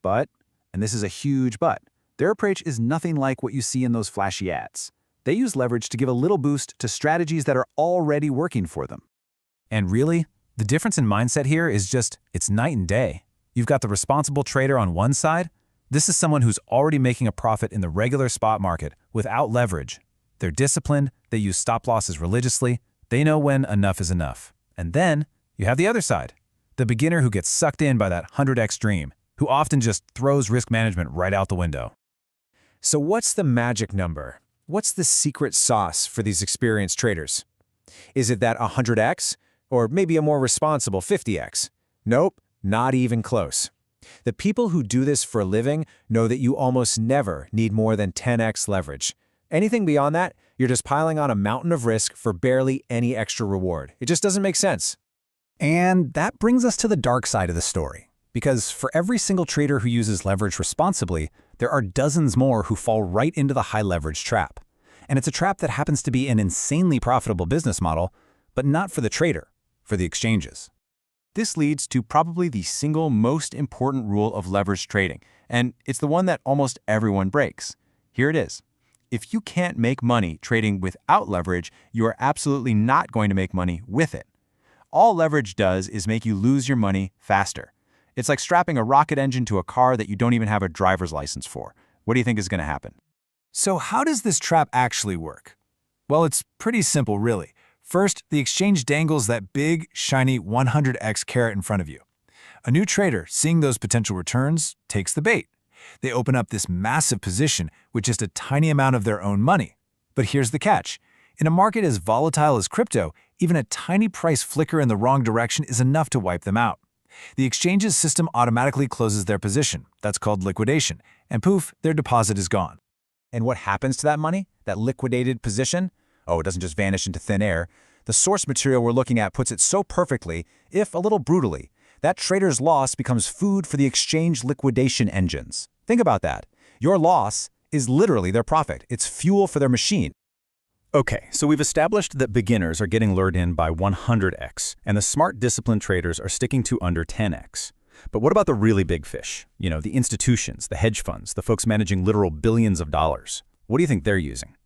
But, and this is a huge but, their approach is nothing like what you see in those flashy ads. They use leverage to give a little boost to strategies that are already working for them. And really, the difference in mindset here is just, it's night and day. You've got the responsible trader on one side. This is someone who's already making a profit in the regular spot market without leverage. They're disciplined, they use stop losses religiously, they know when enough is enough. And then you have the other side, the beginner who gets sucked in by that 100x dream, who often just throws risk management right out the window. So what's the magic number? What's the secret sauce for these experienced traders? Is it that 100x? Or maybe a more responsible 50x? Nope, not even close. The people who do this for a living know that you almost never need more than 10x leverage. Anything beyond that, you're just piling on a mountain of risk for barely any extra reward. It just doesn't make sense. And that brings us to the dark side of the story. Because for every single trader who uses leverage responsibly, there are dozens more who fall right into the high leverage trap. And it's a trap that happens to be an insanely profitable business model, but not for the trader, for the exchanges. This leads to probably the single most important rule of leverage trading, and it's the one that almost everyone breaks. Here it is. If you can't make money trading without leverage, you are absolutely not going to make money with it. All leverage does is make you lose your money faster. It's like strapping a rocket engine to a car that you don't even have a driver's license for. What do you think is going to happen? So how does this trap actually work? Well, it's pretty simple, really. First, the exchange dangles that big, shiny 100x carrot in front of you. A new trader, seeing those potential returns, takes the bait. They open up this massive position with just a tiny amount of their own money. But here's the catch. In a market as volatile as crypto, even a tiny price flicker in the wrong direction is enough to wipe them out. The exchange's system automatically closes their position. That's called liquidation. And poof, their deposit is gone. And what happens to that money, that liquidated position? Oh, it doesn't just vanish into thin air. The source material we're looking at puts it so perfectly, if a little brutally, that trader's loss becomes food for the exchange liquidation engines. Think about that. Your loss is literally their profit. It's fuel for their machine. Okay, so we've established that beginners are getting lured in by 100x, and the smart, disciplined traders are sticking to under 10x. But what about the really big fish? You know, the institutions, the hedge funds, the folks managing literal billions of dollars. What do you think they're using?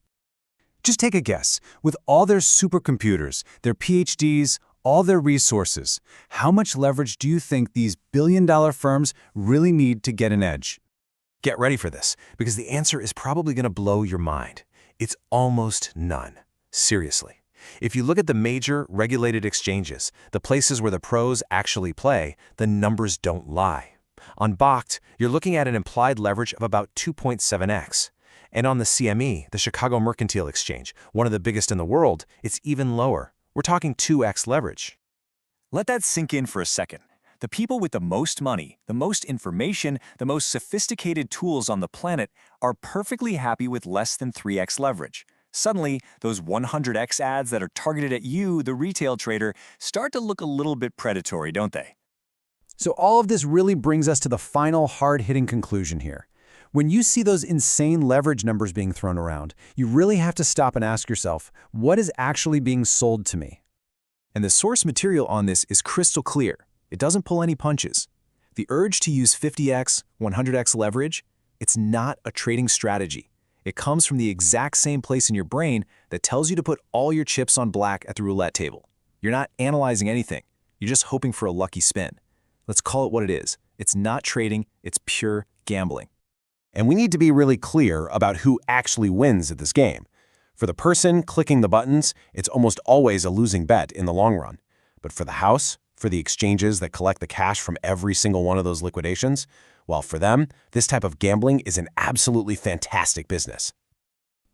Just take a guess. With all their supercomputers, their PhDs, all their resources, how much leverage do you think these billion-dollar firms really need to get an edge? Get ready for this, because the answer is probably going to blow your mind. It's almost none. Seriously. If you look at the major regulated exchanges, the places where the pros actually play, the numbers don't lie. On Bakkt, you're looking at an implied leverage of about 2.7x. And on the CME, the Chicago Mercantile Exchange, one of the biggest in the world, it's even lower. We're talking 2x leverage. Let that sink in for a second. The people with the most money, the most information, the most sophisticated tools on the planet are perfectly happy with less than 3x leverage. Suddenly, those 100x ads that are targeted at you, the retail trader, start to look a little bit predatory, don't they? So all of this really brings us to the final hard-hitting conclusion here. When you see those insane leverage numbers being thrown around, you really have to stop and ask yourself, what is actually being sold to me? And the source material on this is crystal clear. It doesn't pull any punches. The urge to use 50x, 100x leverage, it's not a trading strategy. It comes from the exact same place in your brain that tells you to put all your chips on black at the roulette table. You're not analyzing anything. You're just hoping for a lucky spin. Let's call it what it is. It's not trading, it's pure gambling. And we need to be really clear about who actually wins at this game. For the person clicking the buttons, it's almost always a losing bet in the long run. But for the house, for the exchanges that collect the cash from every single one of those liquidations, well, for them, this type of gambling is an absolutely fantastic business.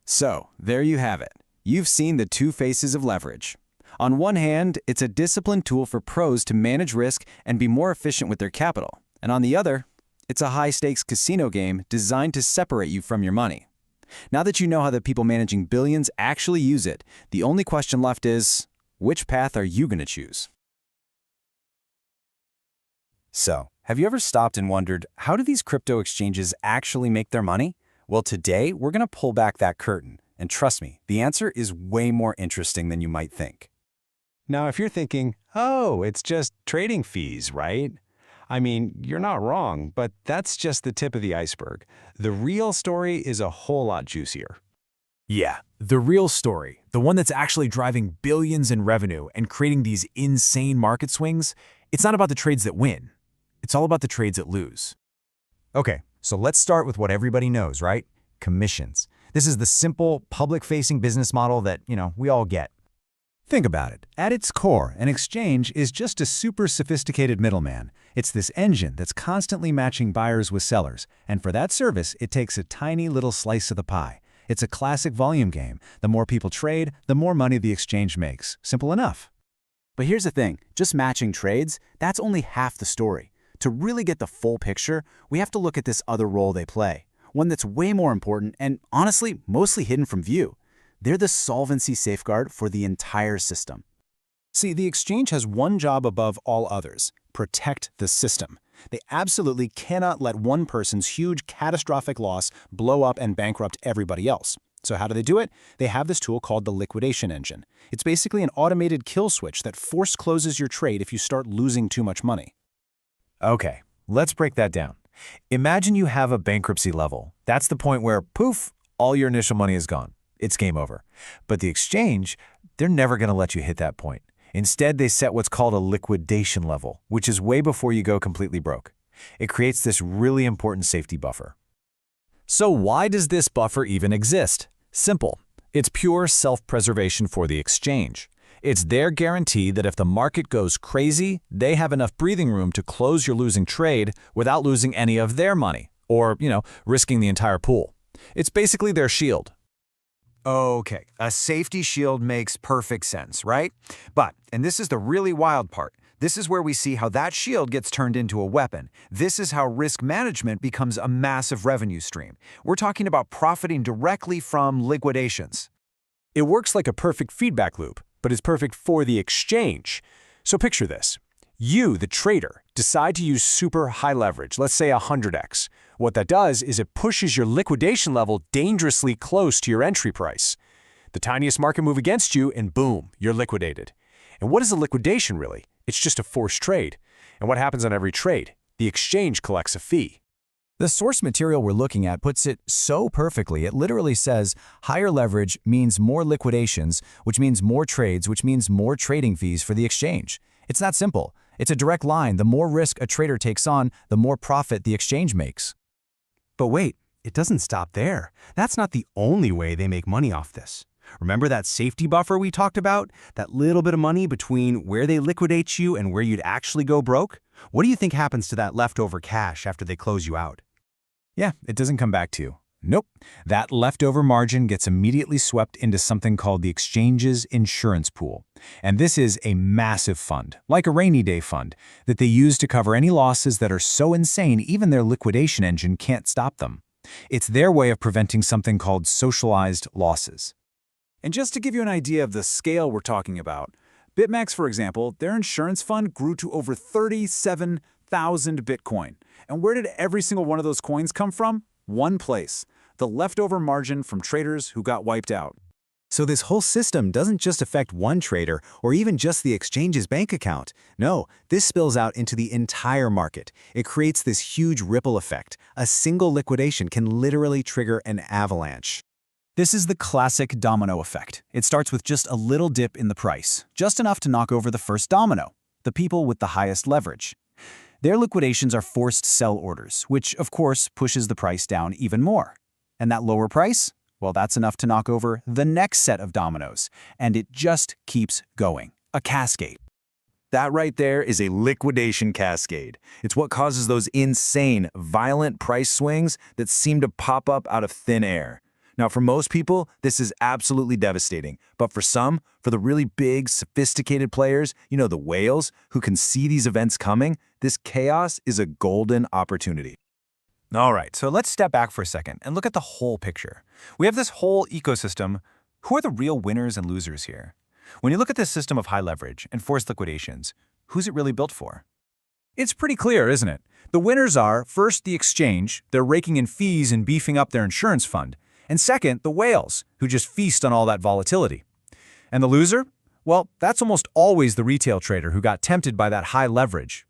So, there you have it. You've seen the two faces of leverage. On one hand, it's a disciplined tool for pros to manage risk and be more efficient with their capital. And on the other, it's a high-stakes casino game designed to separate you from your money. Now that you know how the people managing billions actually use it, the only question left is, which path are you going to choose? So, have you ever stopped and wondered, how do these crypto exchanges actually make their money? Well, today, we're going to pull back that curtain. And trust me, the answer is way more interesting than you might think. Now, if you're thinking, oh, it's just trading fees, right? I mean, you're not wrong, but that's just the tip of the iceberg. The real story is a whole lot juicier. Yeah, the real story, the one that's actually driving billions in revenue and creating these insane market swings, it's not about the trades that win. It's all about the trades that lose. Okay, so let's start with what everybody knows, right? Commissions. This is the simple, public-facing business model that, we all get. Think about it. At its core, an exchange is just a super sophisticated middleman. It's this engine that's constantly matching buyers with sellers, and for that service, it takes a tiny little slice of the pie. It's a classic volume game. The more people trade, the more money the exchange makes. Simple enough. But here's the thing, just matching trades, that's only half the story. To really get the full picture, we have to look at this other role they play, one that's way more important and, honestly, mostly hidden from view. They're the solvency safeguard for the entire system. See, the exchange has one job above all others: protect the system. They absolutely cannot let one person's huge catastrophic loss blow up and bankrupt everybody else. So how do they do it? They have this tool called the liquidation engine. It's basically an automated kill switch that force closes your trade if you start losing too much money. Okay, let's break that down. Imagine you have a bankruptcy level. That's the point where, poof, all your initial money is gone. It's game over. But the exchange, they're never going to let you hit that point. Instead, they set what's called a liquidation level, which is way before you go completely broke. It creates this really important safety buffer. So why does this buffer even exist? Simple. It's pure self-preservation for the exchange. It's their guarantee that if the market goes crazy, they have enough breathing room to close your losing trade without losing any of their money, or, risking the entire pool. It's basically their shield. Okay, a safety shield makes perfect sense, right? But, and this is the really wild part, this is where we see how that shield gets turned into a weapon. This is how risk management becomes a massive revenue stream. We're talking about profiting directly from liquidations. It works like a perfect feedback loop, but it's perfect for the exchange. So picture this. You, the trader, decide to use super high leverage, let's say 100x. What that does is it pushes your liquidation level dangerously close to your entry price. The tiniest market move against you, and boom, you're liquidated. And what is a liquidation really? It's just a forced trade. And what happens on every trade? The exchange collects a fee. The source material we're looking at puts it so perfectly. It literally says higher leverage means more liquidations, which means more trades, which means more trading fees for the exchange. It's that simple. It's a direct line. The more risk a trader takes on, the more profit the exchange makes. But wait, it doesn't stop there. That's not the only way they make money off this. Remember that safety buffer we talked about? That little bit of money between where they liquidate you and where you'd actually go broke? What do you think happens to that leftover cash after they close you out? Yeah, it doesn't come back to you. Nope. That leftover margin gets immediately swept into something called the exchange's insurance pool. And this is a massive fund, like a rainy day fund, that they use to cover any losses that are so insane even their liquidation engine can't stop them. It's their way of preventing something called socialized losses. And just to give you an idea of the scale we're talking about, BitMEX, for example, their insurance fund grew to over 37,000 Bitcoin. And where did every single one of those coins come from? One place, the leftover margin from traders who got wiped out. So this whole system doesn't just affect one trader or even just the exchange's bank account. No, this spills out into the entire market. It creates this huge ripple effect. A single liquidation can literally trigger an avalanche. This is the classic domino effect. It starts with just a little dip in the price, just enough to knock over the first domino, the people with the highest leverage. Their liquidations are forced sell orders, which of course pushes the price down even more. And that lower price? Well, that's enough to knock over the next set of dominoes. And it just keeps going. A cascade. That right there is a liquidation cascade. It's what causes those insane, violent price swings that seem to pop up out of thin air. Now, for most people, this is absolutely devastating. But for some, for the really big, sophisticated players, the whales who can see these events coming, this chaos is a golden opportunity. All right, so let's step back for a second and look at the whole picture. We have this whole ecosystem. Who are the real winners and losers here? When you look at this system of high leverage and forced liquidations, who's it really built for? It's pretty clear, isn't it? The winners are, first, the exchange. They're raking in fees and beefing up their insurance fund. And second, the whales, who just feast on all that volatility. And the loser? Well, that's almost always the retail trader who got tempted by that high leverage.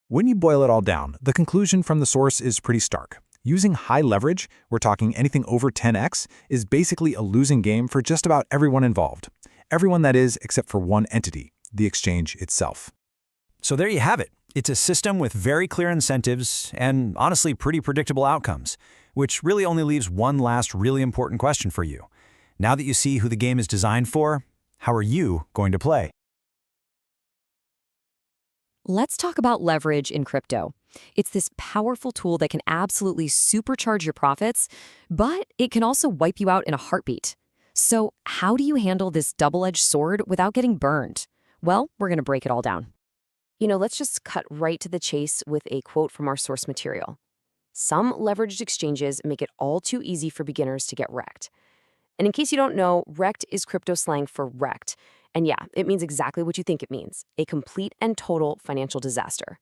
When you boil it all down, the conclusion from the source is pretty stark. Using high leverage, we're talking anything over 10x, is basically a losing game for just about everyone involved. Everyone, that is, except for one entity, the exchange itself. So there you have it. It's a system with very clear incentives and honestly pretty predictable outcomes, which really only leaves one last really important question for you. Now that you see who the game is designed for, how are you going to play? Let's talk about leverage in crypto. It's this powerful tool that can absolutely supercharge your profits, but it can also wipe you out in a heartbeat. So how do you handle this double-edged sword without getting burned? Well, we're going to break it all down. Let's just cut right to the chase with a quote from our source material. Some leveraged exchanges make it all too easy for beginners to get wrecked. And in case you don't know, wrecked is crypto slang for wrecked. And yeah, it means exactly what you think it means, a complete and total financial disaster.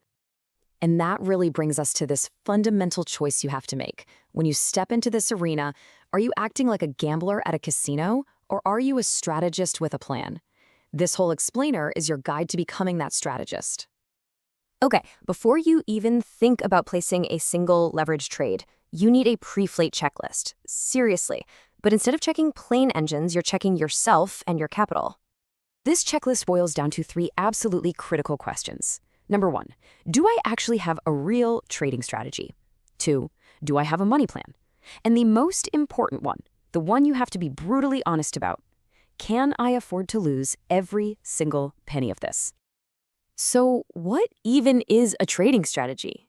And that really brings us to this fundamental choice you have to make. When you step into this arena, are you acting like a gambler at a casino, or are you a strategist with a plan? This whole explainer is your guide to becoming that strategist. Okay, before you even think about placing a single leverage trade, you need a pre-flate checklist. Seriously. But instead of checking plain engines, you're checking yourself and your capital. This checklist boils down to 3 absolutely critical questions. Number 1, do I actually have a real trading strategy? 2, do I have a money plan? And the most important one, the one you have to be brutally honest about, can I afford to lose every single penny of this? So what even is a trading strategy?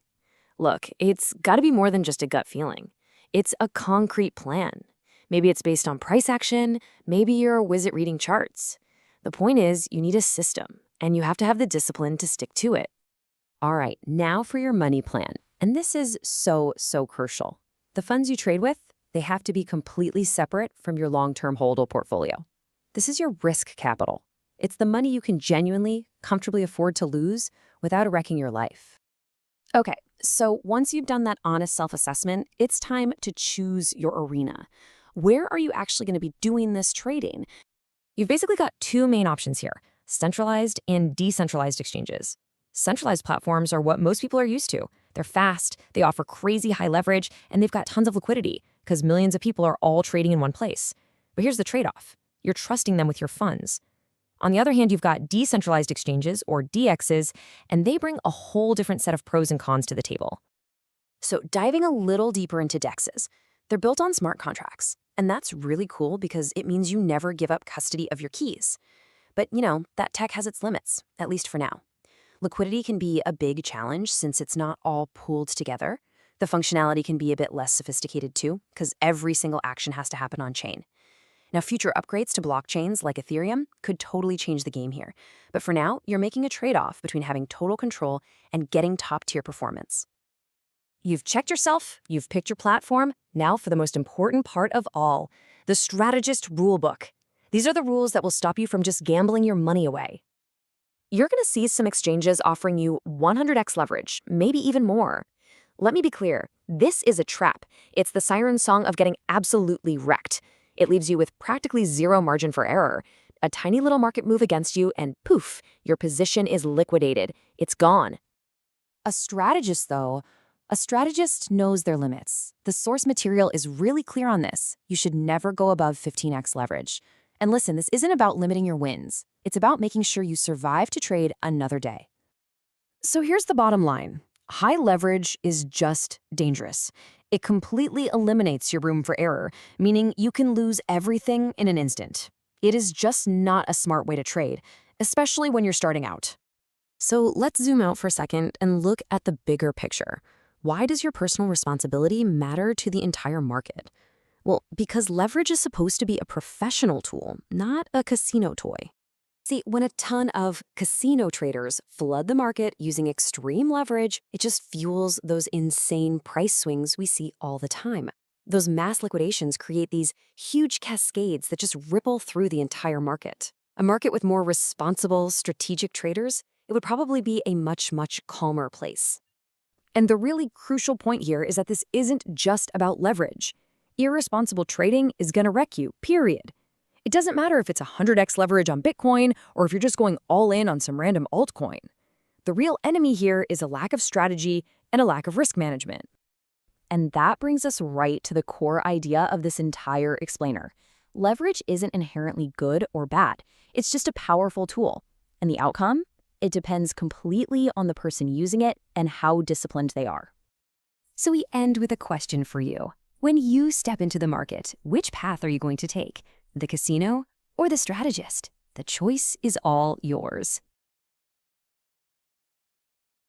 Look, it's got to be more than just a gut feeling. It's a concrete plan. Maybe it's based on price action, maybe you're a whiz at reading charts. The point is, you need a system, and you have to have the discipline to stick to it. All right, now for your money plan. And this is so crucial. The funds you trade with, they have to be completely separate from your long-term hold'll portfolio. This is your risk capital. It's the money you can genuinely, comfortably afford to lose without wrecking your life. Okay, so once you've done that honest self-assessment, it's time to choose your arena. Where are you actually going to be doing this trading? You've basically got 2 main options here, centralized and decentralized exchanges. Centralized platforms are what most people are used to. They're fast, they offer crazy high leverage, and they've got tons of liquidity because millions of people are all trading in one place. But here's the trade-off. You're trusting them with your funds. On the other hand, you've got decentralized exchanges, or DEXs, and they bring a whole different set of pros and cons to the table. So diving a little deeper into DEXs, they're built on smart contracts. And that's really cool because it means you never give up custody of your keys. But, that tech has its limits, at least for now. Liquidity can be a big challenge since it's not all pooled together. The functionality can be a bit less sophisticated too, because every single action has to happen on-chain. Now, future upgrades to blockchains like Ethereum could totally change the game here. But for now, you're making a trade-off between having total control and getting top-tier performance. You've checked yourself, you've picked your platform. Now for the most important part of all, the strategist rulebook. These are the rules that will stop you from just gambling your money away. You're going to see some exchanges offering you 100x leverage, maybe even more. Let me be clear, this is a trap. It's the siren song of getting absolutely wrecked. It leaves you with practically zero margin for error. A tiny little market move against you and poof, your position is liquidated. It's gone. A strategist, though, a strategist knows their limits. The source material is really clear on this. You should never go above 15x leverage. And listen, this isn't about limiting your wins. It's about making sure you survive to trade another day. So here's the bottom line. High leverage is just dangerous. It completely eliminates your room for error, meaning you can lose everything in an instant. It is just not a smart way to trade, especially when you're starting out. So let's zoom out for a second and look at the bigger picture. Why does your personal responsibility matter to the entire market? Well, because leverage is supposed to be a professional tool, not a casino toy. See, when a ton of casino traders flood the market using extreme leverage, it just fuels those insane price swings we see all the time. Those mass liquidations create these huge cascades that just ripple through the entire market. A market with more responsible, strategic traders, it would probably be a much, much calmer place. And the really crucial point here is that this isn't just about leverage. Irresponsible trading is going to wreck you, period. It doesn't matter if it's 100x leverage on Bitcoin or if you're just going all in on some random altcoin. The real enemy here is a lack of strategy and a lack of risk management. And that brings us right to the core idea of this entire explainer. Leverage isn't inherently good or bad. It's just a powerful tool. And the outcome? It depends completely on the person using it and how disciplined they are. So we end with a question for you. When you step into the market, which path are you going to take? The casino or the strategist? The choice is all yours.